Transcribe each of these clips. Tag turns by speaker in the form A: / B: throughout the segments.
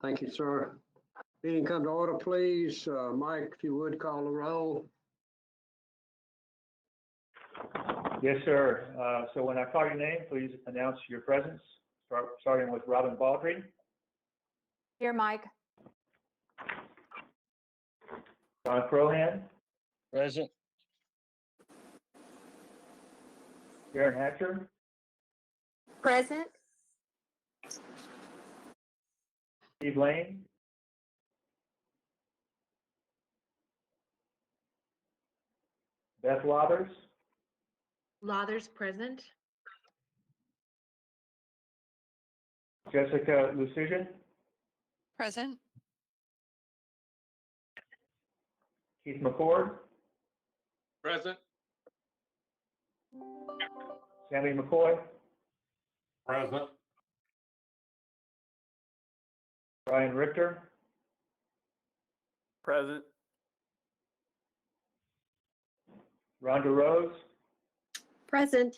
A: Thank you, sir. Meeting come to order, please. Mike, if you would call the roll.
B: Yes, sir. So when I call your name, please announce your presence, starting with Robin Baldry.
C: Here, Mike.
B: John Crohan.
D: Present.
B: Karen Hatcher.
C: Present.
B: Steve Lane. Beth Lathers.
E: Lathers present.
B: Jessica Lucian.
F: Present.
B: Keith McCord.
D: Present.
B: Sammy McCoy.
D: Present.
B: Brian Richter.
D: Present.
B: Rhonda Rose.
E: Present.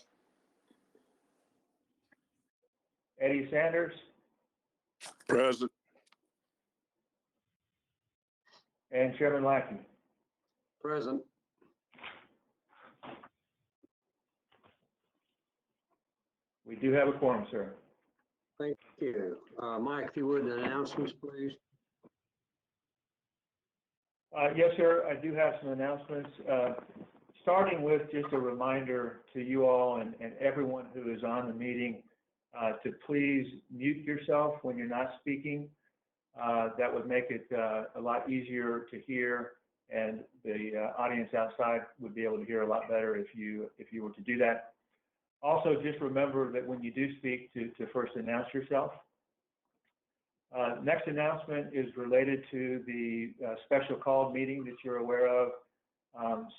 B: Eddie Sanders.
D: Present.
B: And Chairman Lackey.
A: Present.
B: We do have a quorum, sir.
A: Thank you. Mike, if you would, announcements, please.
B: Yes, sir. I do have some announcements. Starting with just a reminder to you all and everyone who is on the meeting to please mute yourself when you're not speaking. That would make it a lot easier to hear, and the audience outside would be able to hear a lot better if you were to do that. Also, just remember that when you do speak to first announce yourself. Next announcement is related to the special called meeting that you're aware of.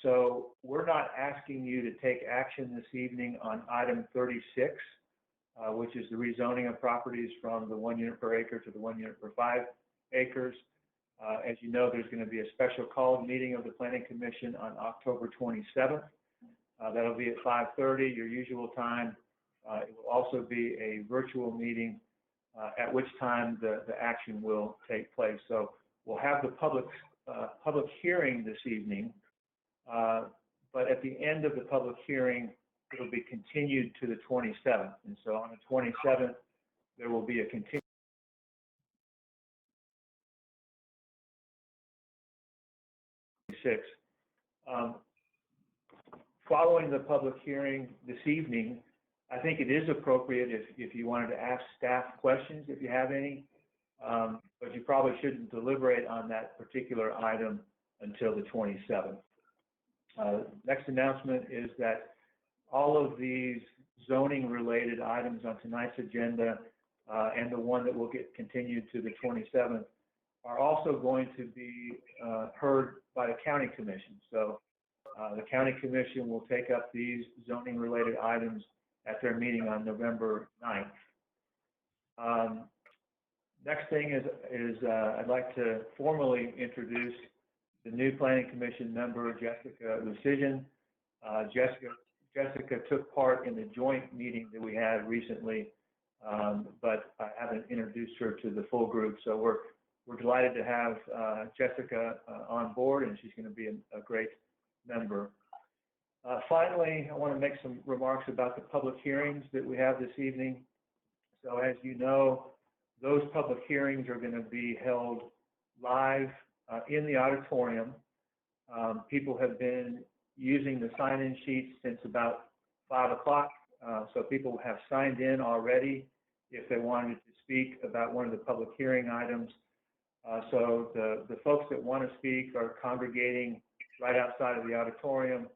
B: So we're not asking you to take action this evening on item 36, which is the rezoning of properties from the 1 unit per acre to the 1 unit per 5 acres. As you know, there's going to be a special called meeting of the Planning Commission on October 27th. That'll be at 5:30, your usual time. It will also be a virtual meeting at which time the action will take place. So we'll have the public hearing this evening, but at the end of the public hearing, it'll be continued to the 27th. And so on the 27th, there will be a continued following the public hearing this evening. I think it is appropriate if you wanted to ask staff questions, if you have any, but you probably shouldn't deliberate on that particular item until the 27th. Next announcement is that all of these zoning related items on tonight's agenda and the one that will get continued to the 27th are also going to be heard by the County Commission. So the County Commission will take up these zoning related items at their meeting on November 9th. Next thing is I'd like to formally introduce the new Planning Commission member, Jessica Lucian. Jessica took part in the joint meeting that we had recently, but I haven't introduced her to the full group. So we're delighted to have Jessica on board, and she's going to be a great member. Finally, I want to make some remarks about the public hearings that we have this evening. So as you know, those public hearings are going to be held live in the auditorium. People have been using the sign-in sheets since about 5 o'clock. So people have signed in already if they wanted to speak about one of the public hearing items. So the folks that want to speak are congregating right outside of the auditorium.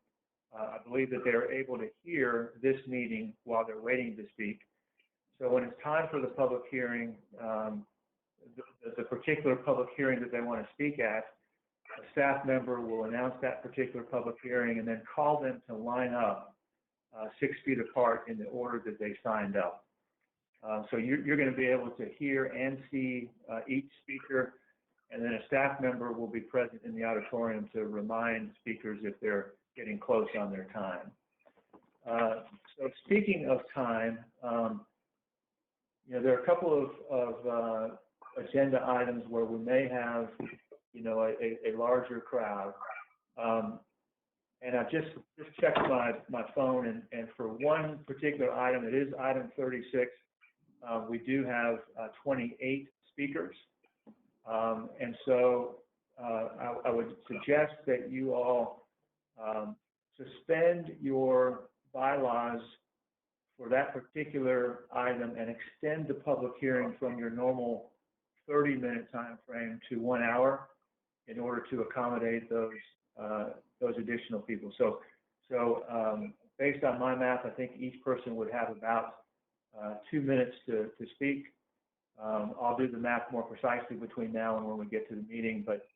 B: I believe that they're able to hear this meeting while they're waiting to speak. So when it's time for the public hearing, the particular public hearing that they want to speak at, a staff member will announce that particular public hearing and then call them to line up 6 feet apart in the order that they signed up. So you're going to be able to hear and see each speaker, and then a staff member will be present in the auditorium to remind speakers if they're getting close on their time. So speaking of time, there are a couple of agenda items where we may have, a larger crowd. And I've just checked my phone, and for one particular item, it is item 36. We do have 28 speakers. And so I would suggest that you all suspend your bylaws for that particular item and extend the public hearing from your normal 30-minute time frame to 1 hour in order to accommodate those additional people. So based on my math, I think each person would have about 2 minutes to speak. I'll do the math more precisely between now and when we get to the meeting, but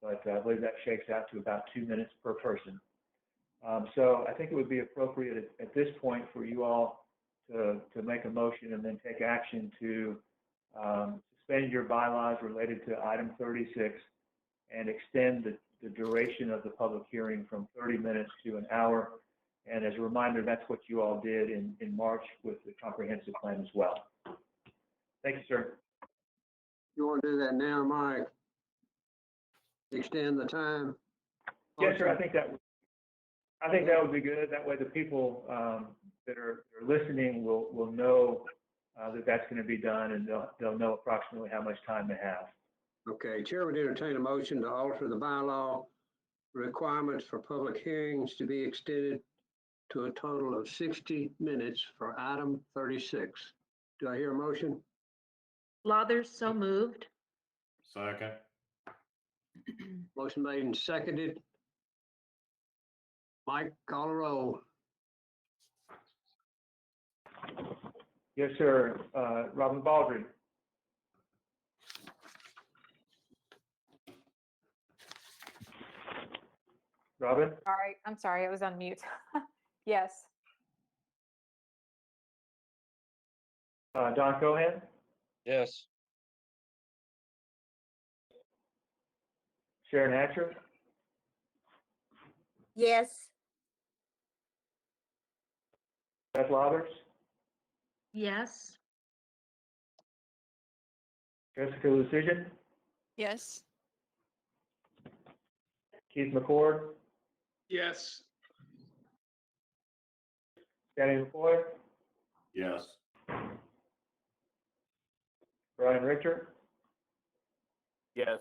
B: I believe that shakes out to about 2 minutes per person. So I think it would be appropriate at this point for you all to make a motion and then take action to suspend your bylaws related to item 36 and extend the duration of the public hearing from 30 minutes to an hour. And as a reminder, that's what you all did in March with the comprehensive plan as well. Thank you, sir.
A: You want to do that now, Mike? Extend the time?
B: Yes, sir. I think that would be good. That way the people that are listening will know that that's going to be done, and they'll know approximately how much time they have.
A: Okay, Chair would entertain a motion to alter the bylaw requirements for public hearings to be extended to a total of 60 minutes for item 36. Do I hear a motion?
E: Lathers, so moved.
D: Second.
A: Motion made and seconded. Mike, call a roll.
B: Yes, sir. Robin Baldry. Robin?
C: I'm sorry, I was on mute. Yes.
B: Don Cohan?
D: Yes.
B: Sharon Hatcher?
F: Yes.
B: Beth Lathers?
E: Yes.
B: Jessica Lucian?
F: Yes.
B: Keith McCord?
D: Yes.
B: Danny McCoy?
D: Yes.
B: Brian Richter?
D: Yes.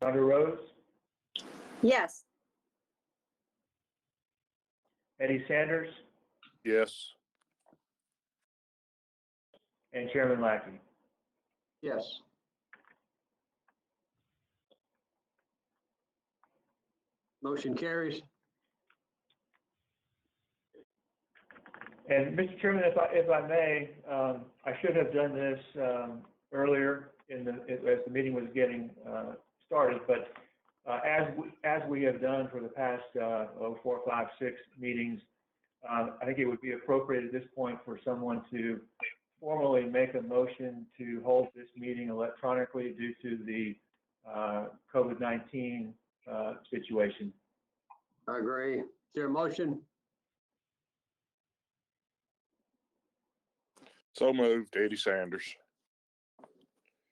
B: Sandra Rose?
F: Yes.
B: Eddie Sanders?
D: Yes.
B: And Chairman Lackey.
A: Yes. Motion carries.
B: And Mr. Chairman, if I may, I should have done this earlier as the meeting was getting started, but as we have done for the past 4, 5, 6 meetings, I think it would be appropriate at this point for someone to formally make a motion to hold this meeting electronically due to the COVID-19 situation.
A: I agree. Is there a motion?
D: So moved, Eddie Sanders.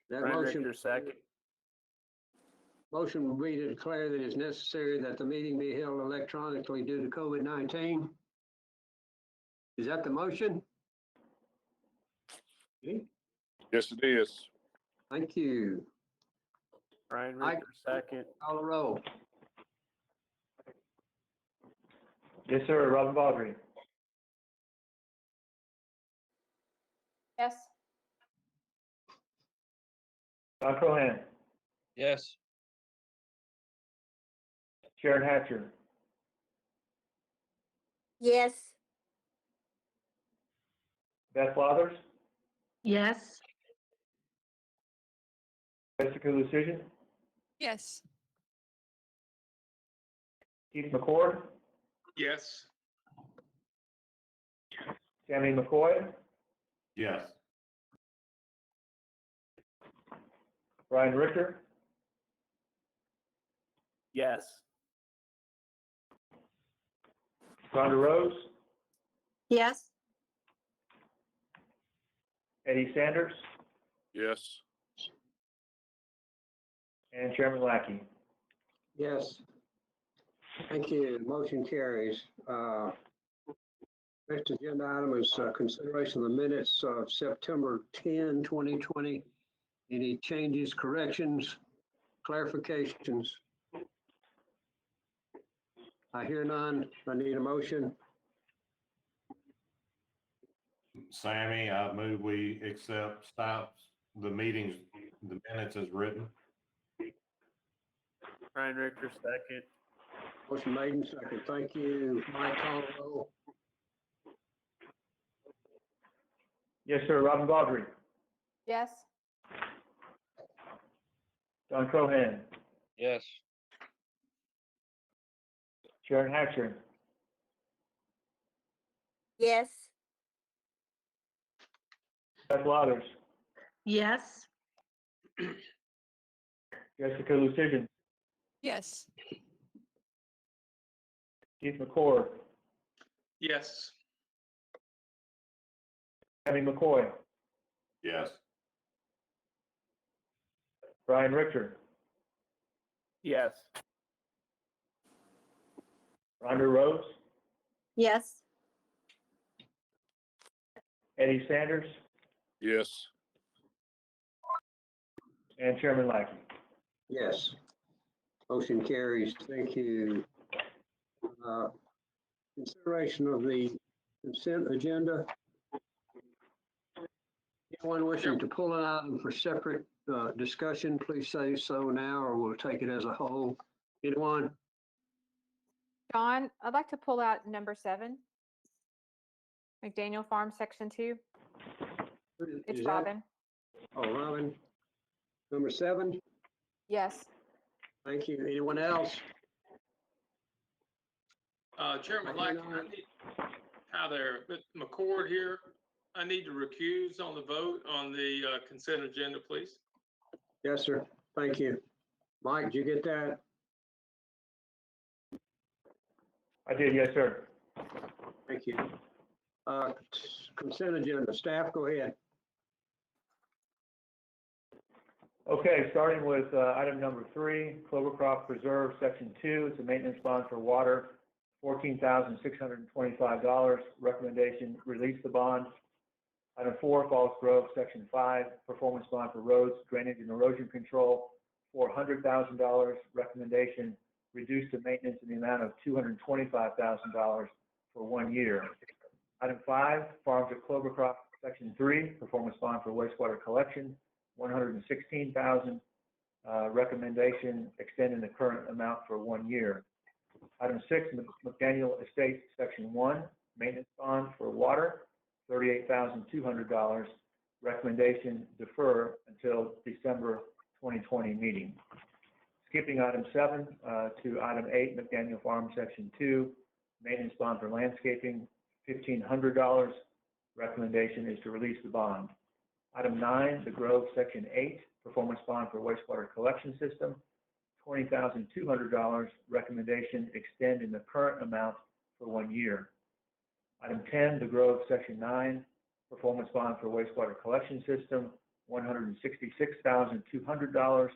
A: That
G: Brian
A: motion,
G: Richter, second.
A: motion will be to declare that it's necessary that the meeting be held electronically due to COVID-19. Is that the motion? Okay,
D: Yes, it is.
A: thank you.
G: Brian
A: Mike?
G: Richter, second.
A: Call a roll.
B: Yes, sir. Robin Baldry.
C: Yes.
B: Don Cohan.
D: Yes.
B: Sharon Hatcher.
F: Yes.
B: Beth Lathers.
E: Yes.
B: Jessica Lucian.
F: Yes.
B: Keith McCord.
D: Yes.
B: Sammy McCoy.
D: Yes.
B: Brian Richter.
G: Yes.
B: Sandra Rose.
F: Yes.
B: Eddie Sanders,
D: Yes.
B: and Chairman Lackey.
A: Yes. Thank you. Motion carries. Next agenda item is consideration of the minutes of September 10, 2020. Any changes, corrections, clarifications? I hear none. I need a motion.
H: Sammy, I move we accept the minutes as written.
G: Brian Richter, second.
A: Motion made and second. Thank you. Mike, call the roll.
B: Yes, sir. Robin Baldry,
C: Yes.
B: Don Cohan,
D: Yes.
B: Sharon Hatcher,
F: Yes.
B: Beth Lathers,
E: Yes.
B: Jessica Lucigan,
F: Yes.
B: Keith McCord,
D: Yes.
B: Tammy McCoy,
H: Yes.
B: Brian Richter,
G: Yes.
B: Rhonda Rose,
F: Yes.
B: Eddie Sanders,
D: Yes.
B: and Chairman Lackey.
A: Yes. Motion carries. Thank you. Consideration of the consent agenda. Anyone wishing to pull an item for separate discussion, please say so now, or we'll take it as a whole. Anyone?
C: John, I'd like to pull out number 7. McDaniel Farm, Section 2. It's
A: Is that-
C: Robin.
A: Oh, Robin. Number 7.
C: Yes.
A: Thank you. Anyone else?
I: Chairman Lackey, hi there, McCord here. I need to recuse on the vote on the consent agenda, please.
A: Yes, sir. Thank you. Mike, did you get that?
B: I did, yes, sir.
A: Thank you. Consent agenda. Staff, go ahead.
B: Okay, starting with item number 3, Clovercroft Preserve, Section 2. It's a maintenance bond for water, $14,625. Recommendation, release the bond. Item 4, Falls Grove, Section 5, performance bond for roads, drainage, and erosion control, $400,000. Recommendation, reduce the maintenance in the amount of $225,000 for 1 year. Item 5, Farms at Clovercroft, Section 3, performance bond for wastewater collection, $116,000. Recommendation, extending the current amount for 1 year. Item 6, McDaniel Estates, Section 1, maintenance bond for water, $38,200. Recommendation, defer until December 2020 meeting. Skipping item 7 to item 8, McDaniel Farm, Section 2, maintenance bond for landscaping, $1,500. Recommendation is to release the bond. Item 9, The Grove, Section 8, performance bond for wastewater collection system, $20,200. Recommendation, extend in the current amount for 1 year. Item 10, The Grove, Section 9, performance bond for wastewater collection system, $166,200.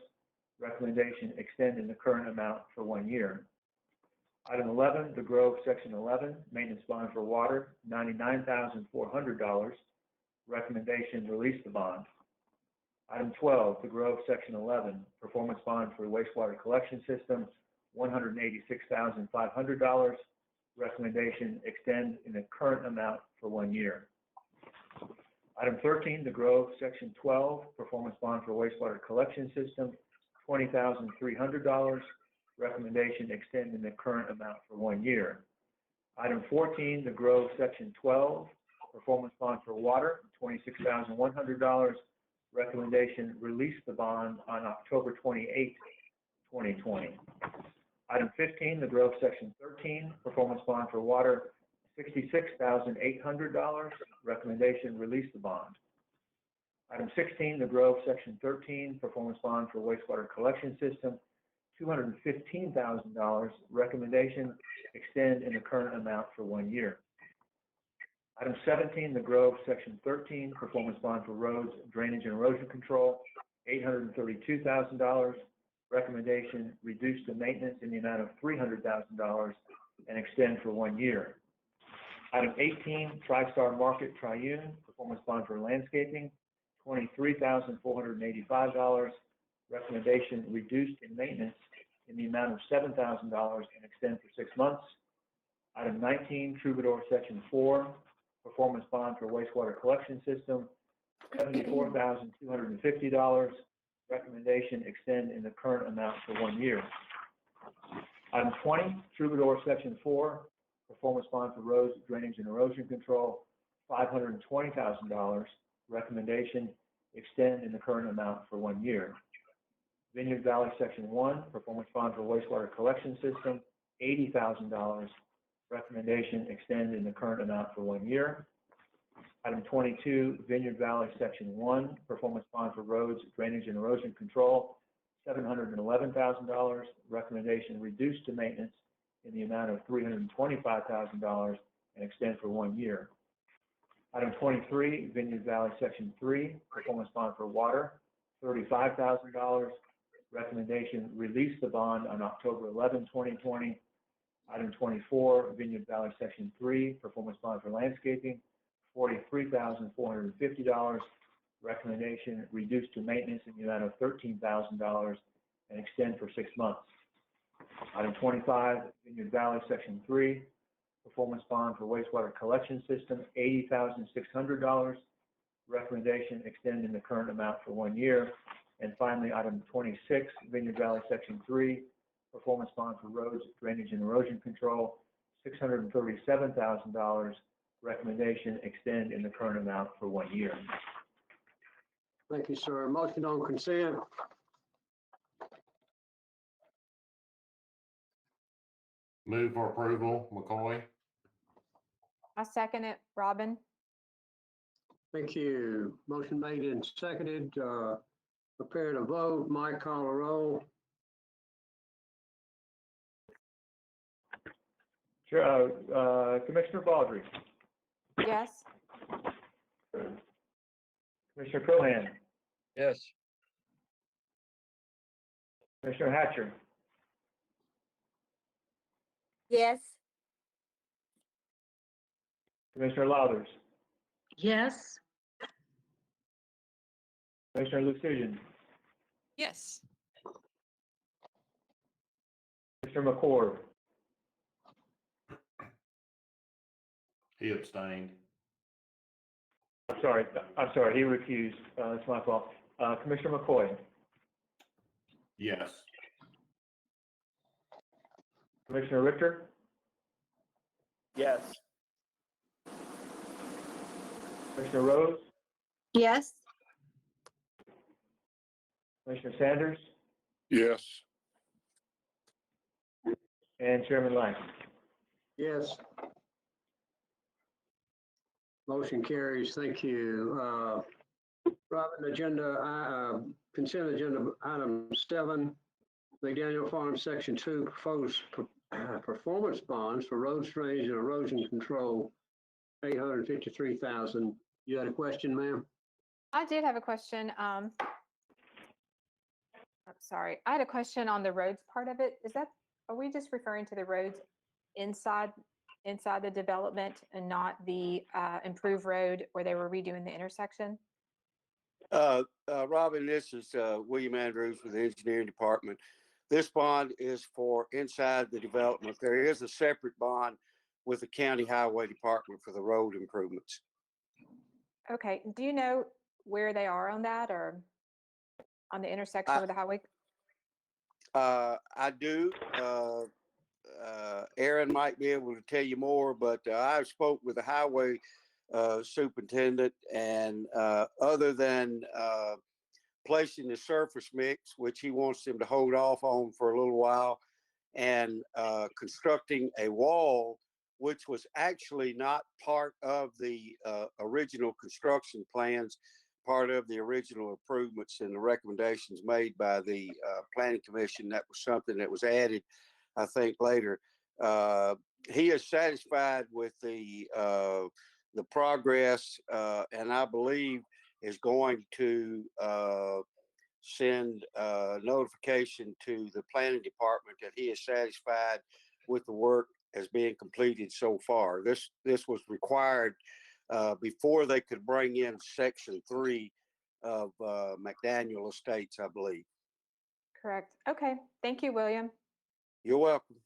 B: Recommendation, extend in the current amount for 1 year. Item 11, The Grove, Section 11, maintenance bond for water, $99,400. Recommendation, release the bond. Item 12, The Grove, Section 11, performance bond for wastewater collection system, $186,500. Recommendation, extend in the current amount for 1 year. Item 13, The Grove, Section 12, performance bond for wastewater collection system, $20,300. Recommendation, extend in the current amount for 1 year. Item 14, The Grove, Section 12, performance bond for water, $26,100. Recommendation, release the bond on October 28, 2020. Item 15, The Grove, Section 13, performance bond for water, $66,800. Recommendation, release the bond. Item 16, The Grove, Section 13, performance bond for wastewater collection system, $215,000. Recommendation, extend in the current amount for 1 year. Item 17, The Grove, Section 13, performance bond for roads, drainage, and erosion control, $832,000. Recommendation, reduce the maintenance in the amount of $300,000 and extend for 1 year. Item 18, TriStar Market Triune, performance bond for landscaping, $23,485. Recommendation, reduced in maintenance in the amount of $7,000 and extend for 6 months. Item 19, Troubadour Section 4, performance bond for wastewater collection system, $74,250. Recommendation, extend in the current amount for 1 year. Item 20, Troubadour Section 4, performance bond for roads, drainage, and erosion control, $520,000. Recommendation, extend in the current amount for 1 year. Vineyard Valley Section 1, performance bond for wastewater collection system, $80,000. Recommendation, extend in the current amount for 1 year. Item 22, Vineyard Valley Section 1, performance bond for roads, drainage, and erosion control, $711,000. Recommendation, reduced to maintenance in the amount of $325,000 and extend for 1 year. Item 23, Vineyard Valley Section 3, performance bond for water, $35,000. Recommendation, release the bond on October 11, 2020. Item 24, Vineyard Valley Section 3, performance bond for landscaping, $43,450. Recommendation, reduced to maintenance in the amount of $13,000 and extend for 6 months. Item 25, Vineyard Valley Section 3, performance bond for wastewater collection system, $80,600. Recommendation, extend in the current amount for 1 year. And finally, item 26, Vineyard Valley Section 3, performance bond for roads, drainage, and erosion control, $637,000. Recommendation, extend in the current amount for 1 year.
A: Thank you, sir. Motion on consent.
H: Move for approval, McCoy.
C: I second it, Robin.
A: Thank you. Motion made and seconded. Prepare to vote. Mike, call a roll.
B: Sure, Commissioner Baldry,
C: Yes.
B: Commissioner Cohan,
D: Yes.
B: Commissioner Hatcher,
F: Yes.
B: Commissioner Lauders,
E: Yes.
B: Commissioner Lucian,
F: Yes.
B: Commissioner McCord,
H: He abstained.
B: I'm sorry, he recused, that's my fault. Commissioner McCoy,
H: Yes.
B: Commissioner Richter,
G: Yes.
B: Commissioner Rose,
F: Yes.
B: Commissioner Sanders,
D: Yes.
B: and Chairman Lang.
A: Yes. Motion carries. Thank you. Robin, consent agenda item 7, McDaniel Farm Section 2, proposed performance bonds for road drainage and erosion control, $853,000. You had a question, ma'am?
C: I did have a question. I'm sorry. I had a question on the roads part of it. Are we just referring to the roads inside the development and not the improved road where they were redoing the intersection?
J: Robin, this is William Andrews with the engineering department. This bond is for inside the development. There is a separate bond with the county highway department for the road improvements.
C: Okay. Do you know where they are on that, or on the intersection with the highway?
J: I do. Aaron might be able to tell you more, but I spoke with the highway superintendent, and other than placing the surface mix, which he wants them to hold off on for a little while, and constructing a wall, which was actually not part of the original construction plans, part of the original improvements and the recommendations made by the planning commission. That was something that was added, I think, later. He is satisfied with the the progress, and I believe is going to send notification to the planning department that he is satisfied with the work as being completed so far. This was required before they could bring in Section 3 of McDaniel Estates, I believe.
C: Correct. Okay. Thank you, William.
J: You're welcome.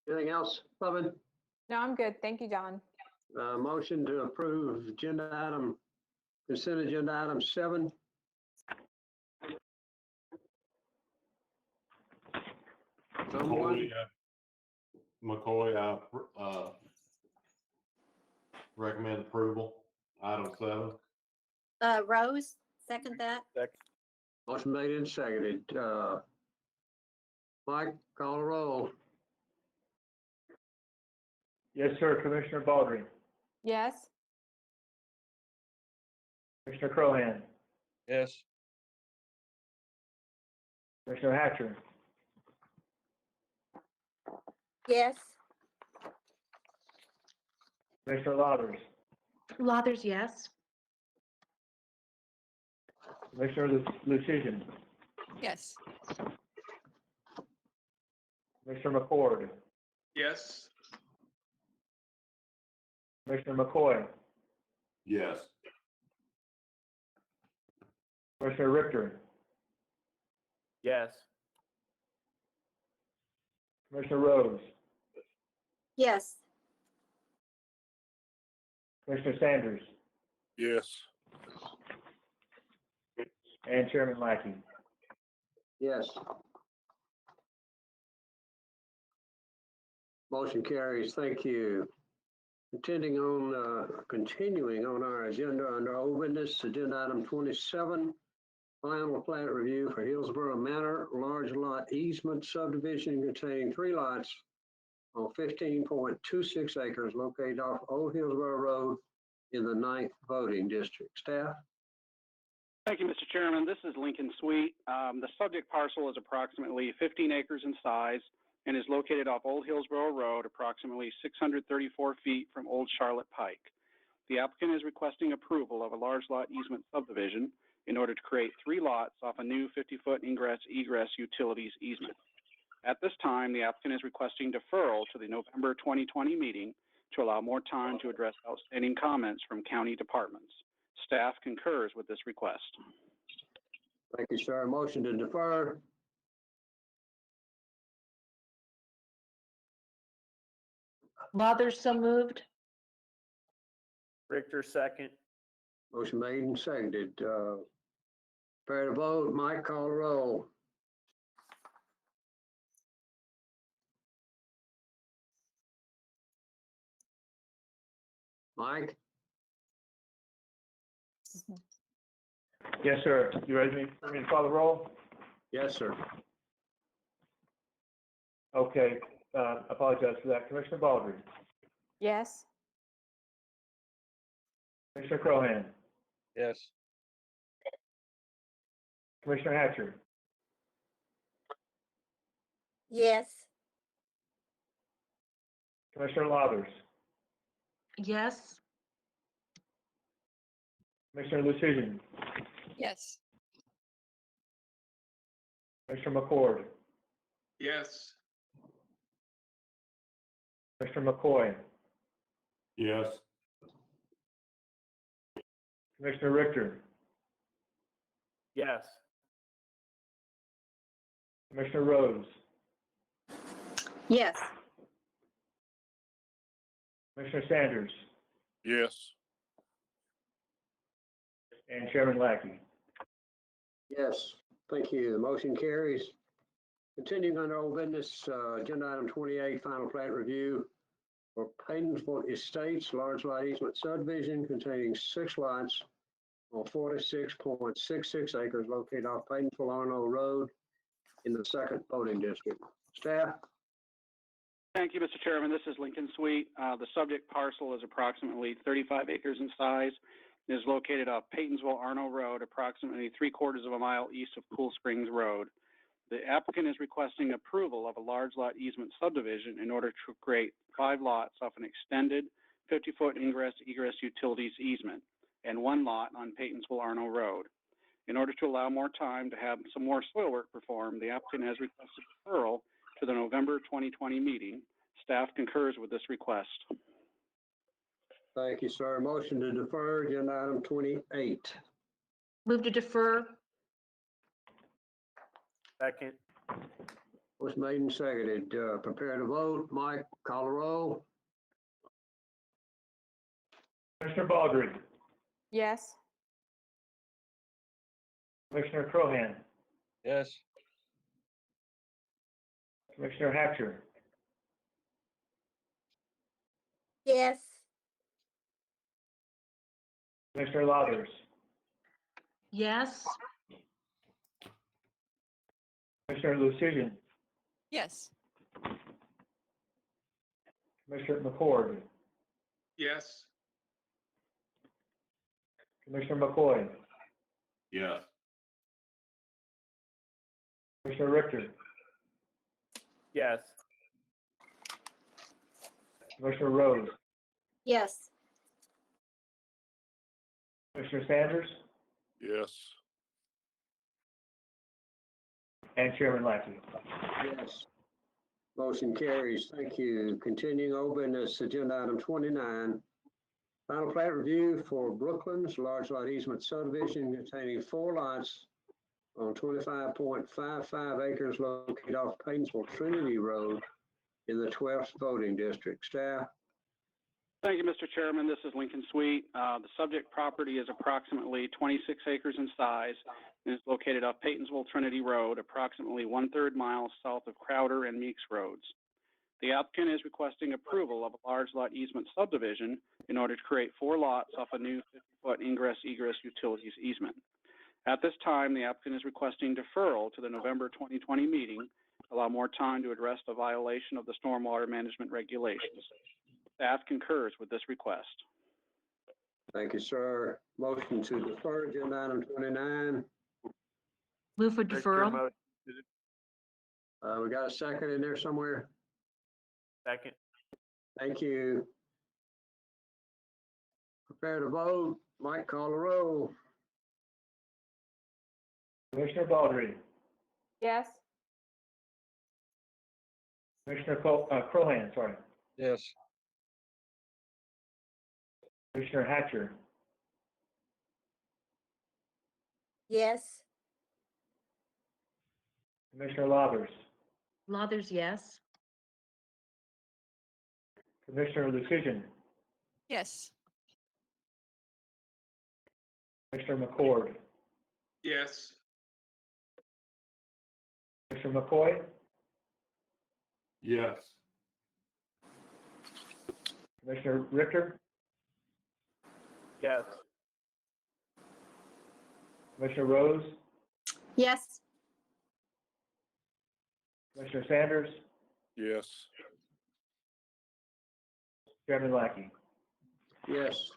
A: Anything else, Lovin?
C: No, I'm good. Thank you, John.
A: Motion to approve consent agenda item 7. Someone?
H: McCoy, recommend approval. Item 7.
F: Rose, second that.
A: Motion made and seconded. Mike, call the roll.
B: Yes, sir. Commissioner Baldry,
C: Yes.
B: Commissioner Crohan,
D: Yes.
B: Commissioner Hatcher,
F: Yes.
B: Commissioner Lathers,
E: Lathers, yes.
B: Commissioner Lucian,
F: Yes.
B: Commissioner McCord,
I: Yes.
B: Commissioner McCoy,
H: Yes.
B: Commissioner Richter,
G: Yes.
B: Commissioner Rose,
F: Yes.
B: Commissioner Sanders,
D: Yes.
B: and Chairman Lackey.
A: Yes. Motion carries. Thank you. Continuing on our agenda under old business, agenda item 27, final plat review for Hillsborough Manor, large lot easement subdivision containing 3 lots on 15.26 acres located off Old Hillsborough Road in the 9th voting district. Staff?
K: Thank you, Mr. Chairman. This is Lincoln Sweet. The subject parcel is approximately 15 acres in size and is located off Old Hillsborough Road, approximately 634 feet from Old Charlotte Pike. The applicant is requesting approval of a large lot easement subdivision in order to create 3 lots off a new 50-foot ingress-egress utilities easement. At this time, the applicant is requesting deferral to the November 2020 meeting to allow more time to address outstanding comments from county departments. Staff concurs with this request.
A: Thank you, sir. Motion to defer.
E: Lathers, so moved.
G: Richter, second.
A: Motion made and seconded. Prepare to vote. Mike, call the roll. Mike?
B: Yes, sir. You ready for me to call the roll?
A: Yes, sir.
B: Okay. Apologize for that. Commissioner Baldry,
C: Yes.
B: Commissioner Crohan,
D: Yes.
B: Commissioner Hatcher,
F: Yes.
B: Commissioner Lathers,
E: Yes.
B: Commissioner Lucian,
F: Yes.
B: Commissioner McCord,
I: Yes.
B: Commissioner McCoy,
H: Yes.
B: Commissioner Richter,
G: Yes.
B: Commissioner Rose,
F: Yes.
B: Commissioner Sanders,
D: Yes.
B: and Chairman Lackey.
A: Yes, thank you. The motion carries. Continuing under old business, agenda item 28, final plat review for Paynesville Estates, large lot easement subdivision containing 6 lots on 46.66 acres located off Paynesville Arno Road in the 2nd voting district. Staff?
K: Thank you, Mr. Chairman. This is Lincoln Sweet. The subject parcel is approximately 35 acres in size. It is located off Paytonsville Arno Road, approximately 3/4 of a mile east of Cool Springs Road. The applicant is requesting approval of a large lot easement subdivision in order to create 5 lots off an extended 50-foot ingress-egress utilities easement and 1 lot on Paytonsville-Arno Road. In order to allow more time to have some more soil work performed, the applicant has requested deferral to the November 2020 meeting. Staff concurs with this request.
A: Thank you, sir. Motion to defer agenda item 28.
E: Move to defer.
G: Second.
A: Was made and seconded. Prepare to vote. Mike, call the roll.
B: Commissioner Baldry,
C: Yes.
B: Commissioner Crohan,
D: Yes.
B: Commissioner Hatcher,
F: Yes.
B: Commissioner Lathers,
E: Yes.
B: Commissioner Lucian,
F: Yes.
B: Commissioner McCord,
I: Yes.
B: Commissioner McCoy,
H: Yes.
B: Commissioner Richter,
G: Yes.
B: Commissioner Rose,
F: Yes.
B: Commissioner Sanders,
D: Yes.
B: and Chairman Lackey.
A: Yes. Motion carries. Thank you. Continuing over in this agenda item 29. Final plat review for Brooklands large lot easement subdivision containing 4 lots on 25.55 acres located off Paytonsville Trinity Road in the 12th voting district. Staff.
K: Thank you, Mr. Chairman. This is Lincoln Sweet. The subject property is approximately 26 acres in size and is located off Paytonsville Trinity Road, approximately 1/3 mile south of Crowder and Meeks Roads. The applicant is requesting approval of a large lot easement subdivision in order to create 4 lots off a new 50-foot ingress-egress utilities easement. At this time, the applicant is requesting deferral to the November 2020 meeting, allow more time to address the violation of the stormwater management regulations. Staff concurs with this request.
A: Thank you, sir. Motion to defer agenda item 29.
E: Move for
G: Mr.
E: deferral.
G: Mo-
A: We got a second in there somewhere?
G: Second.
A: Thank you. Prepare to vote. Mike, call the roll.
B: Commissioner Baldry,
C: Yes.
B: Commissioner Crohan, sorry,
D: Yes.
B: Commissioner Hatcher,
F: Yes.
B: Commissioner Lathers,
E: Lathers, yes.
B: Commissioner Lucian,
F: Yes.
B: Commissioner McCord,
I: Yes.
B: Commissioner McCoy,
H: Yes.
B: Commissioner Richter,
G: Yes.
B: Commissioner Rose,
F: Yes.
B: Commissioner Sanders,
D: Yes.
B: Chairman Lackey.
A: Yes.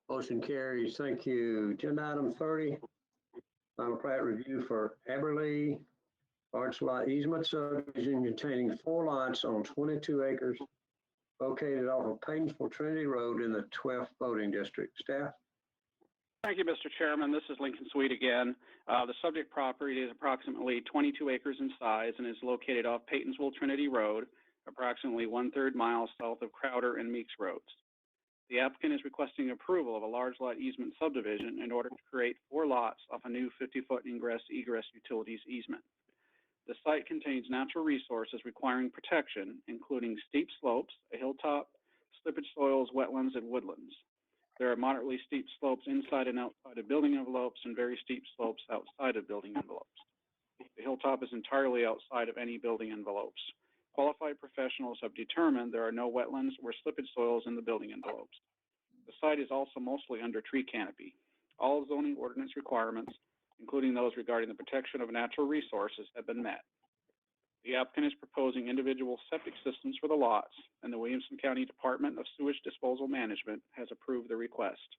A: Motion carries. Thank you. Agenda item 30. Final plat review for Aberley large lot easement subdivision containing 4 lots on 22 acres located off of Paytonsville Trinity Road in the 12th voting district. Staff.
K: Thank you, Mr. Chairman. This is Lincoln Sweet again. The subject property is approximately 22 acres in size and is located off Paytonsville Trinity Road, approximately 1/3 mile south of Crowder and Meeks Roads. The applicant is requesting approval of a large lot easement subdivision in order to create 4 lots off a new 50-foot ingress-egress utilities easement. The site contains natural resources requiring protection, including steep slopes, a hilltop, slippage soils, wetlands, and woodlands. There are moderately steep slopes inside and outside of building envelopes and very steep slopes outside of building envelopes. The hilltop is entirely outside of any building envelopes. Qualified professionals have determined there are no wetlands or slippage soils in the building envelopes. The site is also mostly under tree canopy. All zoning ordinance requirements, including those regarding the protection of natural resources, have been met. The applicant is proposing individual septic systems for the lots, and the Williamson County Department of Sewage Disposal Management has approved the request.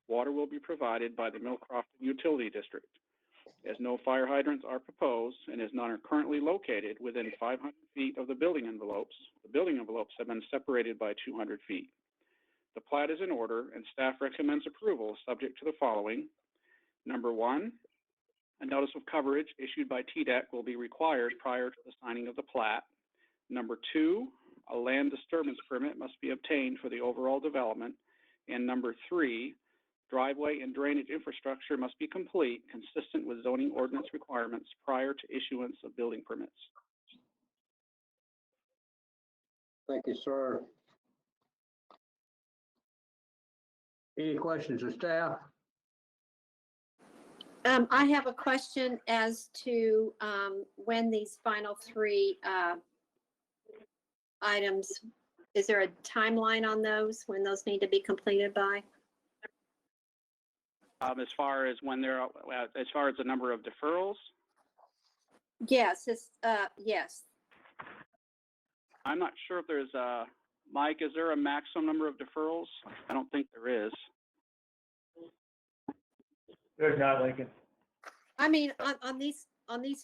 K: Water will be provided by the Millcrofton Utility District. As no fire hydrants are proposed and as none are currently located within 500 feet of the building envelopes have been separated by 200 feet. the plat is in order and staff recommends approval subject to the following. Number one, a notice of coverage issued by TDEC will be required prior to the signing of the plat. Number two, a land disturbance permit must be obtained for the overall development. And number three, driveway and drainage infrastructure must be complete, consistent with zoning ordinance requirements prior to issuance of building permits.
A: Thank you, sir. Any questions of staff?
F: I have a question as to when these final three items, is there a timeline on those, when those need to be completed by?
K: As far as when they're, as far as the number of deferrals,
F: Yes, yes.
K: I'm not sure if there's a, Mike, is there a maximum number of deferrals? I don't think there is.
B: There's not, Lincoln.
F: I mean, on these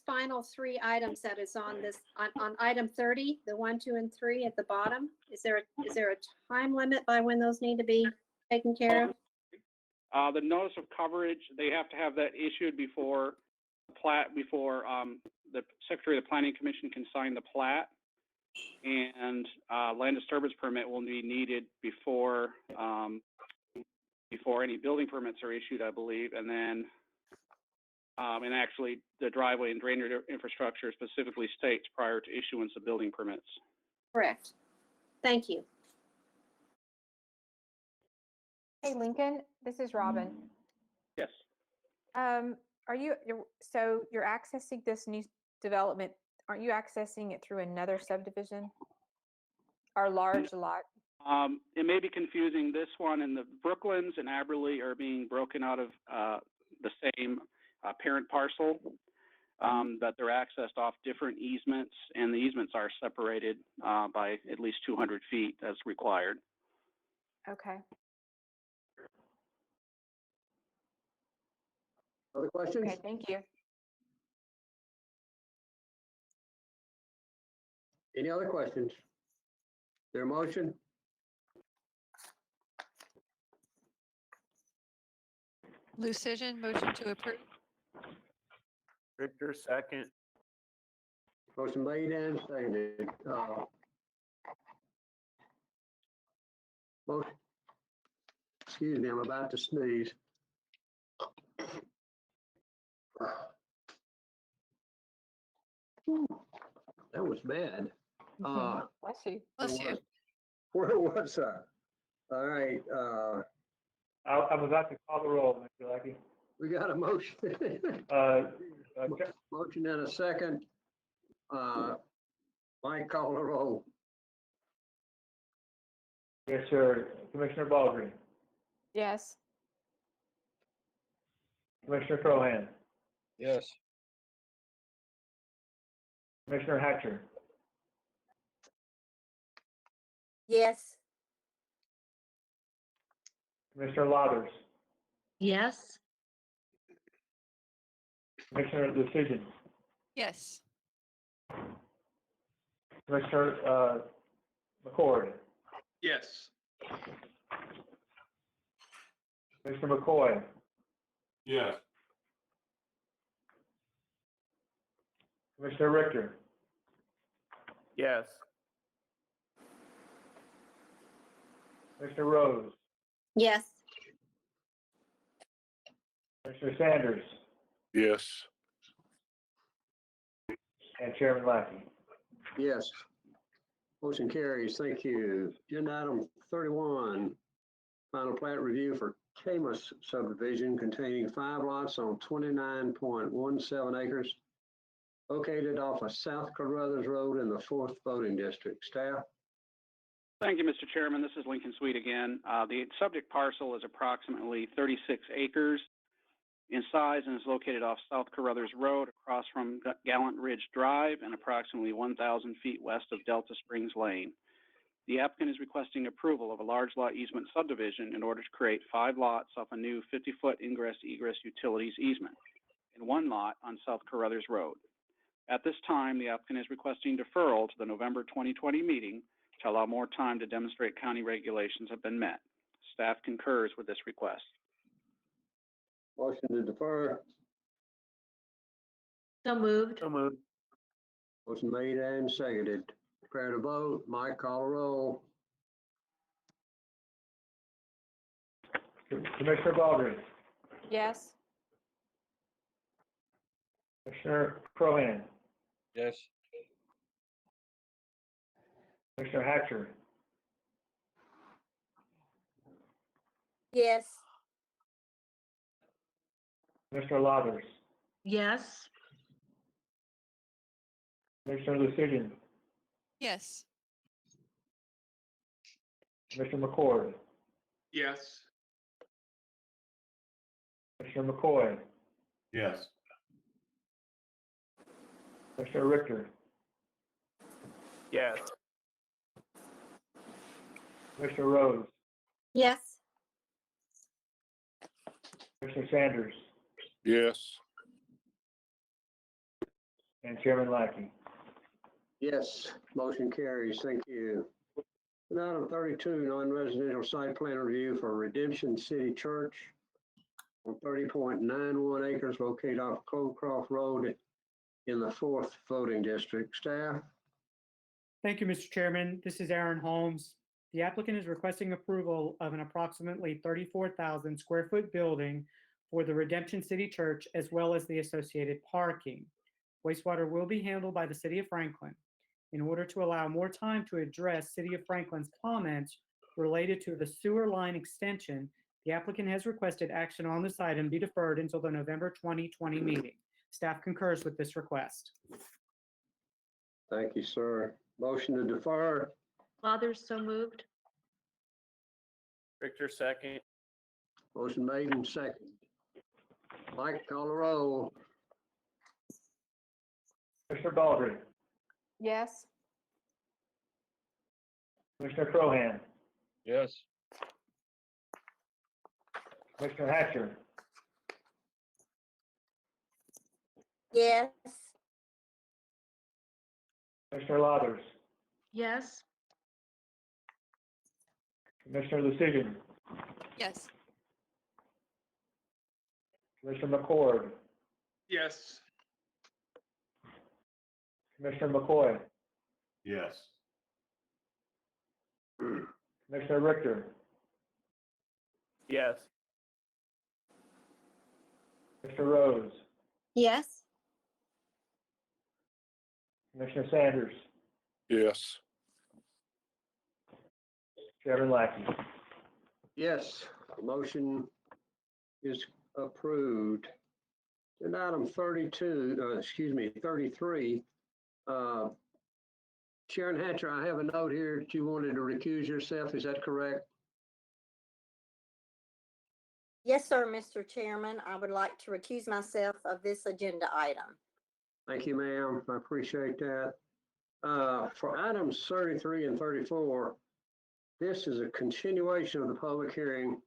F: final three items that is on this, on item 30, the 1, 2, and 3 at the bottom, is there a time limit by when those need to be taken care of?
K: The notice of coverage, they have to have that issued before plat, before the Secretary of the Planning Commission can sign the plat. And land disturbance permit will be needed before any building permits are issued, I believe. And then, and actually the driveway and drainage infrastructure specifically states prior to issuance of building permits.
F: Correct. Thank you.
C: Hey, Lincoln, this is Robin.
K: Yes.
C: So you're accessing this new development, aren't you accessing it through another subdivision? Or large lot?
K: It may be confusing. This one and the Brooklands and Aberley are being broken out of the same parent parcel, but they're accessed off different easements, and the easements are separated by at least 200 feet as required.
C: Okay.
A: Other questions?
C: Okay, thank you.
A: Any other questions? There a motion?
F: Lucian, motion to approve.
G: Richter, second.
A: Motion made and seconded. Motion. Excuse me, I'm about to sneeze. That was bad.
C: Bless you.
A: Where was I? All right,
B: I was about to call the roll, Mr. Lackey.
A: we got a motion. Motion and a second. Mike, call the roll.
B: Yes, sir. Commissioner Baldry,
C: Yes.
B: Commissioner Crohan,
D: Yes.
B: Commissioner Hatcher,
F: Yes.
B: Commissioner Lauders,
E: Yes.
B: Commissioner Decision,
F: Yes.
B: Commissioner McCord,
I: Yes.
B: Commissioner McCoy,
H: Yes.
B: Commissioner Richter,
G: Yes.
B: Commissioner Rose,
F: Yes.
B: Commissioner Sanders,
D: Yes.
B: and Chairman Lackey.
A: Yes. Motion carries. Thank you. Agenda item 31, final plat review for Camus subdivision containing 5 lots on 29.17 acres located off of South Carruthers Road in the 4th voting district. Staff?
K: Thank you, Mr. Chairman. This is Lincoln Sweet again. The subject parcel is approximately 36 acres in size and is located off South Carruthers Road across from Gallant Ridge Drive and approximately 1,000 feet west of Delta Springs Lane. The applicant is requesting approval of a large lot easement subdivision in order to create 5 lots off a new 50-foot ingress-egress utilities easement in 1 lot on South Carruthers Road. At this time, the applicant is requesting deferral to the November 2020 meeting to allow more time to demonstrate county regulations have been met. Staff concurs with this request.
A: Motion to defer.
E: So moved.
G: So moved.
A: Motion made and seconded. Prepare to vote. Mike, call a roll.
B: Commissioner Baldry,
C: Yes.
B: Commissioner Prohan,
H: Yes.
B: Commissioner Hatcher,
E: Yes.
B: Commissioner Lathers,
E: Yes.
B: Commissioner Lucidian,
E: Yes.
B: Commissioner McCord,
I: Yes.
B: Commissioner McCoy,
H: Yes.
B: Commissioner Richter,
G: Yes.
B: Commissioner Rose,
F: Yes.
B: Commissioner Sanders,
D: Yes.
B: and Chairman Lackey.
A: Yes, motion carries. Thank you. And item 32, non-residential site plan review for Redemption City Church on 30.91 acres located off Clovecroft Road in the 4th voting district. Staff?
L: Thank you, Mr. Chairman. This is Aaron Holmes. The applicant is requesting approval of an approximately 34,000 square foot building for the Redemption City Church, as well as the associated parking. Wastewater will be handled by the City of Franklin. In order to allow more time to address City of Franklin's comments related to the sewer line extension, the applicant has requested action on this item be deferred until the November 2020 meeting. Staff concurs with this request.
A: Thank you, sir. Motion to defer.
E: Fathers, so moved.
G: Richter, second.
A: Motion made and seconded. Mike, call a roll.
B: Commissioner Baldry,
C: Yes.
B: Commissioner Prohan,
H: Yes.
B: Commissioner Hatcher,
E: Yes.
B: Commissioner Lathers,
E: Yes.
B: Commissioner Lucidian,
E: Yes.
B: Commissioner McCord,
I: Yes.
B: Commissioner McCoy,
H: Yes.
B: Commissioner Richter,
G: Yes.
B: Commissioner Rose,
F: Yes.
B: Commissioner Sanders,
D: Yes.
B: Chairman Lackey.
A: Yes, motion is approved. And item 33. Sharon Hatcher, I have a note here that you wanted to recuse yourself. Is that correct?
M: Yes, sir, Mr. Chairman. I would like to recuse myself of this agenda item.
A: Thank you, ma'am. I appreciate that. For items 33 and 34, this is a continuation of the public hearing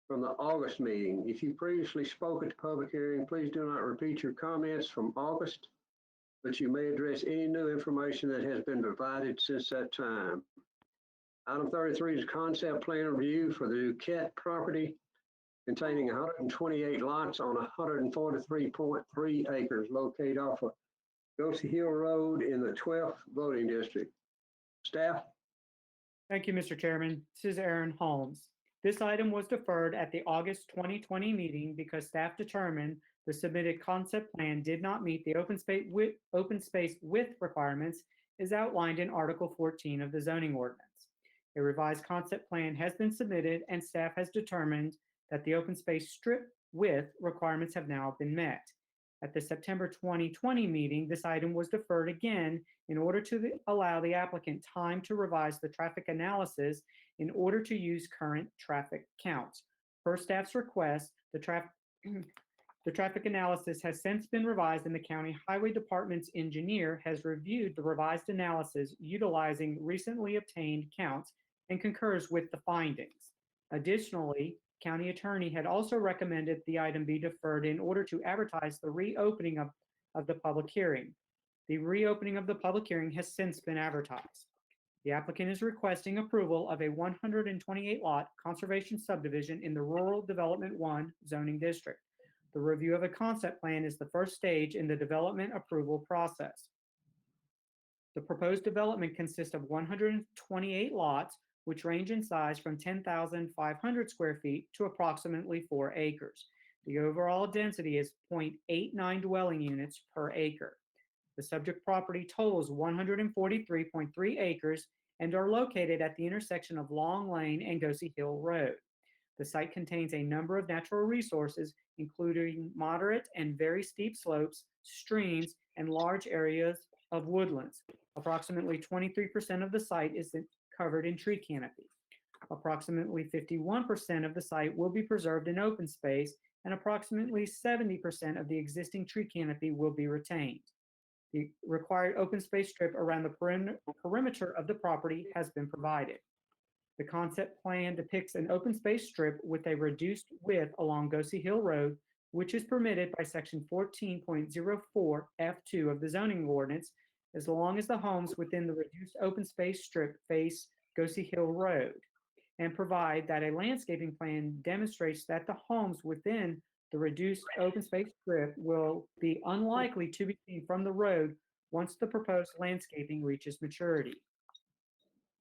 A: from the August meeting. If you previously spoke at the public hearing, please do not repeat your comments from August, but you may address any new information that has been provided since that time. Item 33 is concept plan review for the Duquette property containing 128 lots on 143.3 acres located off of Gossey Hill Road in the 12th voting district. Staff?
L: Thank you, Mr. Chairman. This is Aaron Holmes. This item was deferred at the August 2020 meeting because staff determined the submitted concept plan did not meet the open space width requirements as outlined in Article 14 of the zoning ordinance. A revised concept plan has been submitted and staff has determined that the open space strip width requirements have now been met. At the September 2020 meeting, this item was deferred again in order to allow the applicant time to revise the traffic analysis in order to use current traffic counts. Per staff's request, the traffic analysis has since been revised and the County Highway Department's engineer has reviewed the revised analysis utilizing recently obtained counts and concurs with the findings. Additionally, County Attorney had also recommended the item be deferred in order to advertise the reopening of the public hearing. The reopening of the public hearing has since been advertised. The applicant is requesting approval of a 128 lot conservation subdivision in the Rural Development 1 zoning district. The review of a concept plan is the first stage in the development approval process. The proposed development consists of 128 lots, which range in size from 10,500 square feet to approximately 4 acres. The overall density is 0.89 dwelling units per acre. The subject property totals 143.3 acres and are located at the intersection of Long Lane and Goosey Hill Road. The site contains a number of natural resources, including moderate and very steep slopes, streams, and large areas of woodlands. Approximately 23% of the site is covered in tree canopy. Approximately 51% of the site will be preserved in open space, and approximately 70% of the existing tree canopy will be retained. The required open space strip around the perimeter of the property has been provided. The concept plan depicts an open space strip with a reduced width along Goosey Hill Road, which is permitted by section 14.04 F2 of the zoning ordinance, as long as the homes within the reduced open space strip face Goosey Hill Road, and provide that a landscaping plan demonstrates that the homes within the reduced open space strip will be unlikely to be seen from the road once the proposed landscaping reaches maturity.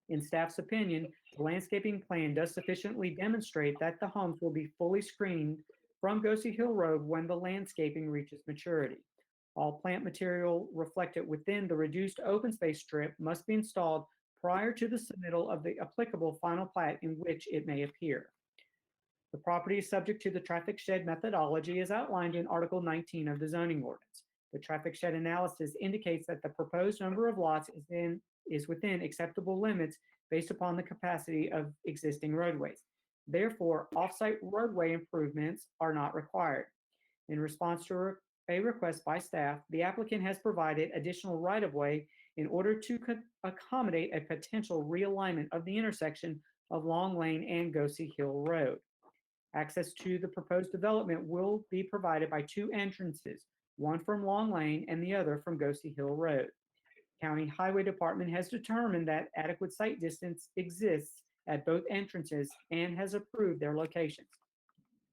L: In staff's opinion, the landscaping plan does sufficiently demonstrate that the homes will be fully screened from Goosey Hill Road when the landscaping reaches maturity. All plant material reflected within the reduced open space strip must be installed prior to the submittal of the applicable final plat in which it may appear. The property is subject to the traffic shed methodology as outlined in Article 19 of the zoning ordinance. The traffic shed analysis indicates that the proposed number of lots is within acceptable limits based upon the capacity of existing roadways. Therefore, off-site roadway improvements are not required. In response to a request by staff, the applicant has provided additional right-of-way in order to accommodate a potential realignment of the intersection of Long Lane and Goosey Hill Road. Access to the proposed development will be provided by 2 entrances, one from Long Lane and the other from Goosey Hill Road. County Highway Department has determined that adequate site distance exists at both entrances and has approved their locations.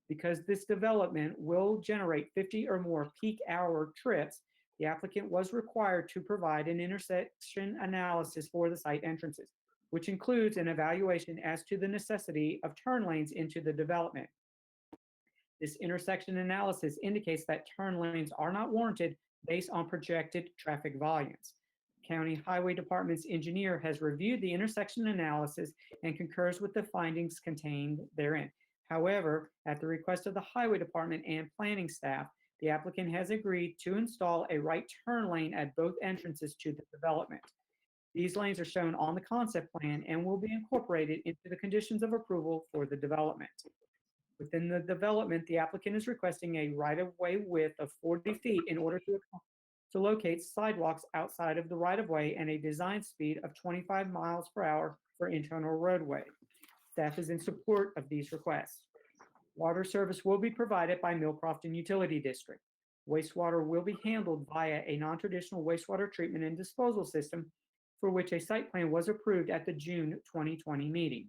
L: Because this development will generate 50 or more peak hour trips, the applicant was required to provide an intersection analysis for the site entrances, which includes an evaluation as to the necessity of turn lanes into the development. This intersection analysis indicates that turn lanes are not warranted based on projected traffic volumes. County Highway Department's engineer has reviewed the intersection analysis and concurs with the findings contained therein. However, at the request of the Highway Department and planning staff, the applicant has agreed to install a right turn lane at both entrances to the development. These lanes are shown on the concept plan and will be incorporated into the conditions of approval for the development. Within the development, the applicant is requesting a right-of-way width of 40 feet in order to locate sidewalks outside of the right-of-way and a design speed of 25 miles per hour for internal roadway. Staff is in support of these requests. Water service will be provided by Millcrofton Utility District. Wastewater will be handled via a non-traditional wastewater treatment and disposal system for which a site plan was approved at the June 2020 meeting.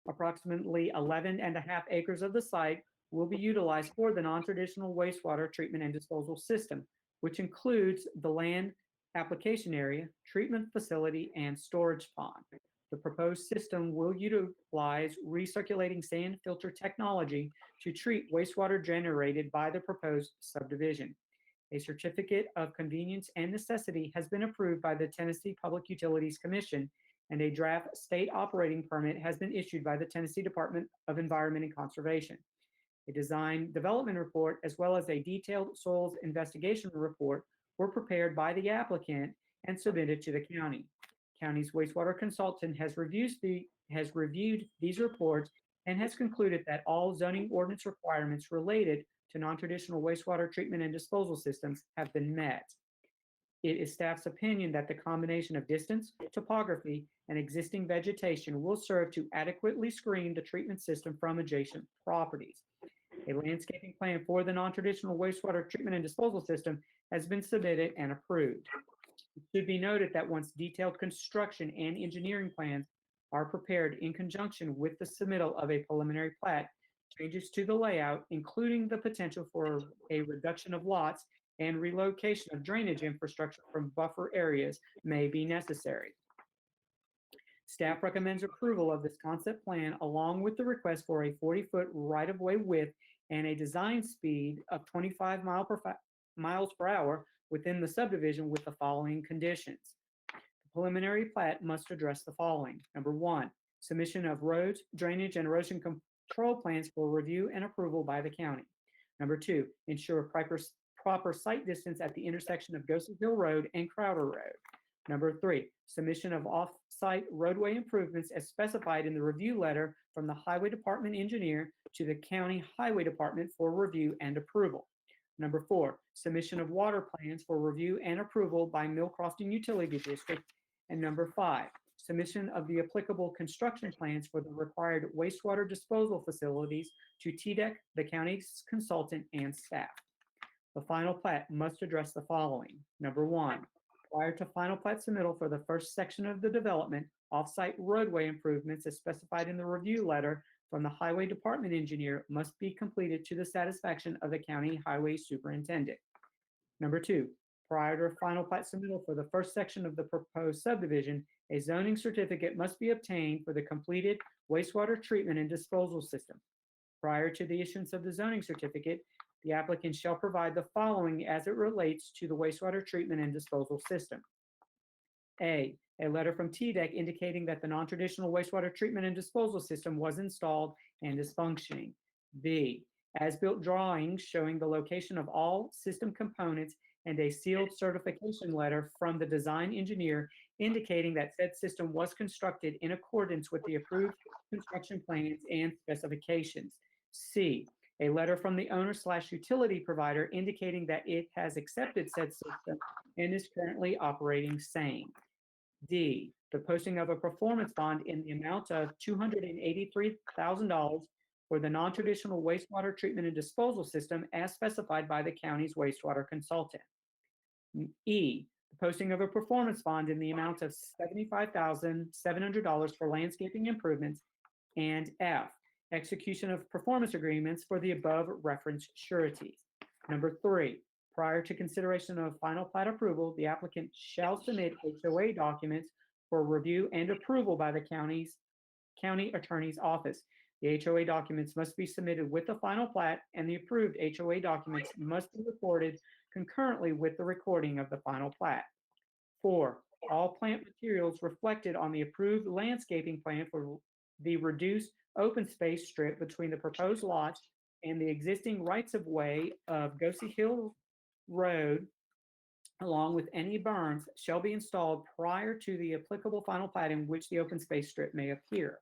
L: Approximately 11.5 acres of the site will be utilized for the non-traditional wastewater treatment and disposal system, which includes the land application area, treatment facility, and storage pond. The proposed system will utilize recirculating sand filter technology to treat wastewater generated by the proposed subdivision. A certificate of convenience and necessity has been approved by the Tennessee Public Utilities Commission, and a draft state operating permit has been issued by the Tennessee Department of Environment and Conservation. A design development report, as well as a detailed soils investigation report, were prepared by the applicant and submitted to the county. County's wastewater consultant has reviewed these reports and has concluded that all zoning ordinance requirements related to non-traditional wastewater treatment and disposal systems have been met. It is staff's opinion that the combination of distance, topography, and existing vegetation will serve to adequately screen the treatment system from adjacent properties. A landscaping plan for the non-traditional wastewater treatment and disposal system has been submitted and approved. It should be noted that once detailed construction and engineering plans are prepared in conjunction with the submittal of a preliminary plat, changes to the layout, including the potential for a reduction of lots and relocation of drainage infrastructure from buffer areas, may be necessary. Staff recommends approval of this concept plan along with the request for a 40-foot right-of-way width and a design speed of 25 miles per hour within the subdivision with the following conditions. The preliminary plat must address the following. Number one, submission of roads, drainage, and erosion control plans for review and approval by the county. Number two, ensure proper site distance at the intersection of Gossip Hill Road and Crowder Road. Number three, submission of off-site roadway improvements as specified in the review letter from the Highway Department engineer to the County Highway Department for review and approval. Number four, submission of water plans for review and approval by Millcrofton Utility District. And number five, submission of the applicable construction plans for the required wastewater disposal facilities to TDEC, the county's consultant, and staff. The final plat must address the following. Number one, prior to final plat submittal for the first section of the development, off-site roadway improvements as specified in the review letter from the Highway Department engineer must be completed to the satisfaction of the county highway superintendent. Number two, prior to final plat submittal for the first section of the proposed subdivision, a zoning certificate must be obtained for the completed wastewater treatment and disposal system. Prior to the issuance of the zoning certificate, the applicant shall provide the following as it relates to the wastewater treatment and disposal system. A letter from TDEC indicating that the non-traditional wastewater treatment and disposal system was installed and is functioning. B, as-built drawings showing the location of all system components and a sealed certification letter from the design engineer indicating that said system was constructed in accordance with the approved construction plans and specifications. C, a letter from the owner/utility provider indicating that it has accepted said system and is currently operating sane. D, the posting of a performance bond in the amount of $283,000 for the non-traditional wastewater treatment and disposal system as specified by the county's wastewater consultant. E, the posting of a performance bond in the amount of $75,700 for landscaping improvements. And F, execution of performance agreements for the above referenced sureties. Number three, prior to consideration of final plat approval, the applicant shall submit HOA documents for review and approval by the county attorney's office. The HOA documents must be submitted with the final plat, and the approved HOA documents must be recorded concurrently with the recording of the final plat. 4, all plant materials reflected on the approved landscaping plan for the reduced open space strip between the proposed lots and the existing rights-of-way of Gossip Hill Road, along with any berms, shall be installed prior to the applicable final plat in which the open space strip may appear.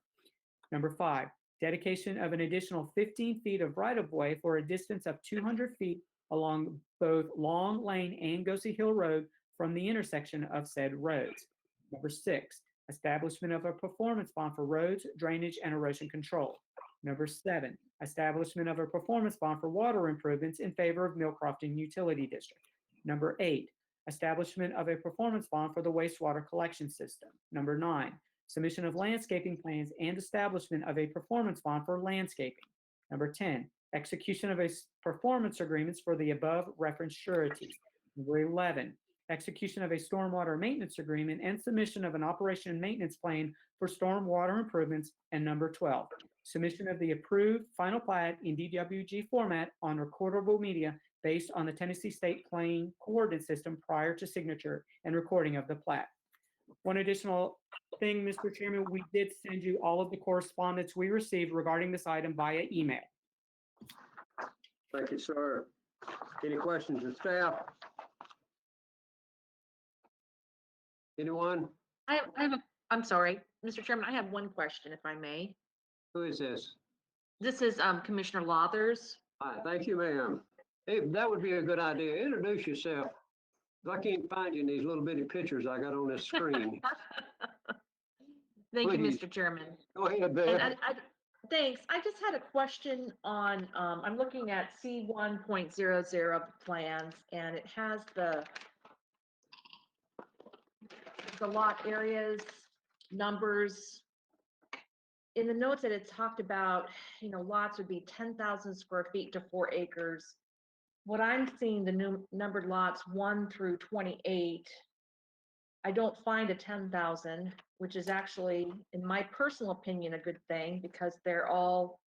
L: Number 5, dedication of an additional 15 feet of right-of-way for a distance of 200 feet along both Long Lane and Gossip Hill Road from the intersection of said roads. Number 6, establishment of a performance bond for roads, drainage, and erosion control. Number 7, establishment of a performance bond for water improvements in favor of Millcrofton Utility District. Number 8, establishment of a performance bond for the wastewater collection system. Number 9, submission of landscaping plans and establishment of a performance bond for landscaping. Number 10, execution of a performance agreements for the above referenced sureties. Number 11, execution of a stormwater maintenance agreement and submission of an operation and maintenance plan for stormwater improvements. And number 12, submission of the approved final plat in DWG format on recordable media based on the Tennessee State Plane Coordinate System prior to signature and recording of the plat. One additional thing, Mr. Chairman, we did send you all of the correspondence we received regarding this item via email.
A: Thank you, sir. Any questions of staff? Anyone?
E: I'm sorry, Mr. Chairman, I have one question, if I may.
A: Who is this?
E: This is Commissioner Lothers.
A: Hi, thank you, ma'am. Hey, that would be a good idea. Introduce yourself. I can't find you in these little bitty pictures I got on this screen.
E: Thank you,
A: Please.
E: Mr. Chairman.
A: Go ahead,
E: And
A: Beth.
E: thanks. I just had a question on, I'm looking at C1.00 of the plans, and it has the the lot areas, numbers. In the notes that it talked about, lots would be 10,000 square feet to 4 acres. What I'm seeing, the new numbered lots 1 through 28, I don't find a 10,000, which is actually, in my personal opinion, a good thing because they're all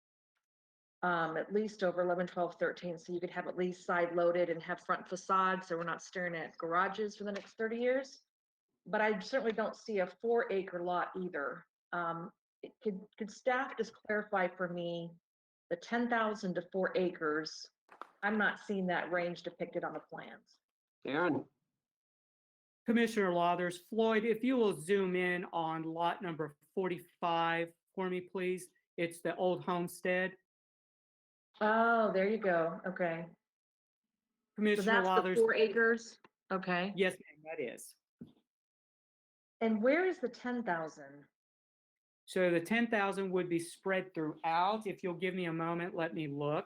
E: at least over 11, 12, 13. So you could have at least side loaded and have front facades. So we're not staring at garages for the next 30 years. But I certainly don't see a 4-acre lot either. Could staff just clarify for me the 10,000 to 4 acres? I'm not seeing that range depicted on the plans.
A: Aaron?
L: Commissioner Lathers, Floyd, if you will zoom in on lot number 45 for me, please. It's the old homestead.
E: Oh, there you go. Okay. So
L: Commissioner
E: that's the
L: Lathers.
E: 4 acres? Okay.
L: Yes, ma'am, that is.
E: And where is the 10,000?
L: So the 10,000 would be spread throughout. If you'll give me a moment, let me look.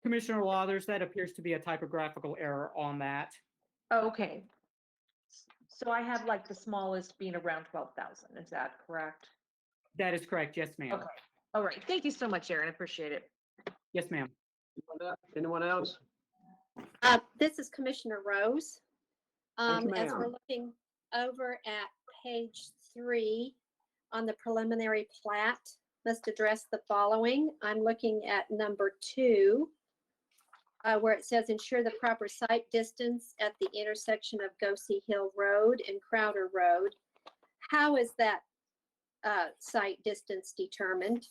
L: Commissioner Lathers, that appears to be a typographical error on that.
E: Oh, okay. So I have like the smallest being around 12,000. Is that correct?
L: That is correct. Yes, ma'am.
E: Okay. All right. Thank you so much, Aaron. I appreciate it.
L: Yes, ma'am.
A: Anyone else?
F: This is Commissioner Rose.
A: Thank you,
F: As we're
A: ma'am.
F: looking over at page 3 on the preliminary plat, must address the following. I'm looking at number 2, where it says ensure the proper site distance at the intersection of Goosey Hill Road and Crowder Road. How is that site distance determined?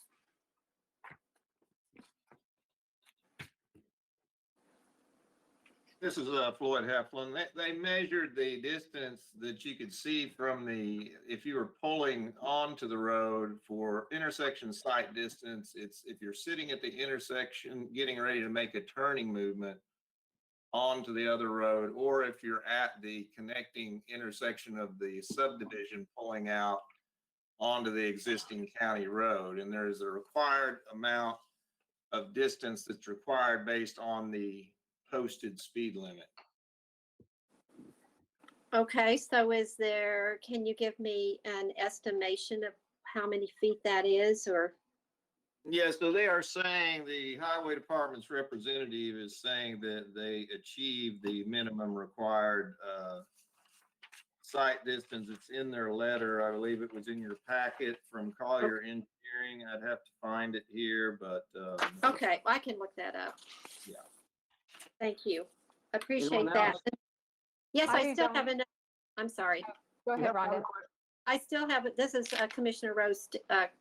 N: This is Floyd Heflin. They measured the distance that you could see from if you were pulling onto the road for intersection site distance. It's if you're sitting at the intersection getting ready to make a turning movement onto the other road, or if you're at the connecting intersection of the subdivision pulling out onto the existing county road. And there's a required amount of distance that's required based on the posted speed limit.
F: Okay, so can you give me an estimation of how many feet that is, or?
N: Yeah, so they are saying, the highway department's representative is saying that they achieved the minimum required site distance. It's in their letter. I believe it was in your packet from Collier Engineering. I'd have to find it here, but
F: Okay, I can look that up.
N: Yeah.
F: Thank you. Appreciate
A: Anyone
F: that.
A: else?
F: Yes,
C: I
F: I
C: do,
F: still
C: Dawn.
F: have another, I'm sorry.
C: Go ahead,
A: Yep,
C: Rhonda.
F: I still have, this is Commissioner Rose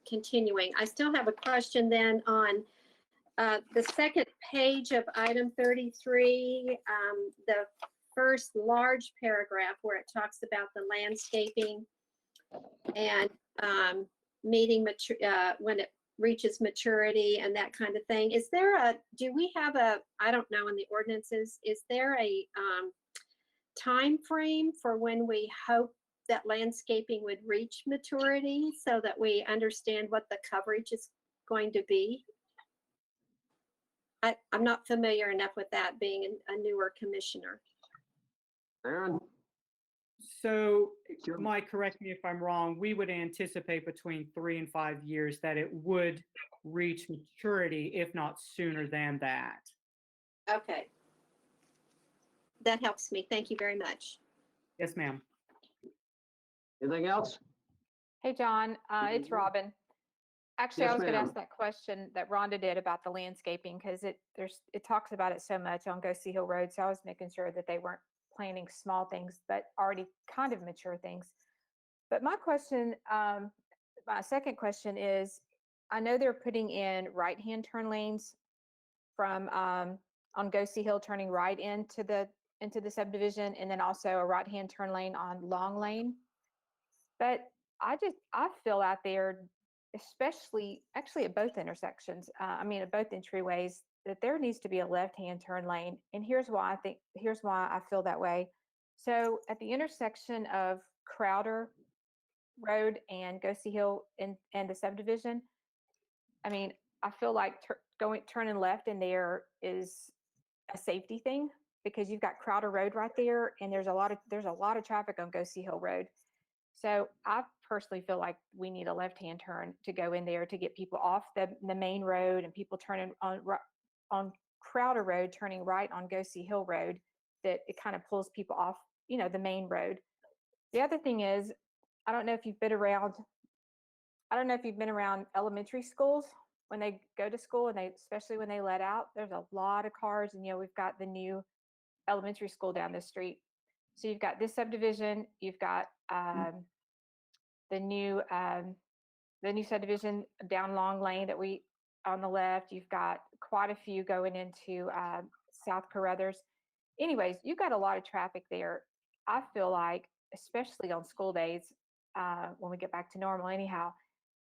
F: continuing. I still have a question then on the second page of item 33, the first large paragraph where it talks about the landscaping and meeting when it reaches maturity and that kind of thing. Do we have I don't know in the ordinances, is there a time frame for when we hope that landscaping would reach maturity so that we understand what the coverage is going to be? I'm not familiar enough with that, being a newer commissioner.
A: Aaron?
L: So,
A: Sure.
L: Mike, correct me if I'm wrong, we would anticipate between 3 and 5 years that it would reach maturity, if not sooner than that.
F: Okay. That helps me. Thank you very much.
L: Yes, ma'am.
A: Anything else?
C: Hey, John, it's Robin. Actually,
A: Yes,
C: I was going to
A: ma'am.
C: ask that question that Rhonda did about the landscaping because it talks about it so much on Goosey Hill Road. So I was making sure that they weren't planting small things, but already kind of mature things. But my question, my second question is, I know they're putting in right-hand turn lanes from, on Go See Hill turning right into the subdivision, and then also a right-hand turn lane on Long Lane. But I feel out there, especially actually at both intersections, at both entryways, that there needs to be a left-hand turn lane. And here's why I feel that way. So at the intersection of Crowder Road and Go See Hill and the subdivision, I feel like turning left in there is a safety thing, because you've got Crowder Road right there, and there's a lot of traffic on Go See Hill Road. So I personally feel like we need a left-hand turn to go in there to get people off the main road, and people turning on Crowder Road, turning right on Go See Hill Road, that it kind of pulls people off, the main road. The other thing is, I don't know if you've been around elementary schools when they go to school, and especially when they let out, there's a lot of cars, and we've got the new elementary school down the street. So you've got this subdivision, you've got the new subdivision down Long Lane that we on the left. You've got quite a few going into South Carruthers. Anyways, you've got a lot of traffic there. I feel like, especially on school days, when we get back to normal anyhow,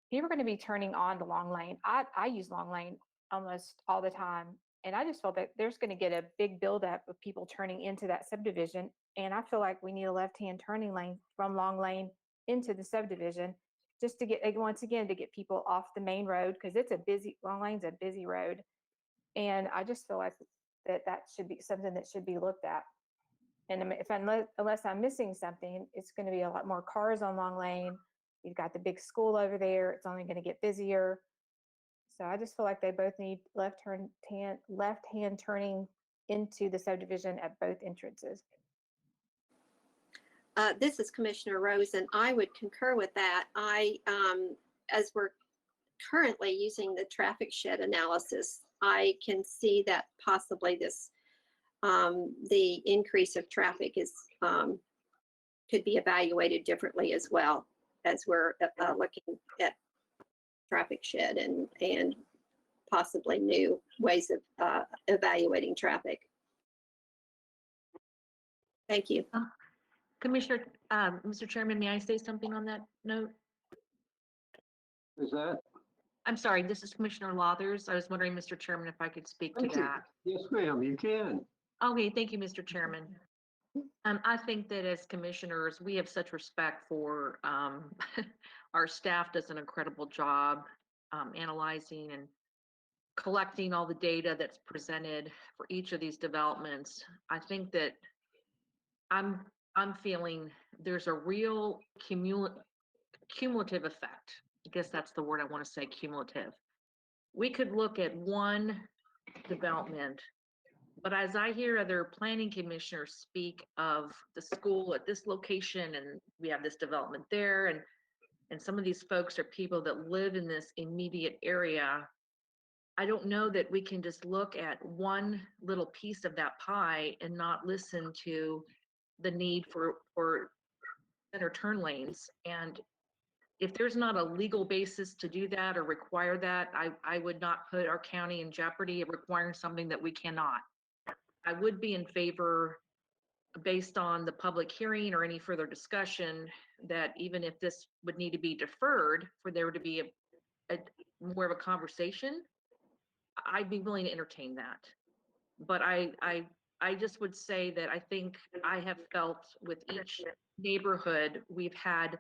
C: people are going to be turning on the Long Lane. I use Long Lane almost all the time, and I just felt that there's going to get a big buildup of people turning into that subdivision, and I feel like we need a left-hand turning lane from Long Lane into the subdivision, just to get, once again, to get people off the main road, because Long Lane's a busy road, and I just feel like that should be something that should be looked at. And unless I'm missing something, it's going to be a lot more cars on Long Lane. You've got the big school over there. It's only going to get busier. So I just feel like they both need left-hand turning into the subdivision at both entrances.
F: This is Commissioner Rose, and I would concur with that. As we're currently using the traffic shed analysis, I can see that possibly the increase of traffic could be evaluated differently as well, as we're looking at traffic shed and possibly new ways of evaluating traffic. Thank you.
E: Commissioner, Mr. Chairman, may I say something on that note?
A: Is that?
E: I'm sorry, this is Commissioner Lathers. I was wondering, Mr. Chairman, if I could speak to that.
A: Yes, ma'am, you can.
E: Okay, thank you, Mr. Chairman. I think that as commissioners, we have such respect for our staff does an incredible job analyzing and collecting all the data that's presented for each of these developments. I think that I'm feeling there's a real cumulative effect. I guess that's the word I want to say, cumulative. We could look at one development, but as I hear other planning commissioners speak of the school at this location, and we have this development there, and some of these folks are people that live in this immediate area, I don't know that we can just look at one little piece of that pie and not listen to the need for center turn lanes. And if there's not a legal basis to do that or require that, I would not put our county in jeopardy of requiring something that we cannot. I would be in favor, based on the public hearing or any further discussion, that even if this would need to be deferred for there to be a more of a conversation, I'd be willing to entertain that. But I just would say that I think I have felt with each neighborhood, we've had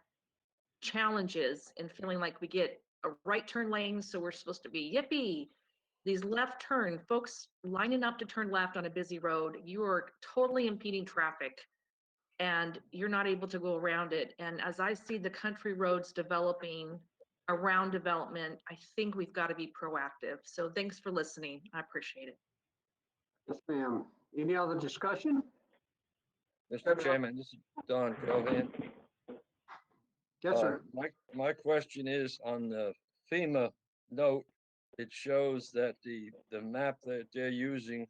E: challenges in feeling like we get a right turn lane, so we're supposed to be yippee. These left turn, folks lining up to turn left on a busy road, you are totally impeding traffic and you're not able to go around it. And as I see the country roads developing around development, I think we've got to be proactive. So thanks for listening. I appreciate it.
A: Yes, ma'am. Any other discussion?
H: Mr. Chairman, this is Don Cohan.
A: Yes, sir.
H: My question is on the FEMA note. It shows that the map that they're using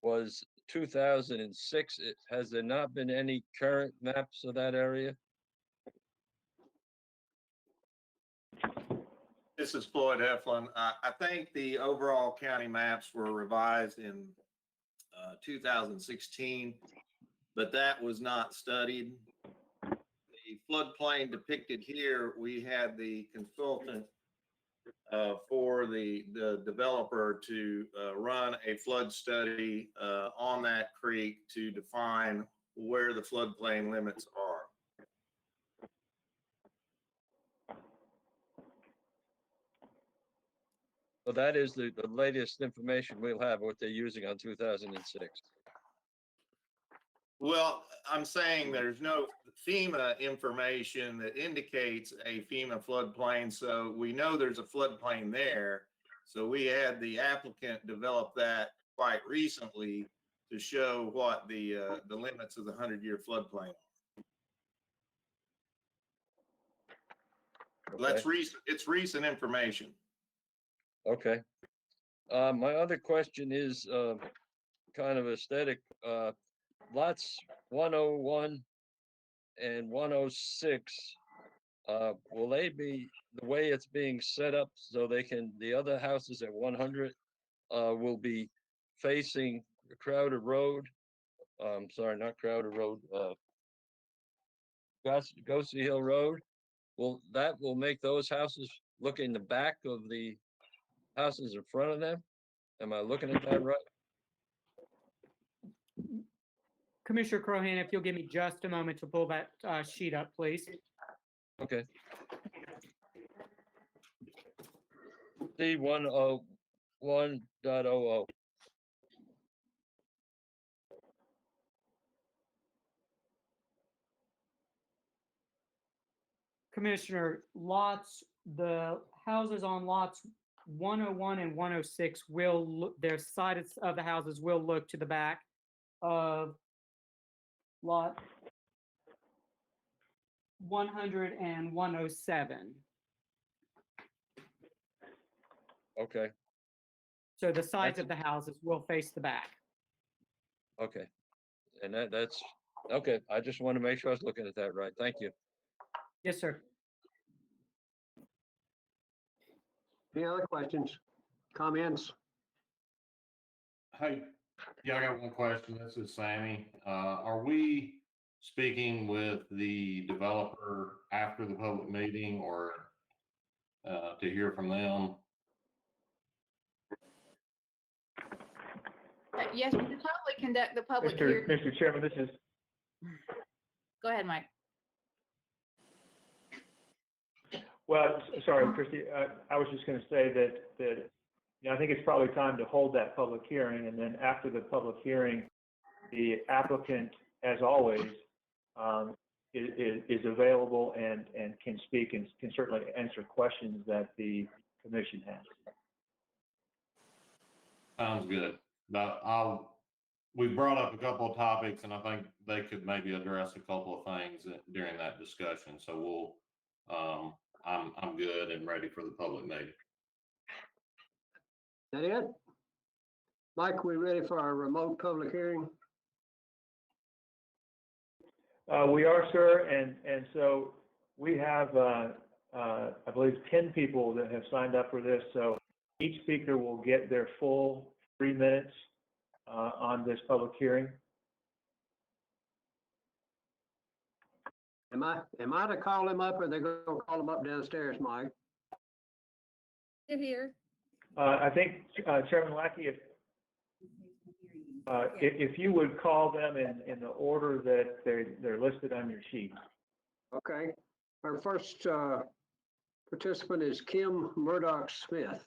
H: was 2006. Has there not been any current maps of that area?
N: This is Floyd Heflin. I think the overall county maps were revised in 2016, but that was not studied. The floodplain depicted here, we had the consultant for the developer to run a flood study on that creek to define where the floodplain limits are.
H: So that is the latest information we'll have, what they're using on 2006.
N: Well, I'm saying there's no FEMA information that indicates a FEMA floodplain, so we know there's a floodplain there. So we had the applicant develop that quite recently to show what the limits of the 100-year floodplain are. That's recent. It's recent information.
H: Okay. My other question is kind of aesthetic. Lots 101 and 106, will they be, the way it's being set up so they can, the other houses at 100 will be facing Crowder Road? Sorry, not Crowder Road, Gossey Hill Road. That will make those houses look in the back of the houses in front of them? Am I looking at that right?
L: Commissioner Crohan, if you'll give me just a moment to pull that sheet up, please.
H: Okay. C101.00.
L: Commissioner, the houses on lots 101 and 106 will look, their sides of the houses will look to the back of lot 100 and 107.
H: Okay,
L: So the sides of the houses will face the back.
H: okay. And that's, okay, I just want to make sure I was looking at that right. Thank you.
L: Yes, sir.
A: Any other questions, comments?
O: Hey, yeah, I got one question. This is Sammy. Are we speaking with the developer after the public meeting or to hear from them?
P: Yes, we can probably conduct the public hearing.
B: Mr. Chairman, this is.
P: Go ahead, Mike.
B: Well, sorry, Christie, I was just going to say that I think it's probably time to hold that public hearing, and then after the public hearing, the applicant, as always, is available and can speak and can certainly answer questions that the commission has.
O: Sounds good. But we brought up a couple of topics, and I think they could maybe address a couple of things during that discussion. So I'm good and ready for the public meeting.
A: That it? Mike, we ready for our remote public hearing?
B: We are, sir, and so we have, I believe, 10 people that have signed up for this. So each speaker will get their full 3 minutes on this public hearing.
A: Am I to call them up, or are they going to call them up downstairs, Mike?
P: They're here.
B: I think Chairman Lackey, if you would call them in the order that they're listed on your sheet.
A: Okay. Our first participant is Kim Murdoch-Smith.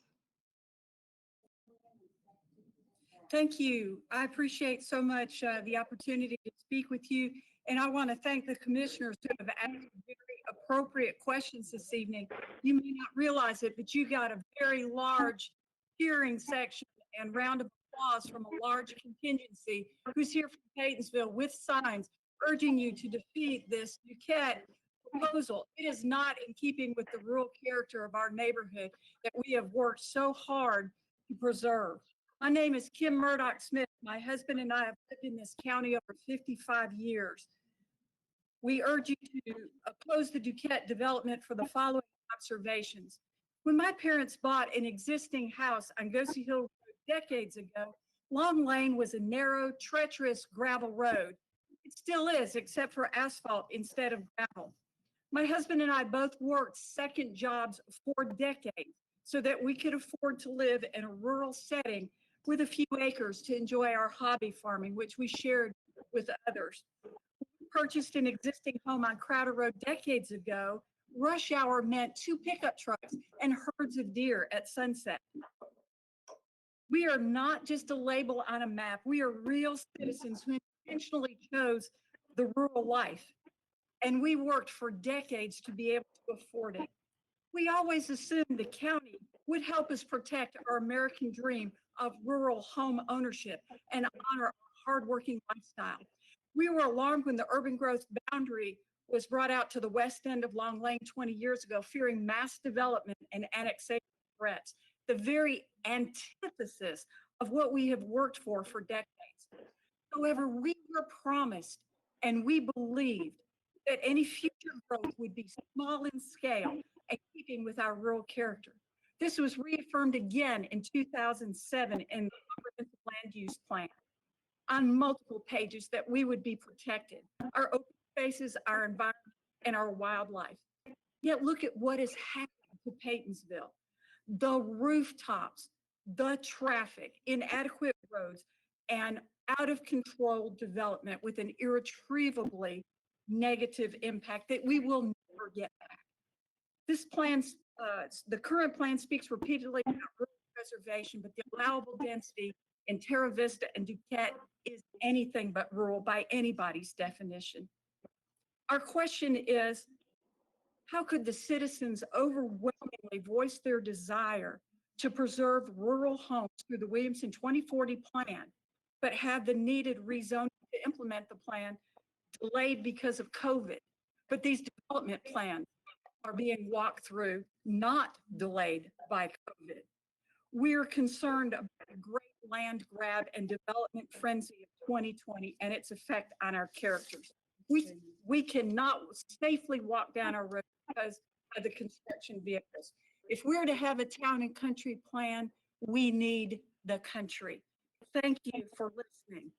Q: Thank you. I appreciate so much the opportunity to speak with you. And I want to thank the commissioners who have asked very appropriate questions this evening. You may not realize it, but you got a very large hearing section and round of applause from a large contingency who's here from Catonsville with signs urging you to defeat this Duquette proposal. It is not in keeping with the rural character of our neighborhood that we have worked so hard to preserve. My name is Kim Murdoch-Smith. My husband and I have lived in this county over 55 years. We urge you to oppose the Duquette development for the following observations. When my parents bought an existing house on Goosey Hill Road decades ago, Long Lane was a narrow, treacherous gravel road. It still is, except for asphalt instead of gravel. My husband and I both worked second jobs for decades so that we could afford to live in a rural setting with a few acres to enjoy our hobby farming, which we shared with others. We purchased an existing home on Crowder Road decades ago. Rush hour meant 2 pickup trucks and herds of deer at sunset. We are not just a label on a map. We are real citizens who intentionally chose the rural life. And we worked for decades to be able to afford it. We always assumed the county would help us protect our American dream of rural home ownership and honor our hardworking lifestyle. We were alarmed when the urban growth boundary was brought out to the west end of Long Lane 20 years ago, fearing mass development and annexation threats, the very antithesis of what we have worked for decades. However, we were promised and we believed that any future growth would be small in scale and keeping with our rural character. This was reaffirmed again in 2007 in the Comprehensive Land Use Plan on multiple pages that we would be protected, our open spaces, our environment, and our wildlife. Yet look at what has happened to Paytonsville. The rooftops, the traffic, inadequate roads, and out of control development with an irretrievably negative impact that we will never get back. This plan, the current plan speaks repeatedly about rural preservation, but the allowable density in Terra Vista and Duquette is anything but rural by anybody's definition. Our question is, how could the citizens overwhelmingly voice their desire to preserve rural homes through the Williamson 2040 plan, but have the needed rezoning to implement the plan delayed because of COVID? But these development plans are being walked through, not delayed by COVID. We're concerned about the great land grab and development frenzy of 2020 and its effect on our characters. We cannot safely walk down our road because of the construction vehicles. If we're to have a town and country plan, we need the country. Thank you for listening.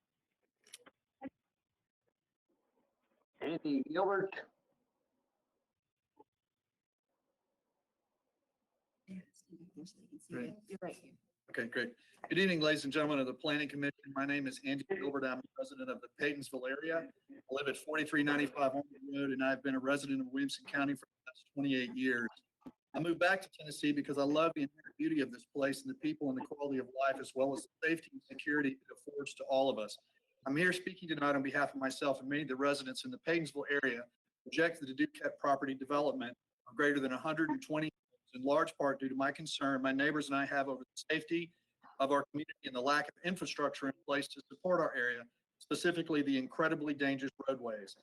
A: Andy Gilbert.
E: You're right here.
R: Okay, great. Good evening, ladies and gentlemen of the Planning Commission. My name is Andy Gilbert. I'm the president of the Paytonsville area. I live at 4395 Army Road, and I've been a resident of Williamson County for the past 28 years. I moved back to Tennessee because I love the inherent beauty of this place and the people and the quality of life, as well as the safety and security it affords to all of us. I'm here speaking tonight on behalf of myself and many of the residents in the Paytonsville area who rejected the Duquette property development of greater than 120, in large part due to my concern my neighbors and I have over the safety of our community and the lack of infrastructure in place to support our area, specifically the incredibly dangerous roadways.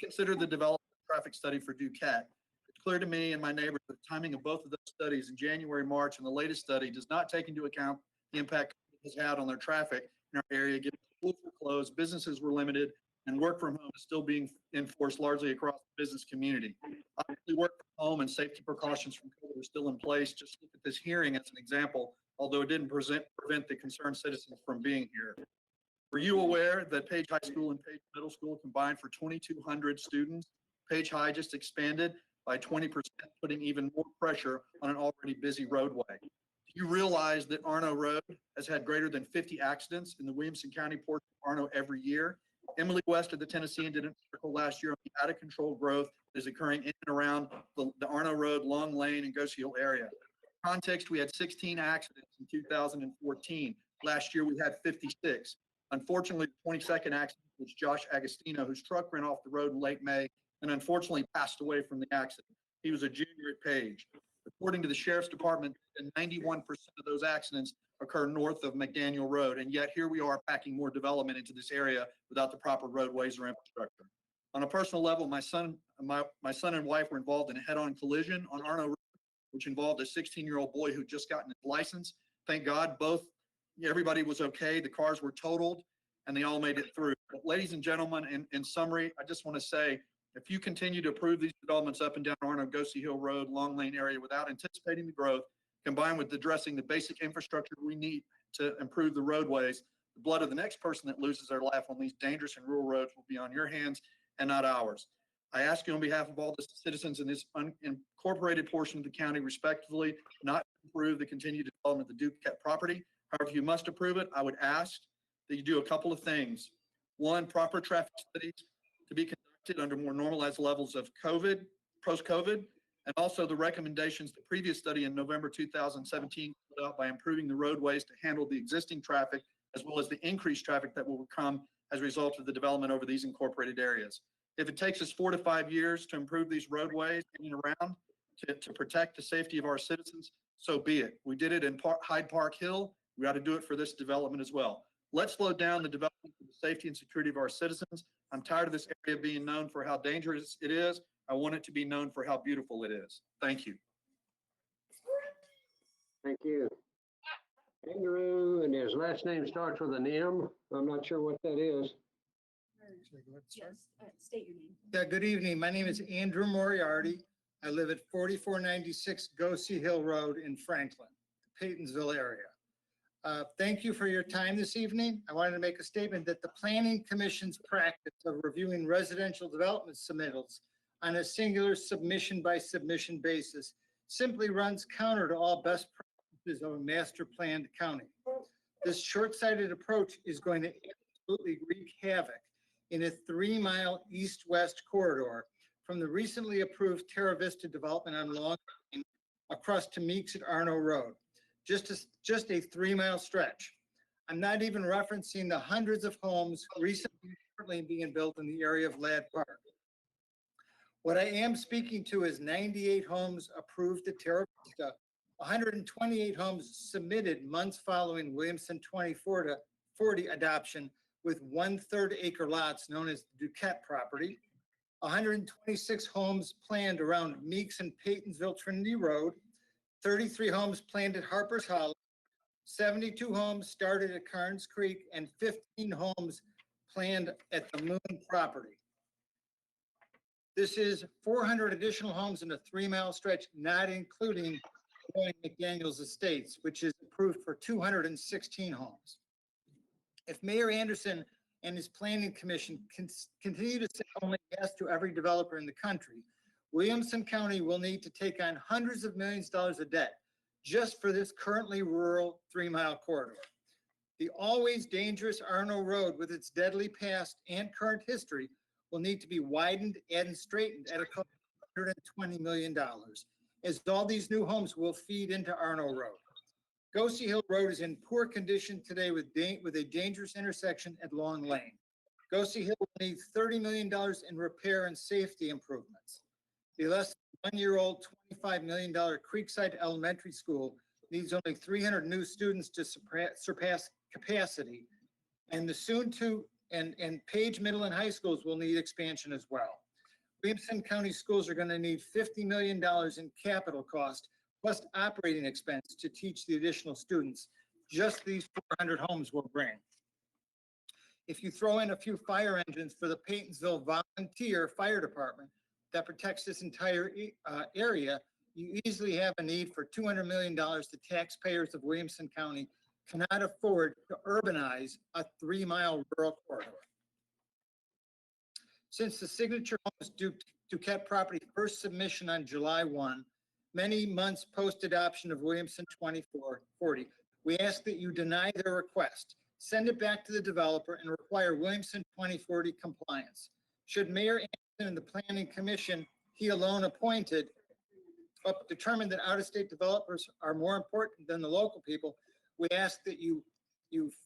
R: Consider the development traffic study for Duquette. It's clear to me and my neighbors that the timing of both of those studies in January, March, and the latest study does not take into account the impact it has had on their traffic in our area, given schools were closed, businesses were limited, and work from home is still being enforced largely across the business community. Obviously, work from home and safety precautions from COVID are still in place. Just look at this hearing as an example, although it didn't prevent the concerned citizens from being here. Were you aware that Page High School and Page Middle School combined for 2,200 students? Page High just expanded by 20%, putting even more pressure on an already busy roadway. Do you realize that Arno Road has had greater than 50 accidents in the Williamson County portion of Arno every year? Emily West of the Tennessean did an article last year on the out of control growth that is occurring in and around the Arno Road, Long Lane, and Goosey Hill area. For context, we had 16 accidents in 2014. Last year, we had 56. Unfortunately, the 22nd accident was Josh Agostino, whose truck ran off the road in late May and unfortunately passed away from the accident. He was a junior at Page. According to the Sheriff's Department, 91% of those accidents occur north of McDaniel Road, and yet here we are packing more development into this area without the proper roadways or infrastructure. On a personal level, my son and wife were involved in a head-on collision on Arno Road, which involved a 16-year-old boy who just gotten his license. Thank God, everybody was okay. The cars were totaled, and they all made it through. But ladies and gentlemen, in summary, I just want to say If you continue to approve these developments up and down Arno-Gosi Hill Road, Long Lane area without anticipating the growth, combined with addressing the basic infrastructure we need to improve the roadways, the blood of the next person that loses their life on these dangerous and rural roads will be on your hands and not ours. I ask you on behalf of all the citizens in this unincorporated portion of the county respectively, not to approve the continued development of the Duquette property. However, if you must approve it, I would ask that you do a couple of things. One, proper traffic studies to be conducted under more normalized levels of COVID, post-COVID, and also the recommendations the previous study in November 2017 put out by improving the roadways to handle the existing traffic as well as the increased traffic that will come as a result of the development over these incorporated areas. If it takes us 4 to 5 years to improve these roadways in and around to protect the safety of our citizens, so be it. We did it in Hyde Park Hill. We got to do it for this development as well. Let's slow down the development for the safety and security of our citizens. I'm tired of this area being known for how dangerous it is. I want it to be known for how beautiful it is. Thank you.
A: Thank you. Andrew, and his last name starts with an M. I'm not sure what that is.
P: Yes, state your name.
S: Yeah, good evening. My name is Andrew Moriarty. I live at 4496 Gosi Hill Road in Franklin, the Paytonsville area. Thank you for your time this evening. I wanted to make a statement that the Planning Commission's practice of reviewing residential development submittals on a singular submission by submission basis simply runs counter to all best practices of a master planned county. This short-sighted approach is going to absolutely wreak havoc in a 3-mile east-west corridor from the recently approved Terra Vista development on Long Lane across to Meeks at Arno Road. Just a 3-mile stretch. I'm not even referencing the hundreds of homes recently being built in the area of Ladd Park. What I am speaking to is 98 homes approved at Terra Vista, 128 homes submitted months following Williamson 24-40 adoption with 1/3 acre lots known as the Duquette property, 126 homes planned around Meeks and Paytonsville Trinity Road, 33 homes planned at Harper's Hollow, 72 homes started at Carnes Creek, and 15 homes planned at the Moon property. This is 400 additional homes in a 3-mile stretch, not including McDaniel's Estates, which is approved for 216 homes. If Mayor Anderson and his planning commission continue to say only yes to every developer in the country, Williamson County will need to take on hundreds of millions of dollars of debt just for this currently rural 3-mile corridor. The always dangerous Arno Road with its deadly past and current history will need to be widened and straightened at a cost of $120 million, as all these new homes will feed into Arno Road. Gosi Hill Road is in poor condition today with a dangerous intersection at Long Lane. Gosi Hill will need $30 million in repair and safety improvements. The less than 1-year-old, $25 million Creekside Elementary School needs only 300 new students to surpass capacity. And the and Page Middle and High Schools will need expansion as well. Williamson County schools are going to need $50 million in capital cost plus operating expense to teach the additional students. Just these 400 homes will bring. If you throw in a few fire engines for the Paytonsville Volunteer Fire Department that protects this entire area, you easily have a need for $200 million the taxpayers of Williamson County cannot afford to urbanize a 3-mile rural corridor. Since the Signature Homes Duquette property first submission on July 1, many months post-adoption of Williamson 24-40, we ask that you deny their request, send it back to the developer, and require Williamson 2040 compliance. Should Mayor Anderson and the Planning Commission, he alone appointed, determine that out-of-state developers are more important than the local people, we ask that you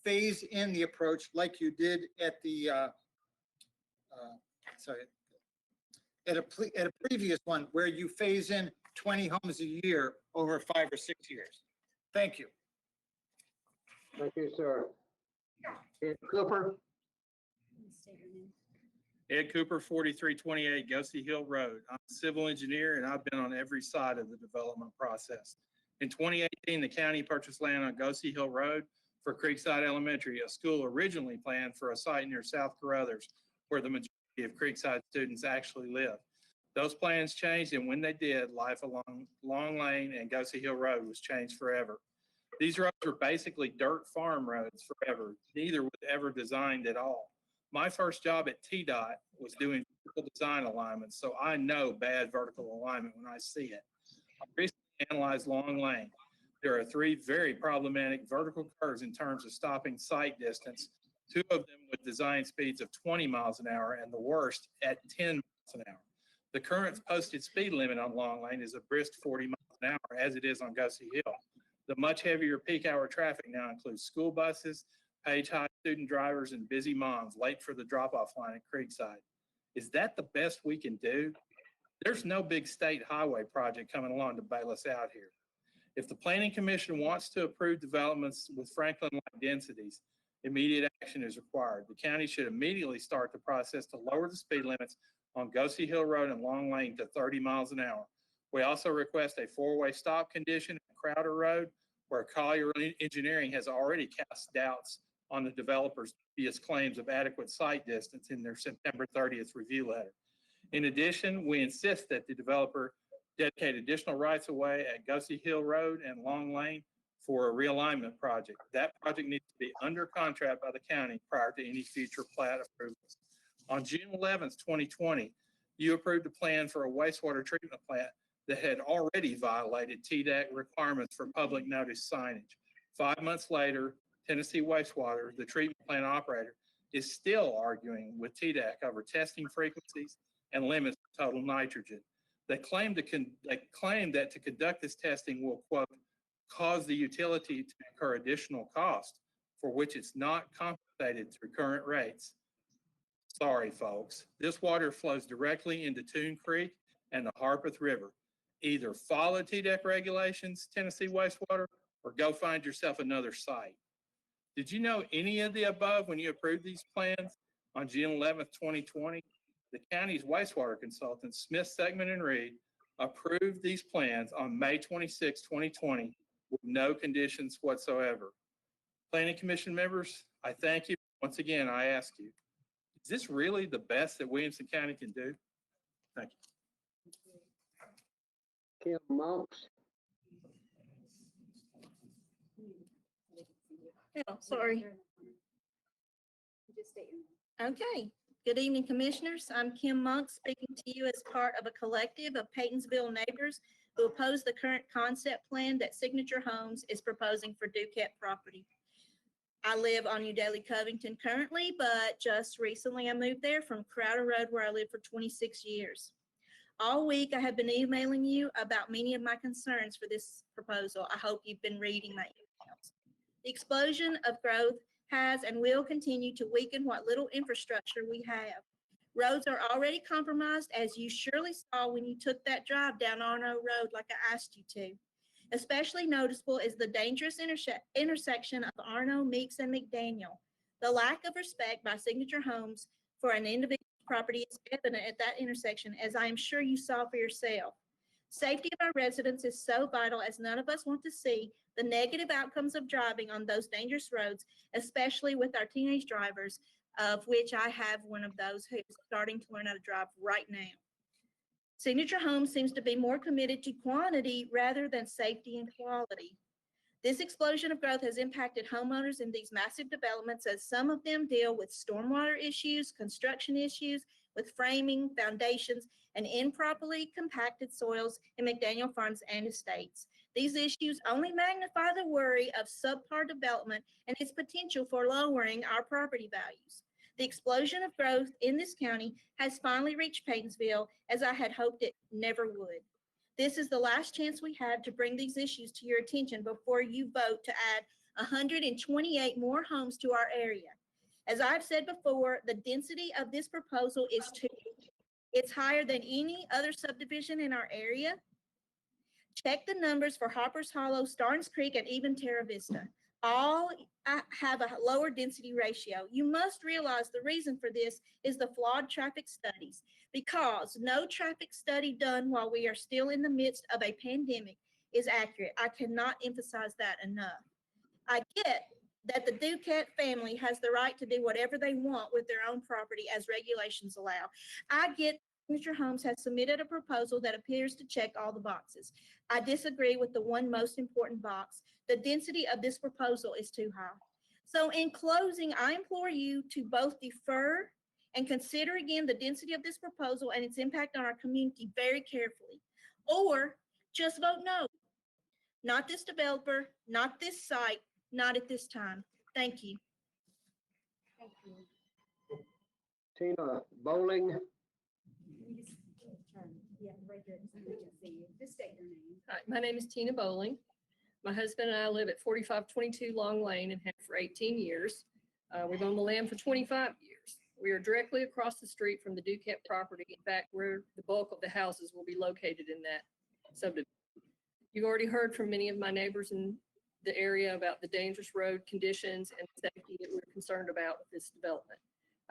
S: phase in the approach like you did at the at a previous one where you phase in 20 homes a year over 5 or 6 years. Thank you.
A: Thank you, sir. Ed Cooper.
T: Ed Cooper, 4328 Gosi Hill Road. I'm a civil engineer and I've been on every side of the development process. In 2018, the county purchased land on Gosi Hill Road for Creekside Elementary, a school originally planned for a site near South Carruthers, where the majority of Creekside students actually live. Those plans changed, and when they did, life along Long Lane and Gosey Hill Road was changed forever. These roads were basically dirt farm roads forever. Neither was ever designed at all. My first job at TDOT was doing vertical design alignments, so I know bad vertical alignment when I see it. I recently analyzed Long Lane. There are 3 very problematic vertical curves in terms of stopping sight distance, 2 of them with design speeds of 20 miles an hour and the worst at 10 miles an hour. The current posted speed limit on Long Lane is a brisk 40 miles an hour, as it is on Gosey Hill. The much heavier peak hour traffic now includes school buses, Page High student drivers, and busy moms late for the drop-off line at Creekside. Is that the best we can do? There's no big state highway project coming along to bail us out here. If the Planning Commission wants to approve developments with Franklin-like densities, immediate action is required. The county should immediately start the process to lower the speed limits on Gosey Hill Road and Long Lane to 30 miles an hour. We also request a 4-way stop condition at Crowder Road, where Collier Engineering has already cast doubts on the developer's previous claims of adequate site distance in their September 30th review letter. In addition, we insist that the developer dedicate additional rights-of-way at Gosey Hill Road and Long Lane for a realignment project. That project needs to be under contract by the county prior to any future plat approvals. On June 11th, 2020, you approved a plan for a wastewater treatment plant that had already violated TDEC requirements for public notice signage. 5 months later, Tennessee Wastewater, the treatment plant operator, is still arguing with TDEC over testing frequencies and limits of total nitrogen. They claim that to conduct this testing will, quote, cause the utility to incur additional cost for which it's not compensated through current rates. Sorry, folks. This water flows directly into Toon Creek and the Harpeth River. Either follow TDEC regulations, Tennessee Wastewater, or go find yourself another site. Did you know any of the above when you approved these plans on June 11th, 2020? The county's wastewater consultant, Smith, Segment and Reed, approved these plans on May 26, 2020, with no conditions whatsoever. Planning Commission members, I thank you. Once again, I ask you, is this really the best that Williamson County can do? Thank you.
A: Kim Monks.
U: Oh, sorry. Okay. Good evening, Commissioners. I'm Kim Monk, speaking to you as part of a collective of Paytonsville neighbors who oppose the current concept plan that Signature Homes is proposing for Duquette property. I live on New Daly Covington currently, but just recently I moved there from Crowder Road, where I lived for 26 years. All week I have been emailing you about many of my concerns for this proposal. I hope you've been reading my emails. The explosion of growth has and will continue to weaken what little infrastructure we have. Roads are already compromised, as you surely saw when you took that drive down Arno Road like I asked you to. Especially noticeable is the dangerous intersection of Arno, Meeks, and McDaniel. The lack of respect by Signature Homes for an individual property is evident at that intersection, as I am sure you saw for yourself. Safety of our residents is so vital, as none of us want to see the negative outcomes of driving on those dangerous roads, especially with our teenage drivers, of which I have one of those who's starting to learn how to drive right now. Signature Homes seems to be more committed to quantity rather than safety and quality. This explosion of growth has impacted homeowners in these massive developments, as some of them deal with stormwater issues, construction issues, with framing, foundations, and improperly compacted soils in McDaniel Farms and estates. These issues only magnify the worry of subpar development and its potential for lowering our property values. The explosion of growth in this county has finally reached Paytonsville, as I had hoped it never would. This is the last chance we have to bring these issues to your attention before you vote to add 128 more homes to our area. As I've said before, the density of this proposal is too big. It's higher than any other subdivision in our area. Check the numbers for Hoppers Hollow, Starnes Creek, and even Terra Vista. All have a lower density ratio. You must realize the reason for this is the flawed traffic studies, because no traffic study done while we are still in the midst of a pandemic is accurate. I cannot emphasize that enough. I get that the Duquette family has the right to do whatever they want with their own property as regulations allow. I get Signature Homes has submitted a proposal that appears to check all the boxes. I disagree with the one most important box. The density of this proposal is too high. So in closing, I implore you to both defer and consider again the density of this proposal and its impact on our community very carefully, or just vote no. Not this developer, not this site, not at this time. Thank you.
A: Tina Bowling.
P: Yeah, right there. Just state your name.
J: Hi, my name is Tina Bowling. My husband and I live at 4522 Long Lane and have for 18 years. We've owned the land for 25 years. We are directly across the street from the Duquette property. In fact, where the bulk of the houses will be located in that subdivision. You've already heard from many of my neighbors in the area about the dangerous road conditions and safety that we're concerned about with this development.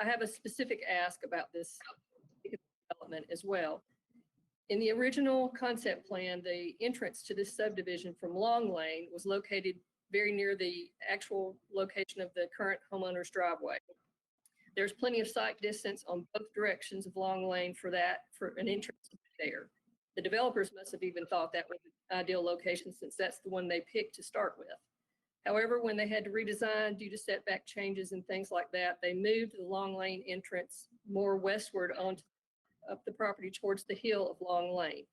J: I have a specific ask about this development as well. In the original concept plan, the entrance to this subdivision from Long Lane was located very near the actual location of the current homeowner's driveway. There's plenty of sight distance on both directions of Long Lane for an entrance there. The developers must have even thought that was the ideal location since that's the one they picked to start with. However, when they had to redesign due to setback changes and things like that, they moved the Long Lane entrance more westward up the property towards the hill of Long Lane.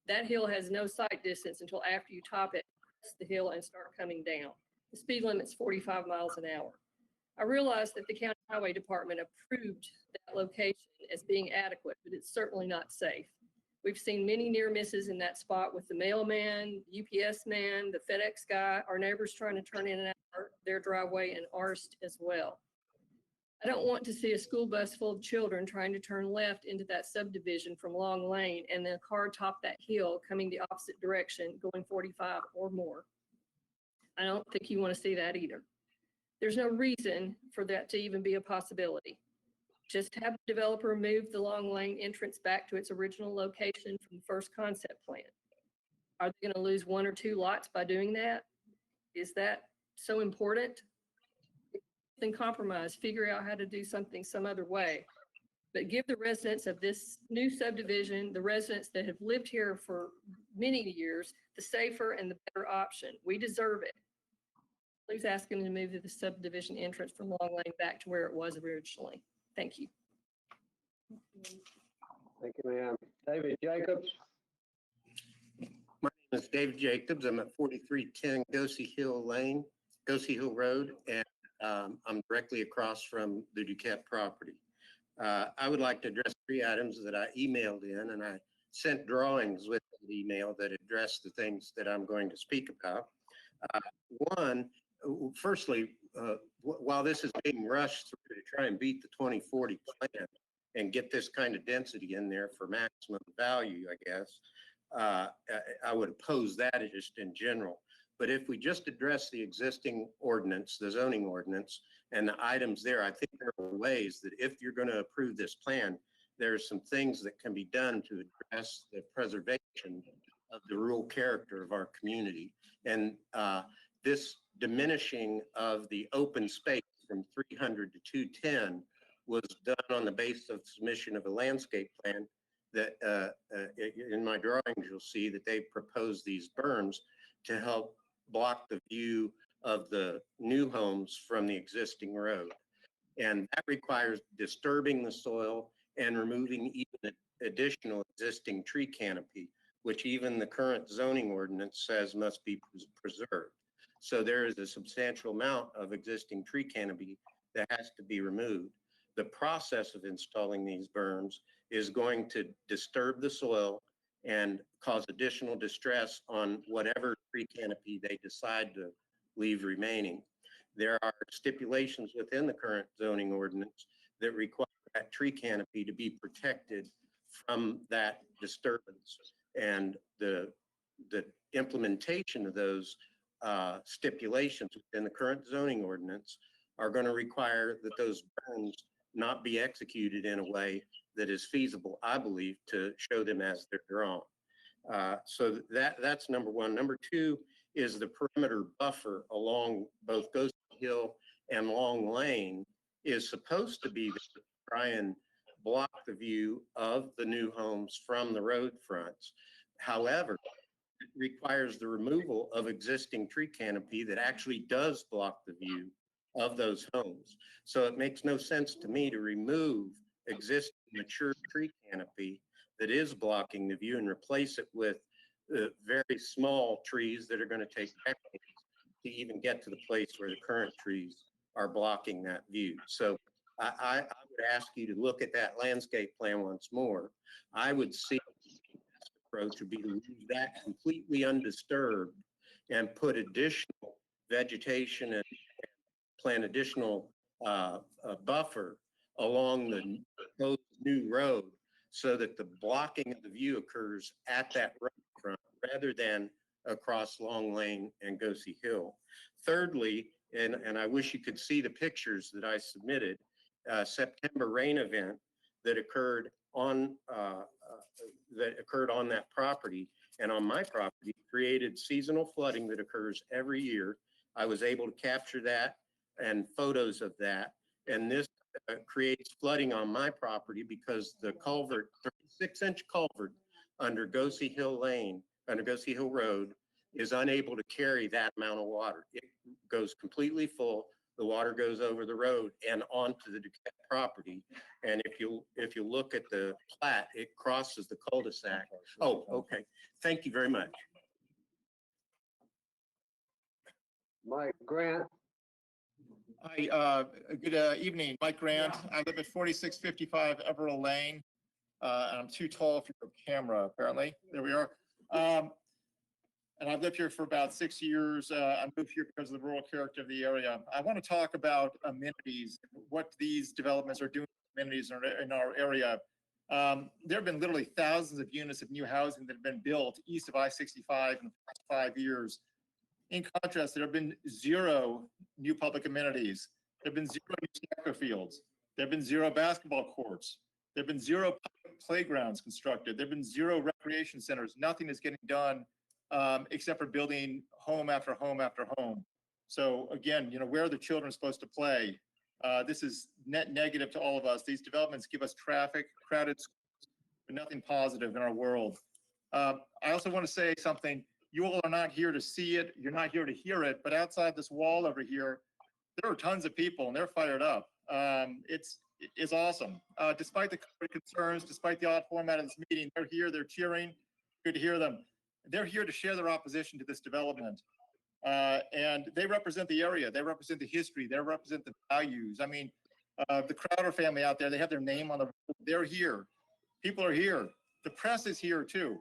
J: That hill has no sight distance until after you top it, crest the hill and start coming down. The speed limit's 45 miles an hour. I realize that the county highway department approved that location as being adequate, but it's certainly not safe. We've seen many near misses in that spot with the mailman, UPS man, the FedEx guy, our neighbors trying to turn in and out their driveway and ours as well. I don't want to see a school bus full of children trying to turn left into that subdivision from Long Lane and the car top that hill coming the opposite direction, going 45 or more. I don't think you want to see that either. There's no reason for that to even be a possibility. Just have the developer move the Long Lane entrance back to its original location from the first concept plan. Are they going to lose 1 or 2 lots by doing that? Is that so important? Then compromise, figure out how to do something some other way. But give the residents of this new subdivision, the residents that have lived here for many years, the safer and the better option. We deserve it. Please ask them to move the subdivision entrance from Long Lane back to where it was originally. Thank you.
A: Thank you, ma'am. David Jacobs.
V: My name is David Jacobs. I'm at 4310 Goosey Hill Road, and I'm directly across from the Duquette property. I would like to address 3 items that I emailed in, and I sent drawings with the email that address the things that I'm going to speak about. Firstly, while this is being rushed through to try and beat the 2040 plan and get this kind of density in there for maximum value, I guess, I would oppose that just in general. But if we just address the existing ordinance, the zoning ordinance, and the items there, I think there are ways that if you're going to approve this plan, there's some things that can be done to address the preservation of the rural character of our community. And this diminishing of the open space from 300 to 210 was done on the basis of submission of a landscape plan that in my drawings, you'll see that they proposed these berms to help block the view of the new homes from the existing road. And that requires disturbing the soil and removing even additional existing tree canopy, which even the current zoning ordinance says must be preserved. So there is a substantial amount of existing tree canopy that has to be removed. The process of installing these berms is going to disturb the soil and cause additional distress on whatever tree canopy they decide to leave remaining. There are stipulations within the current zoning ordinance that require that tree canopy to be protected from that disturbance. And the implementation of those stipulations within the current zoning ordinance are going to require that those berms not be executed in a way that is feasible, I believe, to show them as they're drawn. So that's number one. Number two is the perimeter buffer along both Goosey Hill and Long Lane is supposed to be there to try and block the view of the new homes from the road fronts. However, it requires the removal of existing tree canopy that actually does block the view of those homes. So it makes no sense to me to remove existing mature tree canopy that is blocking the view and replace it with very small trees that are going to take decades to even get to the place where the current trees are blocking that view. So I would ask you to look at that landscape plan once more. I would see approach would be to leave that completely undisturbed and put additional vegetation and plant additional buffer along the proposed new road so that the blocking of the view occurs at that road front rather than across Long Lane and Goosey Hill. Thirdly, and I wish you could see the pictures that I submitted, September rain event that occurred on that property and on my property created seasonal flooding that occurs every year. I was able to capture that and photos of that. And this creates flooding on my property because the culvert, 36-inch culvert under Goosey Hill Lane, under Goosey Hill Road, is unable to carry that amount of water. It goes completely full. The water goes over the road and onto the Duquette property. And if you look at the plat, it crosses the cul-de-sac. Oh, okay. Thank you very much.
A: Mike Grant.
I: Hi, good evening. Mike Grant. I live at 4655 Everett Lane. And I'm too tall for your camera, apparently. There we are. And I've lived here for about 6 years. I moved here because of the rural character of the area. I want to talk about amenities, what these developments are doing to amenities in our area. There have been literally thousands of units of new housing that have been built east of I-65 in the past 5 years. In contrast, there have been zero new public amenities. There have been zero new soccer fields. There have been zero basketball courts. There have been zero public playgrounds constructed. There have been zero recreation centers. Nothing is getting done except for building home after home after home. So again, where are the children supposed to play? This is net negative to all of us. These developments give us traffic, crowded schools, but nothing positive in our world. I also want to say something. You all are not here to see it. You're not here to hear it. But outside this wall over here, there are tons of people and they're fired up. It's awesome. Despite the COVID concerns, despite the odd format of this meeting, they're here, they're cheering. Good to hear them. They're here to share their opposition to this development. And they represent the area. They represent the history. They represent the values. I mean, the Crowder family out there, they have their name on the, they're here. People are here. The press is here too.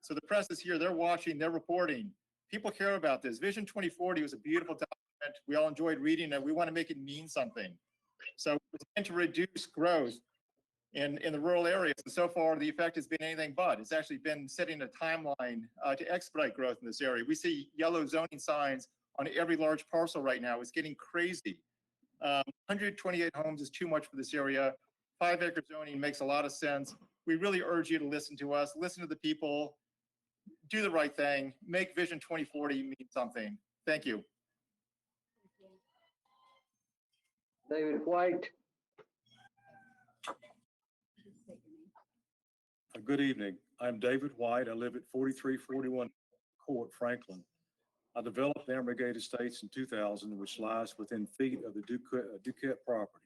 I: So the press is here. They're watching, they're reporting. People care about this. Vision 2040 was a beautiful document. We all enjoyed reading it. We want to make it mean something. So it's meant to reduce growth in the rural areas. And so far, the effect has been anything but. It's actually been setting a timeline to expedite growth in this area. We see yellow zoning signs on every large parcel right now. It's getting crazy. 128 homes is too much for this area. 5-acre zoning makes a lot of sense. We really urge you to listen to us, listen to the people, do the right thing, make Vision 2040 mean something. Thank you.
A: David White.
K: Good evening. I'm David White. I live at 4341 Court, Franklin. I developed Ambergate Estates in 2000, which lies within feet of the Duquette property.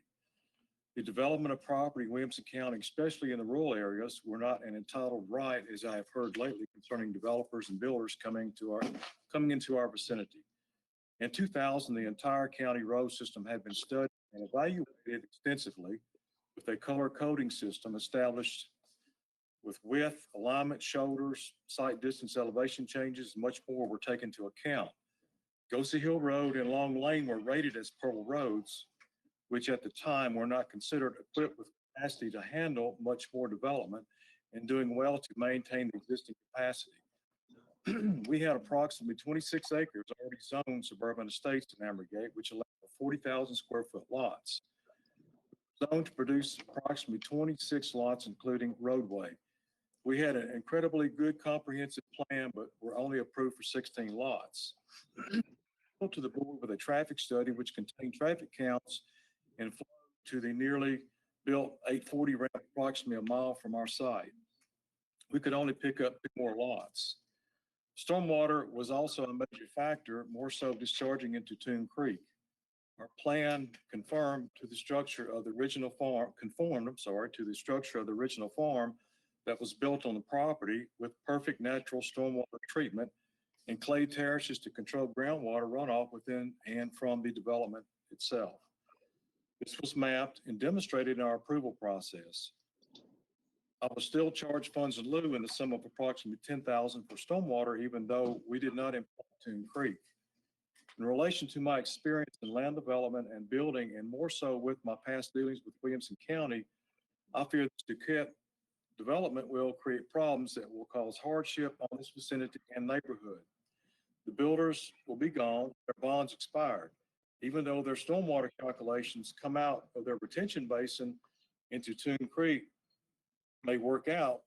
K: The development of property in Williamson County, especially in the rural areas, were not an entitled right, as I have heard lately concerning developers and builders coming into our vicinity. In 2000, the entire county road system had been studied and evaluated extensively with a color coding system established with width, alignment, shoulders, sight distance, elevation changes, and much more were taken into account. Goosey Hill Road and Long Lane were rated as Pearl Roads, which at the time were not considered equipped with capacity to handle much more development and doing well to maintain the existing capacity. We had approximately 26 acres already zoned suburban estates in Ambergate, which allowed 40,000 square foot lots. Zoned to produce approximately 26 lots, including roadway. We had an incredibly good comprehensive plan, but were only approved for 16 lots. appealed to the board with a traffic study which contained traffic counts and flow to the nearly built 840 ramp approximately a mile from our site. We could only pick up 2 more lots. Stormwater was also a major factor, more so discharging into Toon Creek. Our plan conformed to the structure of the original farm, to the structure of the original farm that was built on the property with perfect natural stormwater treatment and clay terraces to control groundwater runoff within and from the development itself. This was mapped and demonstrated in our approval process. I was still charged funds in lieu in the sum of approximately $10,000 for stormwater, even though we did not impact Toon Creek. In relation to my experience in land development and building, and more so with my past dealings with Williamson County, I fear this Duquette development will create problems that will cause hardship on this vicinity and neighborhood. The builders will be gone, their bonds expired. Even though their stormwater calculations come out of their retention basin into Toon Creek may work out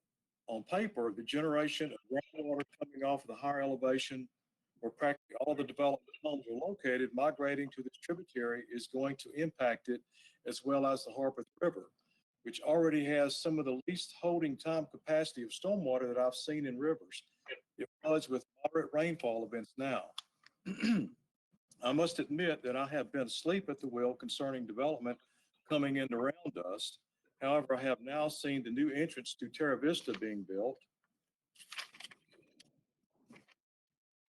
K: on paper, the generation of groundwater coming off of the higher elevation where practically all the development homes are located, migrating to this tributary is going to impact it, as well as the Harpeth River, which already has some of the least holding time capacity of stormwater that I've seen in rivers. It floods with moderate rainfall events now. I must admit that I have been asleep at the wheel concerning development coming in around dust. However, I have now seen the new entrance to Terra Vista being built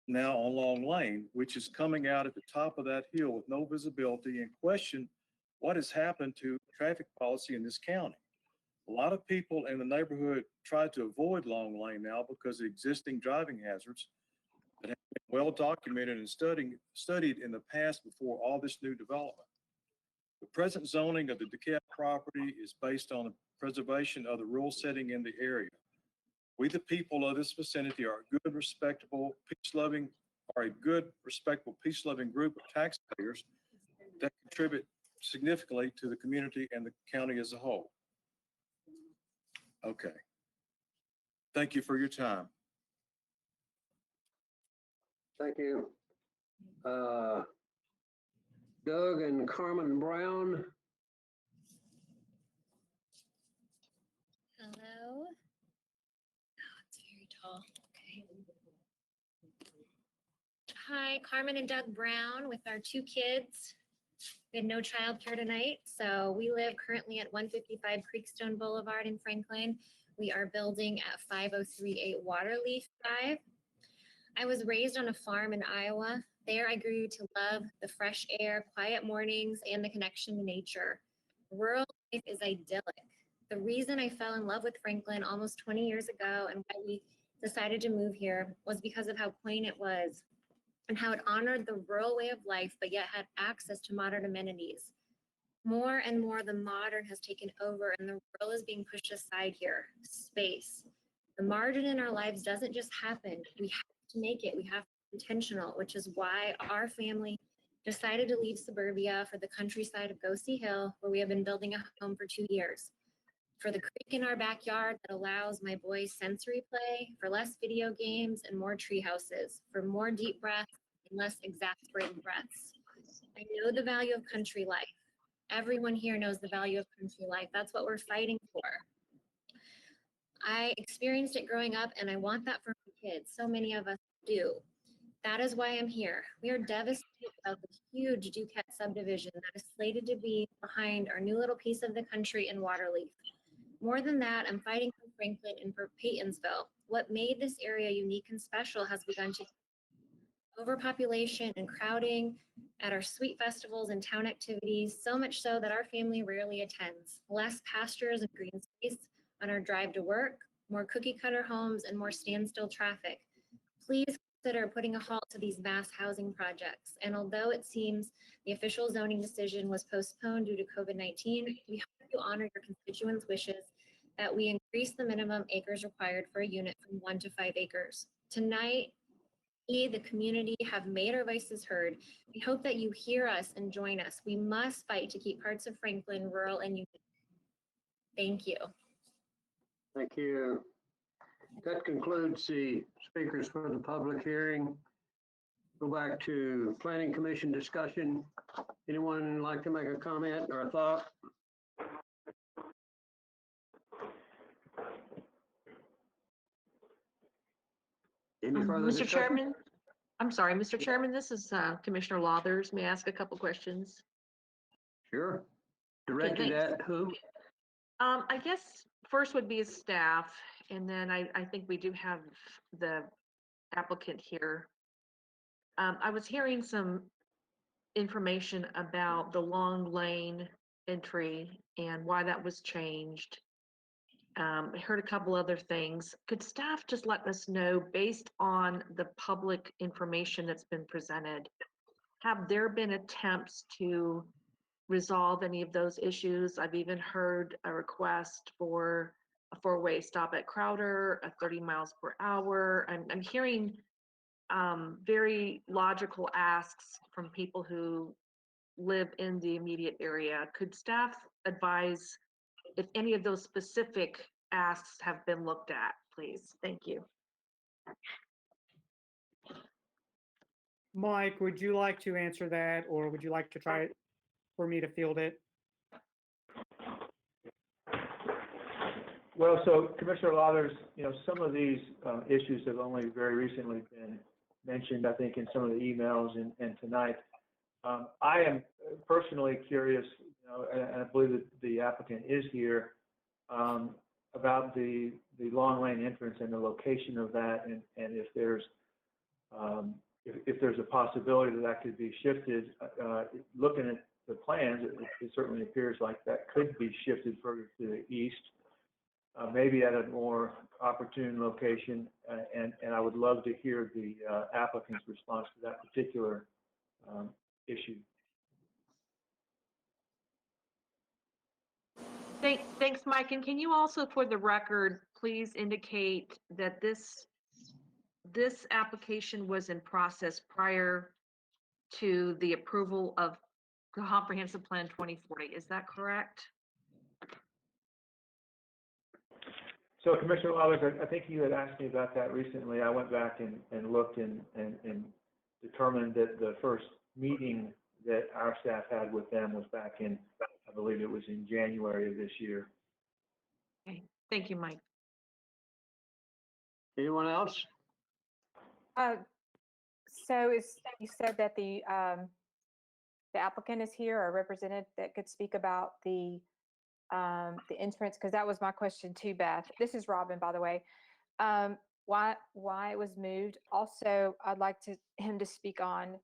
K: now on Long Lane, which is coming out at the top of that hill with no visibility, and question what has happened to traffic policy in this county. A lot of people in the neighborhood try to avoid Long Lane now because of existing driving hazards that have been well documented and studied in the past before all this new development. The present zoning of the Duquette property is based on the preservation of the rural setting in the area. We, the people of this vicinity, are a good, respectable, peace-loving group of taxpayers that contribute significantly to the community and the county as a whole. Okay. Thank you for your time.
A: Thank you. Doug and Carmen Brown.
D: Hello. Oh, it's very tall. Okay. Hi, Carmen and Doug Brown with our 2 kids. We had no childcare tonight, so we live currently at 155 Creekstone Boulevard in Franklin. We are building at 5038 Waterleaf Drive. I was raised on a farm in Iowa. There I grew to love the fresh air, quiet mornings, and the connection to nature. Rural life is idyllic. The reason I fell in love with Franklin almost 20 years ago and why we decided to move here was because of how quaint it was and how it honored the rural way of life, but yet had access to modern amenities. More and more, the modern has taken over and the rural is being pushed aside here. Space. The margin in our lives doesn't just happen. We have to make it. We have to be intentional, which is why our family decided to leave suburbia for the countryside of Goosey Hill, where we have been building a home for 2 years. For the creek in our backyard that allows my boys sensory play, for less video games and more tree houses, for more deep breaths and less exasperating breaths. I know the value of country life. Everyone here knows the value of country life. That's what we're fighting for. I experienced it growing up and I want that for my kids. So many of us do. That is why I'm here. We are devastated about the huge Duquette subdivision that is slated to be behind our new little piece of the country in Waterleaf. More than that, I'm fighting for Franklin and for Paytonsville. What made this area unique and special has begun to overpopulation and crowding at our sweet festivals and town activities, so much so that our family rarely attends. Less pastures and green space on our drive to work, more cookie cutter homes, and more standstill traffic. Please consider putting a halt to these mass housing projects. And although it seems the official zoning decision was postponed due to COVID-19, we hope you honor your constituents' wishes that we increase the minimum acres required for a unit from 1 to 5 acres. Tonight, we, the community, have made our voices heard. We hope that you hear us and join us. We must fight to keep parts of Franklin rural and unique. Thank you.
A: Thank you. That concludes the speakers for the public hearing. Go back to planning commission discussion. Anyone like to make a comment or a thought? Any further
E: Mr.
A: discussion?
E: Chairman, I'm sorry, Mr. Chairman, this is Commissioner Lathers. May I ask a couple questions?
A: Sure. Directed
E: thanks.
A: at who?
E: I guess first would be staff, and then I think we do have the applicant here. I was hearing some information about the long lane entry and why that was changed. I heard a couple other things. Could staff just let us know, based on the public information that's been presented, have there been attempts to resolve any of those issues? I've even heard a request for a four-way stop at Crowder, a 30 miles per hour. I'm hearing very logical asks from people who live in the immediate area. Could staff advise if any of those specific asks have been looked at, please? Thank you.
L: Mike, would you like to answer that, or would you like to try it for me to field it?
B: Well, so Commissioner Lathers, some of these issues have only very recently been mentioned, I think, in some of the emails and tonight. I am personally curious, and I believe that the applicant is here, about the long lane entrance and the location of that, and if there's a possibility that could be shifted. Looking at the plans, it certainly appears like that could be shifted further to the east, maybe at a more opportune location, and I would love to hear the applicant's response to that particular issue.
E: Thanks, Mike. And can you also, for the record, please indicate that this application was in process prior to the approval of Comprehensive Plan 2040? Is that correct?
B: So Commissioner Lathers, I think you had asked me about that recently. I went back and looked and determined that the first meeting that our staff had with them was back in, I believe it was in January of this year.
E: Okay, thank you, Mike.
A: Anyone else?
C: So you said that the applicant is here, or represented that could speak about the entrance, because that was my question too, Beth. This is Robin, by the way. Why it was moved. Also, I'd like him to speak on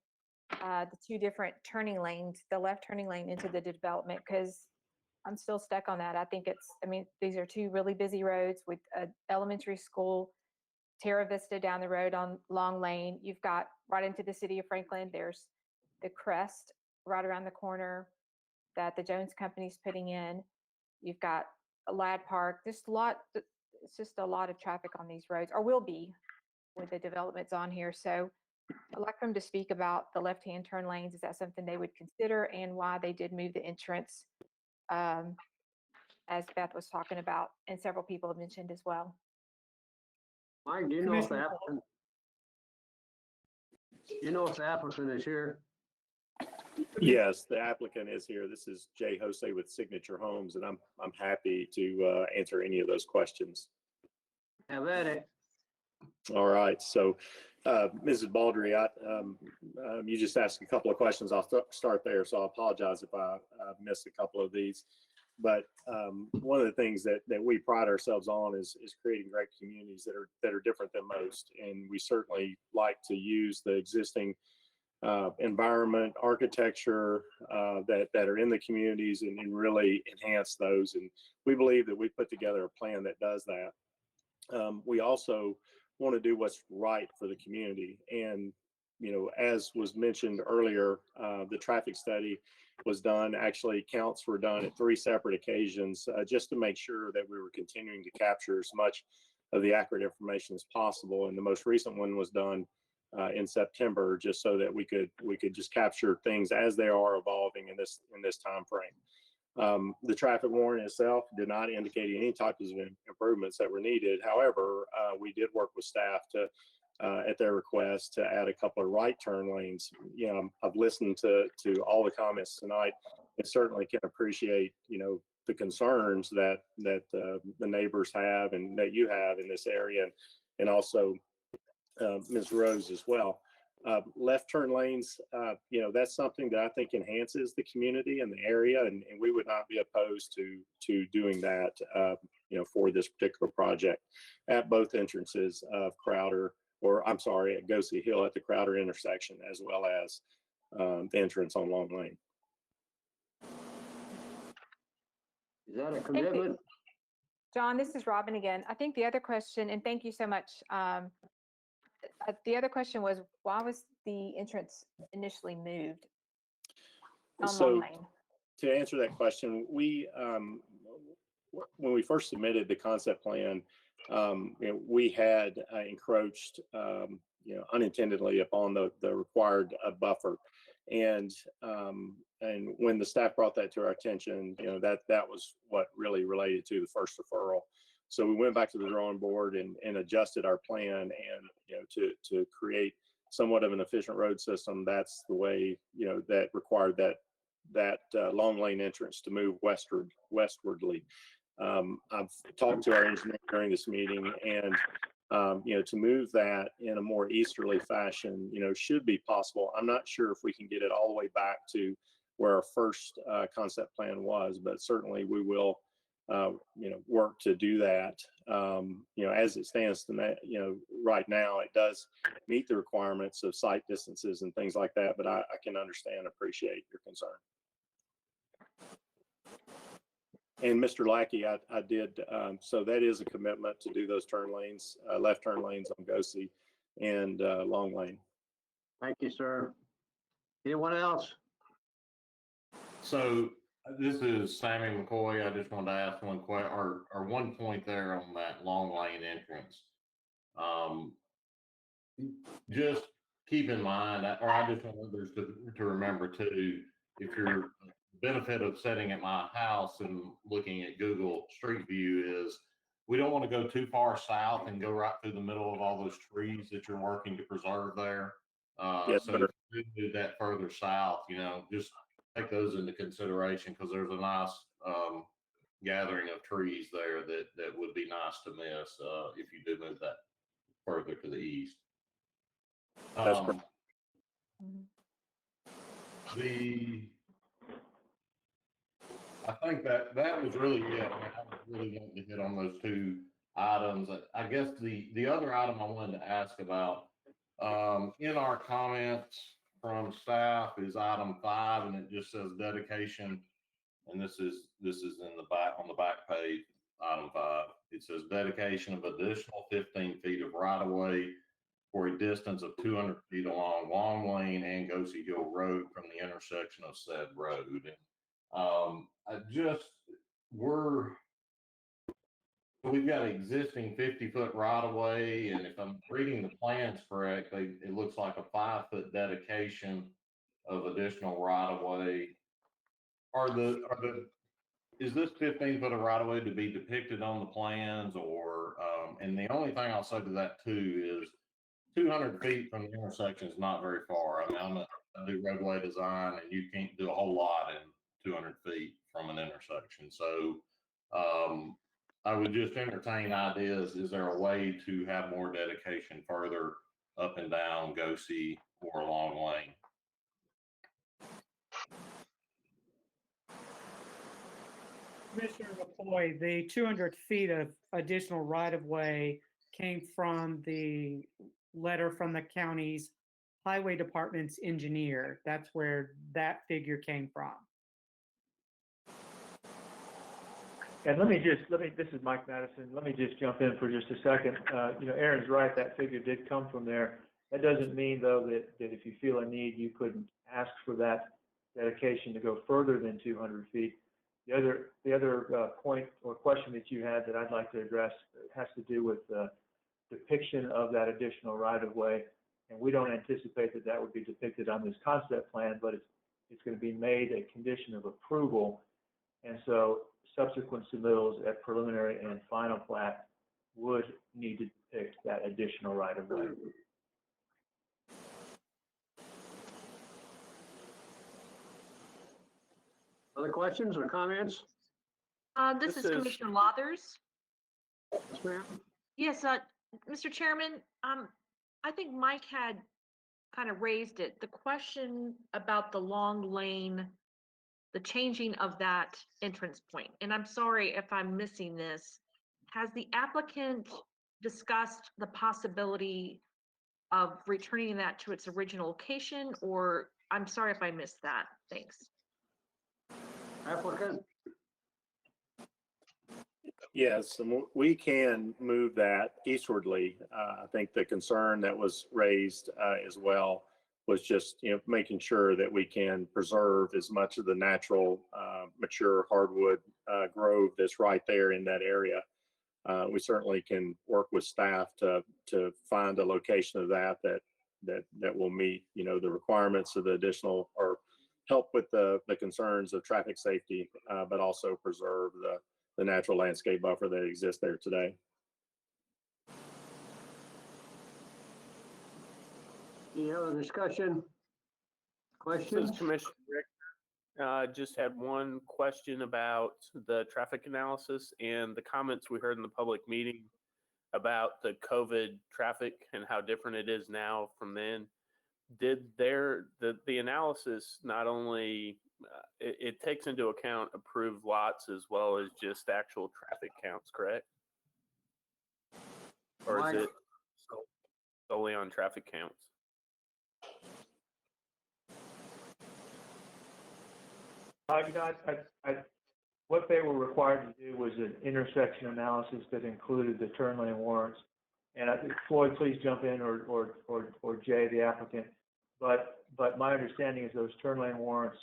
C: the two different turning lanes, the left turning lane into the development, because I'm still stuck on that. I think these are two really busy roads with an elementary school, Terra Vista down the road on Long Lane. You've got right into the city of Franklin. There's the crest right around the corner that the Jones Company's putting in. You've got a Hyde Park. It's just a lot of traffic on these roads, or will be with the developments on here. So I'd like them to speak about the left-hand turn lanes. Is that something they would consider, and why they did move the entrance, as Beth was talking about, and several people have mentioned as well.
A: Mike, do you know if the applicant is here?
G: Yes, the applicant is here. This is Jay Jose with Signature Homes, and I'm happy to answer any of those questions.
A: Have at it.
G: All right. So, Mrs. Baldry, you just asked a couple of questions. I'll start there. So I apologize if I missed a couple of these. But one of the things that we pride ourselves on is creating great communities that are different than most, and we certainly like to use the existing environment, architecture that are in the communities and really enhance those. And we believe that we put together a plan that does that. We also want to do what's right for the community. And, as was mentioned earlier, the traffic study was done. Actually, counts were done at 3 separate occasions, just to make sure that we were continuing to capture as much of the accurate information as possible. And the most recent one was done in September, just so that we could just capture things as they are evolving in this time frame. The traffic warrant itself did not indicate any types of improvements that were needed. However, we did work with staff to at their request to add a couple of right turn lanes. You know, I've listened to all the comments tonight and certainly can appreciate, you know, the concerns that the neighbors have and that you have in this area, and also Ms. Rose as well. Left turn lanes, you know, that's something that I think enhances the community and the area, and we would not be opposed to doing that, you know, for this particular project at both entrances of Crowder, or I'm sorry, at Gosi Hill at the Crowder intersection, as well as the entrance on Long Lane.
A: Is that a commitment?
C: John, this is Robin again. I think the other question, and thank you so much. The other question was, why was the entrance initially moved on Long Lane?
G: To answer that question, we when we first submitted the concept plan, you know, we had encroached, you know, unintendedly upon the required buffer, and when the staff brought that to our attention, you know, that was what really related to the first deferral. So we went back to the drawing board and adjusted our plan, and, you know, to create somewhat of an efficient road system. That's the way, you know, that required that Long Lane entrance to move westwardly. I've talked to our engineer during this meeting, and you know, to move that in a more easterly fashion, you know, should be possible. I'm not sure if we can get it all the way back to where our first concept plan was, but certainly we will, you know, work to do that. You know, as it stands tonight, you know, right now it does meet the requirements of site distances and things like that, but I can understand and appreciate your concern. And Mr. Lackey, I did, so that is a commitment to do those turn lanes, left turn lanes on Gosi and Long Lane.
A: Thank you, sir. Anyone else?
O: So this is Sammy McCoy. I just wanted to ask one question, or one point there on that Long Lane entrance. Just keep in mind, or I just want others to remember too, if you're benefit of sitting at my house and looking at Google Street View is we don't want to go too far south and go right through the middle of all those trees that you're working to preserve there.
G: Yes,
O: so
G: sir.
O: if you do that further south, you know, just take those into consideration, because there's a nice gathering of trees there that would be nice to miss if you do move that further to the east.
G: That's correct.
O: I think that was really it. I was really wanting to hit on those two items. I guess the other item I wanted to ask about in our comments from staff is item 5, and it just says dedication. And this is in the back, on the back page, item 5. It says dedication of additional 15 feet of right of way for a distance of 200 feet along Long Lane and Gosi Hill Road from the intersection of said road. We've got an existing 50-foot right of way, and if I'm reading the plans correctly, it looks like a 5-foot dedication of additional right of way. Is this 15-foot of right of way to be depicted on the plans, or and the only thing I'll say to that too is 200 feet from the intersection is not very far. I mean, I do roadway design, and you can't do a whole lot in 200 feet from an intersection. So I would just entertain ideas. Is there a way to have more dedication further up and down Gosi or along Lane?
L: Commissioner McCoy, the 200 feet of additional right-of-way came from the letter from the county's highway department's engineer. That's where that figure came from.
B: And this is Mike Madison. Let me just jump in for just a second. You know, Aaron's right, that figure did come from there. That doesn't mean though that if you feel a need, you couldn't ask for that dedication to go further than 200 feet. The other point or question that you had that I'd like to address has to do with the depiction of that additional right-of-way. And we don't anticipate that would be depicted on this concept plan, but it's going to be made a condition of approval. And so subsequent submittals at preliminary and final plat would need to depict that additional right-of-way.
A: Other questions or comments?
E: This
A: This
E: is
A: is-
E: Commissioner Lathers.
A: Yes, ma'am.
E: Yes, Mr. Chairman, I think Mike had kind of raised it. The question about the long lane, the changing of that entrance point. And I'm sorry if I'm missing this. Has the applicant discussed the possibility of returning that to its original location? Or I'm sorry if I missed that. Thanks.
A: Applicant?
G: Yes, and we can move that eastwardly. I think the concern that was raised as well was just, making sure that we can preserve as much of the natural mature hardwood grove that's right there in that area. We certainly can work with staff to find a location of that will meet, the requirements of the additional or help with the concerns of traffic safety, but also preserve the natural landscape buffer that exists there today.
A: Any other discussion?
F: This
A: Questions?
F: is Commissioner Richter. Just had one question about the traffic analysis and the comments we heard in the public meeting about the COVID traffic and how different it is now from then. Did the analysis not only it takes into account approved lots as well as just actual traffic counts, correct? Or is it solely on traffic counts?
B: What they were required to do was an intersection analysis that included the turn lane warrants. And I think Floyd, please jump in, or Jay, the applicant. But my understanding is those turn lane warrants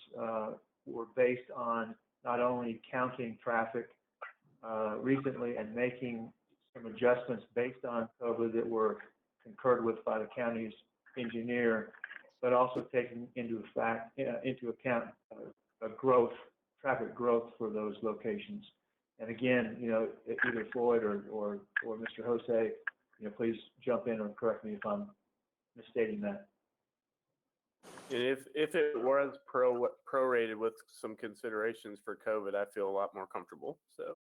B: were based on not only counting traffic recently and making some adjustments based on COVID that were concurred with by the county's engineer, but also taking into account traffic growth for those locations. And again, either Floyd or Mr. Jose, please jump in or correct me if I'm misstating that.
F: And if it was prorated with some considerations for COVID, I feel a lot more comfortable. So.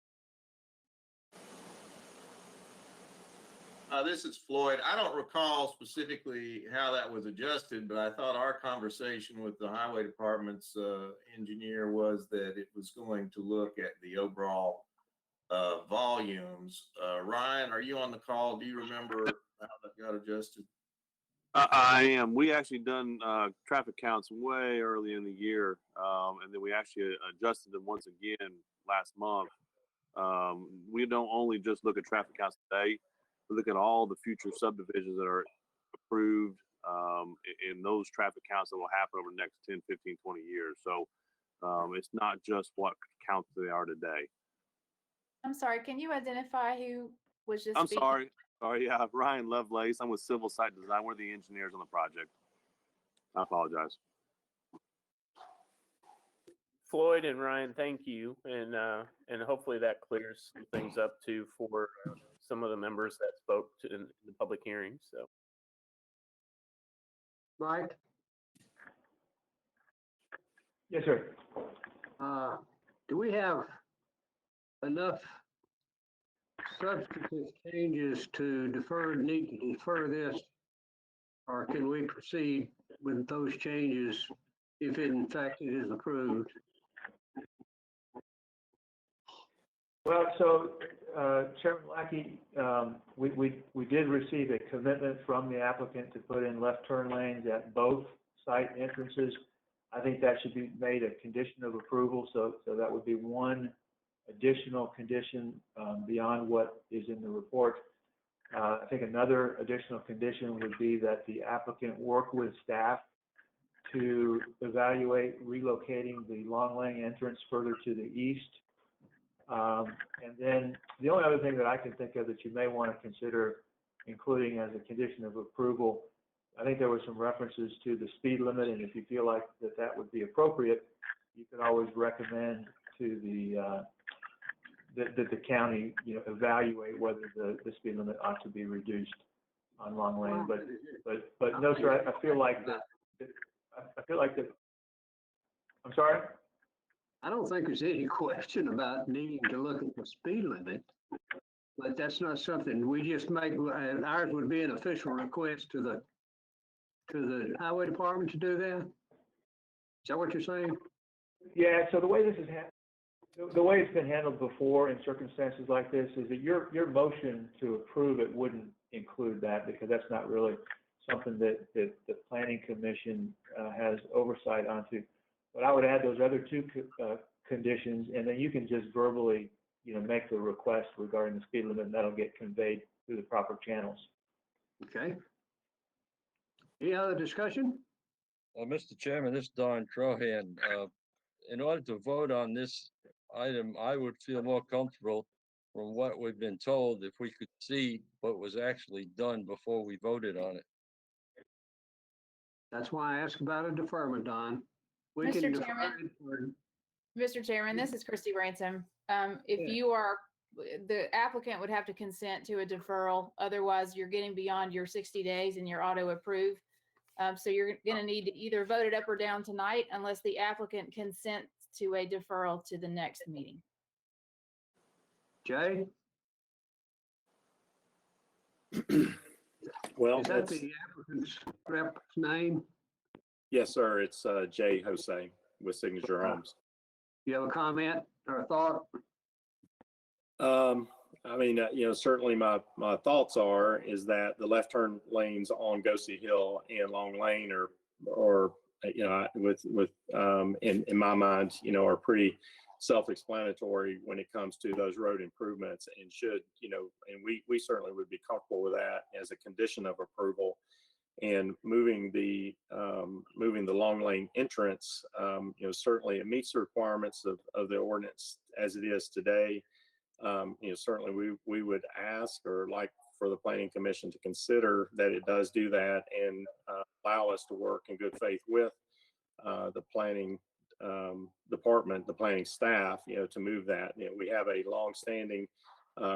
N: This is Floyd. I don't recall specifically how that was adjusted, but I thought our conversation with the highway department's engineer was that it was going to look at the overall volumes. Ryan, are you on the call? Do you remember how that got adjusted?
M: I am. We actually done traffic counts way early in the year, and then we actually adjusted them once again last month. We don't only just look at traffic counts today. We look at all the future subdivisions that are approved and those traffic counts that will happen over the next 10, 15, 20 years. So it's not just what counts they are today.
C: I'm sorry, can you identify who was just
M: I'm
C: speaking?
M: sorry. Yeah, Ryan Lovelace. I'm with Civil Site Design. We're the engineers on the project. I apologize.
F: Floyd and Ryan, thank you, and hopefully that clears some things up too for some of the members that spoke in the public hearing. So,
A: Mike?
B: Yes, sir.
A: Do we have enough substantive changes to need to defer this? Or can we proceed with those changes if in fact it is approved?
B: Well, so Chairman Lackey, we did receive a commitment from the applicant to put in left turn lanes at both site entrances. I think that should be made a condition of approval. So that would be one additional condition beyond what is in the report. I think another additional condition would be that the applicant work with staff to evaluate relocating the long lane entrance further to the east. And then the only other thing that I can think of that you may want to consider including as a condition of approval, I think there were some references to the speed limit, and if you feel like that would be appropriate, you can always recommend to that the county, evaluate whether the speed limit ought to be reduced on long lane. But no, sir, I feel like that. I'm sorry.
A: I don't think there's any question about needing to look at the speed limit, but that's not something we just make, ours would be an official request to the highway department to do that? Is that what you're saying?
B: Yeah, so the way this is the way it's been handled before in circumstances like this is that your motion to approve it wouldn't include that because that's not really something that the planning commission has oversight onto. But I would add those other two conditions, and then you can just verbally, make the request regarding the speed limit, and that'll get conveyed through the proper channels.
A: Okay. Any other discussion?
H: Mr. Chairman, this is Don Trohan. In order to vote on this item, I would feel more comfortable from what we've been told if we could see what was actually done before we voted on it.
A: That's why I asked about a deferment, Don. We
Q: Mr.
A: can
Q: Chairman.
A: defer it for-
Q: Mr. Chairman, this is Christy Ransom. If
A: Yeah.
Q: you are, the applicant would have to consent to a deferral. Otherwise, you're getting beyond your 60 days and you're auto approved. So you're going to need to either vote it up or down tonight unless the applicant consents to a deferral to the next meeting.
A: Jay?
G: Well,
A: Is that the applicant's rep's name?
G: yes, sir. It's Jay Jose with Signature Homes.
A: You have a comment or a thought?
G: I mean, certainly my thoughts is that the left turn lanes on Gosi Hill and Long Lane are in my mind, are pretty self-explanatory when it comes to those road improvements and should, and we certainly would be comfortable with that as a condition of approval. And moving the Long Lane entrance, certainly it meets the requirements of the ordinance as it is today. Certainly we would ask or like for the planning commission to consider that it does do that and allow us to work in good faith with the planning department, the planning staff, to move that. We have a long-standing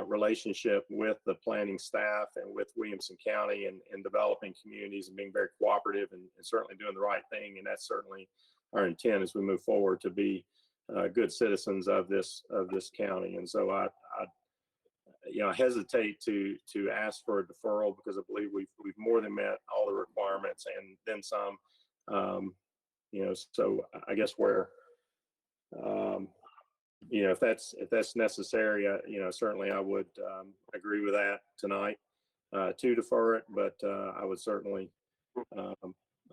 G: relationship with the planning staff and with Williamson County and developing communities and being very cooperative and certainly doing the right thing. And that's certainly our intent as we move forward to be good citizens of this county. And so I hesitate to ask for a deferral because I believe we've more than met all the requirements and then some. So I guess where if that's necessary, certainly I would agree with that tonight to defer it. But I would certainly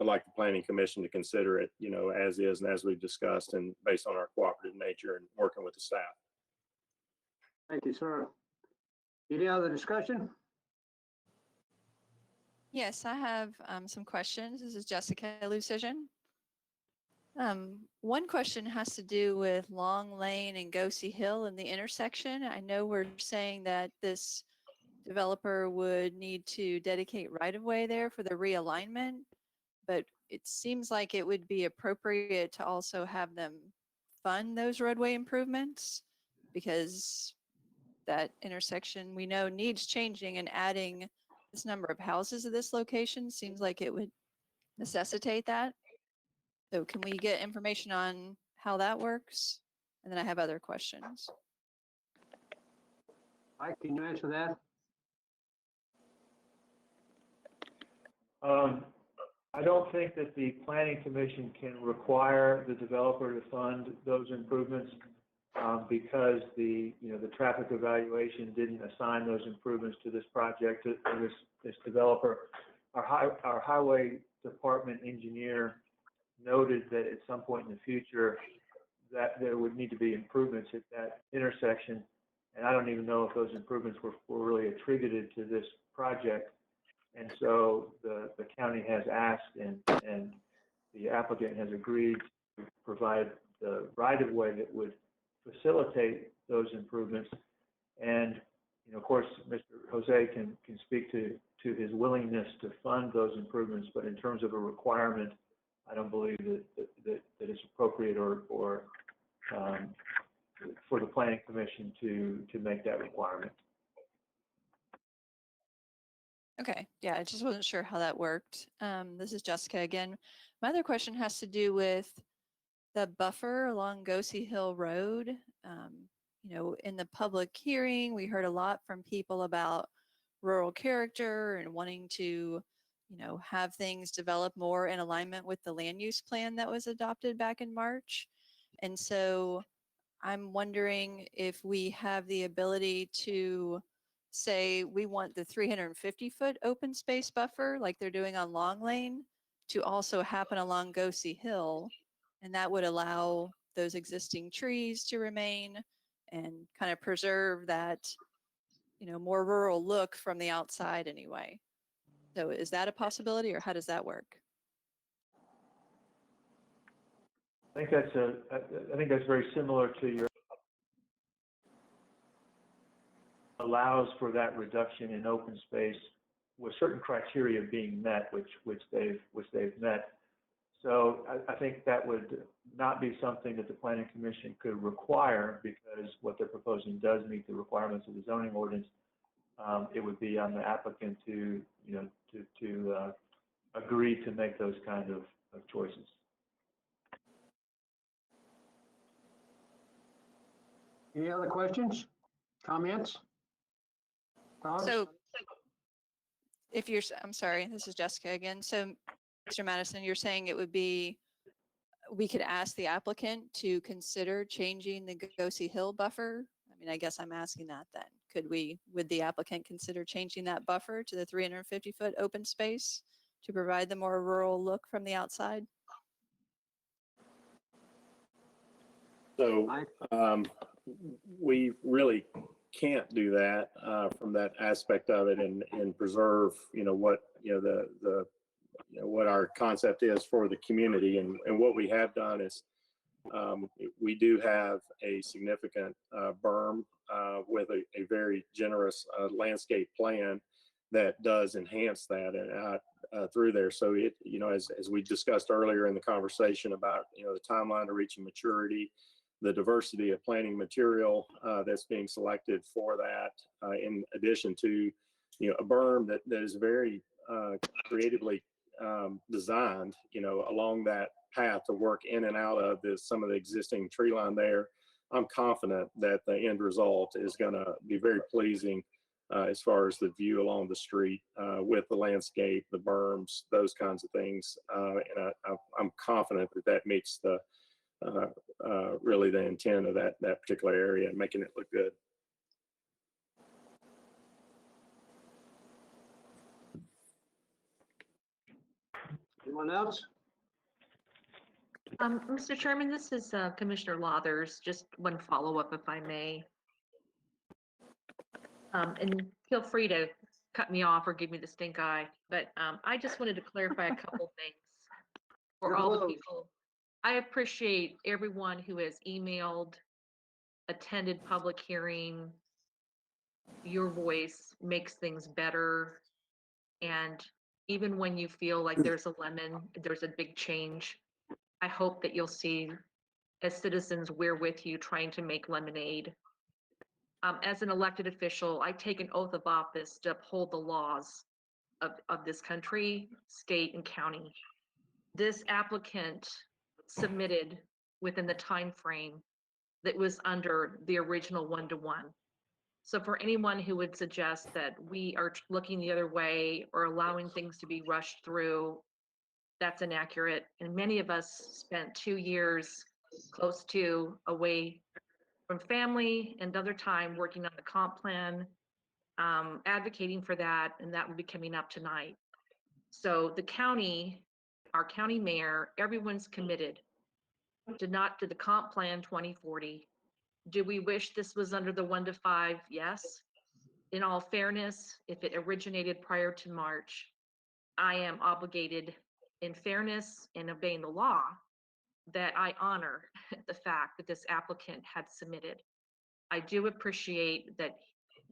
G: I'd like the planning commission to consider it, as is and as we've discussed and based on our cooperative nature and working with the staff.
A: Thank you, sir. Any other discussion?
W: Yes, I have some questions. This is Jessica Lucision. One question has to do with Long Lane and Gosi Hill and the intersection. I know we're saying that this developer would need to dedicate right-of-way there for the realignment, but it seems like it would be appropriate to also have them fund those roadway improvements because that intersection we know needs changing, and adding this number of houses at this location seems like it would necessitate that. So can we get information on how that works? And then I have other questions.
A: Mike, can you answer that?
B: I don't think that the planning commission can require the developer to fund those improvements because the traffic evaluation didn't assign those improvements to this project, to this developer. Our highway department engineer noted that at some point in the future that there would need to be improvements at that intersection. And I don't even know if those improvements were really attributed to this project. And so the county has asked and the applicant has agreed to provide the right-of-way that would facilitate those improvements. And, of course, Mr. Jose can speak to his willingness to fund those improvements, but in terms of a requirement, I don't believe that it's appropriate or for the planning commission to make that requirement.
W: Okay, yeah, I just wasn't sure how that worked. This is Jessica again. My other question has to do with the buffer along Goosey Hill Road. In the public hearing, we heard a lot from people about rural character and wanting to, have things develop more in alignment with the land use plan that was adopted back in March. And so I'm wondering if we have the ability to say we want the 350-foot open space buffer like they're doing on Long Lane to also happen along Goosey Hill. And that would allow those existing trees to remain and kind of preserve that, more rural look from the outside anyway. So is that a possibility, or how does that work?
B: I think that's very similar to your allows for that reduction in open space with certain criteria being met, which they've met. So I think that would not be something that the Planning Commission could require, because what they're proposing does meet the requirements of the zoning ordinance. It would be on the applicant to agree to make those kind of choices.
A: Any other questions, comments? Thoughts?
W: So I'm sorry, this is Jessica again. So Mr. Madison, you're saying it would be, we could ask the applicant to consider changing the Goosey Hill buffer? I mean, I guess I'm asking that then. Would the applicant consider changing that buffer to the 350-foot open space to provide the more rural look from the outside?
G: So we really can't do that from that aspect of it, and preserve, what our concept is for the community. And what we have done is we do have a significant berm with a very generous landscape plan that does enhance that and through there. So it, as we discussed earlier in the conversation about, the timeline to reaching maturity, the diversity of planting material that's being selected for that, in addition to, a berm that is very creatively designed, along that path to work in and out of some of the existing tree line there. I'm confident that the end result is going to be very pleasing as far as the view along the street with the landscape, the berms, those kinds of things. And I'm confident that meets the really the intent of that particular area and making it look good.
A: Anyone else?
E: Mr. Chairman, this is Commissioner Lathers. Just one follow-up, if I may. And feel free to cut me off or give me the stink eye, but I just wanted to clarify a couple things for all the people. I appreciate everyone who has emailed, attended public hearing. Your voice makes things better. And even when you feel like there's a lemon, there's a big change. I hope that you'll see, as citizens, we're with you trying to make lemonade. As an elected official, I take an oath of office to uphold the laws of this country, state, and county. This applicant submitted within the time frame that was under the original 1-to-1. So for anyone who would suggest that we are looking the other way or allowing things to be rushed through, that's inaccurate. And many of us spent 2 years close to away from family and other time working on the comp plan, advocating for that, and that will be coming up tonight. So the county, our county mayor, everyone's committed to the comp plan 2040. Do we wish this was under the 1-to-5? Yes. In all fairness, if it originated prior to March, I am obligated, in fairness and obeying the law, that I honor the fact that this applicant had submitted. I do appreciate that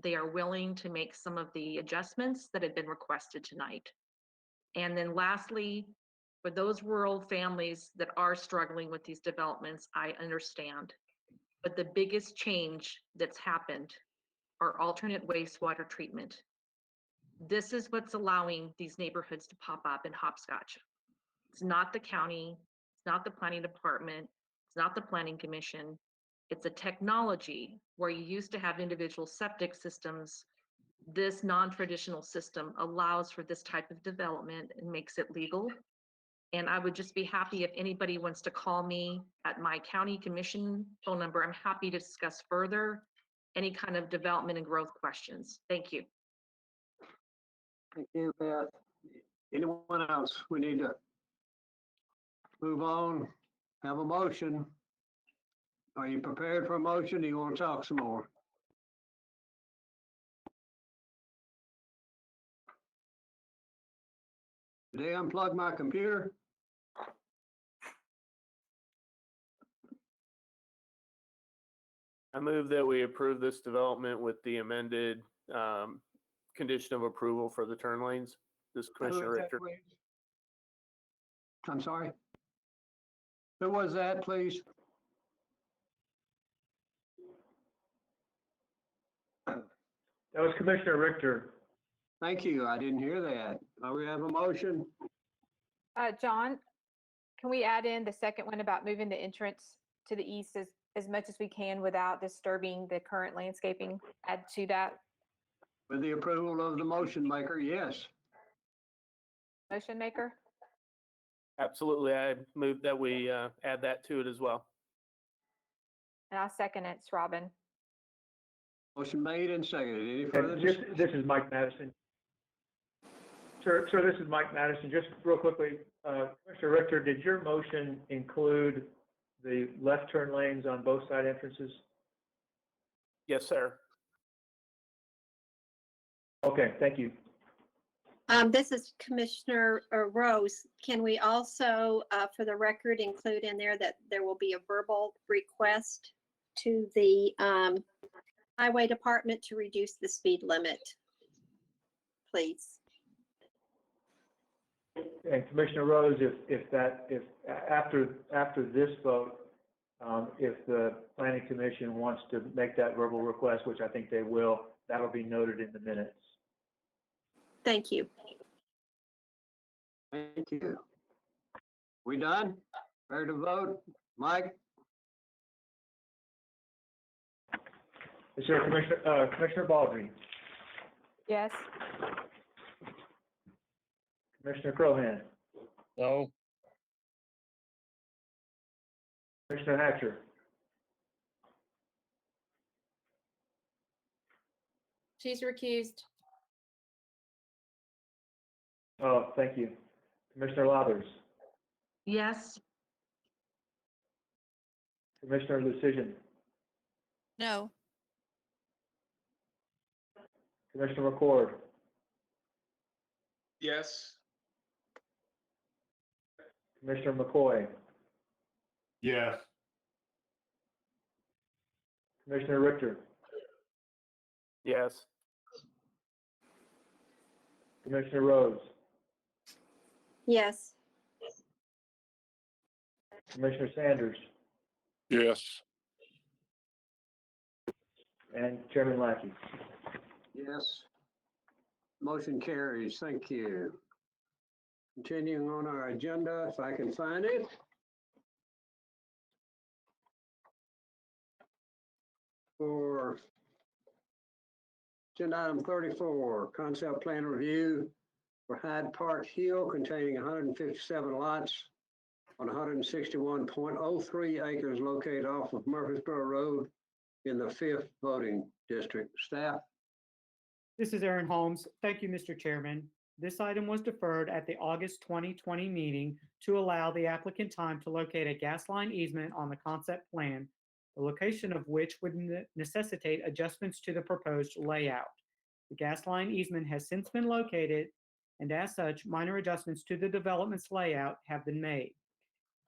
E: they are willing to make some of the adjustments that have been requested tonight. And then lastly, for those rural families that are struggling with these developments, I understand. But the biggest change that's happened are alternate wastewater treatment. This is what's allowing these neighborhoods to pop up in hopscotch. It's not the county, it's not the planning department, not the planning commission. It's a technology where you used to have individual septic systems. This non-traditional system allows for this type of development and makes it legal. And I would just be happy if anybody wants to call me at my county commission phone number. I'm happy to discuss further any kind of development and growth questions. Thank you.
A: Thank you, Beth. Anyone else? We need to move on. Have a motion. Are you prepared for a motion? Do you want to talk some more? Did they unplug my computer?
F: I move that we approve this development with the amended condition of approval for the turn lanes. This Commissioner Richter.
A: I'm sorry. Who was that, please?
B: That was Commissioner Richter.
A: Thank you. I didn't hear that. We have a motion.
C: John, can we add in the second one about moving the entrance to the east as much as we can without disturbing the current landscaping? Add to that.
A: With the approval of the motion maker, yes.
C: Motion maker?
F: Absolutely. I move that we add that to it as well.
C: And I'll second it. It's Robin.
A: Motion made and seconded. Any further discussion?
B: This is Mike Madison. Sir, this is Mike Madison. Just real quickly, Commissioner Richter, did your motion include the left turn lanes on both side entrances?
F: Yes, sir.
B: Okay, thank you.
U: This is Commissioner Rose. Can we also, for the record, include in there that there will be a verbal request to the Highway Department to reduce the speed limit, please?
B: And Commissioner Rose, if after this vote, if the Planning Commission wants to make that verbal request, which I think they will, that'll be noted in the minutes.
U: Thank you.
A: Thank you. We done? Ready to vote? Mike?
B: Yes, sir. Commissioner Baldry.
C: Yes.
B: Commissioner Crohan.
H: No.
B: Commissioner Hatcher.
Q: She's recused.
B: Oh, thank you. Commissioner Lathers.
E: Yes.
B: Commissioner Lucian.
W: No.
B: Commissioner McCord.
R: Yes.
B: Commissioner McCoy.
O: Yes.
B: Commissioner Richter.
F: Yes.
B: Commissioner Rose.
U: Yes.
B: Commissioner Sanders.
R: Yes.
B: And Chairman Lackey.
A: Yes. Motion carries. Thank you. Continuing on our agenda, if I can find it. For agenda item 34, concept plan review for Hyde Park Hill containing 157 lots on 161.03 acres located off of Murfreesboro Road in the 5th voting district. Staff?
L: This is Aaron Holmes. Thank you, Mr. Chairman. This item was deferred at the August 2020 meeting to allow the applicant time to locate a gas line easement on the concept plan, the location of which would necessitate adjustments to the proposed layout. The gas line easement has since been located, and as such, minor adjustments to the development's layout have been made.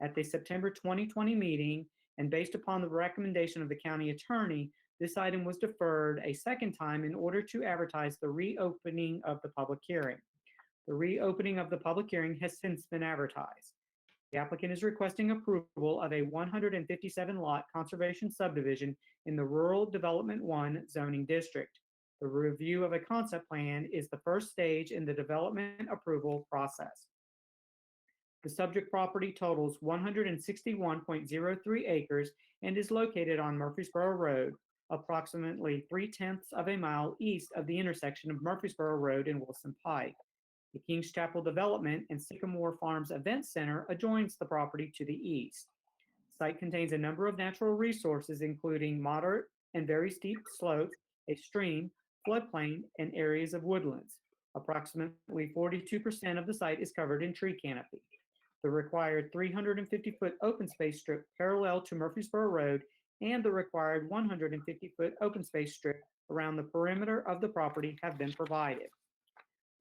L: At the September 2020 meeting, and based upon the recommendation of the county attorney, this item was deferred a second time in order to advertise the reopening of the public hearing. The reopening of the public hearing has since been advertised. The applicant is requesting approval of a 157-lot conservation subdivision in the Rural Development 1 zoning district. The review of a concept plan is the first stage in the development approval process. The subject property totals 161.03 acres and is located on Murfreesboro Road, approximately 3/10 of a mile east of the intersection of Murfreesboro Road and Wilson Pike. The Kings Chapel Development and Sycamore Farms Event Center adjoins the property to the east. The site contains a number of natural resources, including moderate and very steep slopes, a stream, floodplain, and areas of woodlands. Approximately 42% of the site is covered in tree canopy. The required 350-foot open space strip parallel to Murfreesboro Road and the required 150-foot open space strip around the perimeter of the property have been provided.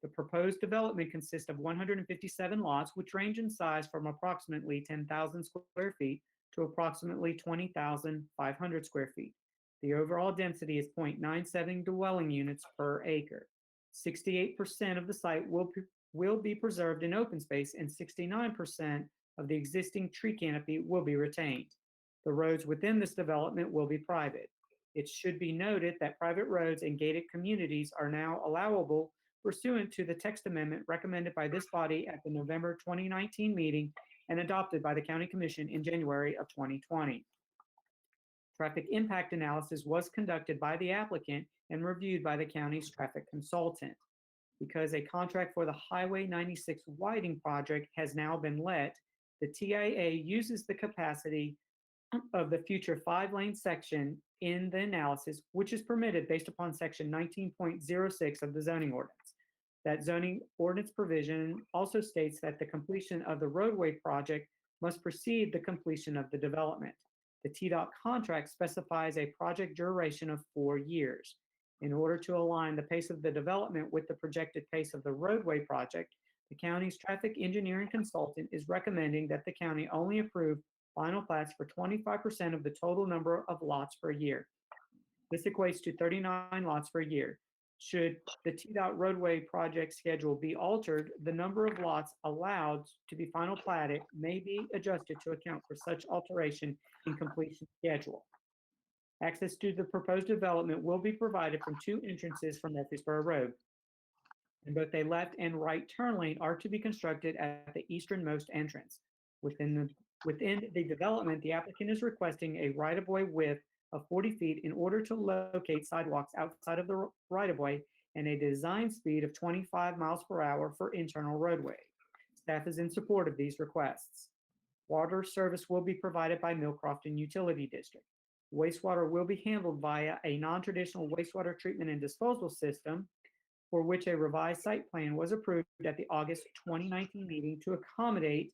L: The proposed development consists of 157 lots, which range in size from approximately 10,000 square feet to approximately 20,500 square feet. The overall density is 0.97 dwelling units per acre. 68% of the site will be preserved in open space and 69% of the existing tree canopy will be retained. The roads within this development will be private. It should be noted that private roads and gated communities are now allowable pursuant to the text amendment recommended by this body at the November 2019 meeting and adopted by the County Commission in January of 2020. Traffic impact analysis was conducted by the applicant and reviewed by the county's traffic consultant. Because a contract for the Highway 96 widening project has now been let, the TIA uses the capacity of the future 5-lane section in the analysis, which is permitted based upon section 19.06 of the zoning ordinance. That zoning ordinance provision also states that the completion of the roadway project must precede the completion of the development. The TDOT contract specifies a project duration of 4 years. In order to align the pace of the development with the projected pace of the roadway project, the county's traffic engineering consultant is recommending that the county only approve final plats for 25% of the total number of lots per year. This equates to 39 lots per year. Should the TDOT roadway project schedule be altered, the number of lots allowed to be final platted may be adjusted to account for such alteration in completion schedule. Access to the proposed development will be provided from 2 entrances from Murfreesboro Road. And both a left and right turn lane are to be constructed at the easternmost entrance. Within the development, the applicant is requesting a right-of-way width of 40 feet in order to locate sidewalks outside of the right-of-way and a design speed of 25 miles per hour for internal roadway. Staff is in support of these requests. Water service will be provided by Millcrofton Utility District. Wastewater will be handled via a non-traditional wastewater treatment and disposal system for which a revised site plan was approved at the August 2019 meeting to accommodate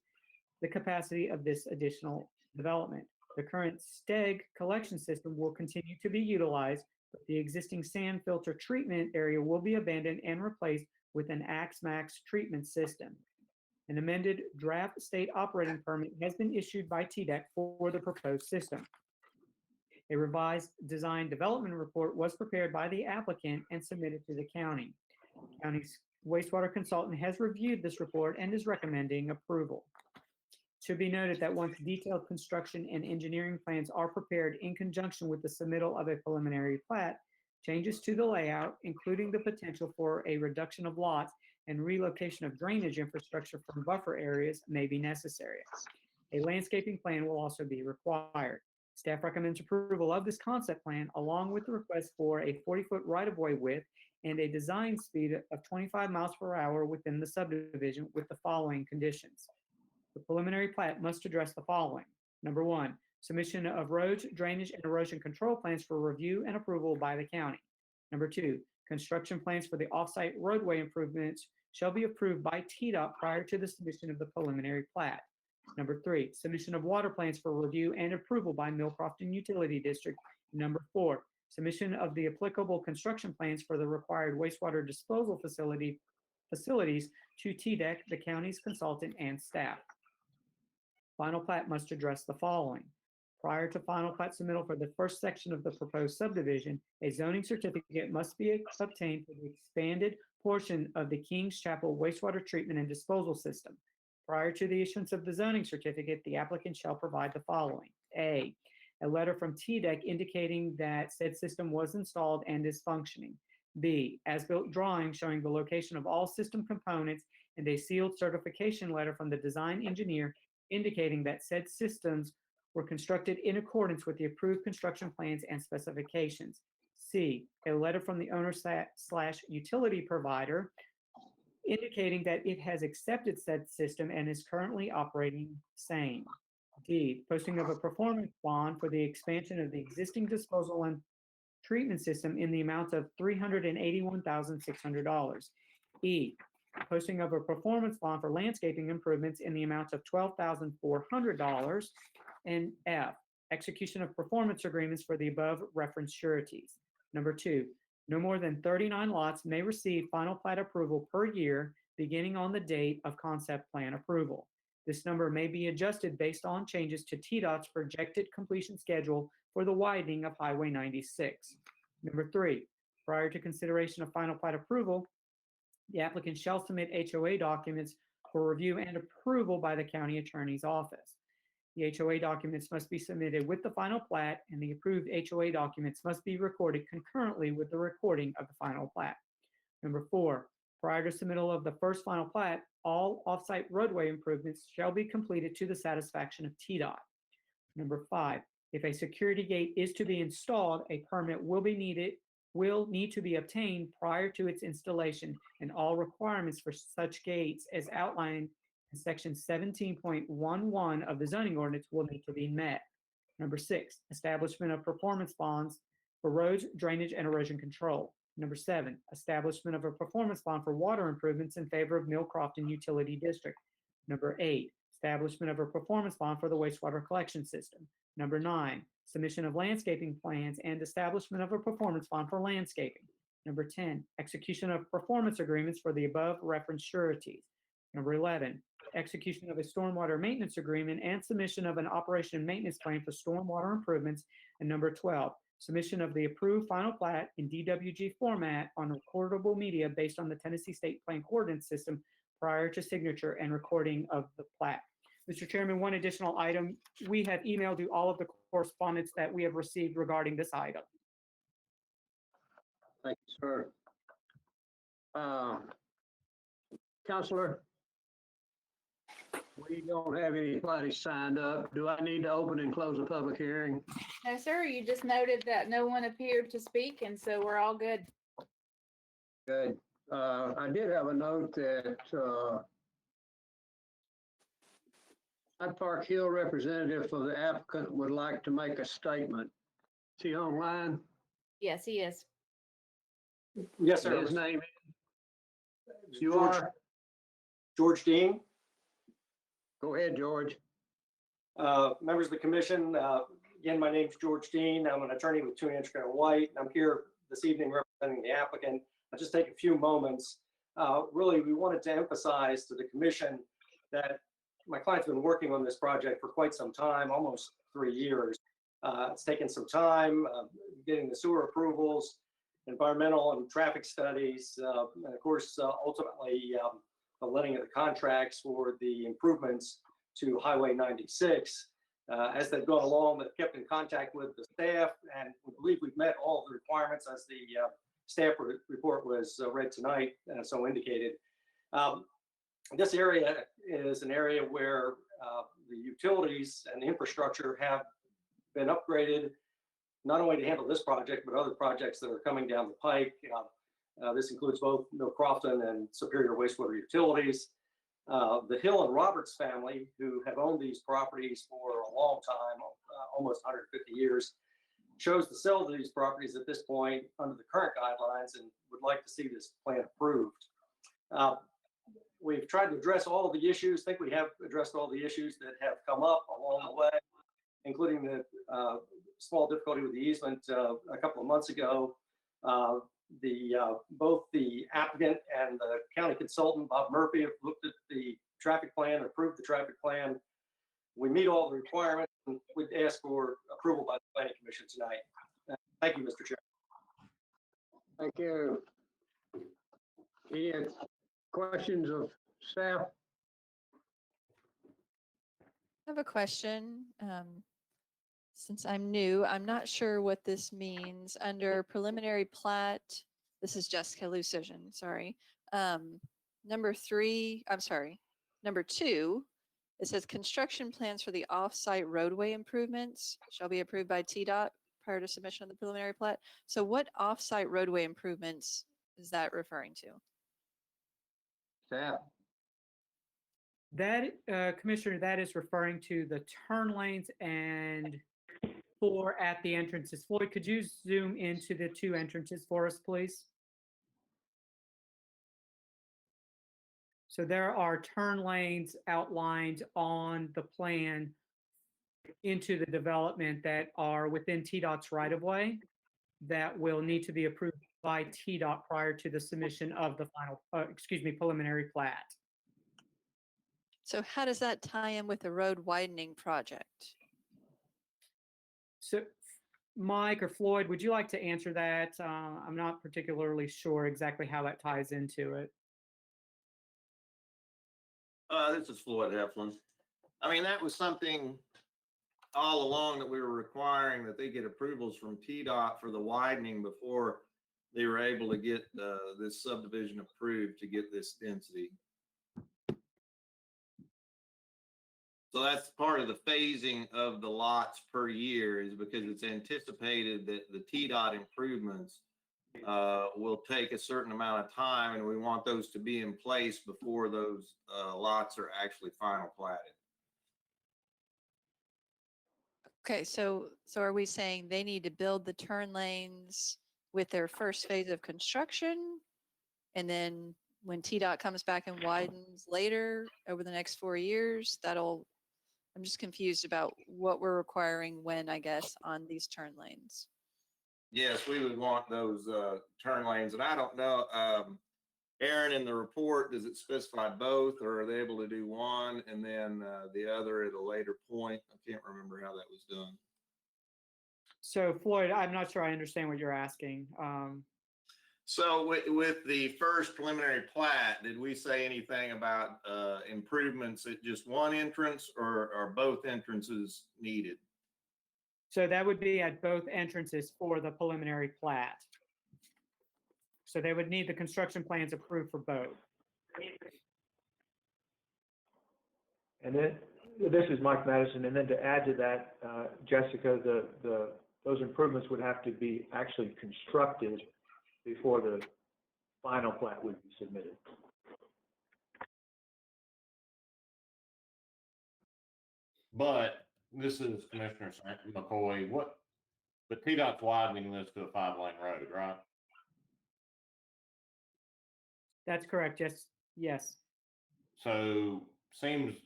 L: the capacity of this additional development. The current STEG collection system will continue to be utilized, but the existing sand filter treatment area will be abandoned and replaced with an AXMAX treatment system. An amended draft state operating permit has been issued by TDEC for the proposed system. A revised design development report was prepared by the applicant and submitted to the county. The county's wastewater consultant has reviewed this report and is recommending approval. It should be noted that once detailed construction and engineering plans are prepared in conjunction with the submittal of a preliminary plat, changes to the layout, including the potential for a reduction of lots and relocation of drainage infrastructure from buffer areas, may be necessary. A landscaping plan will also be required. Staff recommends approval of this concept plan along with the request for a 40-foot right-of-way width and a design speed of 25 miles per hour within the subdivision with the following conditions. The preliminary plat must address the following. Number 1, submission of roads, drainage, and erosion control plans for review and approval by the county. Number 2, construction plans for the off-site roadway improvements shall be approved by TDOT prior to the submission of the preliminary plat. Number 3, submission of water plans for review and approval by Millcrofton Utility District. Number 4, submission of the applicable construction plans for the required wastewater disposal facilities to TDEC, the county's consultant, and staff. Final plat must address the following. Prior to final plat submittal for the first section of the proposed subdivision, a zoning certificate must be obtained for the expanded portion of the Kings Chapel wastewater treatment and disposal system. Prior to the issuance of the zoning certificate, the applicant shall provide the following. A letter from TDEC indicating that said system was installed and is functioning. B, as-built drawing showing the location of all system components and a sealed certification letter from the design engineer indicating that said systems were constructed in accordance with the approved construction plans and specifications. C, a letter from the owner slash utility provider indicating that it has accepted said system and is currently operating same. D, posting of a performance bond for the expansion of the existing disposal and treatment system in the amount of $381,600. E, posting of a performance bond for landscaping improvements in the amount of $12,400. And F, execution of performance agreements for the above referenced sureties. Number 2, no more than 39 lots may receive final plat approval per year beginning on the date of concept plan approval. This number may be adjusted based on changes to TDOT's projected completion schedule for the widening of Highway 96. Number 3, prior to consideration of final plat approval, the applicant shall submit HOA documents for review and approval by the county attorney's office. The HOA documents must be submitted with the final plat, and the approved HOA documents must be recorded concurrently with the recording of the final plat. Number 4, prior to submittal of the first final plat, all off-site roadway improvements shall be completed to the satisfaction of TDOT. Number 5, if a security gate is to be installed, a permit will need to be obtained prior to its installation, and all requirements for such gates as outlined in section 17.11 of the zoning ordinance will need to be met. Number 6, establishment of performance bonds for roads, drainage, and erosion control. Number 7, establishment of a performance bond for water improvements in favor of Mill Crofton Utility District. Number 8, establishment of a performance bond for the wastewater collection system. Number 9, submission of landscaping plans and establishment of a performance bond for landscaping. Number 10, execution of performance agreements for the above referenced sureties. Number 11, execution of a stormwater maintenance agreement and submission of an operation and maintenance plan for stormwater improvements. And number 12, submission of the approved final plat in DWG format on recordable media based on the Tennessee State Plan Coordinate System prior to signature and recording of the plat. Mr. Chairman, one additional item. We have emailed you all of the correspondence that we have received regarding this item.
A: Thank you, sir. Counselor, we don't have any parties signed up. Do I need to open and close the public hearing?
Q: No, sir, you just noted that no one appeared to speak, and so we're all good.
A: Good. I did have a note that Hyde Park Hill representative for the applicant would like to make a statement. Is he online?
Q: Yes, he is.
R: Yes, sir.
A: His name is? You
R: George-
A: are?
R: George Dean.
A: Go ahead, George.
R: Members of the commission, again, my name's George Dean. I'm an attorney with Triune White. I'm here this evening representing the applicant. I'll just take a few moments. Really, we wanted to emphasize to the commission that my client's been working on this project for quite some time, almost 3 years. It's taken some time getting the sewer approvals, environmental and traffic studies, and of course, ultimately, the letting of the contracts for the improvements to Highway 96. As they've gone along, they've kept in contact with the staff, and we believe we've met all of the requirements as the staff report was read tonight, so indicated. This area is an area where the utilities and the infrastructure have been upgraded, not only to handle this project, but other projects that are coming down the pike. This includes both Mill Crofton and Superior Wastewater Utilities. The Hill and Roberts family, who have owned these properties for a long time, almost 150 years, chose to sell these properties at this point under the current guidelines and would like to see this plan approved. We've tried to address all of the issues. I think we have addressed all the issues that have come up along the way, including the small difficulty with the easement a couple of months ago. Both the applicant and the county consultant, Bob Murphy, have looked at the traffic plan, approved the traffic plan. We meet all the requirements, and we'd ask for approval by the planning commission tonight. Thank you, Mr. Chair.
A: Thank you. Any questions of staff?
W: I have a question. Since I'm new, I'm not sure what this means. Under preliminary plat, This is Jessica Lucision, sorry. Number 3, I'm sorry, number 2, it says construction plans for the off-site roadway improvements shall be approved by TDOT prior to submission of the preliminary plat. So what off-site roadway improvements is that referring to?
A: Staff.
L: That, Commissioner, that is referring to the turn lanes and floor at the entrances. Floyd, could you zoom into the 2 entrances for us, please? So there are turn lanes outlined on the plan into the development that are within TDOT's right-of-way that will need to be approved by TDOT prior to the submission of the final, preliminary plat.
W: So how does that tie in with the road widening project?
L: So Mike or Floyd, would you like to answer that? I'm not particularly sure exactly how that ties into it.
N: This is Floyd Heflin. I mean, that was something all along that we were requiring that they get approvals from TDOT for the widening before they were able to get this subdivision approved to get this density. So that's part of the phasing of the lots per year, is because it's anticipated that the TDOT improvements will take a certain amount of time, and we want those to be in place before those lots are actually final platted.
W: Okay, so are we saying they need to build the turn lanes with their first phase of construction? And then when TDOT comes back and widens later over the next 4 years, I'm just confused about what we're requiring when, I guess, on these turn lanes.
N: Yes, we would want those turn lanes, and I don't know, Aaron, in the report, does it specify both, or are they able to do one and then the other at a later point? I can't remember how that was done.
L: So Floyd, I'm not sure I understand what you're asking.
N: So with the first preliminary plat, did we say anything about improvements at just one entrance, or are both entrances needed?
L: So that would be at both entrances for the preliminary plat. So they would need the construction plans approved for both.
B: And then, this is Mike Madison, and then to add to that, Jessica, those improvements would have to be actually constructed before the final plat would be submitted.
O: But this is Commissioner McCoy. But TDOT's widening this to a 5-lane road, right?
L: That's correct. Yes.
O: So seems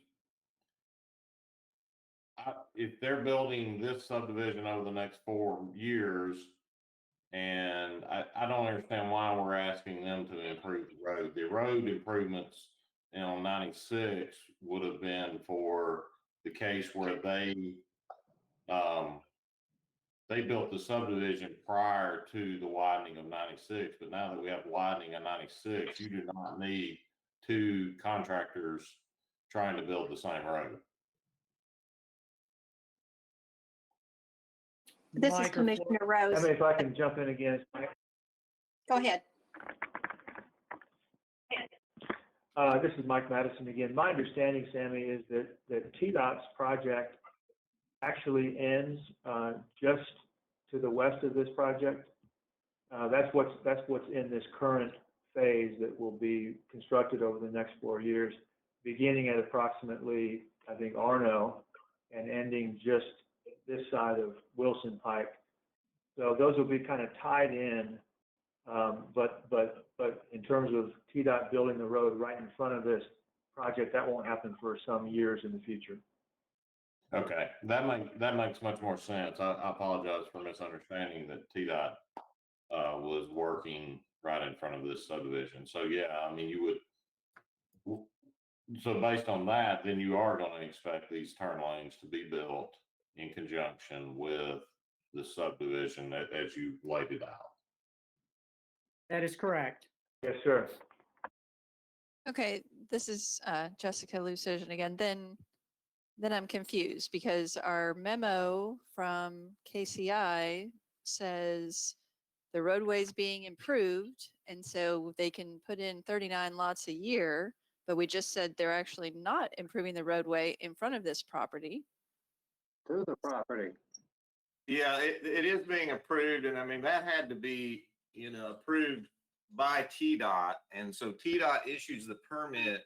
O: if they're building this subdivision over the next 4 years, and I don't understand why we're asking them to improve the road. The road improvements on 96 would have been for the case where they built the subdivision prior to the widening of 96, but now that we have widening of 96, you do not need 2 contractors trying to build the same road.
P: This is Commissioner Rose.
B: I mean, if I can jump in again.
P: Go ahead.
B: This is Mike Madison again. My understanding, Sammy, is that TDOT's project actually ends just to the west of this project. That's what's in this current phase that will be constructed over the next 4 years, beginning at approximately, I think, Arno, and ending just this side of Wilson Pike. So those will be kind of tied in, but in terms of TDOT building the road right in front of this project, that won't happen for some years in the future.
O: Okay, that makes much more sense. I apologize for misunderstanding that TDOT was working right in front of this subdivision. So yeah, I mean, so based on that, then you are going to expect these turn lanes to be built in conjunction with the subdivision as you laid it out.
L: That is correct.
B: Yes, sir.
W: Okay, this is Jessica Lucision again. Then I'm confused because our memo from KCI says the roadway's being improved, and so they can put in 39 lots a year, but we just said they're actually not improving the roadway in front of this property.
A: To the property.
N: Yeah, it is being approved, and I mean, that had to be, approved by TDOT. And so TDOT issues the permit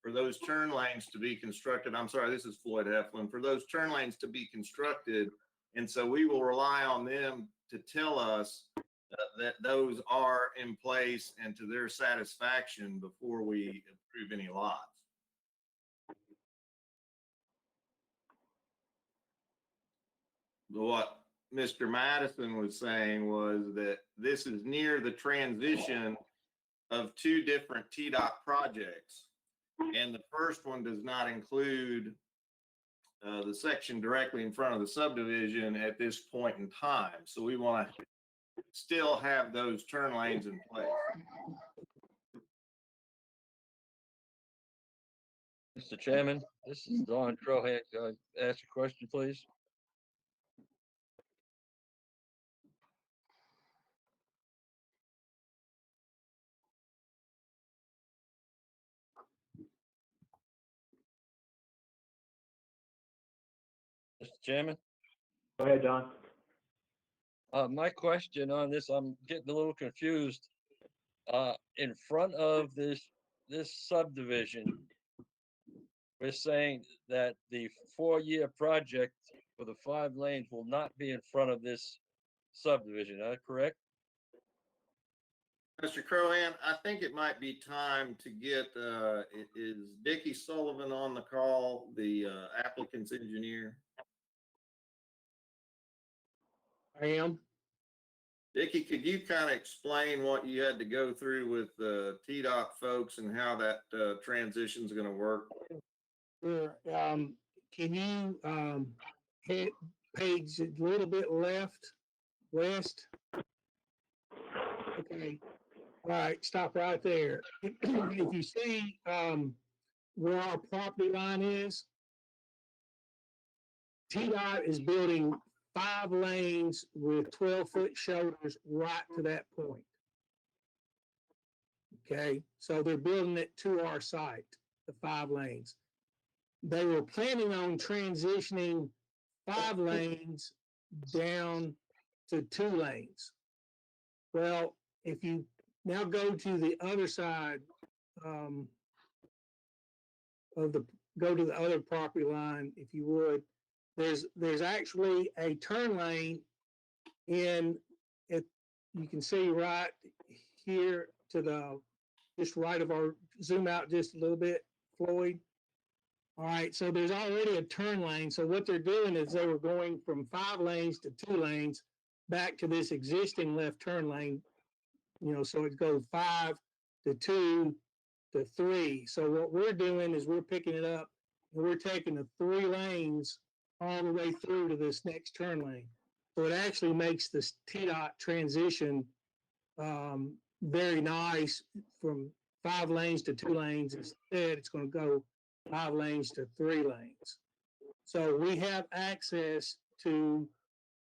N: for those turn lanes to be constructed. I'm sorry, this is Floyd Heflin, for those turn lanes to be constructed. And so we will rely on them to tell us that those are in place and to their satisfaction before we approve any lots. What Mr. Madison was saying was that this is near the transition of two different TDOT projects. And the first one does not include the section directly in front of the subdivision at this point in time. So we want to still have those turn lanes in place.
H: Mr. Chairman, this is Don Trohan. Can I ask a question, please? Mr. Chairman?
B: Go ahead, John.
H: My question on this, I'm getting a little confused. In front of this subdivision, we're saying that the 4-year project for the 5 lanes will not be in front of this subdivision, correct?
N: Mr. Crohan, I think it might be time to get, is Dickie Sullivan on the call, the applicant's engineer?
J: I am.
N: Dickie, could you kind of explain what you had to go through with the TDOT folks and how that transition is going to work?
J: Sure. Can you hit page a little bit west? Okay. All right, stop right there. If you see where our property line is, TDOT is building 5 lanes with 12-foot shoulders right to that point. Okay, so they're building it to our site, the 5 lanes. They were planning on transitioning 5 lanes down to 2 lanes. Well, if you now go to the other side go to the other property line, if you would, there's actually a turn lane in it. You can see right here to the just right of our, zoom out just a little bit, Floyd. All right, so there's already a turn lane. So what they're doing is they were going from 5 lanes to 2 lanes back to this existing left turn lane. So it goes 5 to 2 to 3. So what we're doing is we're picking it up and we're taking the 3 lanes all the way through to this next turn lane. So it actually makes this TDOT transition very nice from 5 lanes to 2 lanes. Instead, it's going to go 5 lanes to 3 lanes. So we have access to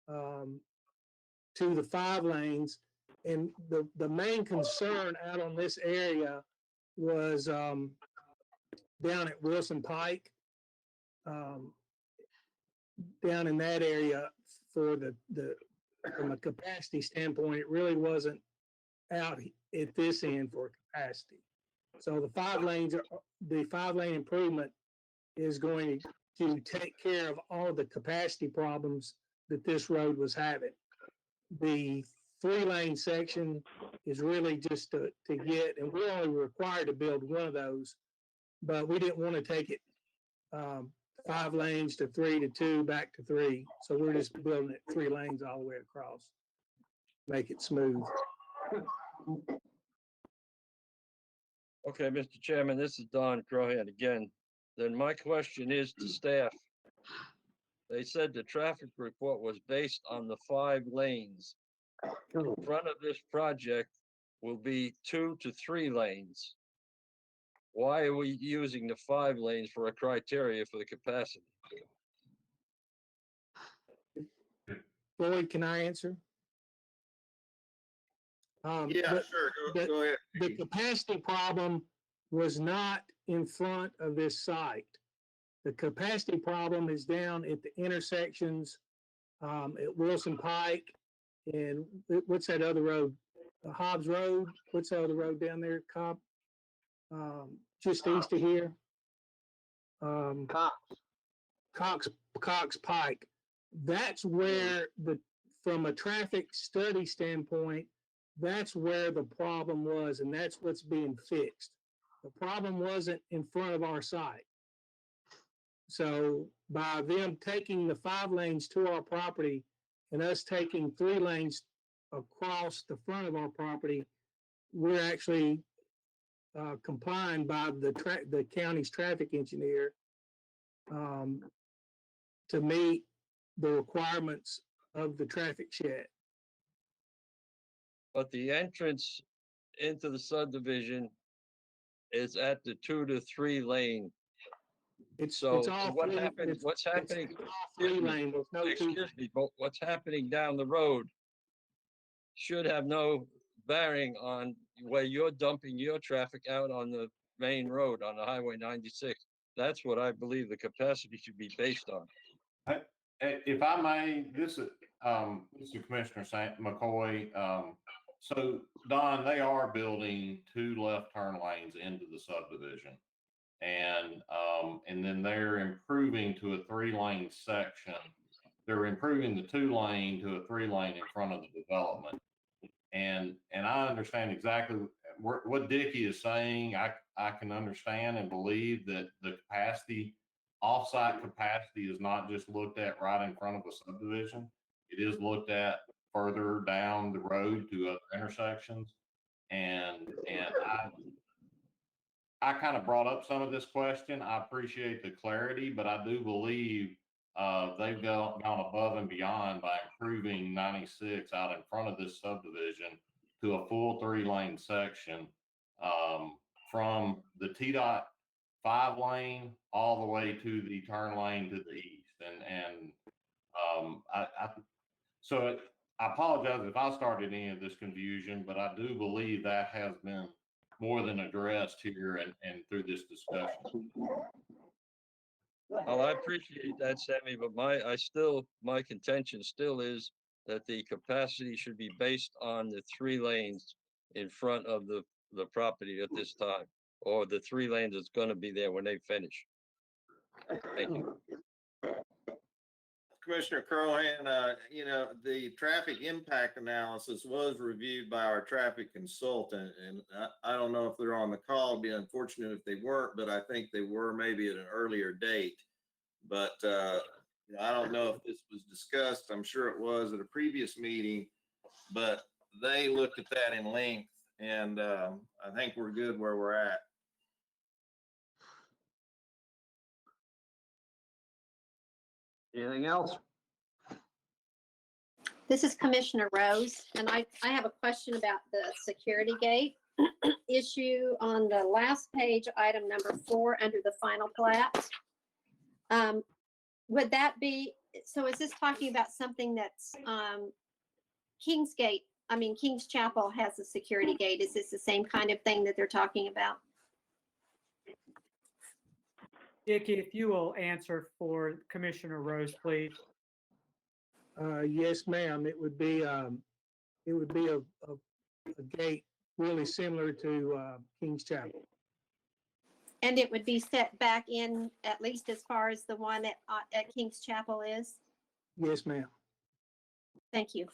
J: the 5 lanes. And the main concern out on this area was down at Wilson Pike, down in that area for from a capacity standpoint, it really wasn't out at this end for capacity. So the 5 lane improvement is going to take care of all the capacity problems that this road was having. The 3-lane section is really just to get, and we're only required to build 1 of those, but we didn't want to take it 5 lanes to 3 to 2 back to 3. So we're just building it 3 lanes all the way across, make it smooth.
H: Okay, Mr. Chairman, this is Don Crohan again. Then my question is to staff. They said the traffic report was based on the 5 lanes. In front of this project will be 2 to 3 lanes. Why are we using the 5 lanes for a criteria for the capacity?
J: Floyd, can I answer?
N: Yeah,
J: but
N: sure.
J: the-
N: Go ahead.
J: The capacity problem was not in front of this site. The capacity problem is down at the intersections at Wilson Pike and what's that other road? Hobbs Road. What's the other road down there, Cobb? Just east of here. Cox Pike. That's where from a traffic study standpoint, that's where the problem was, and that's what's being fixed. The problem wasn't in front of our site. So by them taking the 5 lanes to our property and us taking 3 lanes across the front of our property, we're actually complying by the county's traffic engineer to meet the requirements of the traffic shed.
H: But the entrance into the subdivision is at the 2 to 3 lane.
J: It's
H: So
J: all
H: what
J: three-
H: happened,
J: it's-
H: what's happening?
J: It's all 3 lane. There's no 2.
H: Excuse me, but what's happening down the road should have no bearing on where you're dumping your traffic out on the main road on the Highway 96. That's what I believe the capacity should be based on.
O: If I may, this is Commissioner McCoy. So Don, they are building 2 left turn lanes into the subdivision. And then they're improving to a 3-lane section. They're improving the 2 lane to a 3 lane in front of the development. And I understand exactly what Dickie is saying. I can understand and believe that the capacity, offsite capacity, is not just looked at right in front of a subdivision. It is looked at further down the road to other intersections. And I kind of brought up some of this question. I appreciate the clarity, but I do believe they've gone above and beyond by improving 96 out in front of this subdivision to a full 3-lane section from the TDOT 5 lane all the way to the turn lane to the east. So I apologize if I started any of this confusion, but I do believe that has been more than addressed here and through this discussion.
H: Well, I appreciate that, Sammy, but my contention still is that the capacity should be based on the 3 lanes in front of the property at this time, or the 3 lanes that's going to be there when they finish. Thank you.
N: Commissioner Crohan, the traffic impact analysis was reviewed by our traffic consultant, and I don't know if they're on the call. It'd be unfortunate if they weren't, but I think they were maybe at an earlier date. But I don't know if this was discussed. I'm sure it was at a previous meeting, but they looked at that in length, and I think we're good where we're at.
A: Anything else?
P: This is Commissioner Rose, and I have a question about the security gate issue on the last page, item number 4, under the final plat. Would that be, so is this talking about something that's King's Chapel has a security gate? Is this the same kind of thing that they're talking about?
L: Dickie, if you will answer for Commissioner Rose, please.
J: Yes, ma'am. It would be a gate really similar to King's Chapel.
P: And it would be set back in at least as far as the one at King's Chapel is?
J: Yes, ma'am.
P: Thank you.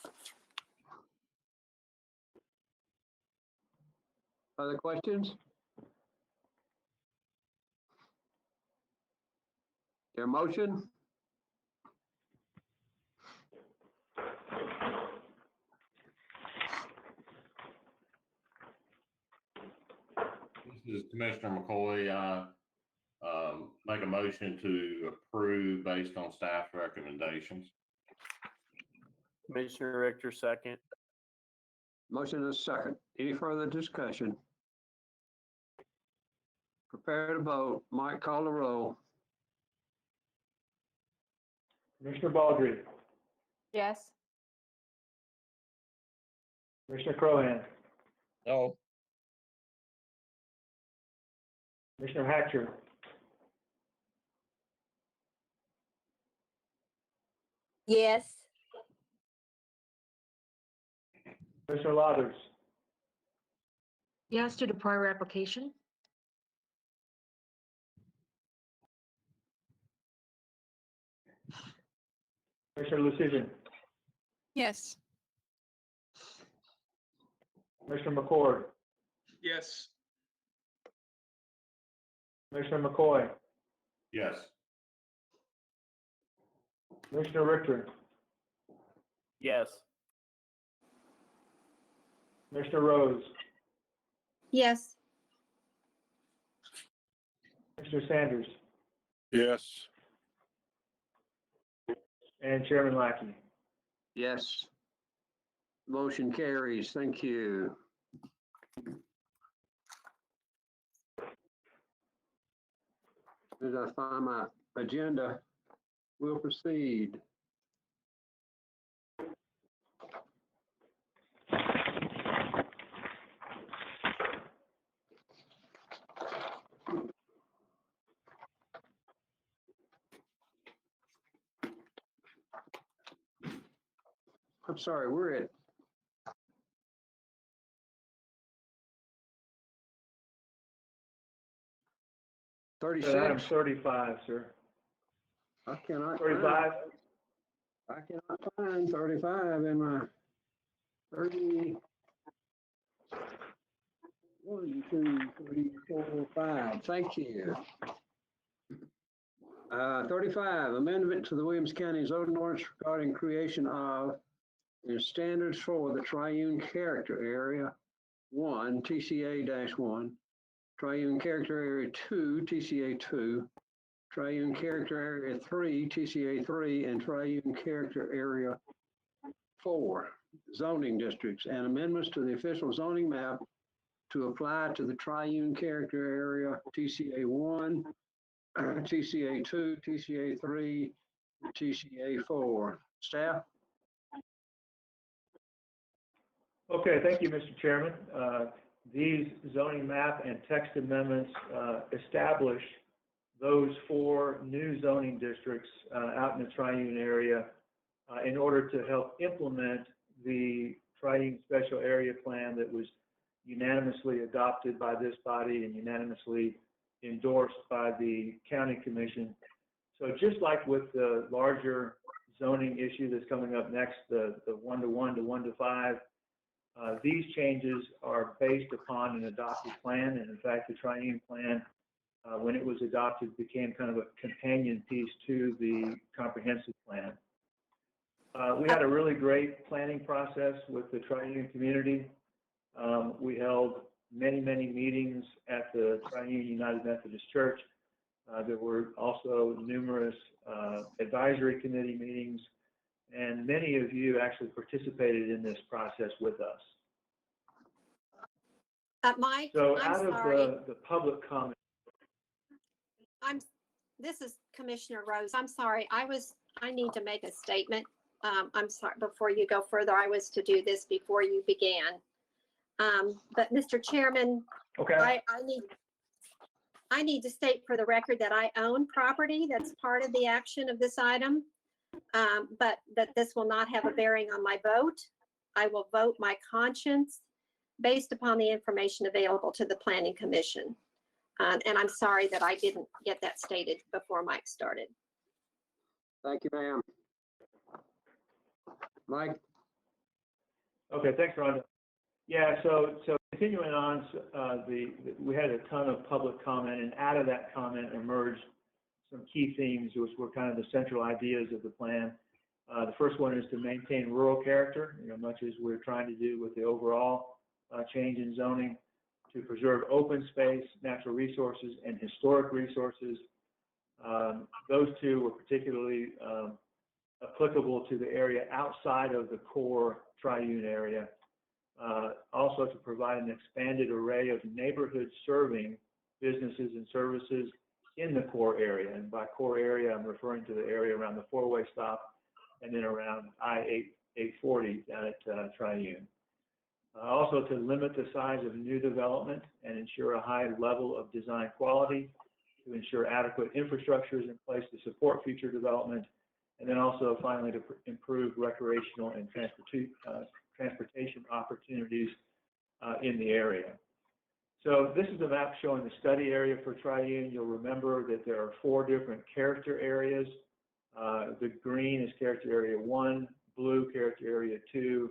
A: Other questions? Your motion?
O: This is Commissioner McCoy. Make a motion to approve based on staff recommendations.
F: Commissioner Richter, second.
A: Motion is second. Any further discussion? Prepare to vote. Mike, call the roll.
B: Commissioner Baldry,
C: Yes.
B: Commissioner Crohan,
H: No.
B: Commissioner Hatcher,
U: Yes.
B: Commissioner Lathers,
E: Yes to the prior application?
B: Commissioner Lucian,
W: Yes.
B: Commissioner McCord,
K: Yes.
B: Commissioner McCoy,
O: Yes.
B: Commissioner Richter,
F: Yes.
B: Commissioner Rose,
U: Yes.
B: Commissioner Sanders,
K: Yes.
B: and Chairman Lackey.
A: Yes. Motion carries. Thank you. As I find my agenda, we'll proceed. I'm sorry, we're at
B: Item
A: 36.
B: 35, sir.
A: I cannot.
B: 35?
A: I cannot find 35 in my 30. 1, 2, 3, 4, 5. Thank you. 35, amendment to the Williams County zoning ordinance regarding creation of and standards for the Triune Character Area 1, TCA-1, Triune Character Area 2, TCA-2, Triune Character Area 3, TCA-3, and Triune Character Area 4, zoning districts, and amendments to the official zoning map to apply to the Triune Character Area TCA-1, TCA-2, TCA-3, and TCA-4. Staff?
B: Okay, thank you, Mr. Chairman. These zoning map and text amendments establish those 4 new zoning districts out in the Triune area in order to help implement the Triune Special Area Plan that was unanimously adopted by this body and unanimously endorsed by the County Commission. So just like with the larger zoning issue that's coming up next, the 1-to-1 to 1-to-5, these changes are based upon an adopted plan, and in fact, the Triune Plan, when it was adopted, became kind of a companion piece to the comprehensive plan. We had a really great planning process with the Triune community. We held many meetings at the Triune United Methodist Church. There were also numerous advisory committee meetings, and many of you actually participated in this process with us.
P: Mike,
B: So
P: I'm
B: out
P: sorry.
B: of the public comment,
P: This is Commissioner Rose. I'm sorry. I need to make a statement. I'm sorry, before you go further, I was to do this before you began. But Mr. Chairman,
B: okay.
P: I need to state for the record that I own property that's part of the action of this item, but that this will not have a bearing on my vote. I will vote my conscience based upon the information available to the Planning Commission. And I'm sorry that I didn't get that stated before Mike started.
A: Thank you, ma'am. Mike?
B: Okay, thanks, Rhonda. Yeah, so continuing on, we had a ton of public comment, and out of that comment emerged some key themes, which were kind of the central ideas of the plan. The first one is to maintain rural character, much as we're trying to do with the overall change in zoning, to preserve open space, natural resources, and historic resources. Those two were particularly applicable to the area outside of the core Triune area. Also to provide an expanded array of neighborhood serving businesses and services in the core area. And by core area, I'm referring to the area around the four-way stop and then around I-840 down at Triune. Also to limit the size of new development and ensure a high level of design quality, to ensure adequate infrastructure is in place to support future development, and then also finally to improve recreational and transportation opportunities in the area. So this is a map showing the study area for Triune. You'll remember that there are 4 different character areas. The green is character area 1, blue character area 2,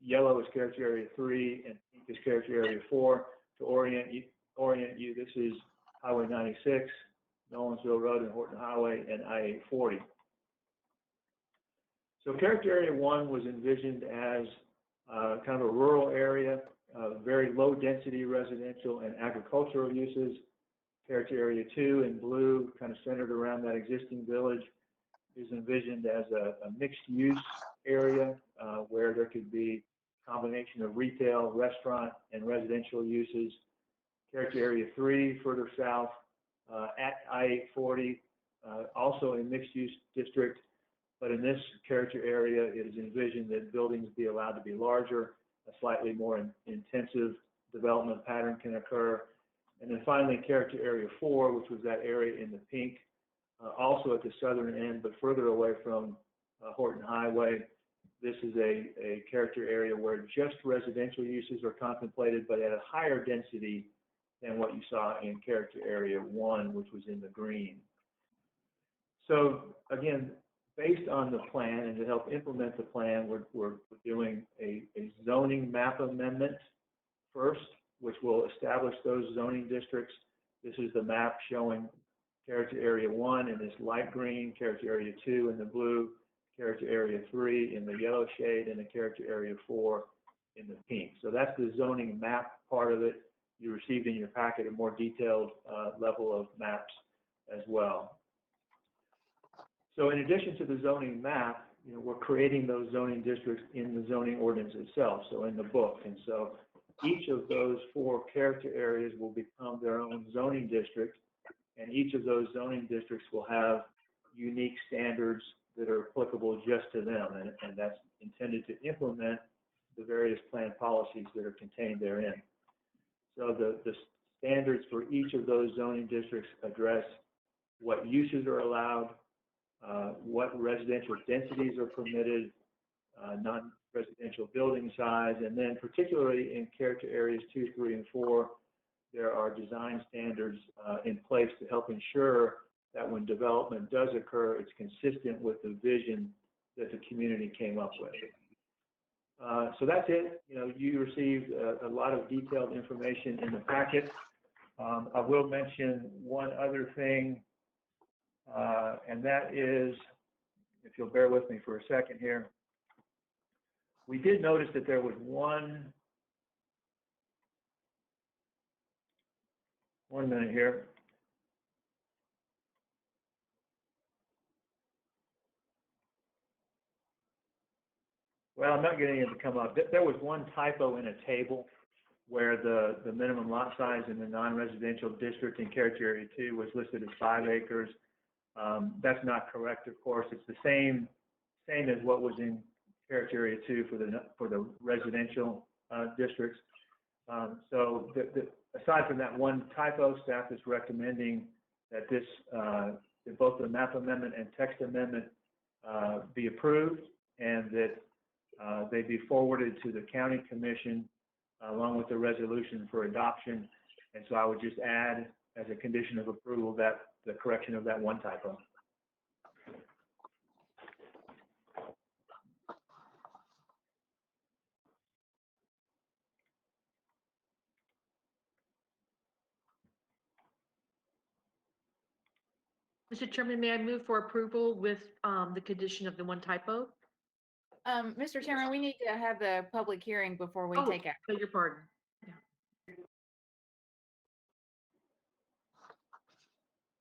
B: yellow is character area 3, and pink is character area 4. To orient you, this is Highway 96, Nolensville Road and Horton Highway, and I-840. So character area 1 was envisioned as kind of a rural area, very low density residential and agricultural uses. Character area 2 in blue, kind of centered around that existing village, is envisioned as a mixed use area where there could be a combination of retail, restaurant, and residential uses. Character area 3 further south at I-840, also a mixed use district, but in this character area it is envisioned that buildings be allowed to be larger, a slightly more intensive development pattern can occur. And then finally, character area 4, which was that area in the pink, also at the southern end, but further away from Horton Highway. This is a character area where just residential uses are contemplated, but at a higher density than what you saw in character area 1, which was in the green. So again, based on the plan and to help implement the plan, we're doing a zoning map amendment first, which will establish those zoning districts. This is the map showing character area 1 in this light green, character area 2 in the blue, character area 3 in the yellow shade, and the character area 4 in the pink. So that's the zoning map part of it. You received in your packet a more detailed level of maps as well. So in addition to the zoning map, we're creating those zoning districts in the zoning ordinance itself, so in the book. And so each of those 4 character areas will become their own zoning district, and each of those zoning districts will have unique standards that are applicable just to them, and that's intended to implement the various plan policies that are contained therein. So the standards for each of those zoning districts address what uses are allowed, what residential densities are permitted, non-residential building size, and then particularly in character areas 2, 3, and 4, there are design standards in place to help ensure that when development does occur, it's consistent with the vision that the community came up with. So that's it. You received a lot of detailed information in the packet. I will mention one other thing, and that is, if you'll bear with me for a second here, we did notice that there was one minute here. Well, I'm not getting it to come up. There was one typo in a table where the minimum lot size in the non-residential district in character area 2 was listed as 5 acres. That's not correct, of course. It's the same as what was in character area 2 for the residential districts. So aside from that one typo, staff is recommending that that both the map amendment and text amendment be approved, and that they be forwarded to the county commission along with the resolution for adoption. And so I would just add as a condition of approval that the correction of that one typo.
E: Mr. Chairman, may I move for approval with the condition of the one typo?
Q: Mr. Chairman, we need to have the public hearing before we take action.
E: Beg your pardon.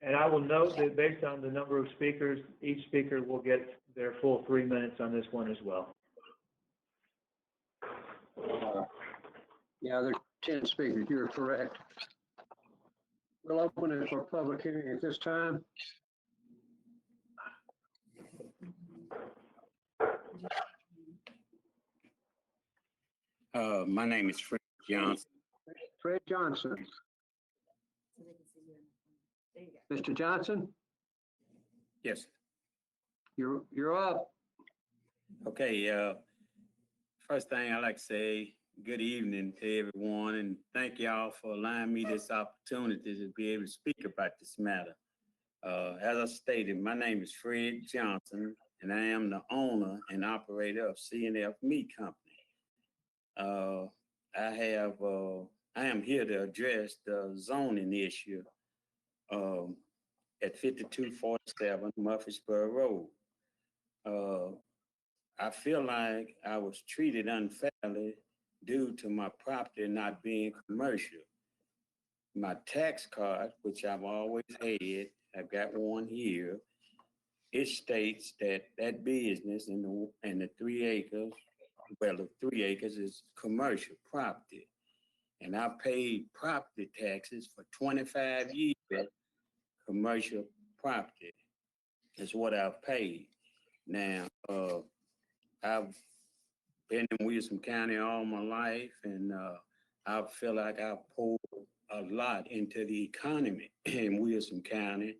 B: And I will note that based on the number of speakers, each speaker will get their full 3 minutes on this one as well.
A: Yeah, there's 10 speakers. You're correct. We'll open it for public hearing at this time.
S: My name is Fred Johnson.
A: Fred Johnson. Mr. Johnson,
S: Yes.
A: you're up.
S: Okay. First thing I'd like to say, good evening to everyone, and thank y'all for allowing me this opportunity to be able to speak about this matter. As I stated, my name is Fred Johnson, and I am the owner and operator of C&F Meat Company. I am here to address the zoning issue at 5247 Murfreesboro Road. I feel like I was treated unfairly due to my property not being commercial. My tax card, which I've always had, I've got one here, it states that that business and the 3 acres, well, the 3 acres is commercial property. And I paid property taxes for 25 years. Commercial property is what I've paid. Now, I've been in Williamson County all my life, and I feel like I've poured a lot into the economy in Williamson County,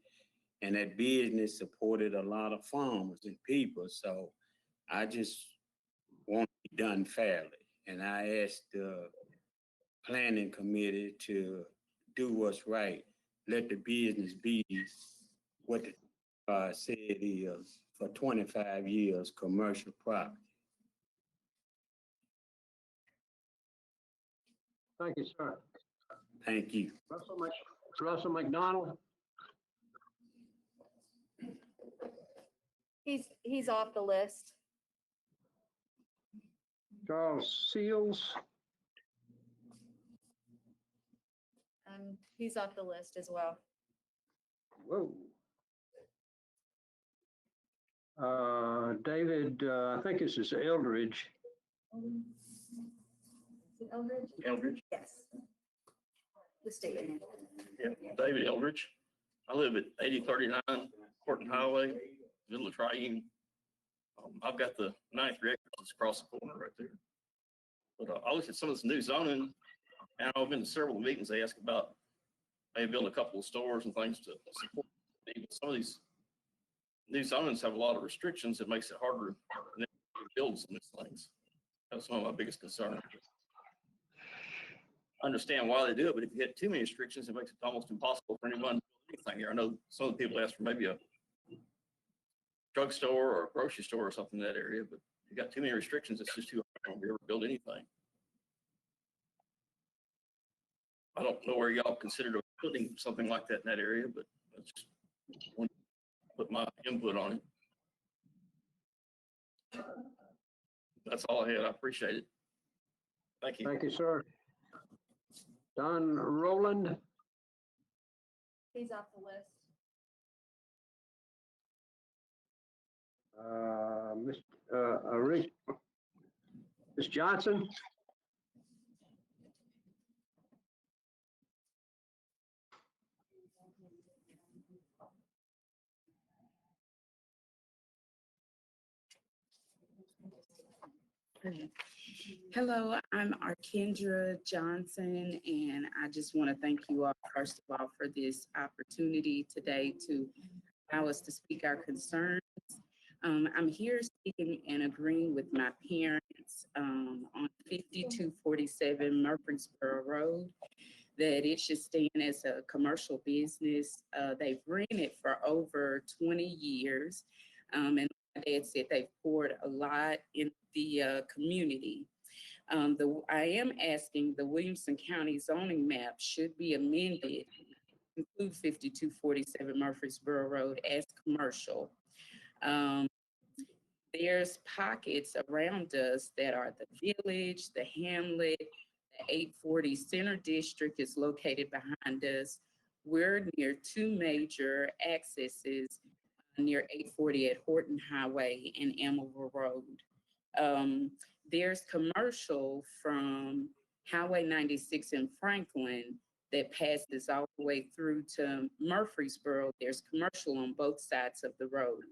S: and that business supported a lot of farmers and people. So I just want to be done fairly. And I asked the planning committee to do what's right. Let the business be what the said is for 25 years, commercial property.
A: Thank you, sir.
S: Thank you.
A: Russell McDonald,
Q: He's off the list.
A: Charles Seals,
Q: He's off the list as well.
A: whoa. David, I think this is Eldridge.
Q: Eldridge?
T: Eldridge?
Q: Yes. The statement.
T: Yeah, David Eldridge. I live at 8039 Horton Highway, middle of Triune. I've got the 9th record across the corner right there. But I looked at some of this new zoning, and I've been to several meetings. They ask about maybe building a couple of stores and things to support. Some of these new zonings have a lot of restrictions that makes it harder to build some of these things. That's one of my biggest concerns. I understand why they do it, but if you get too many restrictions, it makes it almost impossible for anyone to do anything here. I know some of the people ask for maybe a drugstore or a grocery store or something in that area, but if you got too many restrictions, it's just too hard to ever build anything. I don't know where y'all considered putting something like that in that area, but I just want to put my input on it. That's all I had. I appreciate it. Thank you.
A: Thank you, sir. Don Rowland,
Q: He's off the list.
A: Ms. Johnson,
V: Hello, I'm Arkendra Johnson, and I just want to thank you all, first of all, for this opportunity today to allow us to speak our concerns. I'm here speaking and agreeing with my parents on 5247 Murfreesboro Road that it should stand as a commercial business. They've rented for over 20 years, and my dad said they've poured a lot in the community. I am asking the Williamson County zoning map should be amended to include 5247 Murfreesboro Road as commercial. There's pockets around us that are the village, the hamlet, the 840 Center District is located behind us. We're near 2 major accesses near 840 at Horton Highway and Amelville Road. There's commercial from Highway 96 in Franklin that passes all the way through to Murfreesboro. There's commercial on both sides of the road.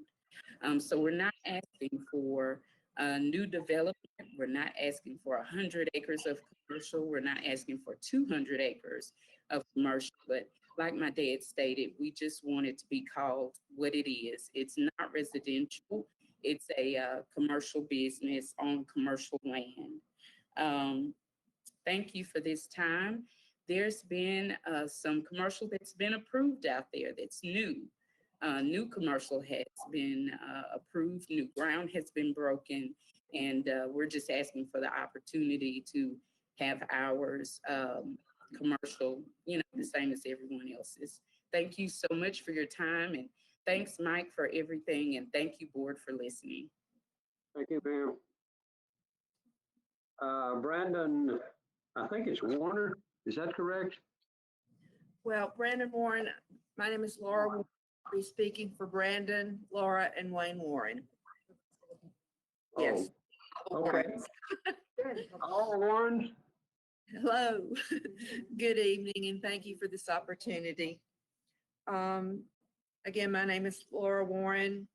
V: So we're not asking for New development, we're not asking for 100 acres of commercial. We're not asking for 200 acres of commercial, but like my dad stated, we just want it to be called what it is. It's not residential. It's a commercial business on commercial land. Thank you for this time. There's been some commercial that's been approved out there that's new. New commercial has been approved, new ground has been broken, and we're just asking for the opportunity to have ours commercial, the same as everyone else's. Thank you so much for your time, and thanks, Mike, for everything, and thank you, board, for listening.
A: Thank you, ma'am. Brandon, I think it's Warner. Is that correct?
D: Well, Brandon Warren, my name is Laura Warren. I'll be speaking for Brandon, Laura, and Wayne Warren. Yes.
A: Oh, okay. All Warren.
D: Hello. Good evening, and thank you for this opportunity. Again, my name is Laura Warren,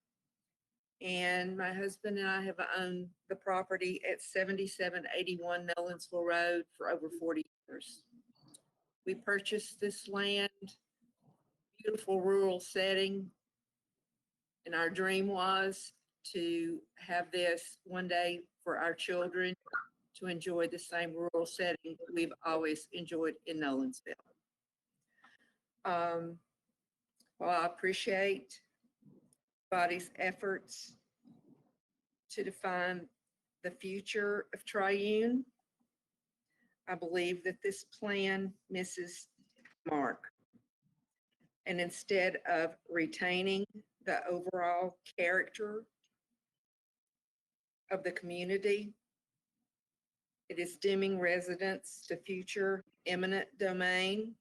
D: and my husband and I have owned the property at 7781 Nolensville Road for over 40 years. We purchased this land, beautiful rural setting, and our dream was to have this one day for our children to enjoy the same rural setting we've always enjoyed in Nolensville. While I appreciate body's efforts to define the future of Triune, I believe that this plan misses the mark. And instead of retaining the overall character of the community, it is dimming residents to future eminent domain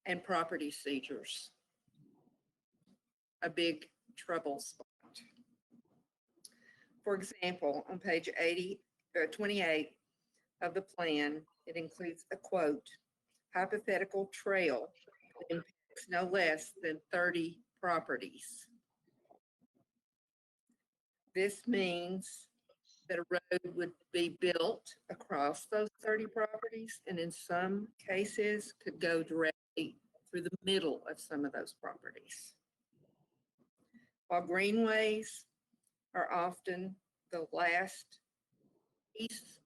D: and property seizures. A big trouble spot. For example, on page 28 of the plan, it includes a quote, hypothetical trail that impacts no less than 30 properties. This means that a road would be built across those 30 properties, and in some cases could go directly through the middle of some of those properties. While greenways are often the last piece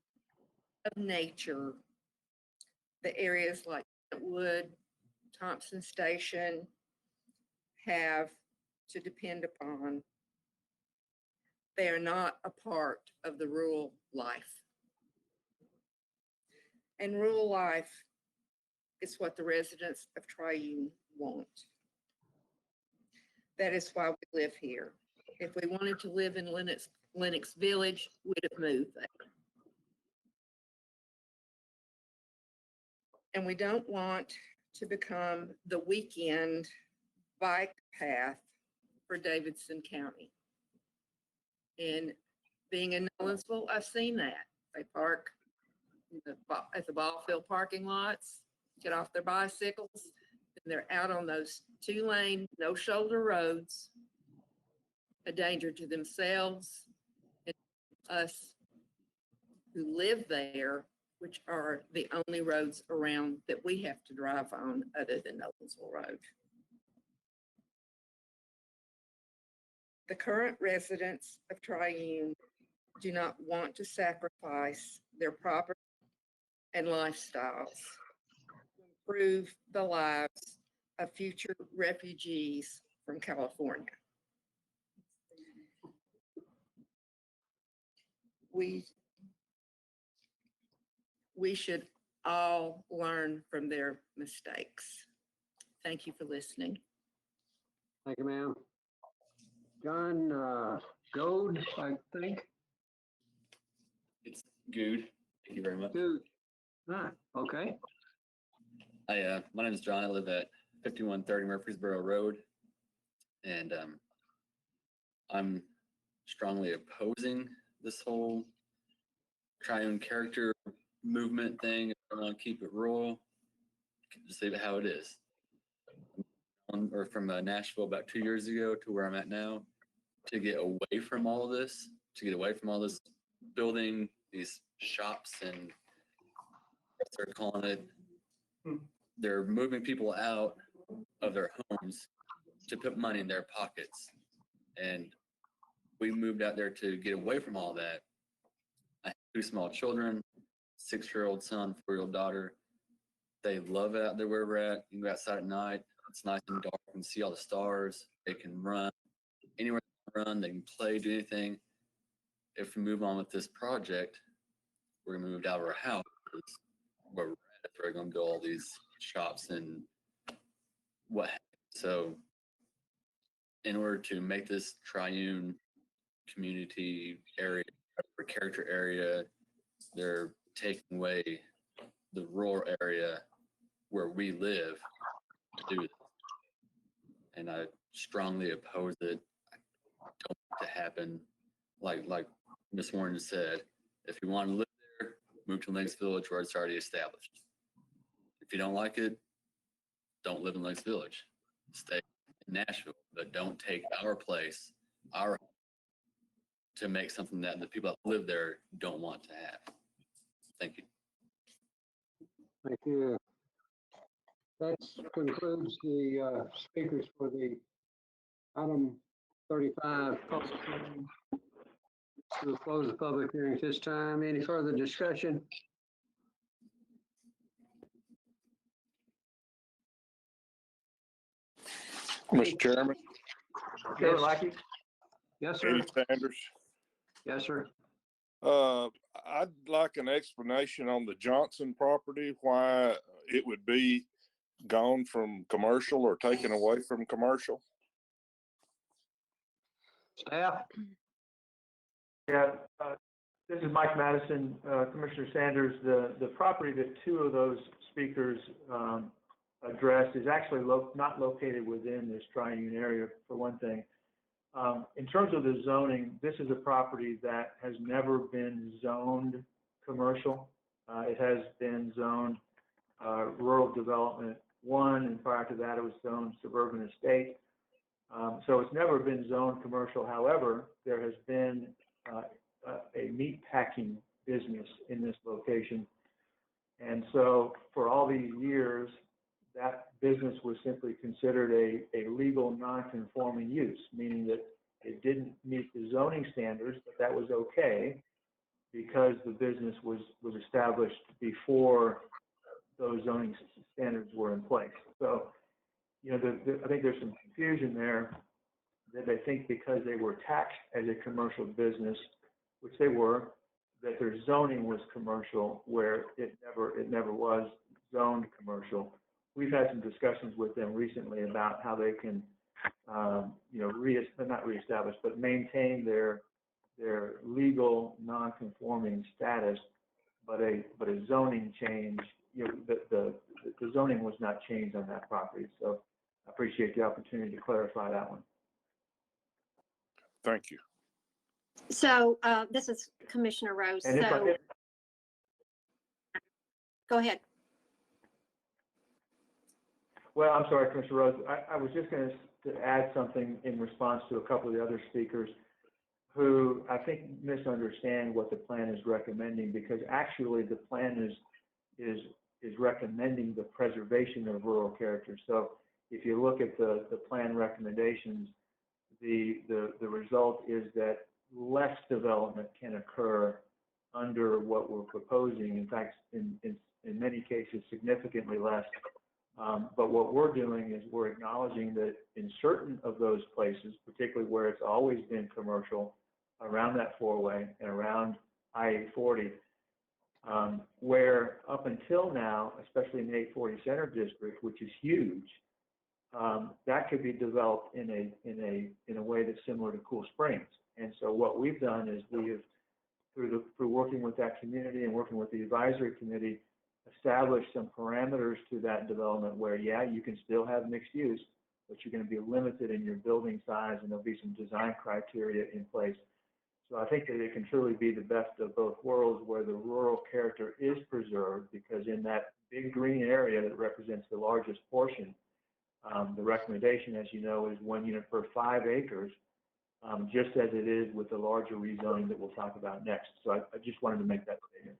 D: of nature, the areas like Wood, Thompson Station have to depend upon. They are not a part of the rural life. And rural life is what the residents of Triune want. That is why we live here. If we wanted to live in Lenox Village, we'd have moved there. And we don't want to become the weekend bike path for Davidson County. And being in Nolensville, I've seen that. They park at the ball field parking lots, get off their bicycles, and they're out on those 2-lane, no shoulder roads, a danger to themselves and us who live there, which are the only roads around that we have to drive on other than Nolensville Road. The current residents of Triune do not want to sacrifice their property and lifestyles to improve the lives of future refugees from California. We should all learn from their mistakes. Thank you for listening.
A: Thank you, ma'am. John Gold, I think.
I: It's Good. Thank you very much.
A: Good. Ah, okay.
I: My name is John. I live at 5130 Murfreesboro Road, and I'm strongly opposing this whole Triune character movement thing. I want to keep it rural. Just leave it how it is. Or from Nashville about 2 years ago to where I'm at now. to get away from all this, building, these shops and what they're calling it. They're moving people out of their homes to put money in their pockets. And we moved out there to get away from all that. I have 2 small children, 6-year-old son, 4-year-old daughter. They love it out there where we're at. You can go outside at night. It's nice and dark. You can see all the stars. They can run anywhere they run. They can play, do anything. If we move on with this project, we're gonna move out of our house. Where we're at, we're gonna build all these shops and what have you. So in order to make this Triune community area or character area, they're taking away the rural area where we live to do this. And I strongly oppose it. I don't want it to happen. Like Ms. Warren said, if you want to live there, move to Links Village where it's already established. If you don't like it, don't live in Links Village. Stay in Nashville, but don't take our place, our home, to make something that the people that live there don't want to have. Thank you.
A: Thank you. That concludes the speakers for the item 35 public hearing. We'll close the public hearing at this time. Any further discussion?
G: Mr. Chairman.
B: Chairman Lackey?
A: Yes, sir.
G: Eddie Sanders.
A: Yes, sir.
G: I'd like an explanation on the Johnson property, why it would be gone from commercial or taken away from commercial.
A: Staff?
B: Yeah, this is Mike Madison, Commissioner Sanders. The property that 2 of those speakers addressed is actually not located within this Triune area, for one thing. In terms of the zoning, this is a property that has never been zoned commercial. It has been zoned rural development 1, and prior to that it was zoned suburban estate. So it's never been zoned commercial. However, there has been a meat packing business in this location. And so for all these years, that business was simply considered a legal non-conforming use, meaning that it didn't meet the zoning standards, but that was okay because the business was established before those zoning standards were in place. So, you know, I think there's some confusion there that they think because they were taxed as a commercial business, which they were, that their zoning was commercial, where it never was zoned commercial. We've had some discussions with them recently about how they can, you know, not reestablish, but maintain their legal non-conforming status, but a zoning change. You know, the zoning was not changed on that property. So I appreciate the opportunity to clarify that one.
G: Thank you.
P: So this is Commissioner Rose.
B: And if I
P: So
B: could-
P: go ahead.
B: Well, I'm sorry, Commissioner Rose. I was just going to add something in response to a couple of the other speakers who I think misunderstand what the plan is recommending, because actually the plan is recommending the preservation of rural character. So if you look at the plan recommendations, the result is that less development can occur under what we're proposing. In fact, in many cases, significantly less. But what we're doing is we're acknowledging that in certain of those places, particularly where it's always been commercial, around that 4-way and around I-840, where up until now, especially in the 840 Center District, which is huge, that could be developed in a way that's similar to Cool Springs. And so what we've done is we have, through working with that community and working with the advisory committee, established some parameters to that development where, yeah, you can still have mixed use, but you're going to be limited in your building size, and there'll be some design criteria in place. So I think that it can truly be the best of both worlds, where the rural character is preserved, because in that big green area that represents the largest portion, the recommendation, as you know, is 1 unit per 5 acres. just as it is with the larger rezoning that we'll talk about next. So I just wanted to make that clear.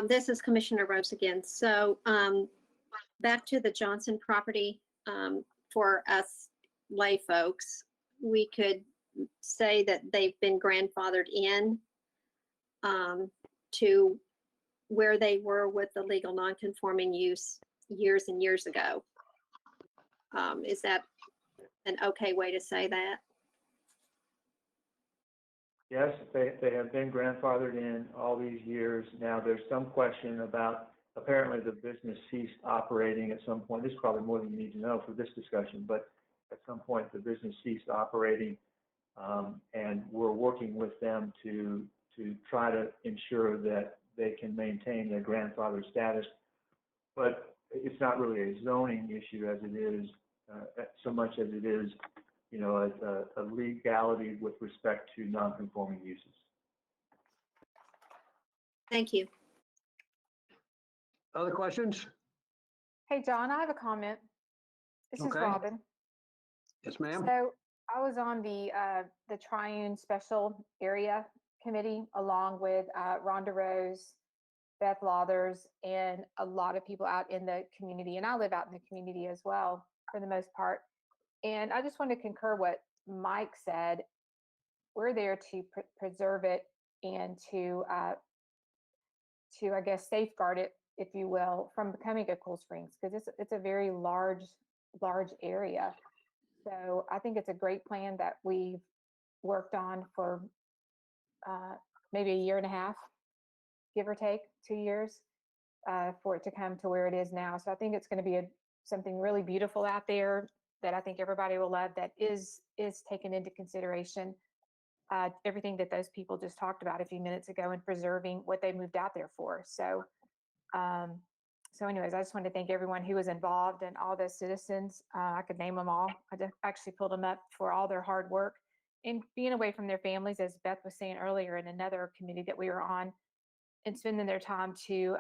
P: This is Commissioner Rose again. So back to the Johnson property, for us lay folks, we could say that they've been grandfathered in to where they were with the legal non-conforming use years and years ago. Is that an okay way to say that?
B: Yes, they have been grandfathered in all these years. Now, there's some question about, apparently the business ceased operating at some point. This is probably more than you need to know for this discussion, but at some point the business ceased operating, and we're working with them to try to ensure that they can maintain their grandfather status. But it's not really a zoning issue as it is, so much as it is, you know, a legality with respect to non-conforming uses.
P: Thank you.
A: Other questions?
C: Hey, John, I have a comment. This is
A: Okay.
C: Robin.
A: Yes, ma'am.
C: So I was on the Triune Special Area Committee along with Rhonda Rose, Beth Lathers, and a lot of people out in the community. And I live out in the community as well, for the most part. And I just want to concur what Mike said. We're there to preserve it and to I guess safeguard it, if you will, from becoming a Cool Springs, because it's a very large area. So I think it's a great plan that we've worked on for maybe a year and a half, give or take 2 years, for it to come to where it is now. So I think it's going to be something really beautiful out there that I think everybody will love, that is taken into consideration everything that those people just talked about a few minutes ago and preserving what they moved out there for. So anyways, I just wanted to thank everyone who was involved and all the citizens. I could name them all. I just actually pulled them up for all their hard work and being away from their families, as Beth was saying earlier in another committee that we were on, and spending their time to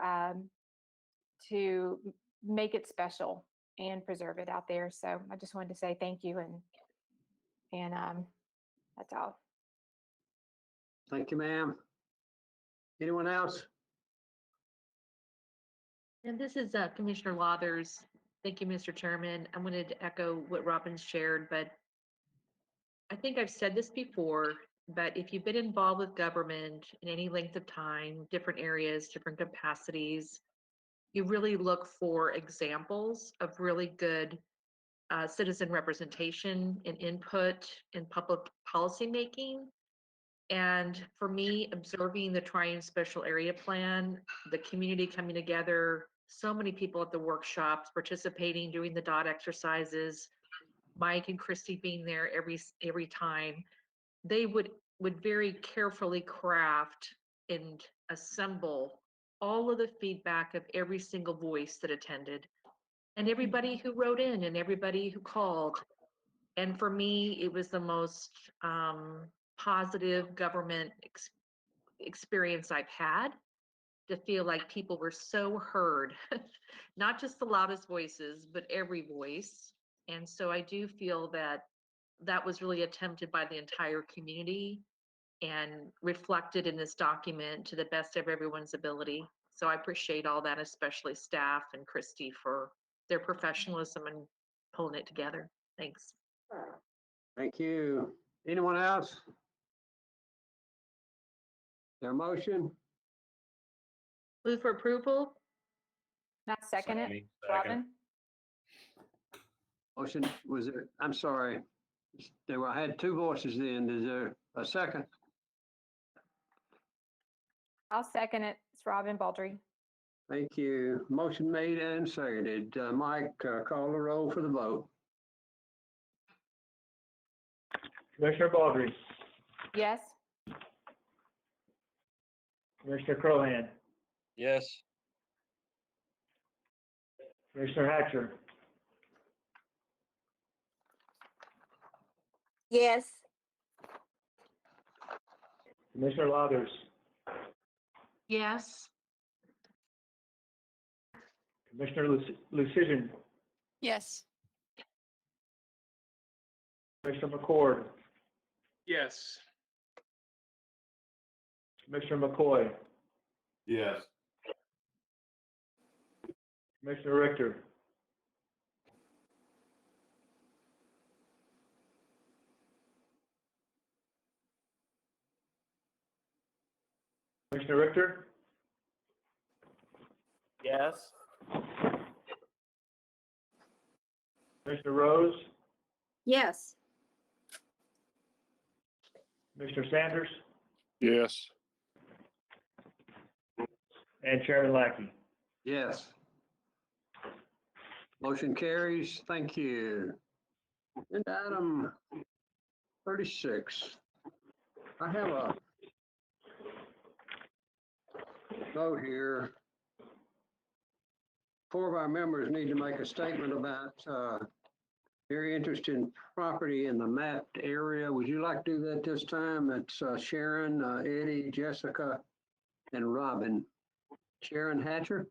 C: make it special and preserve it out there. So I just wanted to say thank you, and that's all.
A: Thank you, ma'am. Anyone else?
E: And this is Commissioner Lathers. Thank you, Mr. Chairman. I wanted to echo what Robin shared, but I think I've said this before, but if you've been involved with government in any length of time, different areas, different capacities, you really look for examples of really good citizen representation and input in public policy making. And for me, observing the Triune Special Area Plan, the community coming together, so many people at the workshops participating, doing the dot exercises, Mike and Christy being there every time, they would very carefully craft and assemble all of the feedback of every single voice that attended, and everybody who wrote in and everybody who called. And for me, it was the most positive government experience I've had, to feel like people were so heard, not just the loudest voices, but every voice. And so I do feel that that was really attempted by the entire community and reflected in this document to the best of everyone's ability. So I appreciate all that, especially staff and Christy for their professionalism and pulling it together. Thanks.
A: Thank you. Anyone else? Their motion?
E: Move for approval.
C: Not second it,
O: Second.
C: Robin.
A: Motion was there, I'm sorry. I had two voices then. Is there a second?
C: I'll second it. It's Robin Baldry.
A: Thank you. Motion made and seconded. Mike, call the roll for the vote.
B: Commissioner Baldry,
C: Yes.
B: Commissioner Crohan,
H: Yes.
B: Commissioner Hatcher,
U: Yes.
B: Commissioner Lathers,
E: Yes.
B: Commissioner Lucian,
W: Yes.
B: Commissioner McCord,
F: Yes.
B: Commissioner McCoy,
O: Yes.
B: Commissioner Richter, Commissioner Richter,
F: Yes.
B: Commissioner Rose,
P: Yes.
B: Commissioner Sanders,
G: Yes.
B: and Chairman Lackey.
A: Yes. Motion carries. Thank you. And item 36. I have a note here. 4 of our members need to make a statement about their interest in property in the mapped area. Would you like to do that this time? It's Sharon, Eddie, Jessica, and Robin. Sharon Hatcher?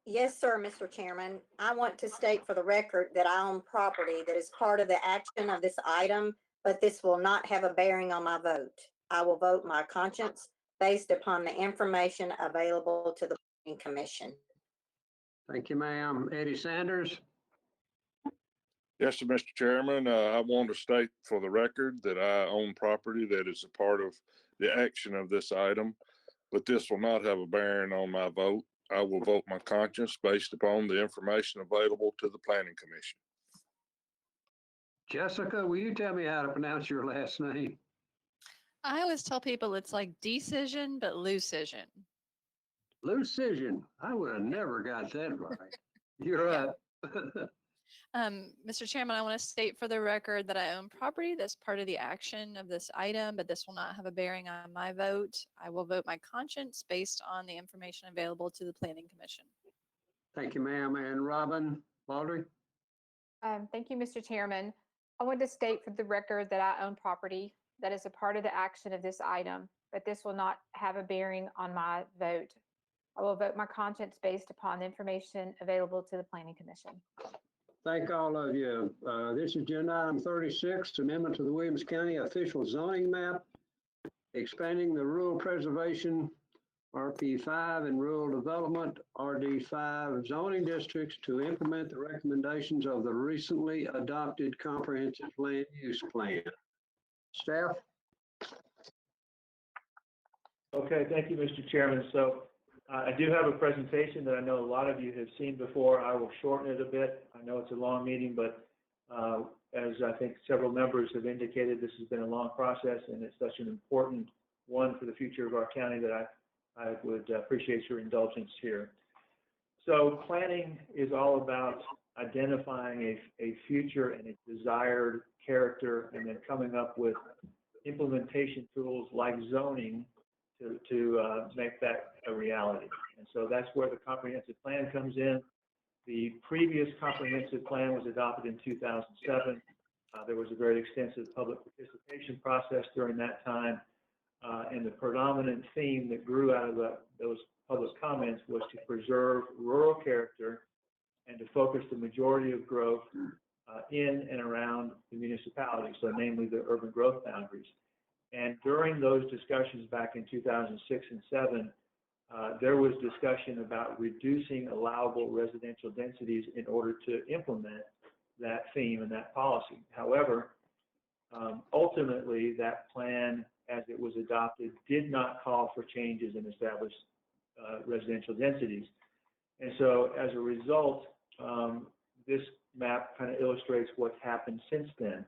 M: Yes, sir, Mr. Chairman. I want to state for the record that I own property that is part of the action of this item, but this will not have a bearing on my vote. I will vote my conscience based upon the information available to the Planning Commission.
A: Thank you, ma'am. Eddie Sanders?
G: Yes, sir, Mr. Chairman, I want to state for the record that I own property that is a part of the action of this item, but this will not have a bearing on my vote. I will vote my conscience based upon the information available to the Planning Commission.
A: Jessica, will you tell me how to pronounce your last name?
W: I always tell people it's like decision, but lucision.
A: Lucision. I would have never got that right. You're up.
W: Mr. Chairman, I want to state for the record that I own property that's part of the action of this item, but this will not have a bearing on my vote. I will vote my conscience based on the information available to the Planning Commission.
A: Thank you, ma'am. And Robin Baldry?
C: Thank you, Mr. Chairman. I want to state for the record that I own property that is a part of the action of this item, but this will not have a bearing on my vote. I will vote my conscience based upon the information available to the Planning Commission.
A: Thank all of you. This is agenda item 36, amendment to the Williams County official zoning map, expanding the rural preservation RP5 and rural development RD5 zoning districts to implement the recommendations of the recently adopted comprehensive land use plan. Staff?
B: Okay, thank you, Mr. Chairman. So I do have a presentation that I know a lot of you have seen before. I will shorten it a bit. I know it's a long meeting, but as I think several members have indicated, this has been a long process and it's such an important one for the future of our county that I would appreciate your indulgence here. So planning is all about identifying a future and a desired character and then coming up with implementation tools like zoning to make that a reality. And so that's where the comprehensive plan comes in. The previous comprehensive plan was adopted in 2007. There was a very extensive public participation process during that time. And the predominant theme that grew out of those public comments was to preserve rural character and to focus the majority of growth in and around the municipality, so namely the urban growth boundaries. And during those discussions back in 2006 and 2007, there was discussion about reducing allowable residential densities in order to implement that theme and that policy. However, ultimately, that plan, as it was adopted, did not call for changes in established residential densities. And so as a result, this map kind of illustrates what's happened since then.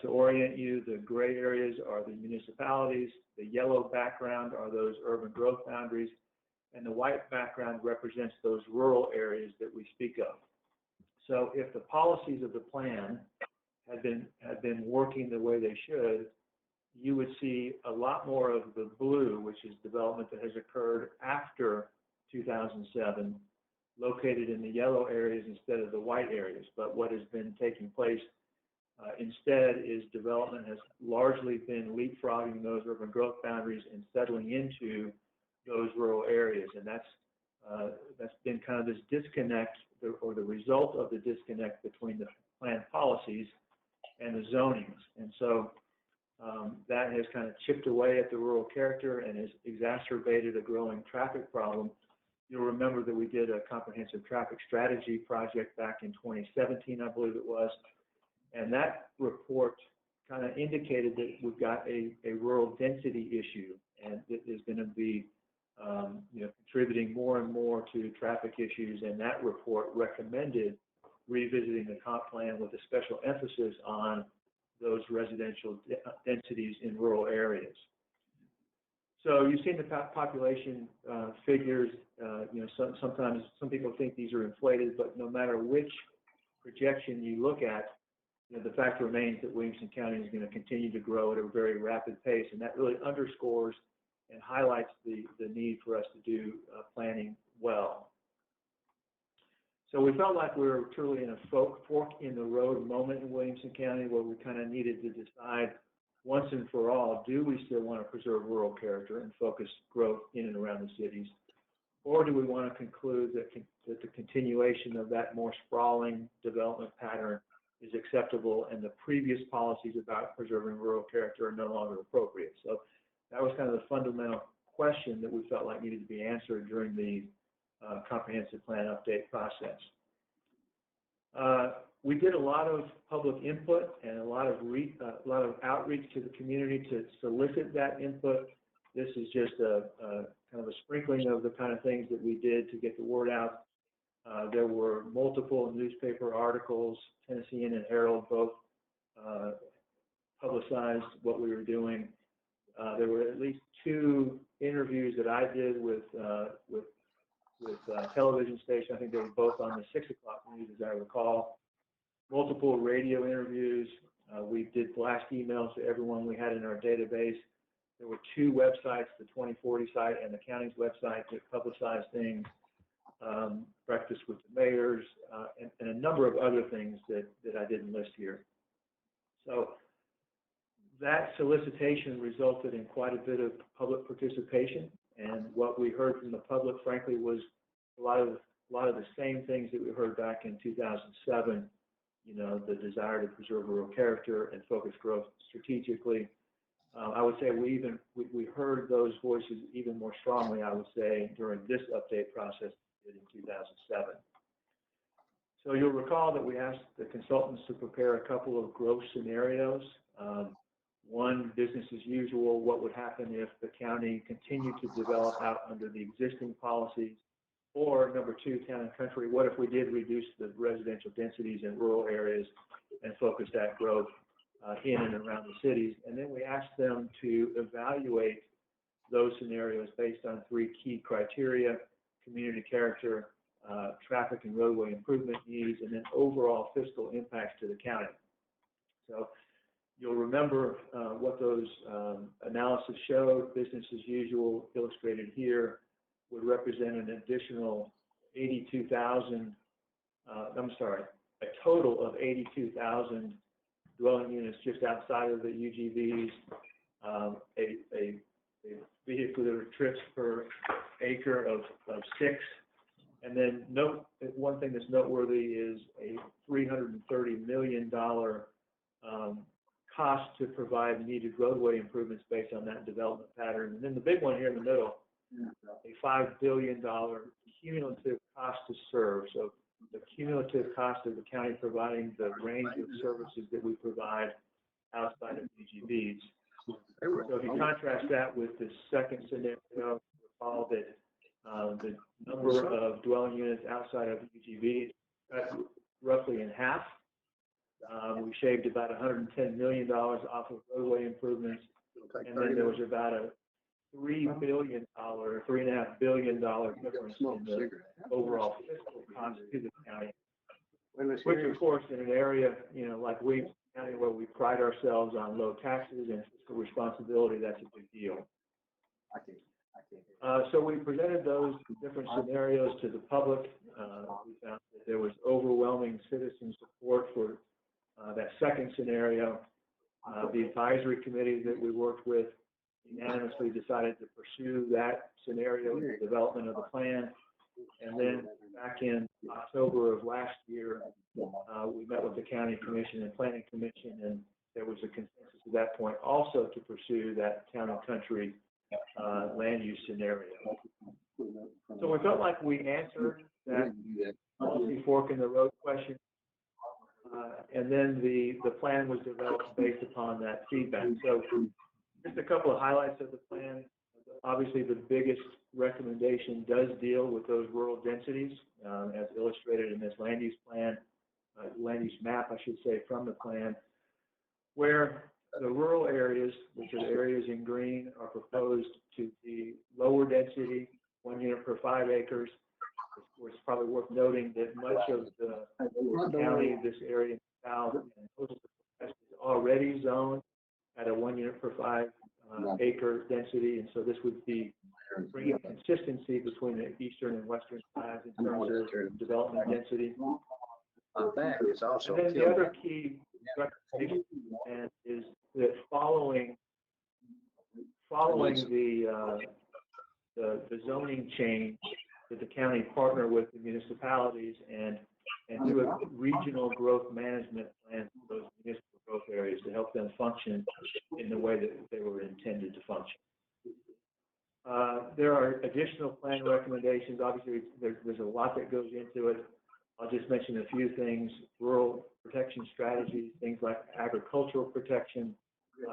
B: To orient you, the gray areas are the municipalities, the yellow background are those urban growth boundaries, and the white background represents those rural areas that we speak of. So if the policies of the plan had been working the way they should, you would see a lot more of the blue, which is development that has occurred after 2007, located in the yellow areas instead of the white areas. But what has been taking place instead is development has largely been leapfrogging those urban growth boundaries and settling into those rural areas. And that's that's been kind of this disconnect, or the result of the disconnect between the plan policies and the zonings. And so that has kind of chipped away at the rural character and has exacerbated a growing traffic problem. You'll remember that we did a comprehensive traffic strategy project back in 2017, I believe it was, and that report kind of indicated that we've got a rural density issue, and it is going to be contributing more and more to traffic issues. And that report recommended revisiting the comp plan with a special emphasis on those residential densities in rural areas. So you've seen the population figures. Sometimes some people think these are inflated, but no matter which projection you look at, the fact remains that Williamson County is going to continue to grow at a very rapid pace, and that really underscores and highlights the need for us to do planning well. So we felt like we were truly in a fork in the road moment in Williamson County, where we kind of needed to decide once and for all, do we still want to preserve rural character and focus growth in and around the cities? Or do we want to conclude that the continuation of that more sprawling development pattern is acceptable and the previous policies about preserving rural character are no longer appropriate? So that was kind of the fundamental question that we felt like needed to be answered during the comprehensive plan update process. We did a lot of public input and a lot of outreach to the community to solicit that input. This is just a kind of a sprinkling of the kind of things that we did to get the word out. There were multiple newspaper articles. Tennessean and Herald both publicized what we were doing. There were at least 2 interviews that I did with television station. I think they were both on the 6 o'clock news, as I recall. Multiple radio interviews. We did blast emails to everyone we had in our database. There were 2 websites, the 2040 site and the county's website, that publicized things. Breakfast with the mayors, and a number of other things that I didn't list here. So that solicitation resulted in quite a bit of public participation, and what we heard from the public, frankly, was a lot of the same things that we heard back in 2007. The desire to preserve rural character and focus growth strategically. I would say we heard those voices even more strongly, I would say, during this update process in 2007. So you'll recall that we asked the consultants to prepare a couple of growth scenarios. One, business as usual, what would happen if the county continued to develop out under the existing policies? Or number 2, town and country, what if we did reduce the residential densities in rural areas and focus that growth in and around the cities? And then we asked them to evaluate those scenarios based on 3 key criteria: community character, traffic and roadway improvement needs, and then overall fiscal impacts to the county. So you'll remember what those analysis showed. Business as usual, illustrated here, would represent an additional 82,000, a total of 82,000 dwelling units just outside of the UGVs, a vehicular trips per acre of 6. And then one thing that's noteworthy is a $330 million cost to provide needed roadway improvements based on that development pattern. And then the big one here in the middle, a $5 billion cumulative cost to serve. So the cumulative cost of the county providing the range of services that we provide outside of UGVs. So if you contrast that with the second scenario, recall that the number of dwelling units outside of UGVs cut roughly in half. We shaved about $110 million off of roadway improvements, and then there was about a $3 billion, $3.5 billion difference in the overall fiscal cost to the county. Which, of course, in an area like Williamson County, where we pride ourselves on low taxes and fiscal responsibility, that's a big deal. So we presented those different scenarios to the public. We found that there was overwhelming citizen support for that second scenario. The advisory committee that we worked with unanimously decided to pursue that scenario in the development of the plan. And then back in October of last year, we met with the County Commission and Planning Commission, and there was a consensus at that point also to pursue that town and country land use scenario. So we felt like we answered that policy fork in the road question, and then the plan was developed based upon that feedback. So just a couple of highlights of the plan. Obviously, the biggest recommendation does deal with those rural densities, as illustrated in this land use plan, land use map, I should say, from the plan, where the rural areas, which are the areas in green, are proposed to be lower density, 1 unit per 5 acres. It's probably worth noting that much of the county, this area in the south, and most of the west is already zoned at a 1 unit per 5 acre density, and so this would be bringing consistency between the eastern and western sides in terms of development density.
A: And
B: then the other key recommendation is that following the zoning change, that the county partner with the municipalities and do a regional growth management plan for those municipal growth areas to help them function in the way that they were intended to function. There are additional plan recommendations. Obviously, there's a lot that goes into it. I'll just mention a few things: rural protection strategies, things like agricultural protection,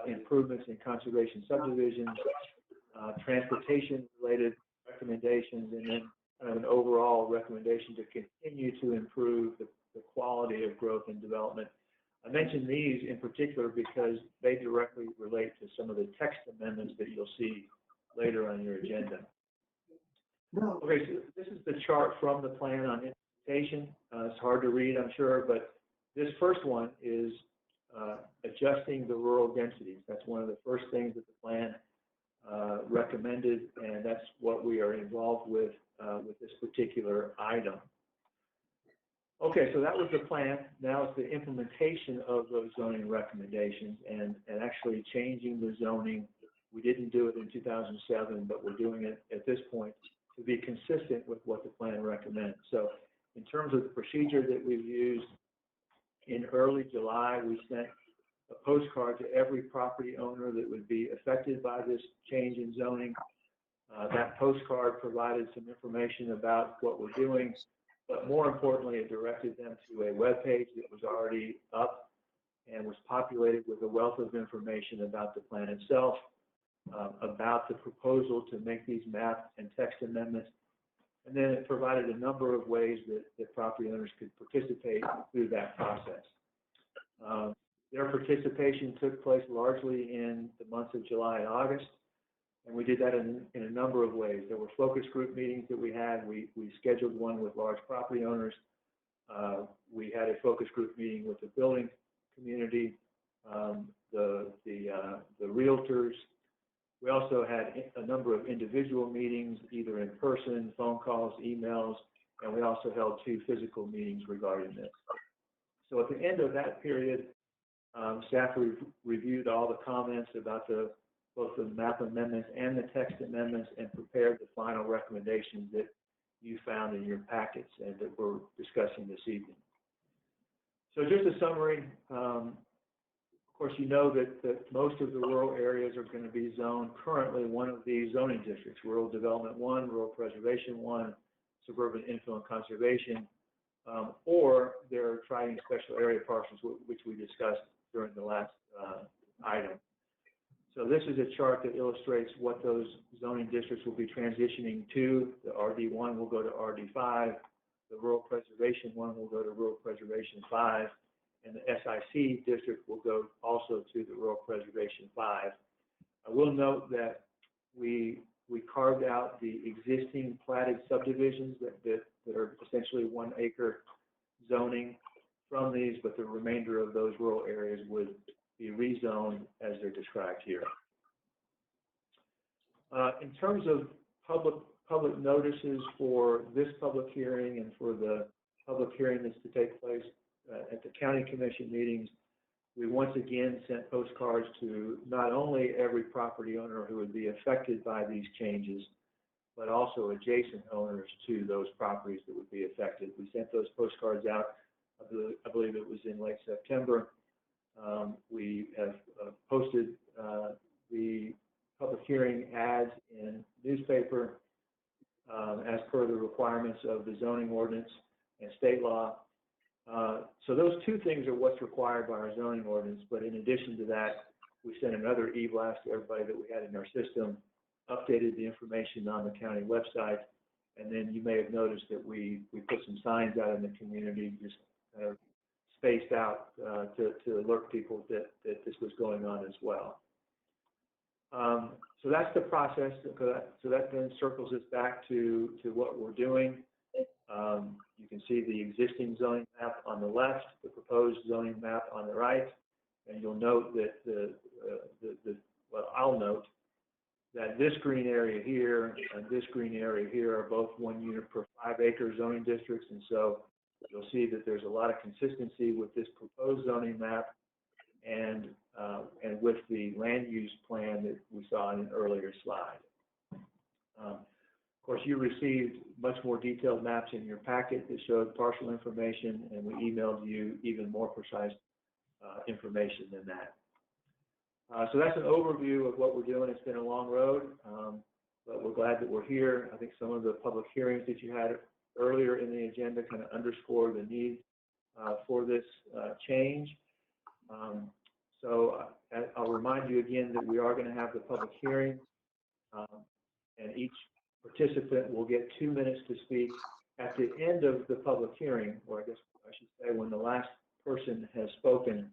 B: improvements in conservation subdivisions, transportation-related recommendations, and then kind of an overall recommendation to continue to improve the quality of growth and development. I mention these in particular because they directly relate to some of the text amendments that you'll see later on your agenda. Okay, so this is the chart from the plan on implementation. It's hard to read, I'm sure, but this first one is adjusting the rural densities. That's one of the first things that the plan recommended, and that's what we are involved with this particular item. Okay, so that was the plan. Now it's the implementation of those zoning recommendations and actually changing the zoning. We didn't do it in 2007, but we're doing it at this point to be consistent with what the plan recommends. So in terms of the procedure that we've used, in early July, we sent a postcard to every property owner that would be affected by this change in zoning. That postcard provided some information about what we're doing, but more importantly, it directed them to a web page that was already up and was populated with a wealth of information about the plan itself, about the proposal to make these map and text amendments, and then it provided a number of ways that property owners could participate through that process. Their participation took place largely in the months of July and August, and we did that in a number of ways. There were focus group meetings that we had. We scheduled one with large property owners. We had a focus group meeting with the building community, the realtors. We also had a number of individual meetings, either in person, phone calls, emails, and we also held 2 physical meetings regarding this. So at the end of that period, staff reviewed all the comments about both the map amendments and the text amendments and prepared the final recommendations that you found in your packets and that we're discussing this evening. So just a summary. Of course, you know that most of the rural areas are going to be zoned currently one of these zoning districts: Rural Development 1, Rural Preservation 1, Suburban Infill and Conservation, or there are Triune Special Area parcels, which we discussed during the last item. So this is a chart that illustrates what those zoning districts will be transitioning to. The RD1 will go to RD5, the Rural Preservation 1 will go to Rural Preservation 5, and the SIC district will go also to the Rural Preservation 5. I will note that we carved out the existing platted subdivisions that are essentially 1 acre zoning from these, but the remainder of those rural areas would be rezoned as they're described here. In terms of public notices for this public hearing and for the public hearing that's to take place at the county commission meetings, we once again sent postcards to not only every property owner who would be affected by these changes, but also adjacent owners to those properties that would be affected. We sent those postcards out, I believe it was in late September. We have posted the public hearing ads in newspaper as per the requirements of the zoning ordinance and state law. So those two things are what's required by our zoning ordinance, but in addition to that, we sent another e-blast to everybody that we had in our system, updated the information on the county website, and then you may have noticed that we put some signs out in the community, just kind of spaced out to alert people that this was going on as well. So that's the process. So that then circles us back to what we're doing. You can see the existing zoning map on the left, the proposed zoning map on the right, and you'll note that I'll note that this green area here and this green area here are both 1 unit per 5 acre zoning districts, and so you'll see that there's a lot of consistency with this proposed zoning map and with the land use plan that we saw in an earlier slide. Of course, you received much more detailed maps in your packet that showed partial information, and we emailed you even more precise information than that. So that's an overview of what we're doing. It's been a long road, but we're glad that we're here. I think some of the public hearings that you had earlier in the agenda kind of underscore the need for this change. So I'll remind you again that we are going to have the public hearing, and each participant will get 2 minutes to speak. At the end of the public hearing, or I guess I should say when the last person has spoken,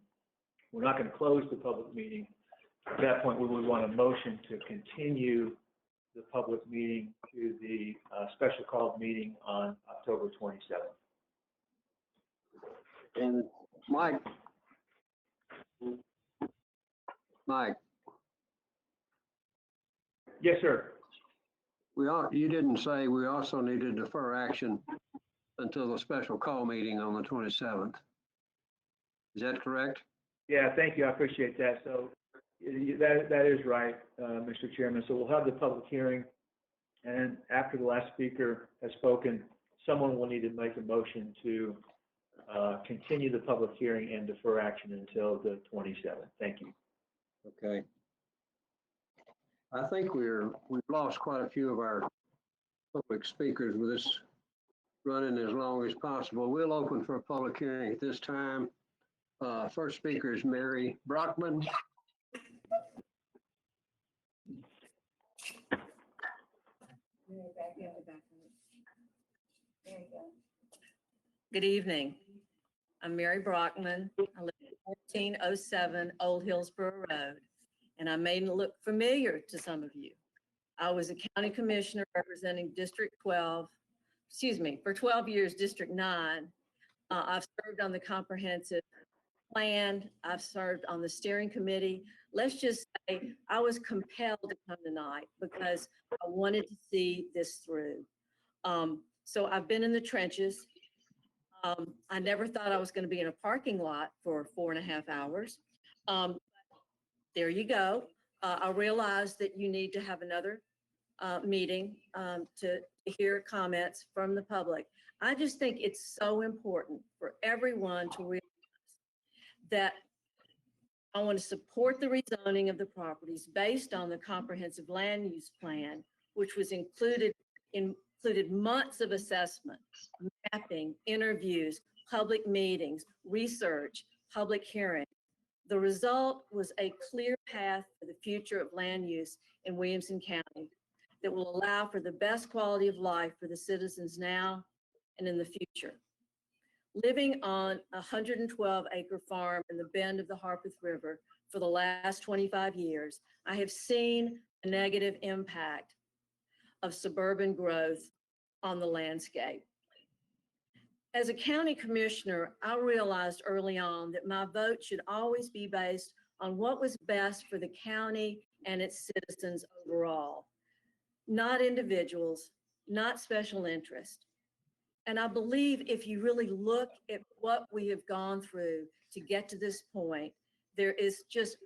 B: we're not going to close the public meeting. At that point, we would want a motion to continue the public meeting to the special called meeting on October 27th.
A: And Mike,
B: Yes, sir.
A: you didn't say we also need to defer action until the special call meeting on the 27th. Is that correct?
B: Yeah, thank you. I appreciate that. So that is right, Mr. Chairman. So we'll have the public hearing, and after the last speaker has spoken, someone will need to make a motion to continue the public hearing and defer action until the 27th. Thank you.
A: Okay. I think we've lost quite a few of our public speakers with this running as long as possible. We'll open for a public hearing at this time. First speaker is Mary Brockman.
L: Good evening. I'm Mary Brockman. I live at 1407 Old Hillsborough Road, and I may look familiar to some of you. I was a county commissioner representing District 12, for 12 years, District 9. I've served on the comprehensive plan. I've served on the steering committee. Let's just say I was compelled to come tonight because I wanted to see this through. So I've been in the trenches. I never thought I was going to be in a parking lot for 4.5 hours. There you go. I realized that you need to have another meeting to hear comments from the public. I just think it's so important for everyone to realize that I want to support the rezoning of the properties based on the comprehensive land use plan, which was included months of assessment, mapping, interviews, public meetings, research, public hearing. The result was a clear path for the future of land use in Williamson County that will allow for the best quality of life for the citizens now and in the future. Living on a 112-acre farm in the bend of the Harpeth River for the last 25 years, I have seen the negative impact of suburban growth on the landscape. As a county commissioner, I realized early on that my vote should always be based on what was best for the county and its citizens overall, not individuals, not special interest. And I believe if you really look at what we have gone through to get to this point, there is just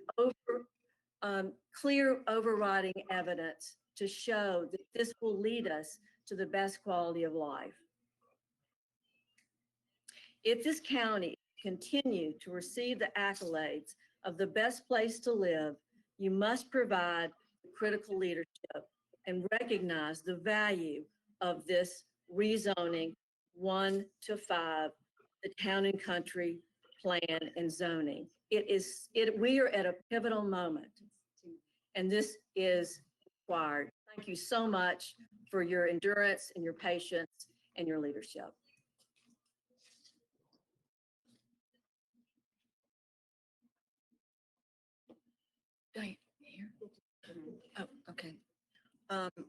L: clear overriding evidence to show that this will lead us to the best quality of life. If this county continue to receive the accolades of the best place to live, you must provide critical leadership and recognize the value of this rezoning 1 to 5, the town and country plan and zoning. We are at a pivotal moment, and this is required. Thank you so much for your endurance and your patience and your leadership.
J: Oh, okay.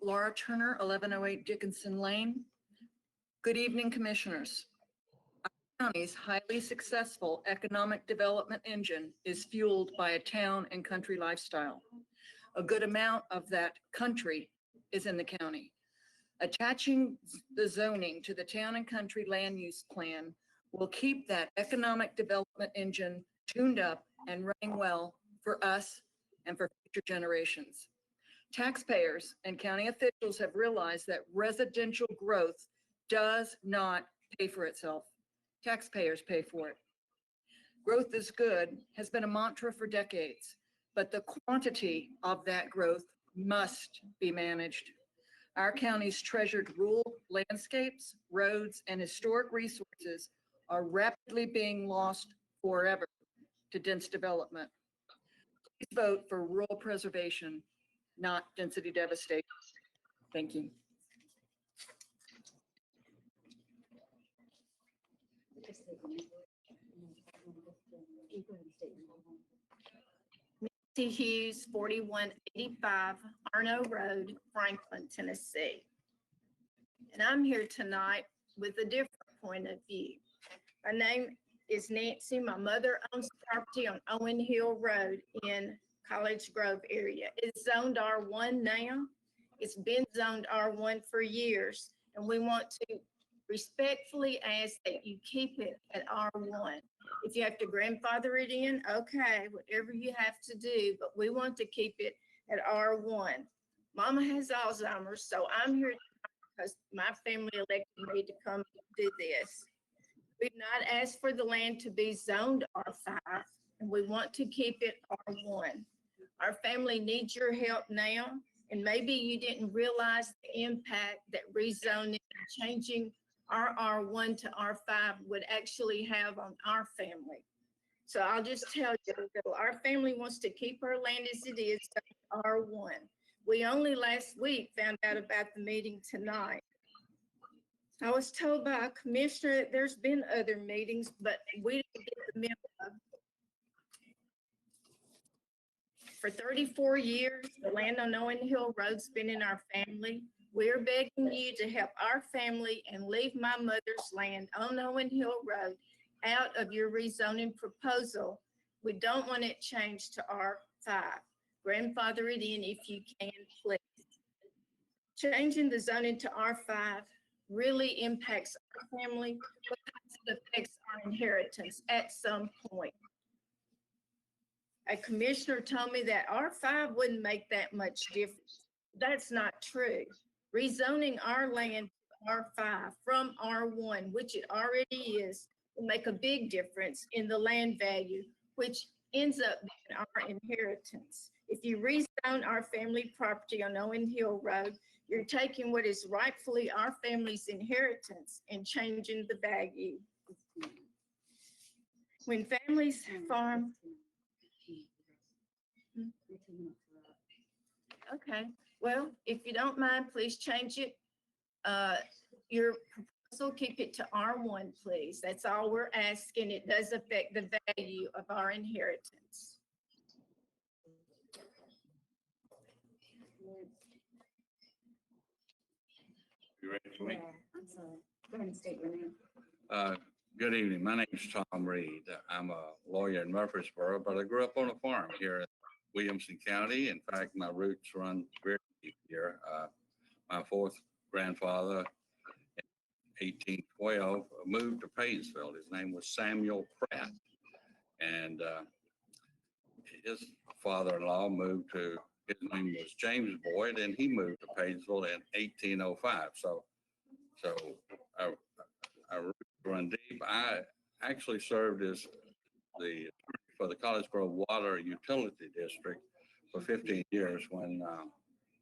J: Laura Turner, 1108 Dickinson Lane. Good evening, commissioners. Our county's highly successful economic development engine is fueled by a town and country lifestyle. A good amount of that country is in the county. Attaching the zoning to the town and country land use plan will keep that economic development engine tuned up and running well for us and for future generations. Taxpayers and county officials have realized that residential growth does not pay for itself. Taxpayers pay for it. Growth is good has been a mantra for decades, but the quantity of that growth must be managed. Our county's treasured rural landscapes, roads, and historic resources are rapidly being lost forever to dense development. Please vote for rural preservation, not density devastation. Thank you.
P: Nancy Hughes, 4185 Arno Road, Franklin, Tennessee. And I'm here tonight with a different point of view. My name is Nancy. My mother owns property on Owen Hill Road in College Grove area. It's zoned R1 now. It's been zoned R1 for years, and we want to respectfully ask that you keep it at R1. If you have to grandfather it in, okay, whatever you have to do, but we want to keep it at R1. Mama has Alzheimer's, so I'm here because my family elected me to come do this. We've not asked for the land to be zoned R5, and we want to keep it R1. Our family needs your help now, and maybe you didn't realize the impact that rezoning and changing our R1 to R5 would actually have on our family. So I'll just tell you, our family wants to keep our land as it is, R1. We only last week found out about the meeting tonight. I was told by a commissioner that there's been other meetings, but we didn't get the memo. For 34 years, the land on Owen Hill Road's been in our family. We're begging you to help our family and leave my mother's land on Owen Hill Road out of your rezoning proposal. We don't want it changed to R5. Grandfather it in if you can, please. Changing the zoning to R5 really impacts our family because it affects our inheritance at some point. A commissioner told me that R5 wouldn't make that much difference. That's not true. Rezoning our land to R5 from R1, which it already is, will make a big difference in the land value, which ends up being our inheritance. If you rezone our family property on Owen Hill Road, you're taking what is rightfully our family's inheritance and changing the value. When families farm, okay, well, if you don't mind, please change it. Your proposal, keep it to R1, please. That's all we're asking. It does affect the value of our inheritance.
S: You ready for me?
N: I'm sorry. Go ahead and state your name.
S: Good evening. My name is Tom Reed. I'm a lawyer in Murfreesboro, but I grew up on a farm here in Williamson County. In fact, my roots run very deep here. My fourth grandfather in 1812 moved to Paynesville. His name was Samuel Pratt. And his
K: father-in-law moved to, his name was James Boyd, and he moved to Painesville in 1805. So I run deep. I actually served as for the College Grove Water Utility District for 15 years when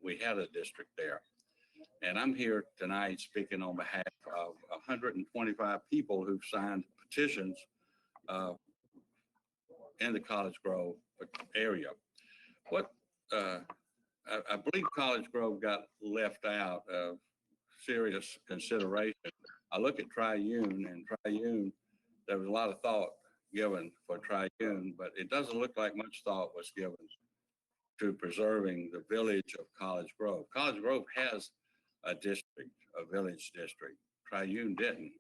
K: we had a district there. And I'm here tonight speaking on behalf of 125 people who've signed petitions in the College Grove area. What I believe College Grove got left out of serious consideration. I look at Triune, and Triune, there was a lot of thought given for Triune, but it doesn't look like much thought was given to preserving the village of College Grove. College Grove has a district, a village district. Triune didn't.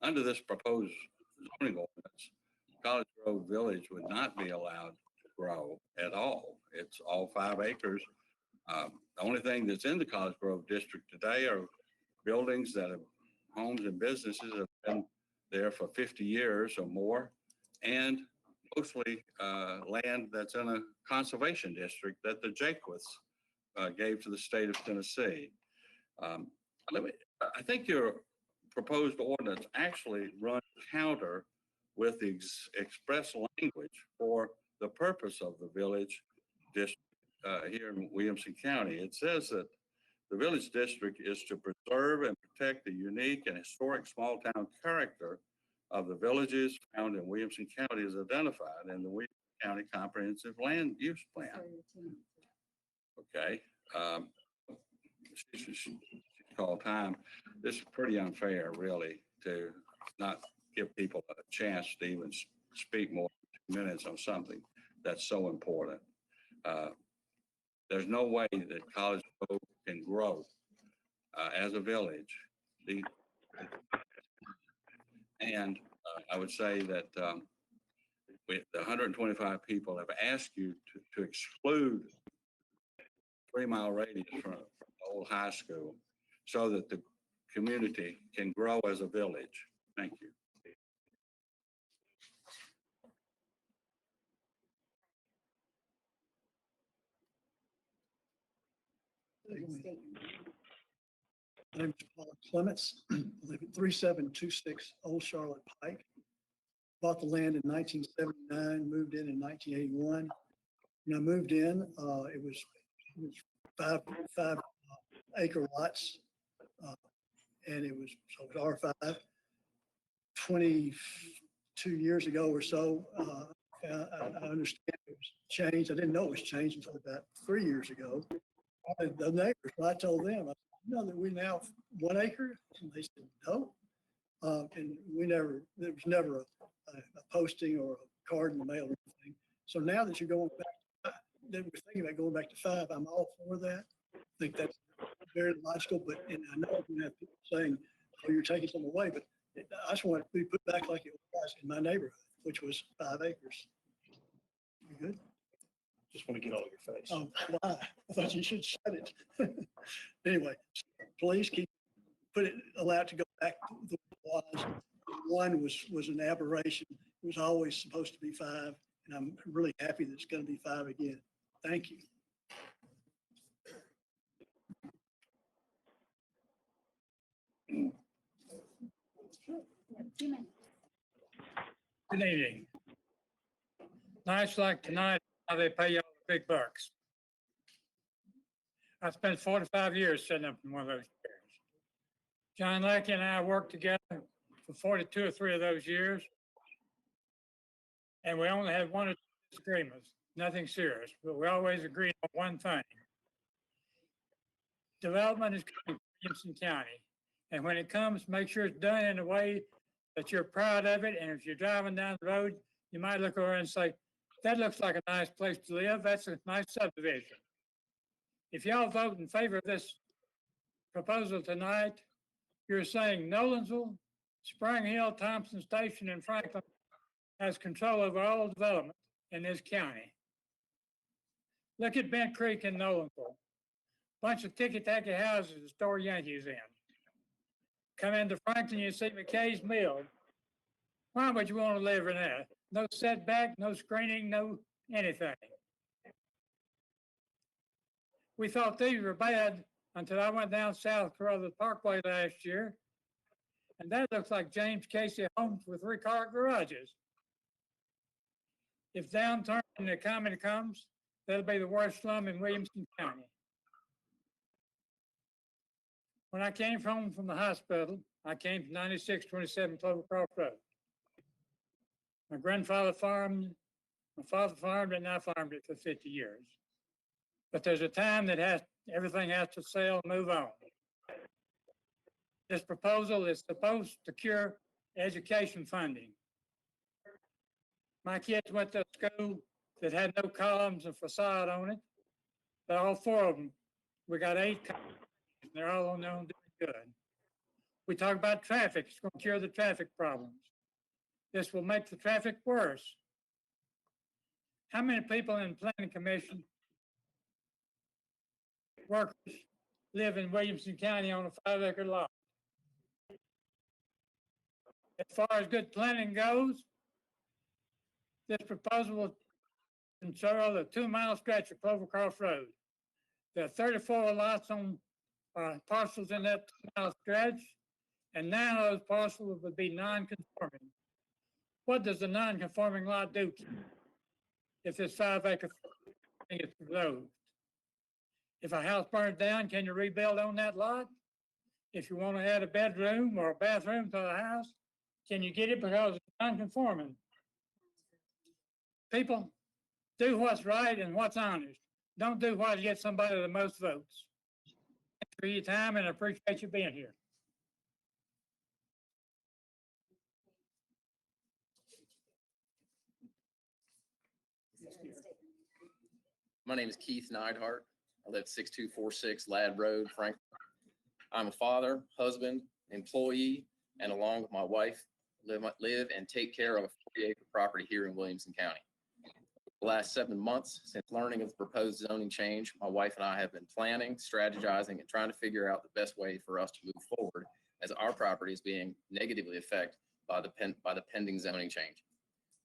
K: Under this proposed zoning ordinance, College Grove Village would not be allowed to grow at all. It's all 5 acres. The only thing that's in the College Grove district today are buildings that have homes and businesses that have been there for 50 years or more, and mostly land that's in a conservation district that the Jaquiths gave to the state of Tennessee. I think your proposed ordinance actually runs counter with the express language for the purpose of the village district here in Williamson County. It says that the village district is to preserve and protect the unique and historic small town character of the villages found in Williamson County as identified in the Williamson County Comprehensive Land Use Plan. Okay. She called time. This is pretty unfair, really, to not give people a chance to even speak more than 2 minutes on something that's so important. There's no way that College Grove can grow as a village. I would say that the 125 people have asked you to exclude 3-mile radius from the old high school so that the community can grow as a village. Thank you.
R: My name is Paul Clements. I live at 3726 Old Charlotte Pike. Bought the land in 1979, moved in 1981. When I moved in, it was 5 acre lots, and it was R5. 22 years ago or so, I understand it was changed. I didn't know it was changed until about 3 years ago. The neighbors, I told them, I said, you know that we now have 1 acre? And they said, no. And there was never a posting or a card in the mail or anything. So now that you're going back, that we're thinking about going back to 5, I'm all for that. I think that's very logical, but and I know we have people saying, oh, you're taking some away, but I just want it to be put back like it was in my neighborhood, which was 5 acres. You good?
T: Just want to get all your face.
R: Oh, why? I thought you should shut it. Anyway, please allow it to go back to the way it was. 1 was an aberration. It was always supposed to be 5, and I'm really happy that it's going to be 5 again. Thank you.
X: Good evening. Nights like tonight, how they pay you all the big bucks. I spent 45 years setting up in one of those chairs. John Lackey and I worked together for 42 or 3 of those years. And we only had 1 or 2 disagreements, nothing serious, but we always agreed on one thing. Development is coming to Williamson County. And when it comes, make sure it's done in a way that you're proud of it. And if you're driving down the road, you might look over and say, that looks like a nice place to live. That's a nice subdivision. If y'all vote in favor of this proposal tonight, you're saying Nolensville, Spring Hill, Thompson Station, and Franklin has control over all development in this county. Look at Bent Creek in Nolensville. Bunch of ticky-tacky houses to store Yankees in. Come into Franklin, you see McKay's Mill. Why would you want to live in that? No setback, no screening, no anything. We thought these were bad until I went down South Carolina Parkway last year. And that looks like James Casey homes with 3-car garages. If downturn in the economy comes, that'll be the worst slum in Williamson County. When I came home from the hospital, I came to 9627 Clovercroft Road. My grandfather farmed, my father farmed, and I farmed it for 50 years. But there's a time that everything has to sell and move on. This proposal is supposed to cure education funding. My kids went to a school that had no columns and facade on it, but all 4 of them, we got 8 columns, and they're all on their own doing good. We talk about traffic, it's going to cure the traffic problems. This will make the traffic worse. How many people in the Planning Commission workers live in Williamson County on a 5-acre lot? As far as good planning goes, this proposal will control the 2-mile stretch of Clovercroft Road. There are 34 lots on parcels in that 2-mile stretch, and 9 of those parcels would be non-conforming. What does the non-conforming lot do if this 5-acre thing is preserved? If a house burns down, can you rebuild on that lot? If you want to add a bedroom or a bathroom to the house, can you get it because it's non-conforming? People, do what's right and what's honest. Don't do what gets somebody the most votes. Thanks for your time, and I appreciate you being here.
D: My name is Keith Neidhart. I live 6246 Ladd Road, Franklin. I'm a father, husband, employee, and along with my wife, live and take care of a 40-acre property here in Williamson County. The last 7 months since learning of the proposed zoning change, my wife and I have been planning, strategizing, and trying to figure out the best way for us to move forward as our property is being negatively affected by the pending zoning change.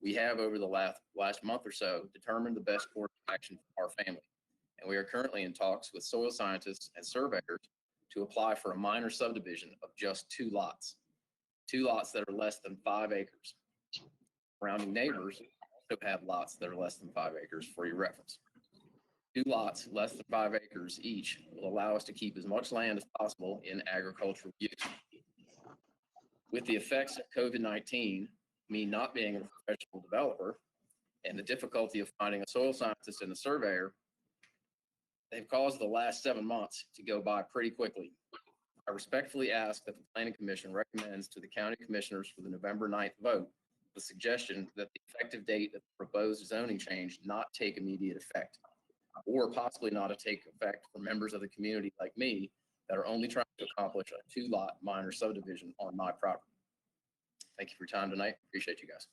D: We have, over the last month or so, determined the best course of action for our family, and we are currently in talks with soil scientists and surveyors to apply for a minor subdivision of just 2 lots. 2 lots that are less than 5 acres. Surrounding neighbors also have lots that are less than 5 acres for your reference. 2 lots less than 5 acres each will allow us to keep as much land as possible in agricultural use. With the effects of COVID-19, me not being a professional developer, and the difficulty of finding a soil scientist and a surveyor, they've caused the last 7 months to go by pretty quickly. I respectfully ask that the Planning Commission recommends to the County Commissioners for the November 9th vote the suggestion that the effective date of the proposed zoning change not take immediate effect, or possibly not take effect for members of the community like me that are only trying to accomplish a 2-lot minor subdivision on my property. Thank you for your time tonight. Appreciate you guys.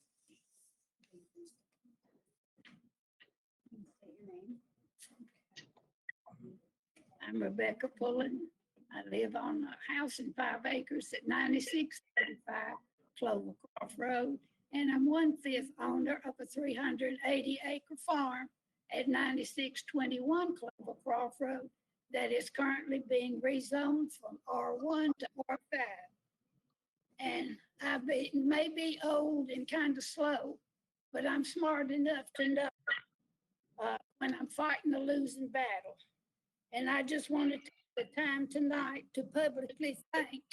I: I'm Rebecca Pullen. I live on a house in 5 acres at 9635 Clovercroft Road, and I'm 1/5 owner of a 380-acre farm at 9621 Clovercroft Road that is currently being rezoned from R1 to R5. And I may be old and kind of slow, but I'm smart enough to know when I'm fighting a losing battle. And I just want to take the time tonight to publicly thank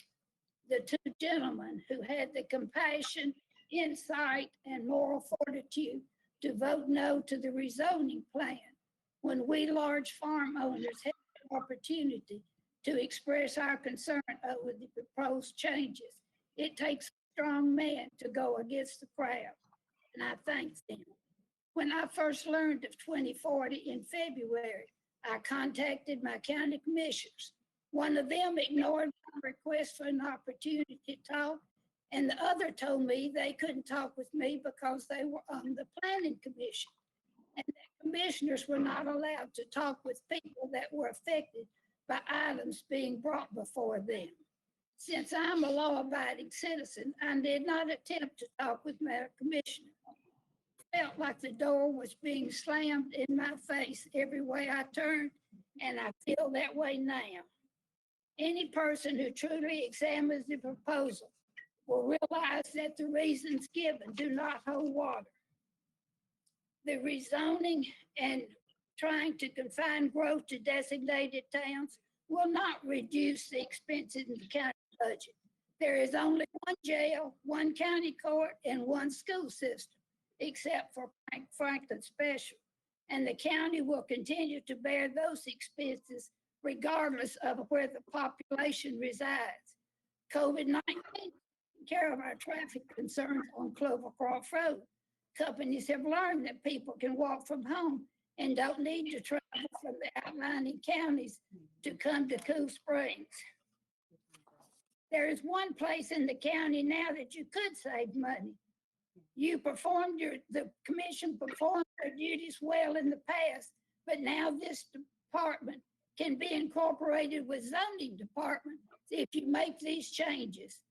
I: the 2 gentlemen who had the compassion, insight, and moral fortitude to vote no to the rezoning plan when we large farm owners had the opportunity to express our concern over the proposed changes. It takes a strong man to go against the crowd, and I thank them. When I first learned of 2040 in February, I contacted my county commissioners. One of them ignored my request for an opportunity to talk, and the other told me they couldn't talk with me because they were on the planning commission, and that commissioners were not allowed to talk with people that were affected by items being brought before them. Since I'm a law-abiding citizen, I did not attempt to talk with my commissioner. Felt like the door was being slammed in my face every way I turned, and I feel that way now. Any person who truly examines the proposal will realize that the reasons given do not hold water. The rezoning and trying to confine growth to designated towns will not reduce the expenses in the county budget. There is only one jail, one county court, and one school system, except for Franklin Special. And the county will continue to bear those expenses regardless of where the population resides. COVID-19 took care of our traffic concerns on Clovercroft Road. Companies have learned that people can walk from home and don't need to travel from the outlying counties to come to Cool Springs. There is one place in the county now that you could save money. The commission performed their duties well in the past, but now this department can be incorporated with zoning department if you make these changes.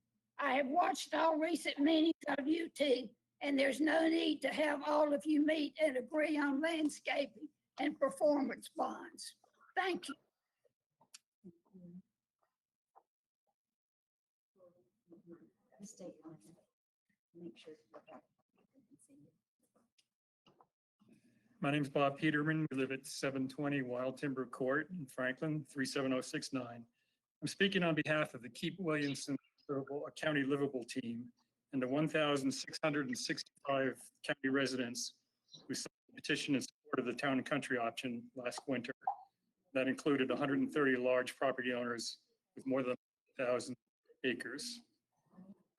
I: I have watched all recent meetings of UT, and there's no need to have all of you meet and agree on landscaping and performance bonds. Thank you.
X: My name is Bob Peterman. We live at 720 Wild Timber Court in Franklin, 37069. I'm speaking on behalf of the Keep Williamson County Livable team and the 1,665 county residents who signed a petition in support of the town and country option last winter. That included 130 large property owners with more than 1,000 acres.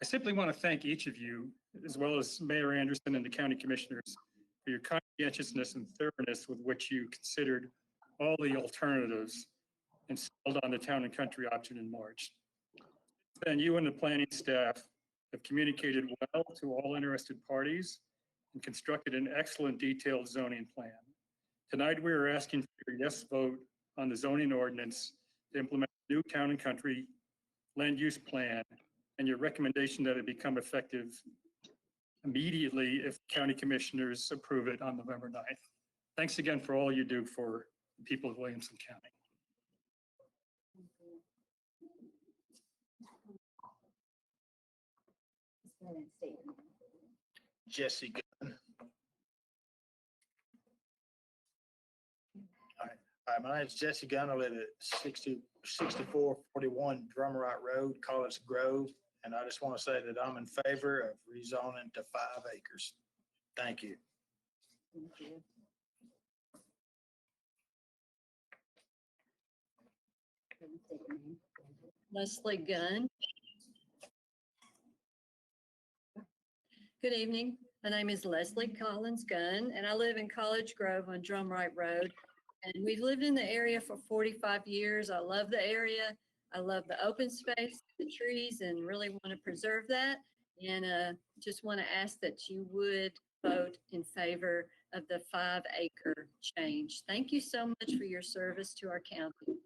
X: I simply want to thank each of you, as well as Mayor Anderson and the county commissioners, for your conscientiousness and thoroughness with which you considered all the alternatives and settled on the town and country option in March. Then you and the planning staff have communicated well to all interested parties and constructed an excellent detailed zoning plan. Tonight, we are asking for your yes vote on the zoning ordinance to implement a new town and country land use plan and your recommendation that it become effective immediately if county commissioners approve it on November 9th. Thanks again for all you do for the people of Williamson County.
H: Jesse Gunn. Hi, my name is Jesse Gunn. I live at 6441 Drumright Road, College Grove. And I just want to say that I'm in favor of rezoning to 5 acres. Thank you.
L: Thank you. Leslie Gunn. Good evening. My name is Leslie Collins Gunn, and I live in College Grove on Drumright Road. And we've lived in the area for 45 years. I love the area. I love the open space, the trees, and really want to preserve that. And just want to ask that you would vote in favor of the 5-acre change. Thank you so much for your service to our county.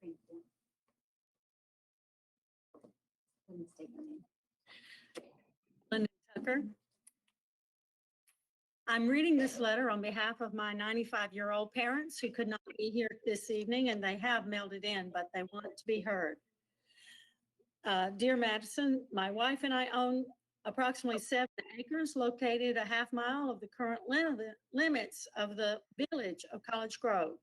N: Thank you. Let me state your name.
P: Linda Tucker. I'm reading this letter on behalf of my 95-year-old parents who could not be here this evening, and they have mailed it in, but they want it to be heard. Dear Madison, my wife and I own approximately 7 acres located a half mile of the current limits of the village of College Grove.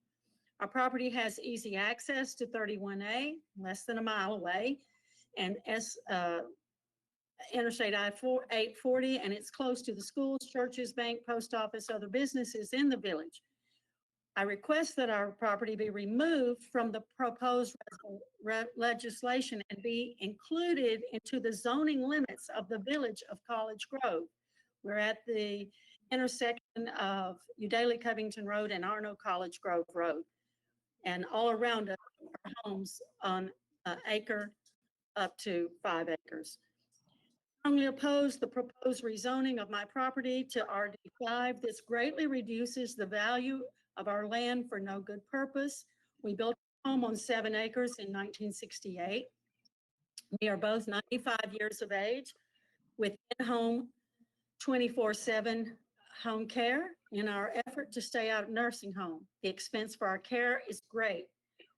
P: Our property has easy access to 31A, less than a mile away, and Interstate I-840, and it's close to the schools, churches, bank, post office, other businesses in the village. I request that our property be removed from the proposed legislation and be included into the zoning limits of the village of College Grove. We're at the intersection of Udaly Covington Road and Arno College Grove Road. And all around us are homes on an acre up to 5 acres. Strongly oppose the proposed rezoning of my property to RD5. This greatly reduces the value of our land for no good purpose. We built a home on 7 acres in 1968. We are both 95 years of age with in-home 24/7
E: home care in our effort to stay out of nursing home. The expense for our care is great.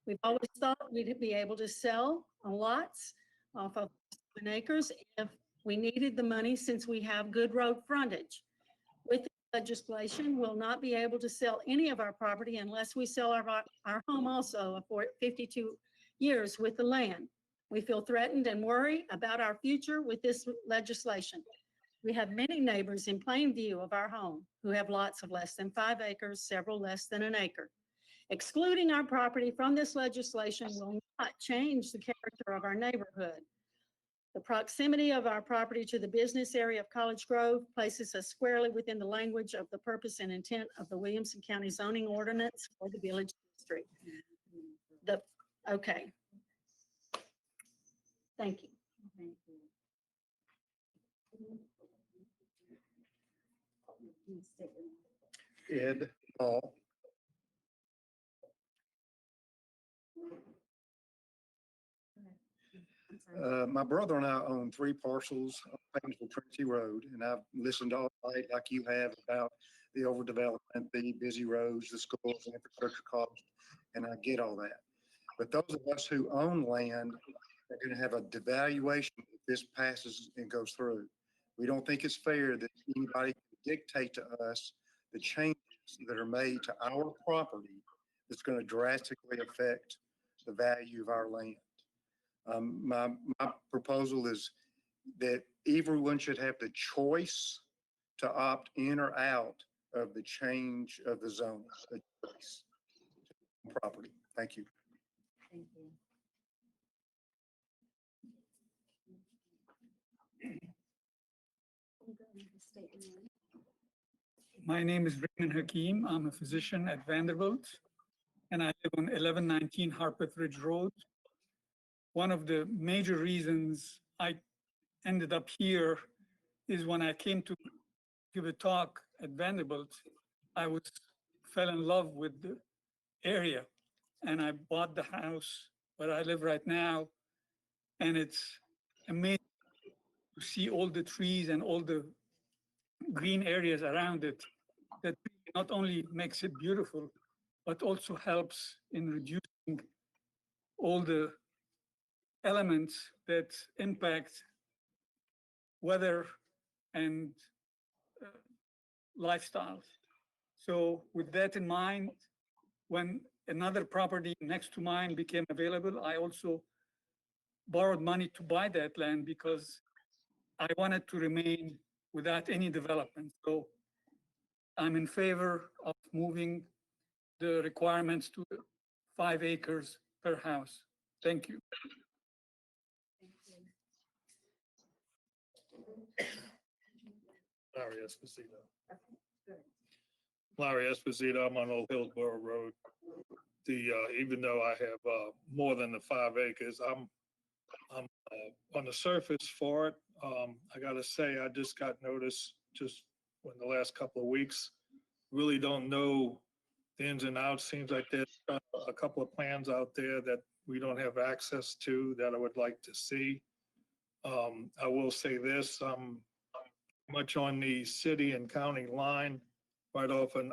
E: We've always thought we'd be able to sell lots off of 7 acres if we needed the money since we have good road frontage. With the legislation, we'll not be able to sell any of our property unless we sell our home also for 52 years with the land. We feel threatened and worry about our future with this legislation. We have many neighbors in plain view of our home who have lots of less than 5 acres, several less than an acre. Excluding our property from this legislation will not change the character of our neighborhood. The proximity of our property to the business area of College Grove places us squarely within the language of the purpose and intent of the Williamson County zoning ordinance for the village district. Okay. Thank you.
Q: Ed Hall. My brother and I own 3 parcels of Painesville Trinity Road, and I've listened all night like you have about the overdevelopment, the busy roads, the schools, and infrastructure costs, and I get all that. But those of us who own land are going to have a devaluation if this passes and goes through. We don't think it's fair that anybody can dictate to us the changes that are made to our property that's going to drastically affect the value of our land. My proposal is that everyone should have the choice to opt in or out of the change of the zone property. Thank you.
N: Thank you.
X: My name is Raymond Hakeem. I'm a physician at Vanderbilt, and I live on 1119 Harpeth Ridge Road. One of the major reasons I ended up here is when I came to give a talk at Vanderbilt, I fell in love with the area, and I bought the house where I live right now, and it's amazing to see all the trees and all the green areas around it that not only makes it beautiful, but also helps in reducing all the elements that impact weather and lifestyles. So with that in mind, when another property next to mine became available, I also borrowed money to buy that land because I wanted to remain without any development. So I'm in favor of moving the requirements to 5 acres per house. Thank you.
W: Larry Esposito. Larry Esposito, I'm on Old Hillsborough Road. Even though I have more than the 5 acres, I'm on the surface for it. I gotta say, I just got notice just in the last couple of weeks. Really don't know the ins and outs. Seems like there's a couple of plans out there that we don't have access to that I would like to see. I will say this, I'm much on the city and county line right off an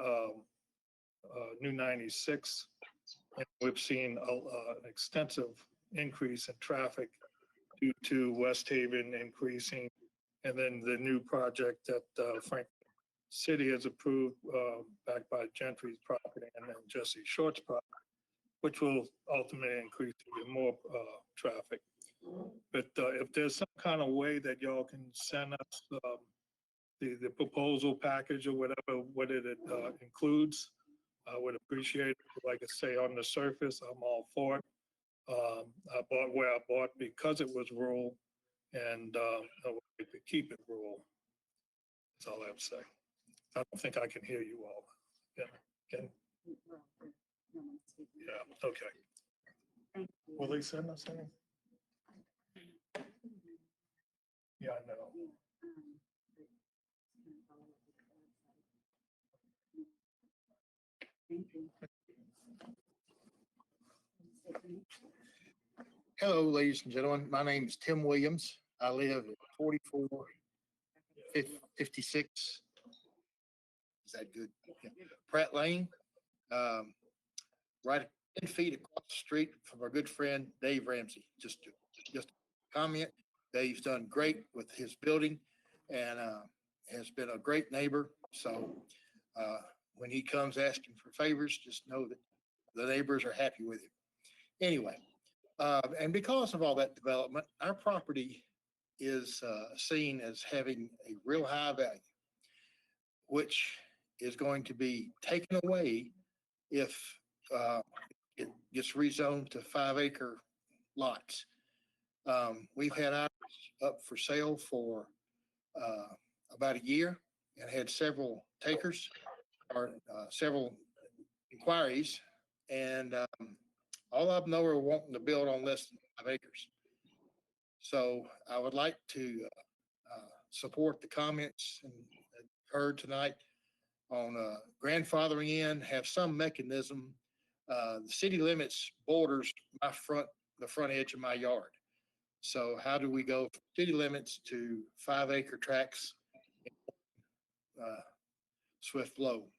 W: New 96. And we've seen an extensive increase in traffic due to West Haven increasing, and then the new project that Franklin City has approved backed by Gentry's property and then Jesse Short's property, which will ultimately increase even more traffic. But if there's some kind of way that y'all can send us the proposal package or whatever, what it includes, I would appreciate it. Like I say, on the surface, I'm all for it. I bought where I bought because it was rural, and I would like to keep it rural. That's all I have to say. I don't think I can hear you all. Yeah, can? Yeah, okay. Will they send us any? Yeah, I know.
U: Hello, ladies and gentlemen. My name is Tim Williams. I live at 4456 Is that good? Yeah. Pratt Lane, right 10 feet across the street from our good friend Dave Ramsey. Just a comment. Dave's done great with his building and has been a great neighbor. So when he comes asking for favors, just know that the neighbors are happy with him. Anyway, and because of all that development, our property is seen as having a real high value, which is going to be taken away if it gets rezoned to 5-acre lots. We've had ours up for sale for about a year and had several takers or several inquiries, and all of them know are wanting to build on less than 5 acres. So I would like to support the comments heard tonight on grandfathering in, have some mechanism. The city limits borders the front edge of my yard. So how do we go from city limits to 5-acre tracts? Swift flow.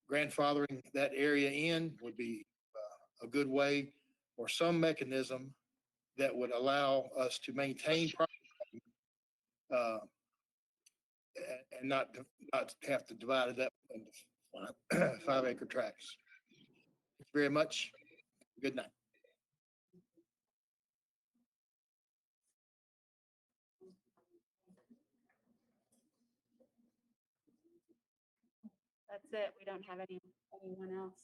U: Grandfathering that area in would be a good way, or some mechanism that would allow us to maintain property and not have to divide it up into 5-acre tracts. Thank you very much. Good night.
N: That's it. We don't have anyone else.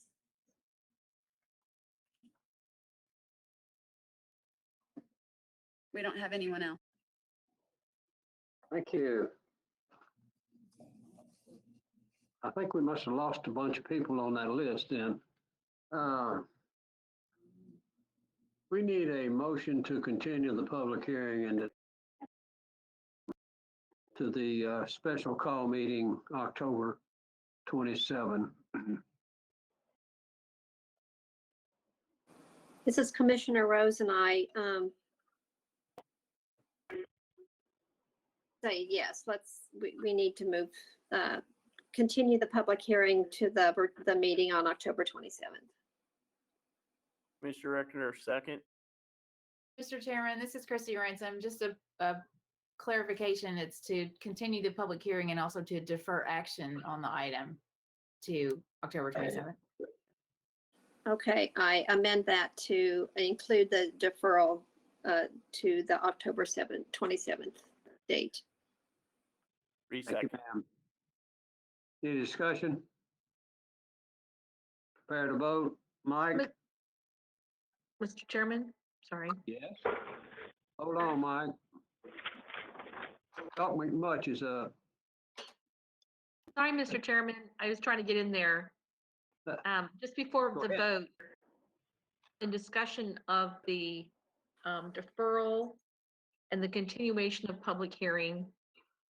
N: We don't have anyone else.
A: Thank you. I think we must have lost a bunch of people on that list then. We need a motion to continue the public hearing and to the special call meeting, October 27.
P: This is Commissioner Rose, and I say yes, we need to move, continue the public hearing to the meeting on October 27th.
F: Commissioner Rector, second.
M: Mr. Chairman, this is Christy Ransom. Just a clarification. It's to continue the public hearing and also to defer action on the item to October 27th.
P: Okay, I amend that to include the deferral to the October 27th date.
A: Thank you, ma'am. Any discussion? Prepare to vote. Mike?
O: Mr. Chairman, sorry.
A: Yes. Hold on, Mike. Talk much is
O: Sorry, Mr. Chairman, I was trying to get in there. Just before the vote, in discussion of the deferral and the continuation of public hearing,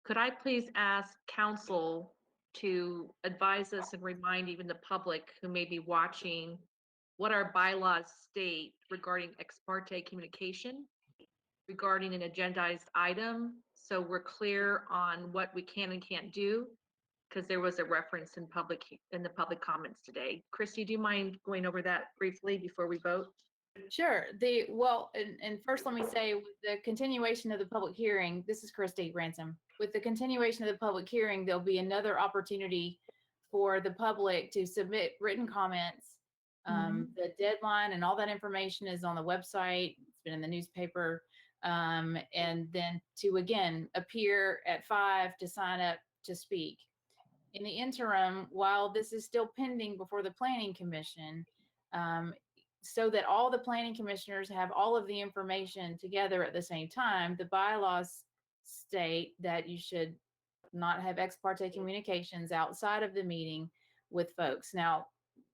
O: could I please ask council to advise us and remind even the public who may be watching what our bylaws state regarding ex parte communication regarding an agendized item, so we're clear on what we can and can't do, because there was a reference in the public comments today. Christy, do you mind going over that briefly before we vote?
M: Sure. And first let me say, with the continuation of the public hearing, this is Christy Ransom. With the continuation of the public hearing, there'll be another opportunity for the public to submit written comments. The deadline and all that information is on the website. It's been in the newspaper. And then to, again, appear at 5 to sign up to speak. In the interim, while this is still pending before the Planning Commission, so that all the planning commissioners have all of the information together at the same time, the bylaws state that you should not have ex parte communications outside of the meeting with folks. Now,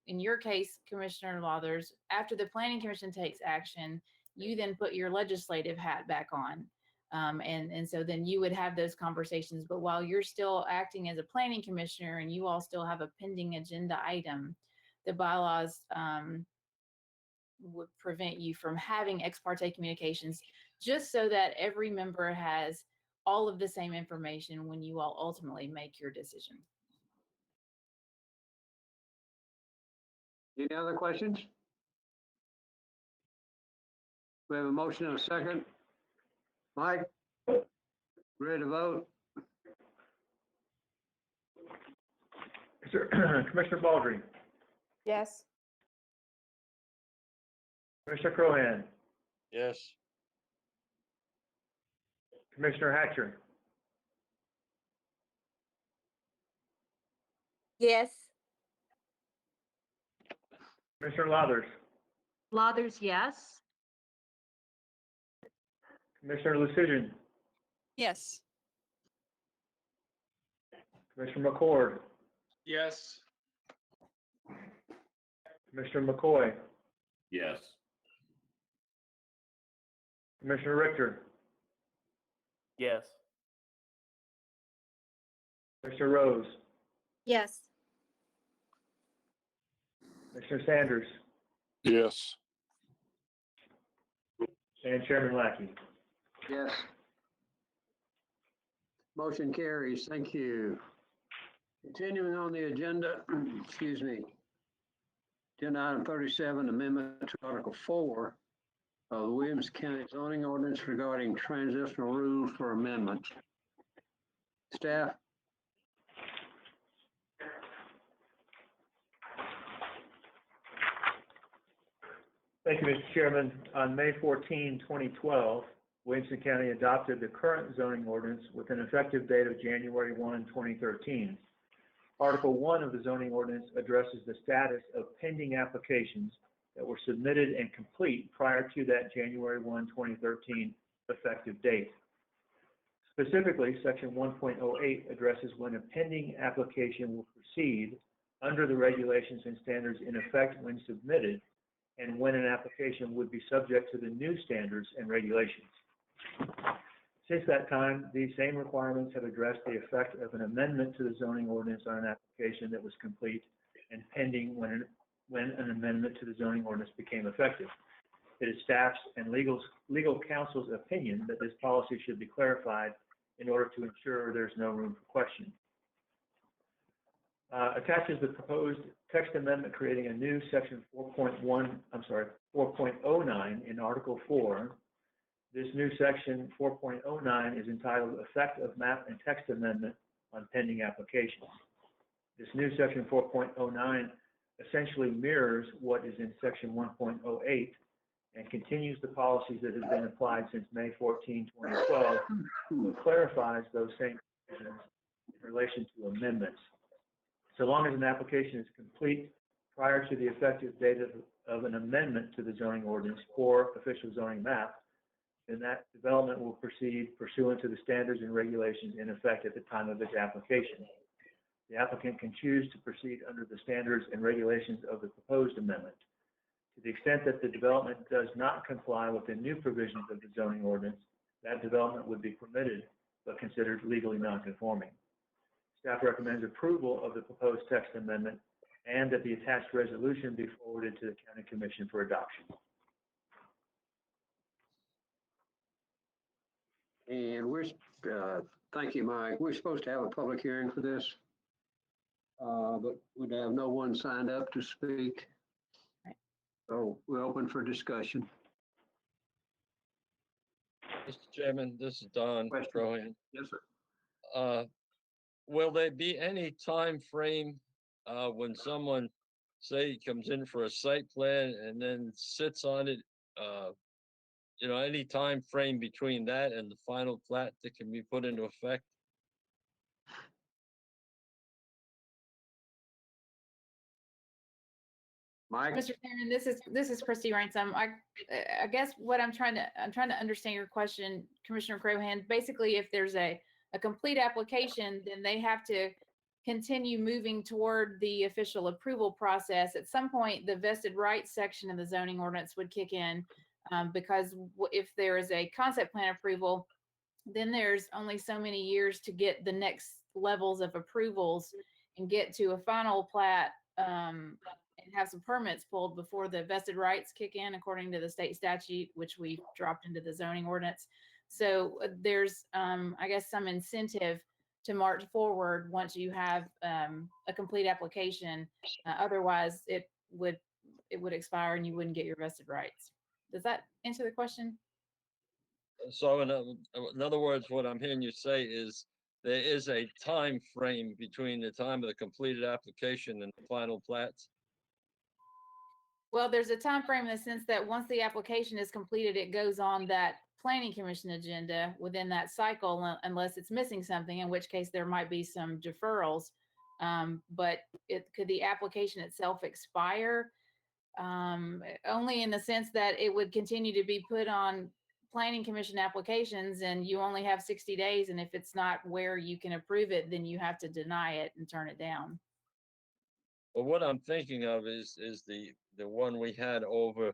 M: in your case, Commissioner Lathers, after the Planning Commission takes action, you then put your legislative hat back on. And so then you would have those conversations. But while you're still acting as a planning commissioner and you all still have a pending agenda item, the bylaws would prevent you from having ex parte communications, just so that every member has all of the same information when you all ultimately make your decision.
A: Any other questions? We have a motion and a second. Mike? Ready to vote?
B: Commissioner Baldry,
N: Yes.
B: Commissioner Crohan,
K: Yes.
B: Commissioner Hatcher,
I: Yes.
B: Commissioner Lathers,
O: Lathers, yes.
B: Commissioner Lucidian,
W: Yes.
B: Commissioner McCord,
T: Yes.
B: Commissioner McCoy,
K: Yes.
B: Commissioner Richter,
T: Yes.
B: Commissioner Rose,
P: Yes.
B: Commissioner Sanders,
K: Yes.
B: and Chairman Lackey.
A: Yes. Motion carries. Thank you. Continuing on the agenda, excuse me. Agenda item 37, amendment to Article 4 of the Williamson County zoning ordinance regarding transitional rules for amendment. Staff?
B: Thank you, Mr. Chairman. On May 14, 2012, Williamson County adopted the current zoning ordinance with an effective date of January 1, 2013. Article 1 of the zoning ordinance addresses the status of pending applications that were submitted and complete prior to that January 1, 2013 effective date. Specifically, Section 1.08 addresses when a pending application will proceed under the regulations and standards in effect when submitted, and when an application would be subject to the new standards and regulations. Since that time, these same requirements have addressed the effect of an amendment to the zoning ordinance on an application that was complete and pending when an amendment to the zoning ordinance became effective. It is staff's and legal counsel's opinion that this policy should be clarified in order to ensure there's no room for question. Attaches the proposed text amendment creating a new section 4.09 in Article 4. This new section 4.09 is entitled Effect of Map and Text Amendment on Pending Applications. This new section 4.09 essentially mirrors what is in section 1.08 and continues the policies that have been applied since May 14, 2012, but clarifies those same provisions in relation to amendments. So long as an application is complete prior to the effective date of an amendment to the zoning ordinance or official zoning map, then that development will proceed pursuant to the standards and regulations in effect at the time of its application. The applicant can choose to proceed under the standards and regulations of the proposed amendment. To the extent that the development does not comply with the new provisions of the zoning ordinance, that development would be permitted but considered legally non-conforming. Staff recommends approval of the proposed text amendment and that the attached resolution be forwarded to the County Commission for adoption.
A: And thank you, Mike. We're supposed to have a public hearing for this, but we'd have no one signed up to speak. So we're open for discussion.
C: Mr. Chairman, this is Don Crohan.
A: Yes, sir.
C: Will there be any time frame when someone, say, comes in for a site plan and then sits on it? Any time frame between that and the final plat that can be put into effect?
A: Mike?
M: Mr. Chairman, this is Christy Ransom. I guess what I'm trying to understand your question, Commissioner Crohan. Basically, if there's a complete application, then they have to continue moving toward the official approval process. At some point, the vested rights section of the zoning ordinance would kick in, because if there is a concept plan approval, then there's only so many years to get the next levels of approvals and get to a final plat, and have some permits pulled before the vested rights kick in according to the state statute, which we dropped into the zoning ordinance. So there's, I guess, some incentive to march forward once you have a complete application. Otherwise, it would expire and you wouldn't get your vested rights. Does that answer the question?
C: So in other words, what I'm hearing you say is there is a time frame between the time of the completed application and the final plats?
M: Well, there's a time frame in the sense that once the application is completed, it goes on that planning commission agenda within that cycle, unless it's missing something, in which case there might be some deferrals. But could the application itself expire? Only in the sense that it would continue to be put on planning commission applications and you only have 60 days. And if it's not where you can approve it, then you have to deny it and turn it down.
C: Well, what I'm thinking of is the one we had over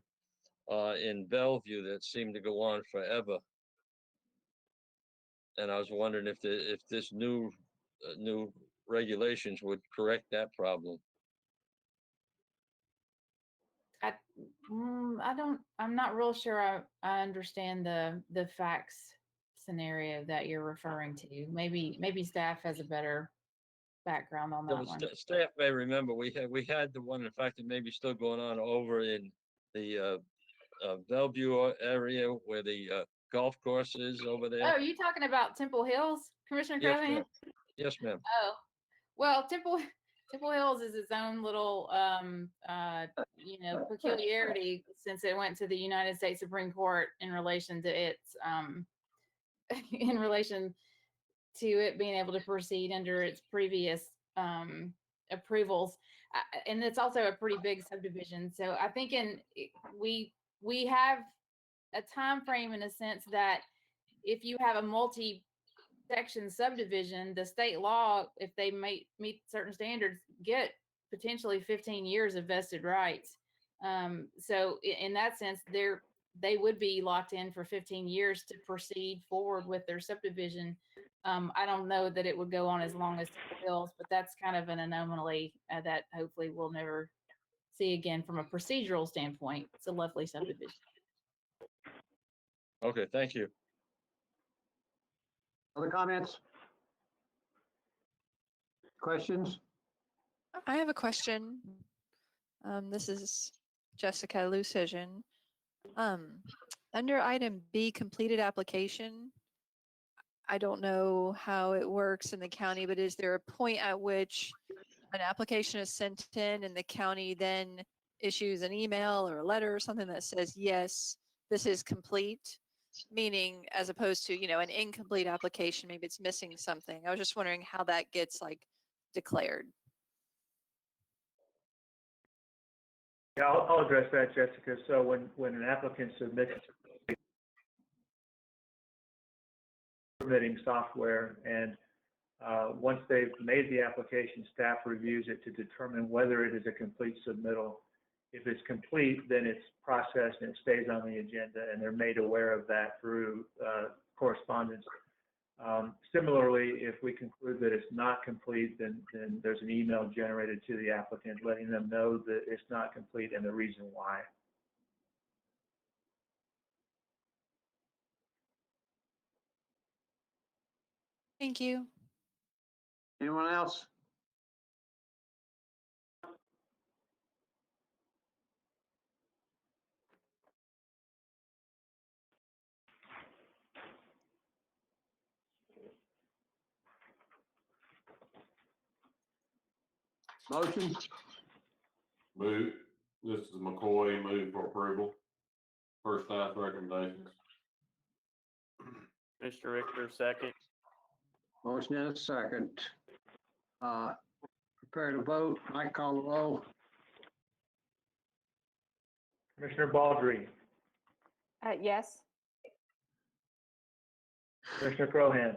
C: in Bellevue that seemed to go on forever. And I was wondering if this new regulations would correct that problem.
M: I'm not real sure I understand the facts scenario that you're referring to. Maybe staff has a better background on that one.
C: Staff may remember we had the one, in fact, that may be still going on over in the Bellevue area where the golf course is over there.
M: Oh, are you talking about Temple Hills, Commissioner
C: Yes,
M: Callahan?
C: ma'am. Yes, ma'am.
M: Oh, well, Temple Hills is its own little, peculiarity since it went to the United States Supreme Court in relation to its, in relation to it being able to proceed under its previous approvals. And it's also a pretty big subdivision. So I think we have a time frame in a sense that if you have a multi-section subdivision, the state law, if they meet certain standards, get potentially 15 years of vested rights. So in that sense, they would be locked in for 15 years to proceed forward with their subdivision. I don't know that it would go on as long as Temple Hills, but that's kind of an anomaly that hopefully we'll never see again from a procedural standpoint. It's a lovely subdivision.
C: Okay, thank you.
A: Other comments? Questions?
W: I have a question. This is Jessica Lucision. Under item B, completed application, I don't know how it works in the county, but is there a point at which an application is sent in and the county then issues an email or a letter or something that says, yes, this is complete? Meaning, as opposed to, an incomplete application, maybe it's missing something. I was just wondering how that gets declared.
B: Yeah, I'll address that, Jessica. So when an applicant submits permitting software, and once they've made the application, staff reviews it to determine whether it is a complete submittal. If it's complete, then it's processed and it stays on the agenda, and they're made aware of that through correspondence. Similarly, if we conclude that it's not complete, then there's an email generated to the applicant letting them know that it's not complete and the reason why.
W: Thank you.
A: Anyone else? Motion?
F: Move. This is McCoy. Move for approval. First staff recommendations.
T: Mr. Richter, second.
A: Motion and a second. Prepare to vote. Mike, call the roll.
B: Commissioner Baldry,
N: Yes.
B: Commissioner Crohan,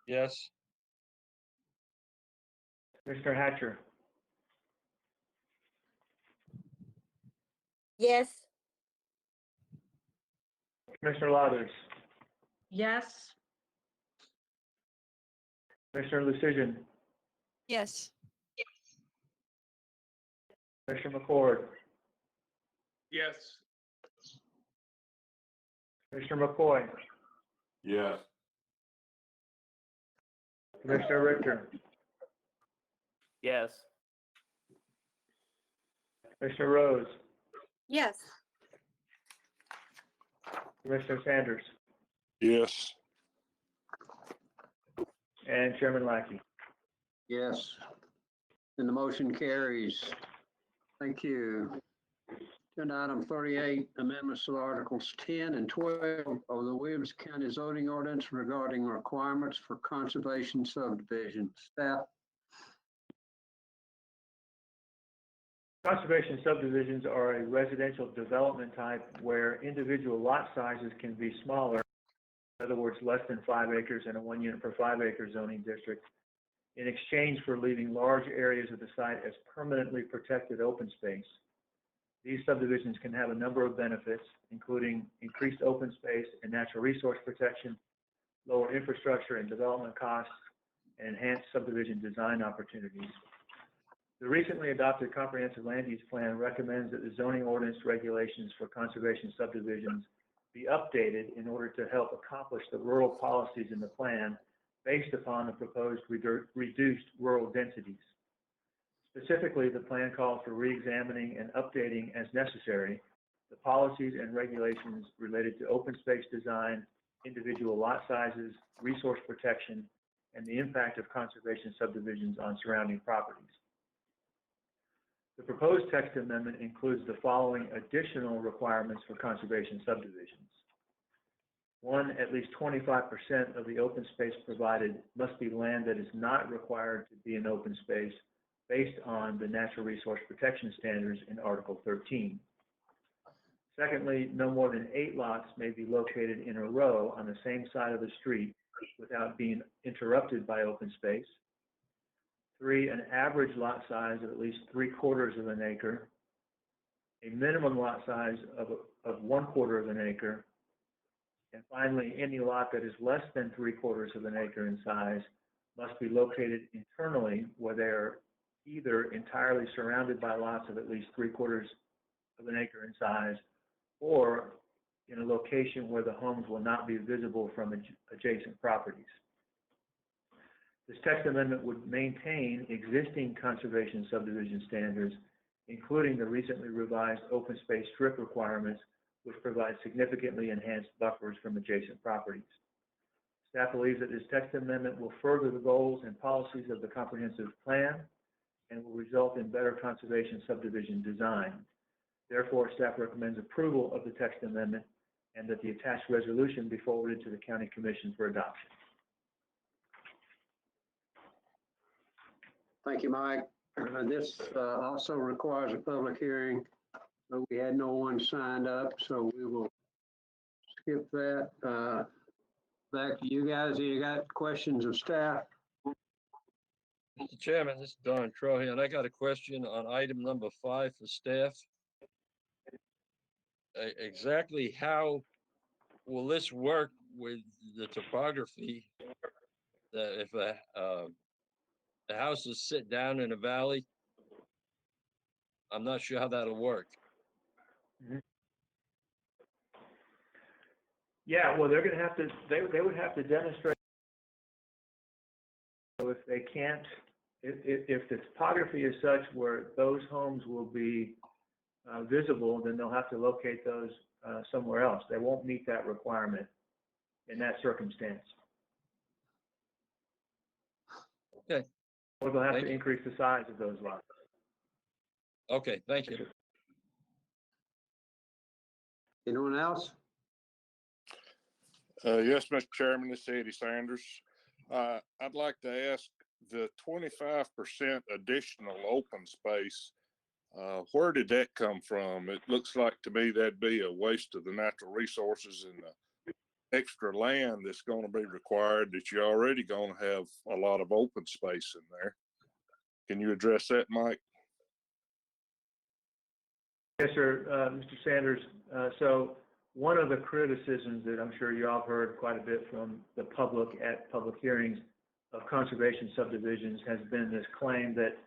C: Yes.
B: Commissioner Hatcher,
N: Yes.
B: Commissioner Lathers,
O: Yes.
B: Commissioner Lucision,
W: Yes.
B: Commissioner McCord,
T: Yes.
B: Commissioner McCoy,
F: Yes.
B: Commissioner Richter,
T: Yes.
B: Commissioner Rose,
P: Yes.
B: Commissioner Sanders,
F: Yes.
B: and Chairman Lackey.
A: Yes. And the motion carries. Thank you. Agenda item 38, amendments to Articles 10 and 12 of the Williamson County zoning ordinance regarding requirements for conservation subdivision. Staff.
B: Conservation subdivisions are a residential development type where individual lot sizes can be smaller, in other words, less than 5 acres in a 1 unit per 5 acre zoning district, in exchange for leaving large areas of the site as permanently protected open space. These subdivisions can have a number of benefits, including increased open space and natural resource protection, lower infrastructure and development costs, and enhanced subdivision design opportunities. The recently adopted comprehensive land use plan recommends that the zoning ordinance regulations for conservation subdivisions be updated in order to help accomplish the rural policies in the plan based upon the proposed reduced rural densities. Specifically, the plan calls for re-examining and updating as necessary the policies and regulations related to open space design, individual lot sizes, resource protection, and the impact of conservation subdivisions on surrounding properties. The proposed text amendment includes the following additional requirements for conservation subdivisions. 1, at least 25% of the open space provided must be land that is not required to be an open space based on the natural resource protection standards in Article 13. Secondly, no more than 8 lots may be located in a row on the same side of the street without being interrupted by open space. 3, an average lot size of at least 3/4 of an acre, a minimum lot size of 1/4 of an acre, and finally, any lot that is less than 3/4 of an acre in size must be located internally where they are either entirely surrounded by lots of at least 3/4 of an acre in size, or in a location where the homes will not be visible from adjacent properties. This text amendment would maintain existing conservation subdivision standards, including the recently revised open space strip requirements, which provide significantly enhanced buffers from adjacent properties. Staff believes that this text amendment will further the goals and policies of the comprehensive plan and will result in better conservation subdivision design. Therefore, staff recommends approval of the text amendment and that the attached resolution be forwarded to the County Commission for adoption.
A: Thank you, Mike. This also requires a public hearing, but we had no one signed up, so we will skip that. Back to you guys. You got questions of staff?
C: Mr. Chairman, this is Don Troy, and I got a question on item number 5 for staff. Exactly how will this work with the topography that if the houses sit down in a valley? I'm not sure how that'll work.
B: Yeah, well, they're going to have to, they would have to demonstrate. So if they can't, if the topography is such where those homes will be visible, then they'll have to locate those somewhere else. They won't meet that requirement in that circumstance.
C: Okay.
B: Or they'll have to increase the size of those lots.
C: Okay, thank you.
A: Anyone else?
G: Yes, Mr. Chairman, this is Eddie Sanders. I'd like to ask the 25% additional open space, where did that come from? It looks like to me that'd be a waste of the natural resources and the extra land that's going to be required that you're already going to have a lot of open space in there. Can you address that, Mike?
B: Yes, sir, Mr. Sanders. So one of the criticisms that I'm sure you all heard quite a bit from the public at public hearings of conservation subdivisions has been this claim that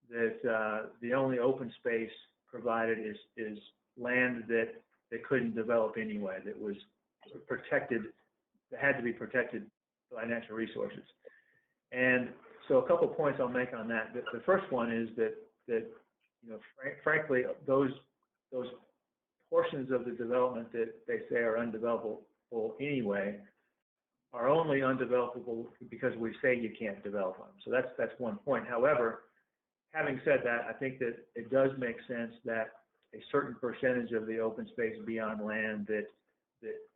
B: the only open space provided is land that they couldn't develop anyway, that was protected, that had to be protected by natural resources. And so a couple points I'll make on that. The first one is that you know, frankly, those portions of the development that they say are undevelopable anyway are only undevelopable because we say you can't develop them. So that's one point. However, having said that, I think that it does make sense that a certain percentage of the open space be on land that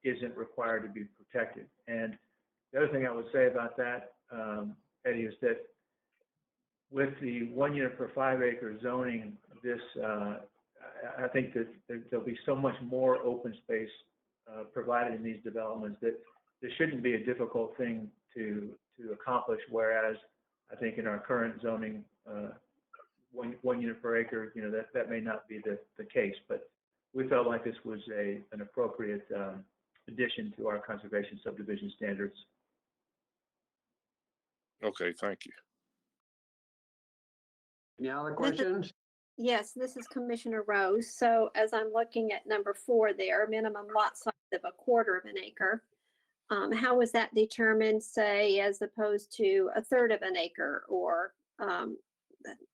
B: isn't required to be protected. And the other thing I would say about that, Eddie, is that with the 1 unit per 5 acre zoning, this I think that there'll be so much more open space provided in these developments that this shouldn't be a difficult thing to accomplish. Whereas I think in our current zoning, one unit per acre, you know, that may not be the case. But we felt like this was an appropriate addition to our conservation subdivision standards.
G: Okay, thank you.
A: Any other questions?
P: Yes, this is Commissioner Rose. So as I'm looking at number 4 there, minimum lot size of 1/4 of an acre. How was that determined, say, as opposed to 1/3 of an acre, or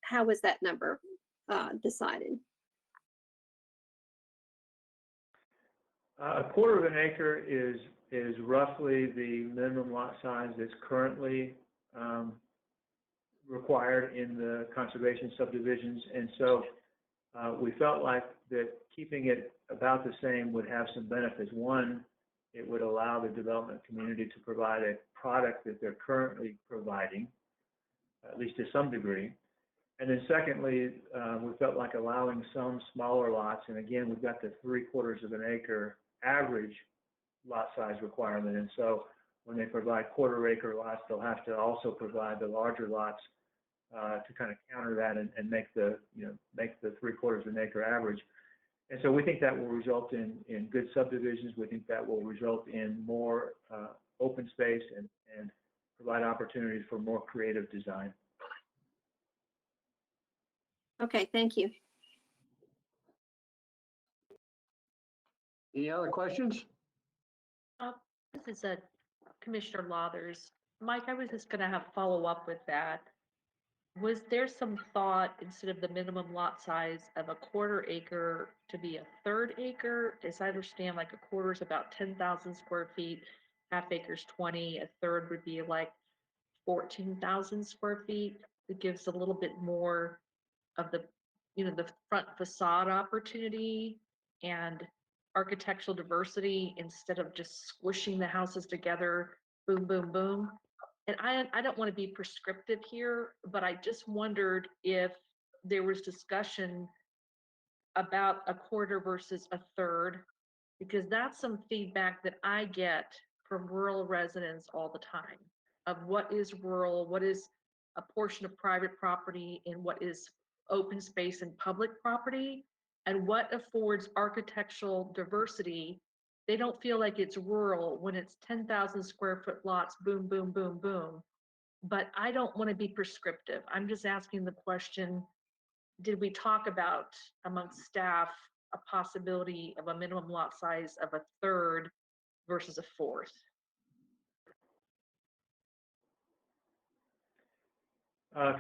P: how was that number decided?
B: 1/4 of an acre is roughly the minimum lot size that's currently required in the conservation subdivisions. And so we felt like that keeping it about the same would have some benefits. One, it would allow the development community to provide a product that they're currently providing, at least to some degree. And then secondly, we felt like allowing some smaller lots, and again, we've got the 3/4 of an acre average lot size requirement. And so when they provide 1/4 acre lots, they'll have to also provide the larger lots to kind of counter that and make the 3/4 of an acre average. And so we think that will result in good subdivisions. We think that will result in more open space and provide opportunities for more creative design.
P: Okay, thank you.
A: Any other questions?
O: This is Commissioner Lathers. Mike, I was just going to have follow up with that. Was there some thought, instead of the minimum lot size of 1/4 acre, to be 1/3 acre? As I understand, like 1/4 is about 10,000 square feet, 1/2 acre's 20, 1/3 would be like 14,000 square feet. It gives a little bit more of the, the front facade opportunity and architectural diversity instead of just squishing the houses together, boom, boom, boom. And I don't want to be prescriptive here, but I just wondered if there was discussion about 1/4 versus 1/3, because that's some feedback that I get from rural residents all the time of what is rural, what is a portion of private property, and what is open space and public property, and what affords architectural diversity. They don't feel like it's rural when it's 10,000 square foot lots, boom, boom, boom, boom. But I don't want to be prescriptive. I'm just asking the question, did we talk about amongst staff a possibility of a minimum lot size of 1/3 versus 1/4?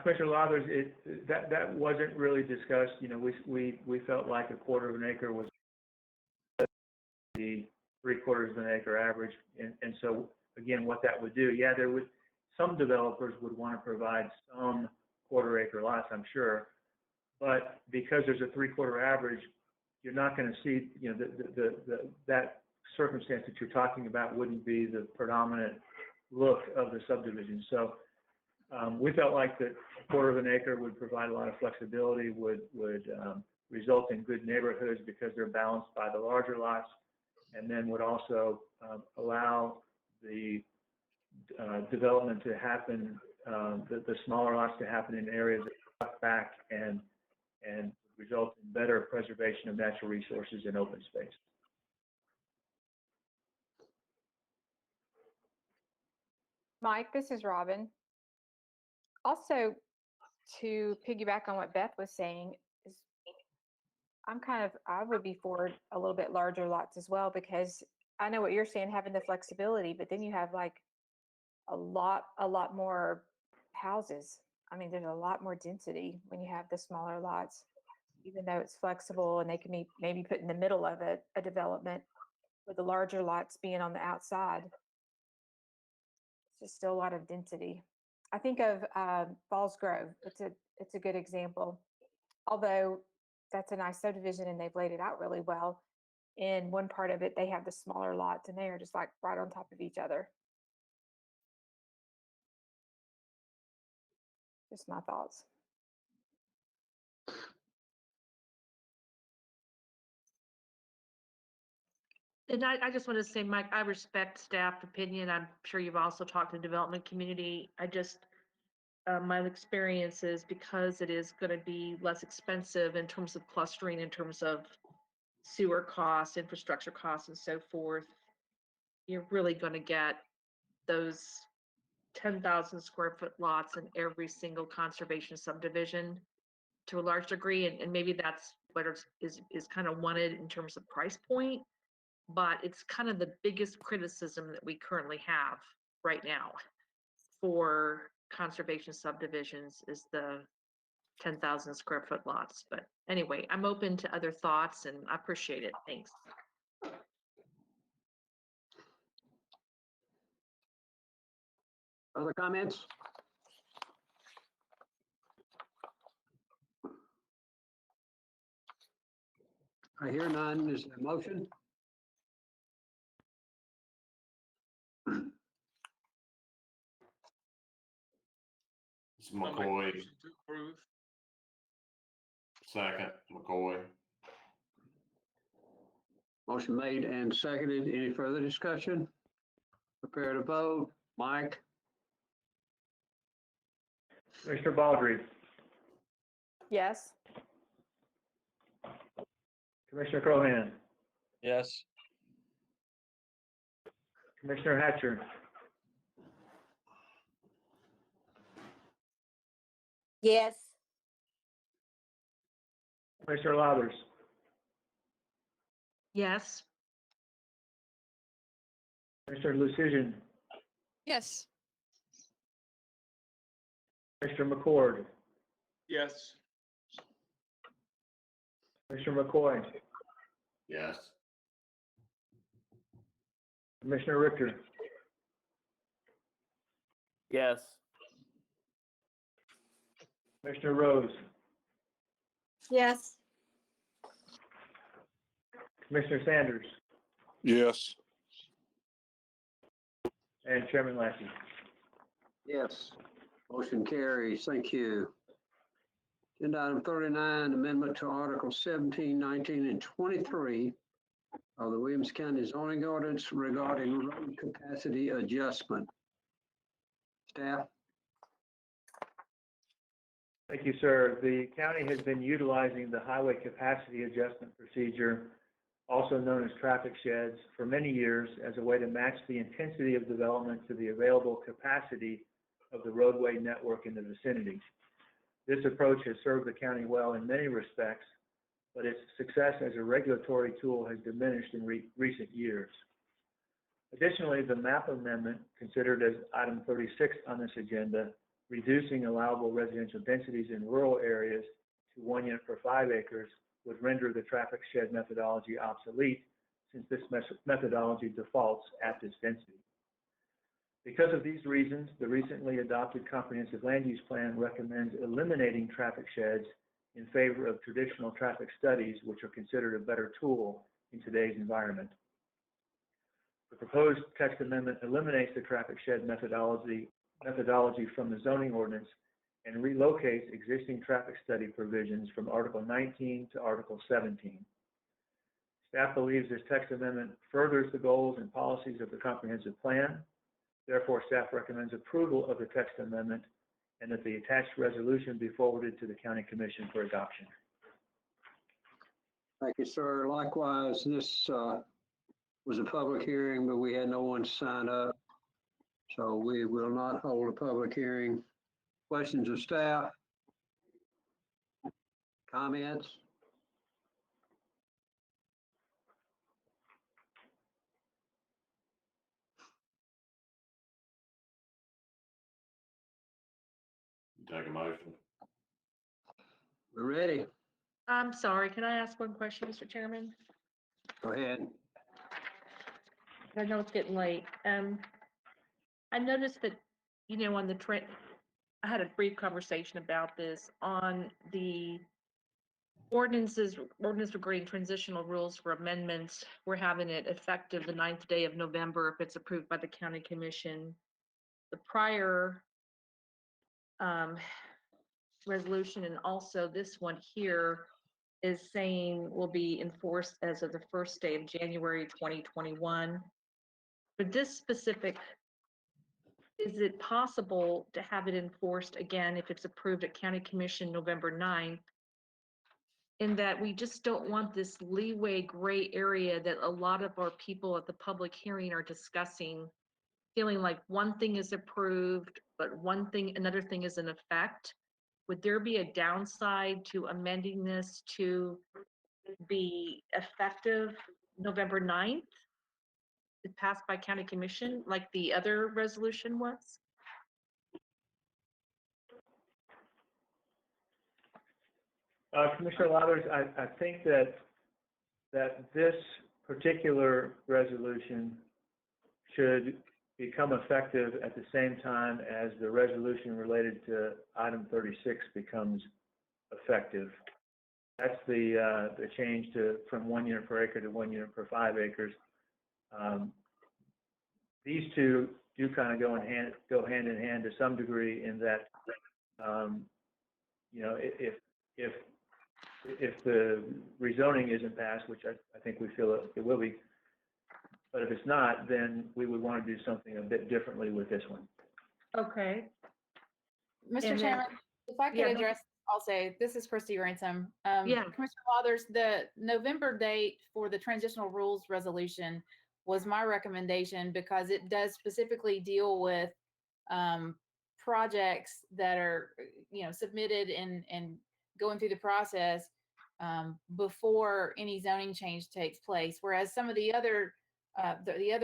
B: Commissioner Lathers, that wasn't really discussed. You know, we felt like 1/4 of an acre was the 3/4 of an acre average, and so again, what that would do, some developers would want to provide some 1/4 acre lots, I'm sure, but because there's a 3/4 average, you're not going to see, that circumstance that you're talking about wouldn't be the predominant look of the subdivision. So we felt like that 1/4 of an acre would provide a lot of flexibility, would result in good neighborhoods because they're balanced by the larger lots, and then would also allow the development to happen, the smaller lots to happen in areas that are cut back and result in better preservation of natural resources and open space.
N: Mike, this is Robin. Also, to piggyback on what Beth was saying, is I would be for a little bit larger lots as well, because I know what you're saying, having the flexibility, but then you have like a lot more houses. I mean, there's a lot more density when you have the smaller lots, even though it's flexible and they can be maybe put in the middle of a development with the larger lots being on the outside. It's just still a lot of density. I think of Falls Grove. It's a good example. Although that's a nice subdivision and they've laid it out really well. In one part of it, they have the smaller lots and they are just like right on top of each other. Just my thoughts.
O: And I just want to say, Mike, I respect staff opinion. I'm sure you've also talked to the development community. I just, my experience is because it is going to be less expensive in terms of clustering, in terms of sewer costs, infrastructure costs, and so forth, you're really going to get those 10,000 square foot lots in every single conservation subdivision to a large degree. And maybe that's what is kind of wanted in terms of price point. But it's kind of the biggest criticism that we currently have right now for conservation subdivisions is the 10,000 square foot lots. But anyway, I'm open to other thoughts and I appreciate it. Thanks.
A: Other comments? I hear none. Is there a motion?
F: It's McCoy,
C: To approve.
F: second, McCoy.
A: Motion made and seconded. Any further discussion? Prepare to vote. Mike?
B: Commissioner Baldry,
N: Yes.
B: Commissioner Crohan,
C: Yes.
B: Commissioner Hatcher,
I: Yes.
B: Commissioner Lathers,
O: Yes.
B: Commissioner Lucian,
W: Yes.
B: Commissioner McCord,
C: Yes.
B: Commissioner McCoy,
F: Yes.
B: Commissioner Richter,
T: Yes.
B: Commissioner Rose,
P: Yes.
B: Commissioner Sanders,
G: Yes.
B: and Chairman Lassie.
A: Yes. Motion carries. Thank you. Agenda item 39, amendment to Article 17, 19, and 23 of the Williams County zoning ordinance regarding road capacity adjustment. Staff?
B: Thank you, sir. The county has been utilizing the highway capacity adjustment procedure, also known as traffic sheds, for many years as a way to match the intensity of development to the available capacity of the roadway network in the vicinity. This approach has served the county well in many respects, but its success as a regulatory tool has diminished in recent years. Additionally, the map amendment, considered as item 36 on this agenda, reducing allowable residential densities in rural areas to 1 unit per 5 acres, would render the traffic shed methodology obsolete, since this methodology defaults at this density. Because of these reasons, the recently adopted comprehensive land use plan recommends eliminating traffic sheds in favor of traditional traffic studies, which are considered a better tool in today's environment. The proposed text amendment eliminates the traffic shed methodology from the zoning ordinance and relocates existing traffic study provisions from Article 19 to Article 17. Staff believes this text amendment furthers the goals and policies of the comprehensive plan. Therefore, staff recommends approval of the text amendment and that the attached resolution be forwarded to the County Commission for adoption.
A: Thank you, sir. Likewise, this was a public hearing, but we had no one sign up. So we will not hold a public hearing. Questions of staff? Comments?
F: Take a motion.
A: We're ready.
O: I'm sorry, can I ask one question, Mr. Chairman?
A: Go ahead.
O: I know it's getting late. I noticed that, on the trend, I had a brief conversation about this on the ordinance regarding transitional rules for amendments. We're having it effective the 9th day of November if it's approved by the county commission. The prior resolution and also this one here is saying will be enforced as of the first day of January 2021. For this specific, is it possible to have it enforced again if it's approved at County Commission November 9th? In that we just don't want this leeway gray area that a lot of our people at the public hearing are discussing, feeling like one thing is approved, but another thing is in effect. Would there be a downside to amending this to be effective November 9th? It passed by county commission like the other resolution was?
B: Commissioner Lathers, I think that this particular resolution should become effective at the same time as the resolution related to item 36 becomes effective. That's the change from 1 unit per acre to 1 unit per 5 acres. These two do kind of go hand in hand to some degree in that, if the rezoning isn't passed, which I think we feel it will be, but if it's not, then we would want to do something a bit differently with this one.
O: Okay.
M: Mr. Chairman, if I could address, I'll say, this is Christy Ransom. Commissioner Lathers, the November date for the transitional rules resolution was my recommendation because it does specifically deal with projects that are, submitted and going through the process before any zoning change takes place. Whereas some of the other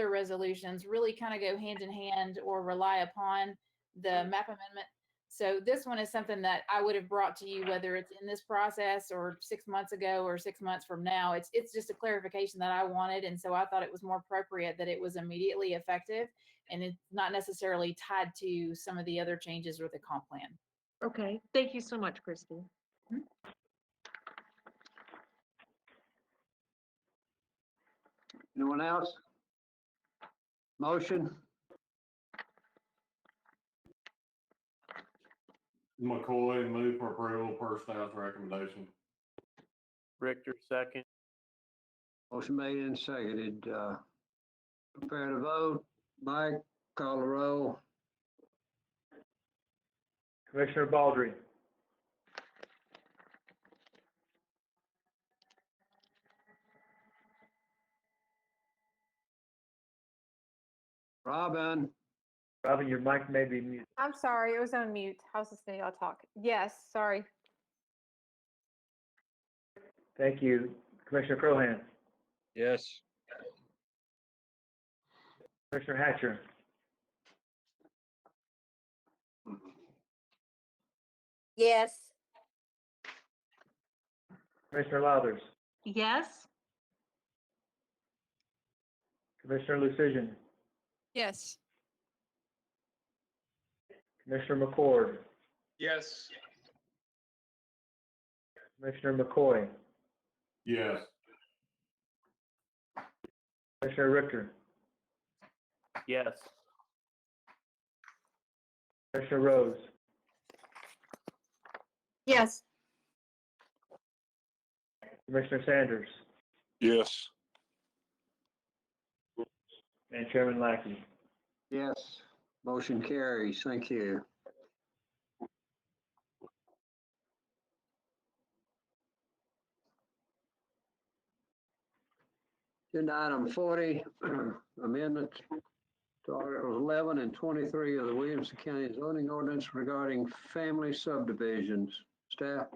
M: resolutions really kind of go hand in hand or rely upon the map amendment. So this one is something that I would have brought to you, whether it's in this process or 6 months ago or 6 months from now. It's just a clarification that I wanted. And so I thought it was more appropriate that it was immediately effective and it's not necessarily tied to some of the other changes with the comp plan.
O: Okay, thank you so much, Christy.
A: Anyone else? Motion?
F: McCoy, move for approval per staff's recommendation.
T: Richter, second.
A: Motion made and seconded. Prepare to vote. Mike, call the roll.
B: Commissioner Baldry.
A: Robin,
B: your mic may be muted.
N: I'm sorry, it was on mute. I was listening to y'all talk. Yes, sorry.
B: Thank you. Commissioner Crohan.
C: Yes.
B: Commissioner Hatcher.
P: Yes.
B: Commissioner Lathers.
O: Yes.
B: Commissioner Lucian.
W: Yes.
B: Commissioner McCord.
T: Yes.
B: Commissioner McCoy.
F: Yes.
B: Commissioner Richter.
T: Yes.
B: Commissioner Rose.
P: Yes.
B: Commissioner Sanders.
G: Yes.
B: And Chairman Lackey.
A: yes. Motion carries. Thank you. Agenda item 40, amendments to Articles 11 and 23 of the Williamson County zoning ordinance regarding family subdivisions. Staff?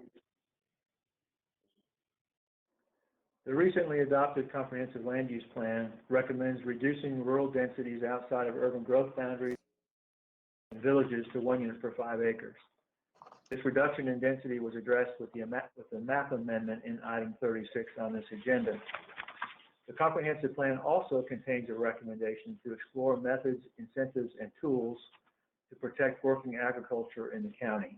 B: The recently adopted comprehensive land use plan recommends reducing rural densities outside of urban growth boundaries and villages to 1 unit per 5 acres. This reduction in density was addressed with the map amendment in item 36 on this agenda. The comprehensive plan also contains a recommendation to explore methods, incentives, and tools to protect working agriculture in the county.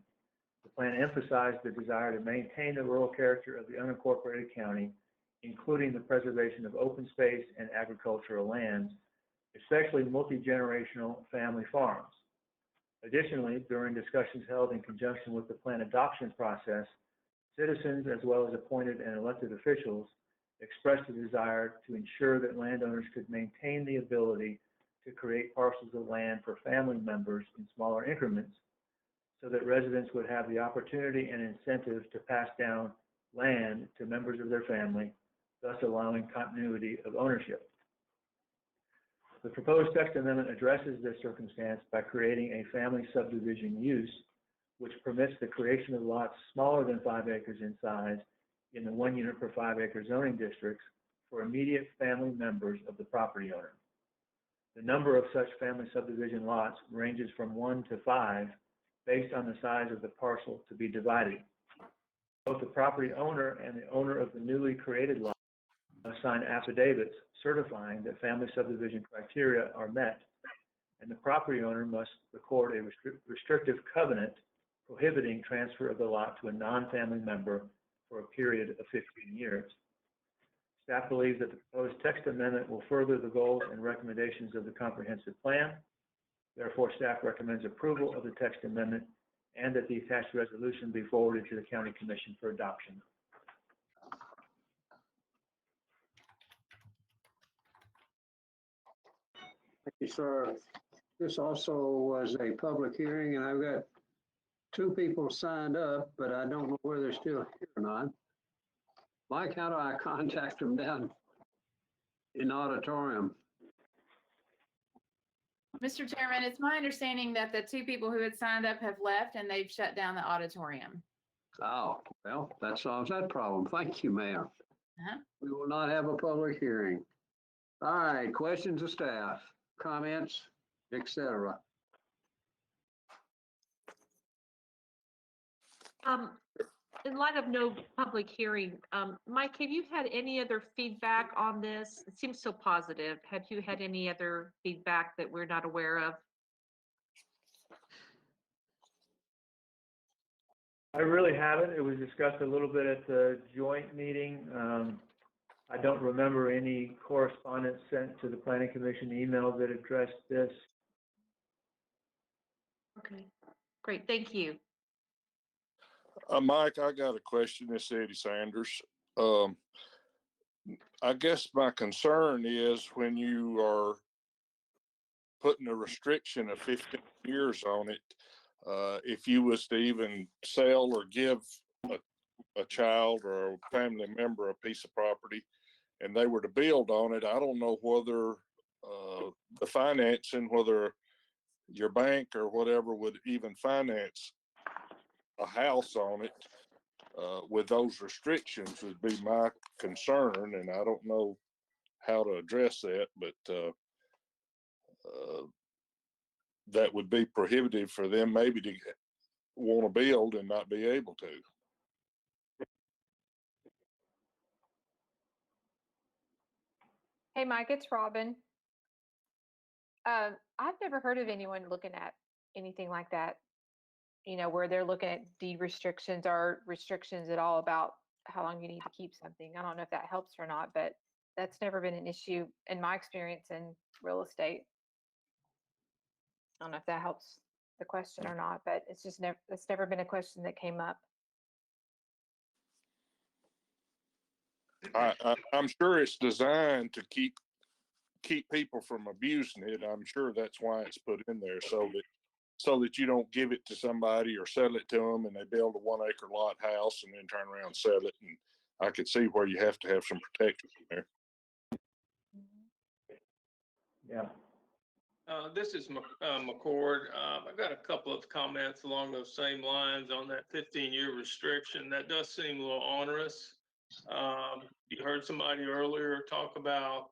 B: The plan emphasized the desire to maintain the rural character of the unincorporated county, including the preservation of open space and agricultural lands, especially multi-generational family farms. Additionally, during discussions held in conjunction with the plan adoption process, citizens as well as appointed and elected officials expressed a desire to ensure that landowners could maintain the ability to create parcels of land for family members in smaller increments so that residents would have the opportunity and incentive to pass down land to members of their family, thus allowing continuity of ownership. The proposed text amendment addresses this circumstance by creating a family subdivision use, which permits the creation of lots smaller than 5 acres in size in the 1 unit per 5 acre zoning districts for immediate family members of the property owner. The number of such family subdivision lots ranges from 1 to 5 based on the size of the parcel to be divided. Both the property owner and the owner of the newly created lot must sign affidavits certifying that family subdivision criteria are met, and the property owner must record a restrictive covenant prohibiting transfer of the lot to a non-family member for a period of 15 years. Staff believes that the proposed text amendment will further the goals and recommendations of the comprehensive plan. Therefore, staff recommends approval of the text amendment and that the attached resolution be forwarded to the County Commission for adoption.
A: Thank you, sir. This also was a public hearing, and I've got 2 people signed up, but I don't know whether they're still here or not. Mike, how do I contact them down in auditorium?
M: Mr. Chairman, it's my understanding that the 2 people who had signed up have left and they've shut down the auditorium.
A: Oh, well, that solves that problem. Thank you, ma'am. We will not have a public hearing. All right, questions of staff, comments, etc.
O: In light of no public hearing, Mike, have you had any other feedback on this? It seems so positive. Have you had any other feedback that we're not aware of?
B: I really haven't. It was discussed a little bit at the joint meeting. I don't remember any correspondence sent to the Planning Commission email that addressed this.
O: Okay, great, thank you.
G: Mike, I got a question. This is Eddie Sanders. I guess my concern is when you are putting a restriction of 15 years on it, if you was to even sell or give a child or a family member a piece of property and they were to build on it, I don't know whether the financing, whether your bank or whatever would even finance a house on it with those restrictions would be my concern, and I don't know how to address that, but that would be prohibitive for them maybe to want to build and not be able to.
N: Hey, Mike, it's Robin. I've never heard of anyone looking at anything like that, where they're looking at deed restrictions or restrictions at all about how long you need to keep something. I don't know if that helps or not, but that's never been an issue in my experience in real estate. I don't know if that helps the question or not, but it's never been a question that came up.
G: I'm sure it's designed to keep people from abusing it. I'm sure that's why it's put in there, so that you don't give it to somebody or sell it to them and they build a 1 acre lot house and then turn around and sell it. And I could see where you have to have some protection there.
B: Yeah.
T: This is McCord. I've got a couple of comments along those same lines on that 15-year restriction. That does seem a little onerous. You heard somebody earlier talk about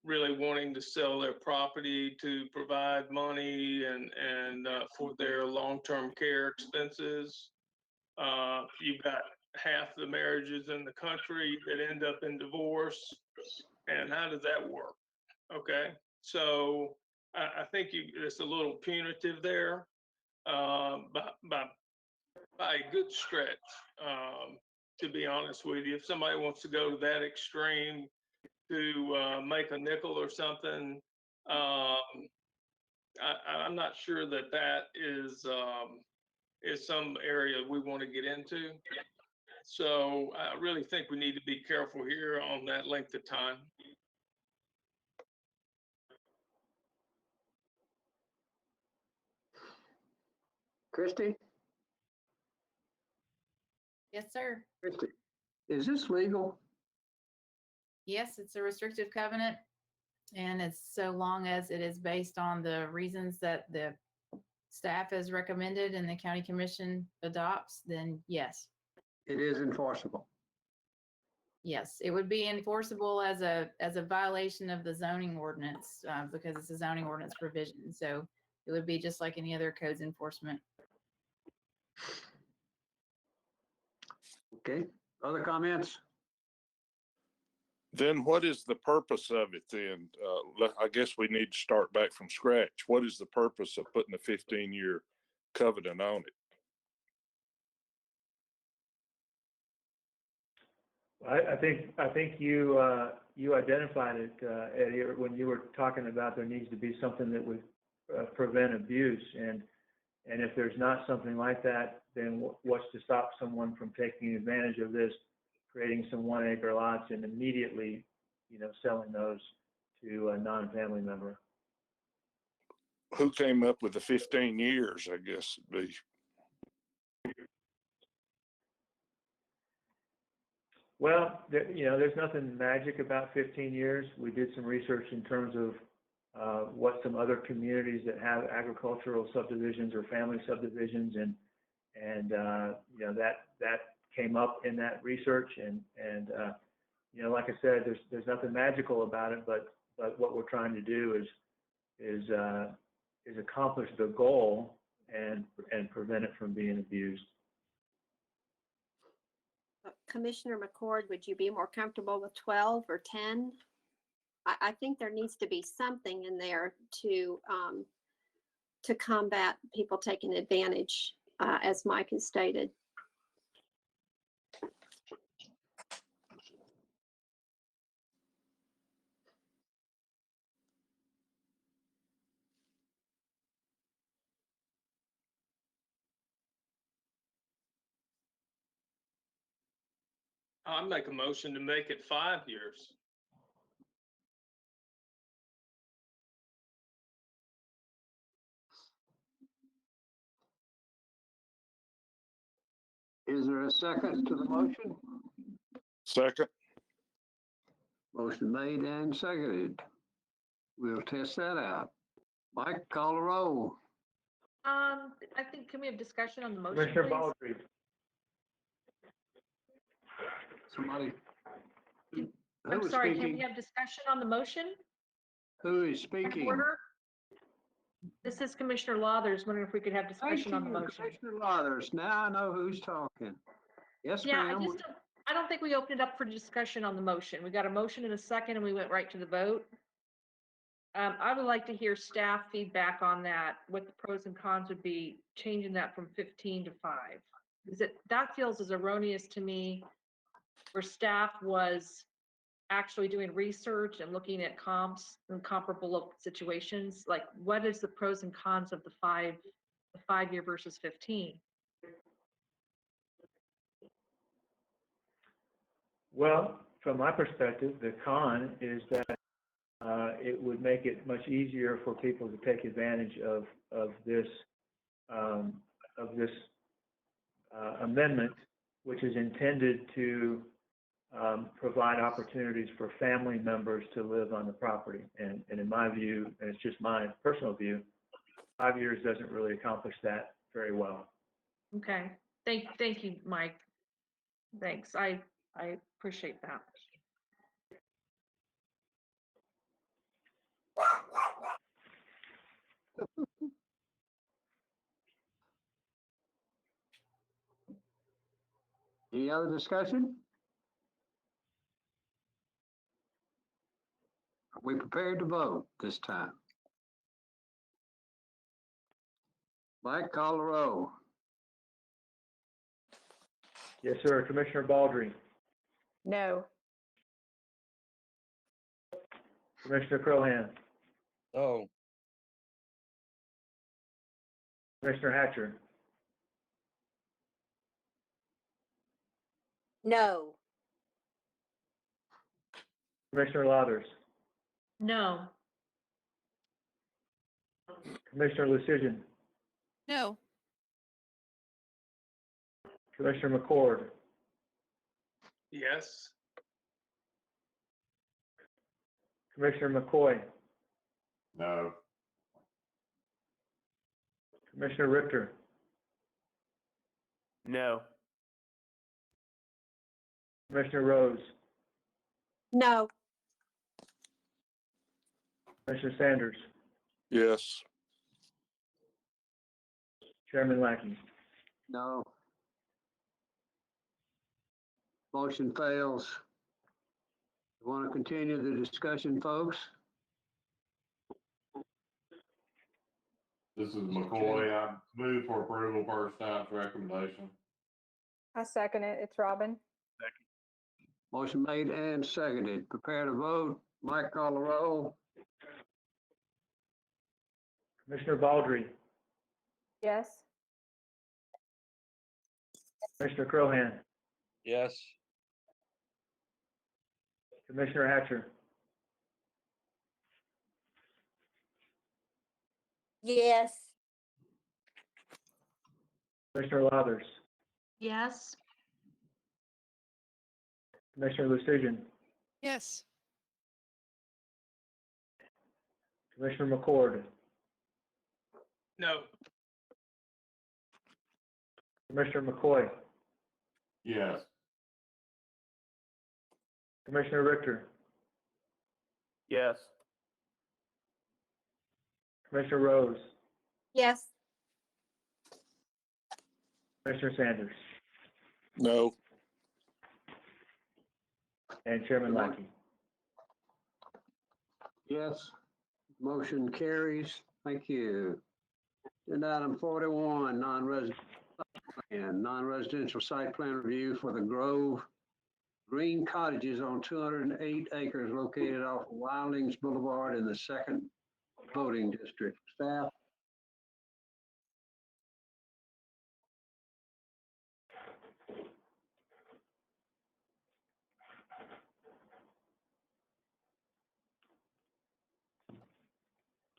T: really wanting to sell their property to provide money and for their long-term care expenses. You've got half the marriages in the country that end up in divorce. And how does that work? Okay, so I think it's a little punitive there, by a good stretch. To be honest with you, if somebody wants to go to that extreme to make a nickel or something, I'm not sure that that is some area we want to get into. So I really think we need to be careful here on that length of time.
A: Christie?
M: Yes, sir.
A: Christie, is this legal?
M: Yes, it's a restrictive covenant. And it's so long as it is based on the reasons that the staff has recommended and the county commission adopts, then yes.
A: It is enforceable.
M: Yes, it would be enforceable as a violation of the zoning ordinance, because it's a zoning ordinance provision. So it would be just like any other codes enforcement.
A: Okay, other comments?
G: Then what is the purpose of it then? I guess we need to start back from scratch. What is the purpose of putting a 15-year covenant on it?
B: I think you identified it, Eddie, when you were talking about there needs to be something that would prevent abuse. And if there's not something like that, then what's to stop someone from taking advantage of this, creating some 1-acre lots and immediately, selling those to a non-family member?
G: Who came up with the 15 years, I guess it'd be?
B: Well, there's nothing magic about 15 years. We did some research in terms of what some other communities that have agricultural subdivisions or family subdivisions, and that came up in that research. And like I said, there's nothing magical about it, but what we're trying to do is accomplish the goal and prevent it from being abused.
P: Commissioner McCord, would you be more comfortable with 12 or 10? I think there needs to be something in there to combat people taking advantage, as Mike has stated.
T: I make a motion to make it 5 years.
A: Is there a second to the motion?
G: Second.
A: Motion made and seconded. We'll test that out. Mike, call the roll.
O: I think, can we have discussion on the motion,
B: Commissioner
O: please?
B: Baldry.
A: Somebody.
O: I'm
A: Who is
O: sorry, can
A: speaking?
O: we have discussion on the motion?
A: Who is speaking?
O: Order. This is Commissioner Lathers. Wondering if we could have discussion on the motion.
A: Commissioner Lathers. Now I know who's talking. Yes,
O: Yeah,
A: ma'am.
O: I don't think we opened it up for discussion on the motion. We got a motion and a second, and we went right to the vote. I would like to hear staff feedback on that, what the pros and cons would be, changing that from 15 to 5. That feels as erroneous to me, where staff was actually doing research and looking at comps and comparable situations. Like, what is the pros and cons of the 5-year versus 15?
B: Well, from my perspective, the con is that it would make it much easier for people to take advantage of this amendment, which is intended to provide opportunities for family members to live on the property. And in my view, and it's just my personal view, 5 years doesn't really accomplish that very well.
O: Okay, thank you, Mike. Thanks, I appreciate that.
A: Any other discussion? Are we prepared to vote this time? Mike, call the roll.
B: Yes, sir. Commissioner Baldry,
N: No.
B: Commissioner Crohan,
C: No.
B: Commissioner Hatcher,
P: No.
B: Commissioner Lathers,
O: No.
B: Commissioner Lucian,
W: No.
B: Commissioner McCord,
T: Yes.
B: Commissioner McCoy,
F: No.
B: Commissioner Richter,
J: No.
B: Commissioner Rose,
P: No.
B: Commissioner Sanders,
G: Yes.
B: Chairman Lackey.
A: No. Motion fails. Want to continue the discussion, folks?
F: This is McCoy. I move for approval per staff's recommendation.
N: I second it. It's Robin.
A: Motion made and seconded. Prepare to vote. Mike, call the roll.
B: Commissioner Baldry,
N: Yes.
B: Commissioner Crohan,
C: Yes.
B: Commissioner Hatcher,
P: Yes.
B: Commissioner Lathers,
O: Yes.
B: Commissioner Lucian,
W: Yes.
B: Commissioner McCord,
T: No.
B: Commissioner McCoy,
F: Yes.
B: Commissioner Richter,
J: Yes.
B: Commissioner Rose,
P: Yes.
B: Commissioner Sanders,
G: No.
B: and Chairman Lackey.
A: Yes. Motion carries. Thank you. Agenda item 41, non-residential site plan review for the Grove Green Cottages on 208 acres located off Wildings Boulevard in the second voting district. Staff?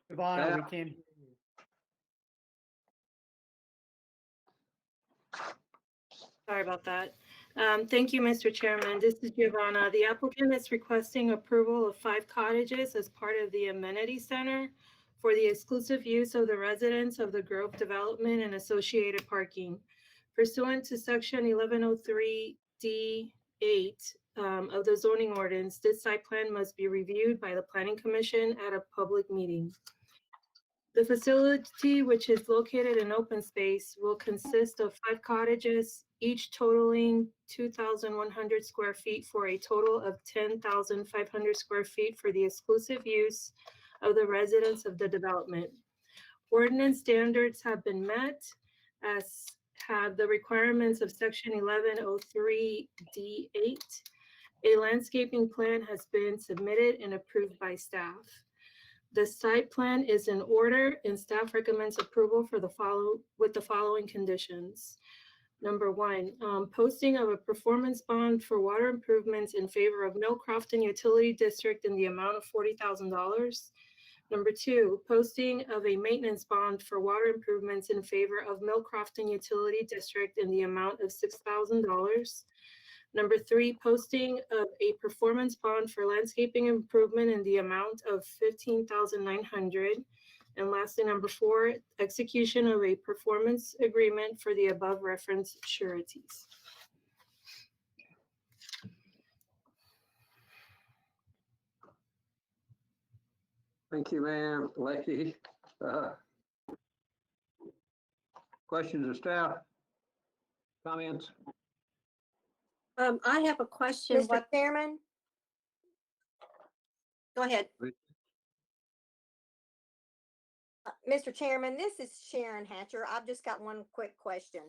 J: Giovanna, we
A: Staff?
J: can't.
R: Sorry about that. Thank you, Mr. Chairman. This is Giovanna. The applicant is requesting approval of 5 cottages as part of the amenity center for the exclusive use of the residents of the Grove development and associated parking. Pursuant to section 1103D8 of the zoning ordinance, this site plan must be reviewed by the Planning Commission at a public meeting. The facility, which is located in open space, will consist of 5 cottages, each totaling 2,100 square feet for a total of 10,500 square feet for the exclusive use of the residents of the development. Ordinance standards have been met, as have the requirements of section 1103D8. A landscaping plan has been submitted and approved by staff. The site plan is in order and staff recommends approval for with the following conditions. Number 1, posting of a performance bond for water improvements in favor of Mill Crofton Utility District in the amount of $40,000. Number 2, posting of a maintenance bond for water improvements in favor of Mill Crofton Utility District in the amount of $6,000. Number 3, posting of a performance bond for landscaping improvement in the amount of $15,900. And lastly, number 4, execution of a performance agreement for the above referenced sureties.
A: Thank you, ma'am. Lecky. Questions of staff? Comments?
P: I have a question.
D: Mr. Chairman,
P: Go ahead.
D: Mr. Chairman, this is Sharon Hatcher. I've just got one quick question.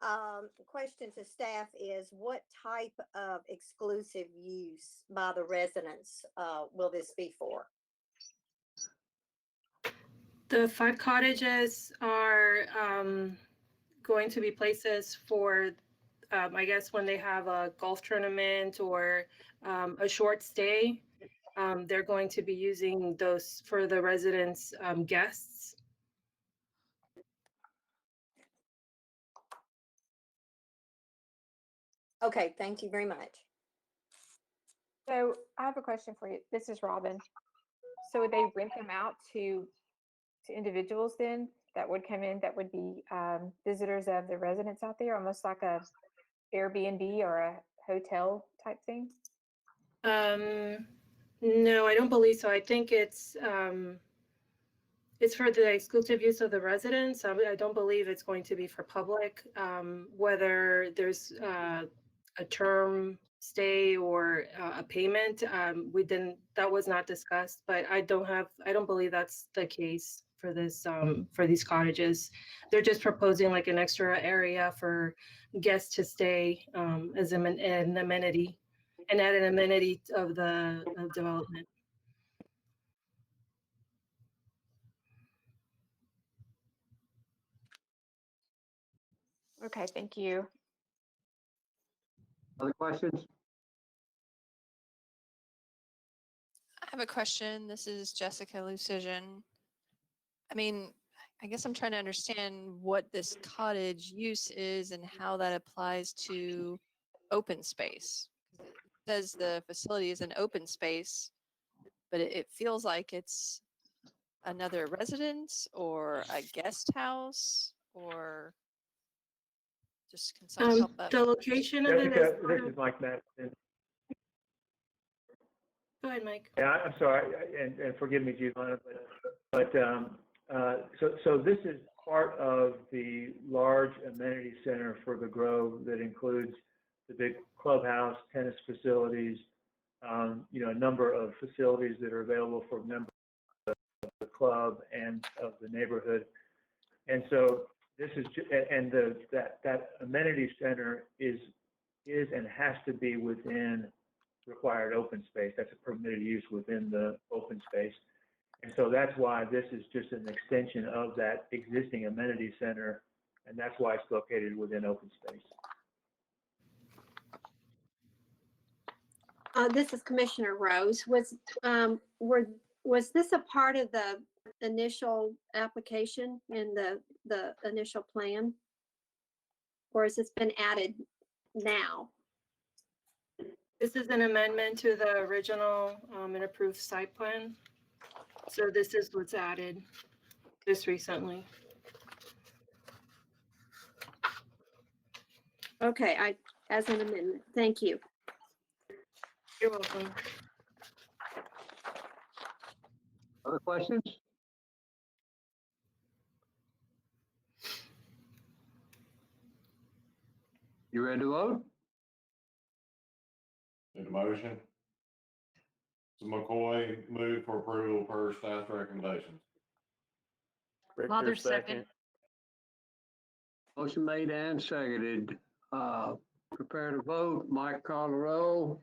D: The question to staff is, what type of exclusive use by the residents will this be for?
R: The 5 cottages are going to be places for, I guess, when they have a golf tournament or a short stay. They're going to be using those for the residents' guests.
D: Okay, thank you very much.
N: So I have a question for you. This is Robin. So would they rent them out to individuals then that would come in, that would be visitors of the residents out there, almost like a Airbnb or a hotel type thing?
R: No, I don't believe so. I think it's for the exclusive use of the residents. I don't believe it's going to be for public. Whether there's a term stay or a payment, that was not discussed, but I don't believe that's the case for this, for these cottages. They're just proposing like an extra area for guests to stay as an amenity, and add an amenity of the development.
N: Okay, thank you.
A: Other questions?
W: I have a question. This is Jessica Lucision. I mean, I guess I'm trying to understand what this cottage use is and how that applies to open space. It says the facility is an open space, but it feels like it's another residence or a guest house, or just can someone help that?
R: The location of it is.
B: Jessica, this is Mike Madison.
R: Go ahead, Mike.
B: Yeah, I'm sorry, and forgive me, Giovanna, but so this is part of the large amenity center for the Grove that includes the big clubhouse, tennis facilities, a number of facilities that are available for members of the club and of the neighborhood. And so this is, and that amenity center is and has to be within required open space. That's a permitted use within the open space. And so that's why this is just an extension of that existing amenity center, and that's why it's located within open space.
P: This is Commissioner Rose. Was this a part of the initial application in the initial plan? Or has this been added now?
R: This is an amendment to the original and approved site plan. So this is what's added just recently.
P: Okay, as an amendment. Thank you.
R: You're welcome.
A: Other questions? You ready to vote?
F: Need a motion? So McCoy move for approval per staff recommendations.
J: Richter second.
A: Motion made and seconded. Prepare to vote. Mike, call the roll.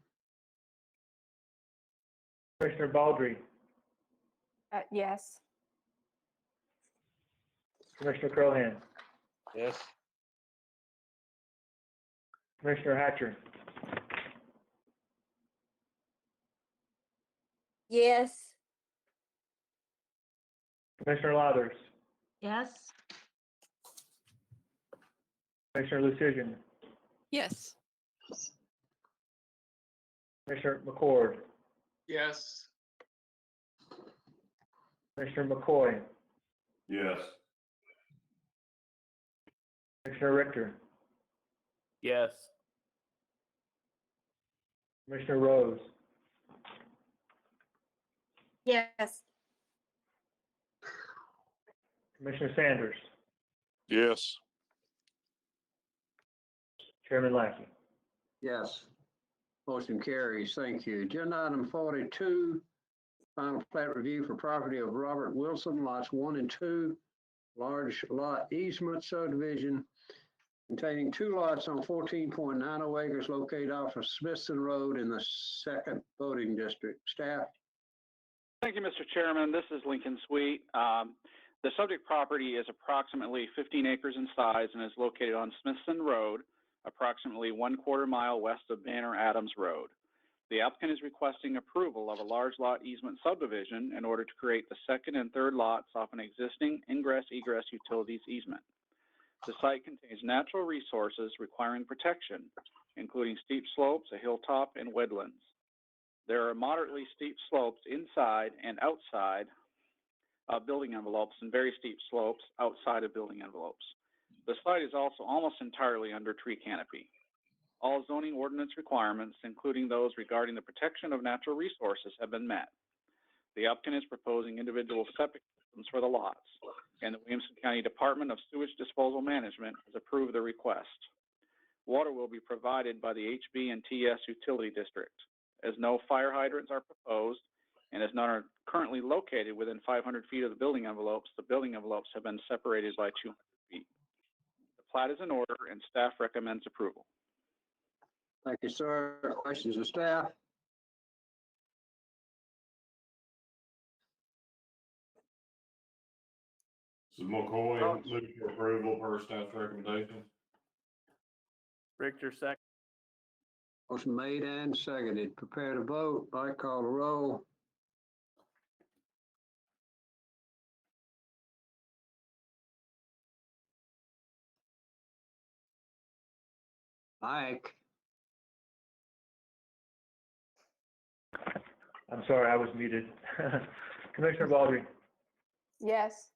B: Commissioner Baldry,
N: Yes.
B: Commissioner Crohan,
C: Yes.
B: Commissioner Hatcher,
D: Yes.
B: Commissioner Lathers,
O: Yes.
B: Commissioner Lucision,
W: Yes.
B: Commissioner McCord,
T: Yes.
B: Commissioner McCoy,
F: Yes.
B: Commissioner Richter,
J: Yes.
B: Commissioner Rose,
P: Yes.
B: Commissioner Sanders,
G: Yes.
B: Chairman Lackey.
A: Yes. Motion carries. Thank you. Agenda item 42, final plat review for property of Robert Wilson, lots 1 and 2, large lot easement subdivision containing 2 lots on 14.90 acres located off of Smithson Road in the 2nd voting district. Staff?
H: Thank you, Mr. Chairman. This is Lincoln Sweet. The subject property is approximately 15 acres in size and is located on Smithson Road, approximately 1/4 mile west of Banner Adams Road. The applicant is requesting approval of a large lot easement subdivision in order to create the 2nd and 3rd lots off an existing ingress-egress utilities easement. The site contains natural resources requiring protection, including steep slopes, a hilltop, and woodlands. There are moderately steep slopes inside and outside of building envelopes and very steep slopes outside of building envelopes. The site is also almost entirely under tree canopy. All zoning ordinance requirements, including those regarding the protection of natural resources, have been met. The applicant is proposing individual septic systems for the lots, and the Williamson County Department of Sewage Disposal Management has approved the request. Water will be provided by the HB and TS utility district. As no fire hydrants are proposed, and as none are currently located within 500 feet of the building envelopes have been separated by 200 feet. The plat is in order, and staff recommends approval.
A: Thank you, sir. Questions of staff?
F: This is McCoy, move for approval per staff's recommendation.
J: Richter second.
A: Motion made and seconded. Prepare to vote. I call the roll. Mike?
B: I'm sorry, I was muted. Commissioner Baldry,
N: Yes.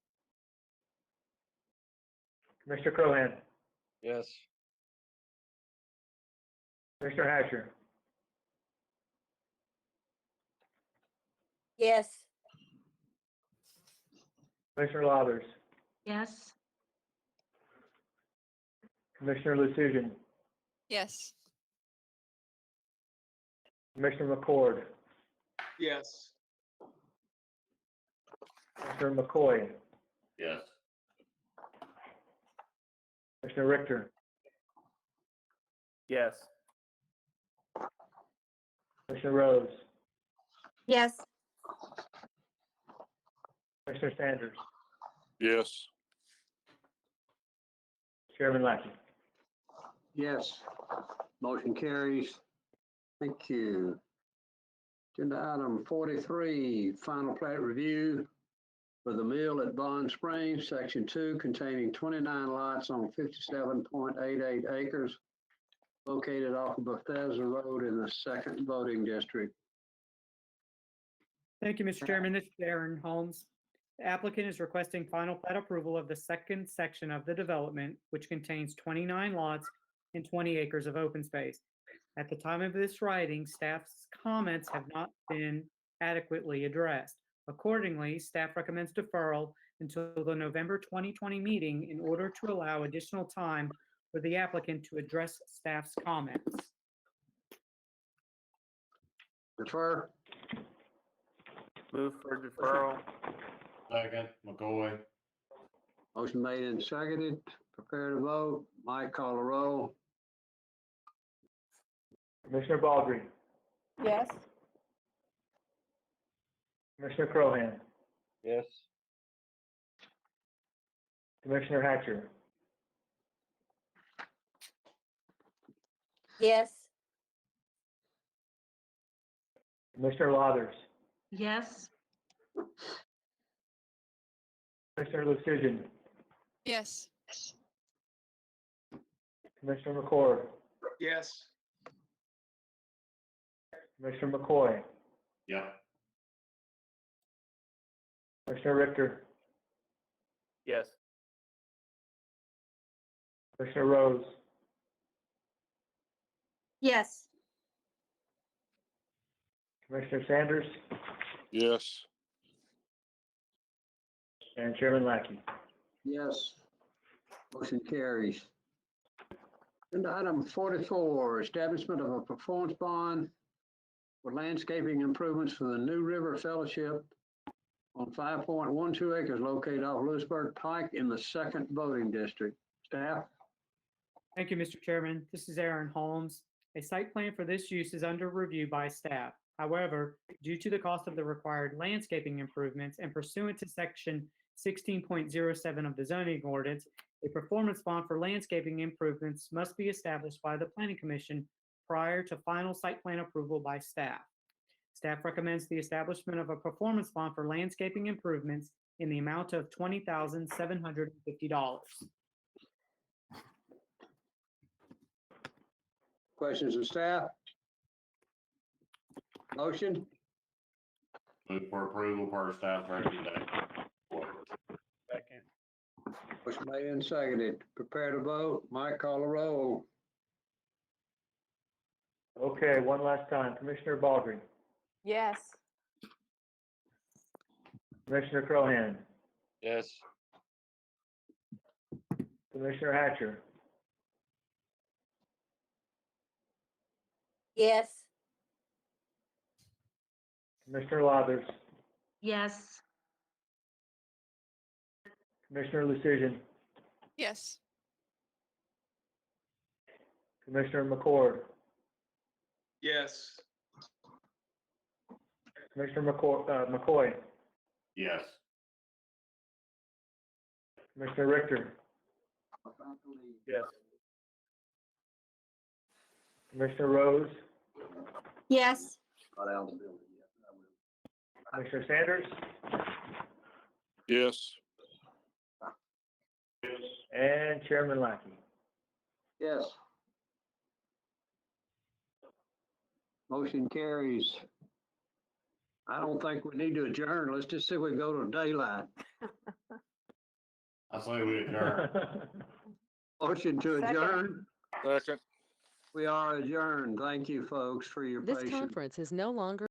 B: Commissioner Crohan,
C: Yes.
B: Commissioner Hatcher,
D: Yes.
B: Commissioner Lathers,
O: Yes.
B: Commissioner Lucian,
W: Yes.
B: Commissioner McCord,
T: Yes.
B: Commissioner McCoy,
F: Yes.
B: Commissioner Richter,
J: Yes.
B: Commissioner Rose,
P: Yes.
B: Commissioner Sanders,
G: Yes.
B: Chairman Lackey.
A: Yes. Motion carries. Thank you. Agenda item 43, final plat review for the mill at Bond Springs, Section 2, containing 29 lots on 57.88 acres, located off of Bethesda Road in the 2nd voting district.
L: Thank you, Mr. Chairman. This is Aaron Holmes. The applicant is requesting final plat approval of the 2nd section of the development, which contains 29 lots and 20 acres of open space. At the time of this writing, staff's comments have not been adequately addressed. Accordingly, staff recommends deferral until the November 2020 meeting in order to allow additional time for the applicant to address staff's comments.
A: Defer.
J: Move for deferral.
F: Second, McCoy.
A: Motion made and seconded. Prepare to vote. Mike, call the roll.
B: Commissioner Baldry,
N: Yes.
B: Commissioner Crohan,
C: Yes.
B: Commissioner Hatcher,
D: Yes.
B: Commissioner Lathers,
O: Yes.
B: Commissioner Lucian,
W: Yes.
B: Commissioner McCord,
T: Yes.
B: Commissioner McCoy,
F: Yeah.
B: Commissioner Richter,
J: Yes.
B: Commissioner Rose,
P: Yes.
B: Commissioner Sanders,
G: Yes.
B: and Chairman Lackey.
A: Yes. Motion carries. And item 44, establishment of a performance bond for landscaping improvements for the New River Fellowship on 5.12 acres located off Lewisburg Pike in the 2nd voting district. Staff?
L: Thank you, Mr. Chairman. This is Aaron Holmes. A site plan for this use is under review by staff. However, due to the cost of the required landscaping improvements and pursuant to section 16.07 of the zoning ordinance, a performance bond for landscaping improvements must be established by the Planning Commission prior to final site plan approval by staff. Staff recommends the establishment of a performance bond for landscaping improvements in the amount of $20,750.
A: Questions of staff? Motion?
F: Move for approval per staff recommendation.
X: Second.
A: Motion made and seconded. Prepare to vote. Mike, call the roll.
B: Okay, one last time. Commissioner Baldry,
N: Yes.
B: Commissioner Crohan,
C: Yes.
B: Commissioner Hatcher,
D: Yes.
B: Commissioner Lathers,
O: Yes.
B: Commissioner Lucian,
W: Yes.
B: Commissioner McCord,
T: Yes.
B: Commissioner McCoy,
F: Yes.
B: Commissioner Richter,
J: Yes.
B: Commissioner Rose,
P: Yes.
B: Commissioner Sanders,
G: Yes.
B: and Chairman Lackey.
A: Yes. Motion carries. I don't think we need to adjourn. Let's just see if we can go to daylight.
F: I say we adjourn.
A: Motion to
N: Second.
A: adjourn.
G: Second.
A: We are adjourned. Thank you, folks, for your
E: This
A: patience.
E: conference is no longer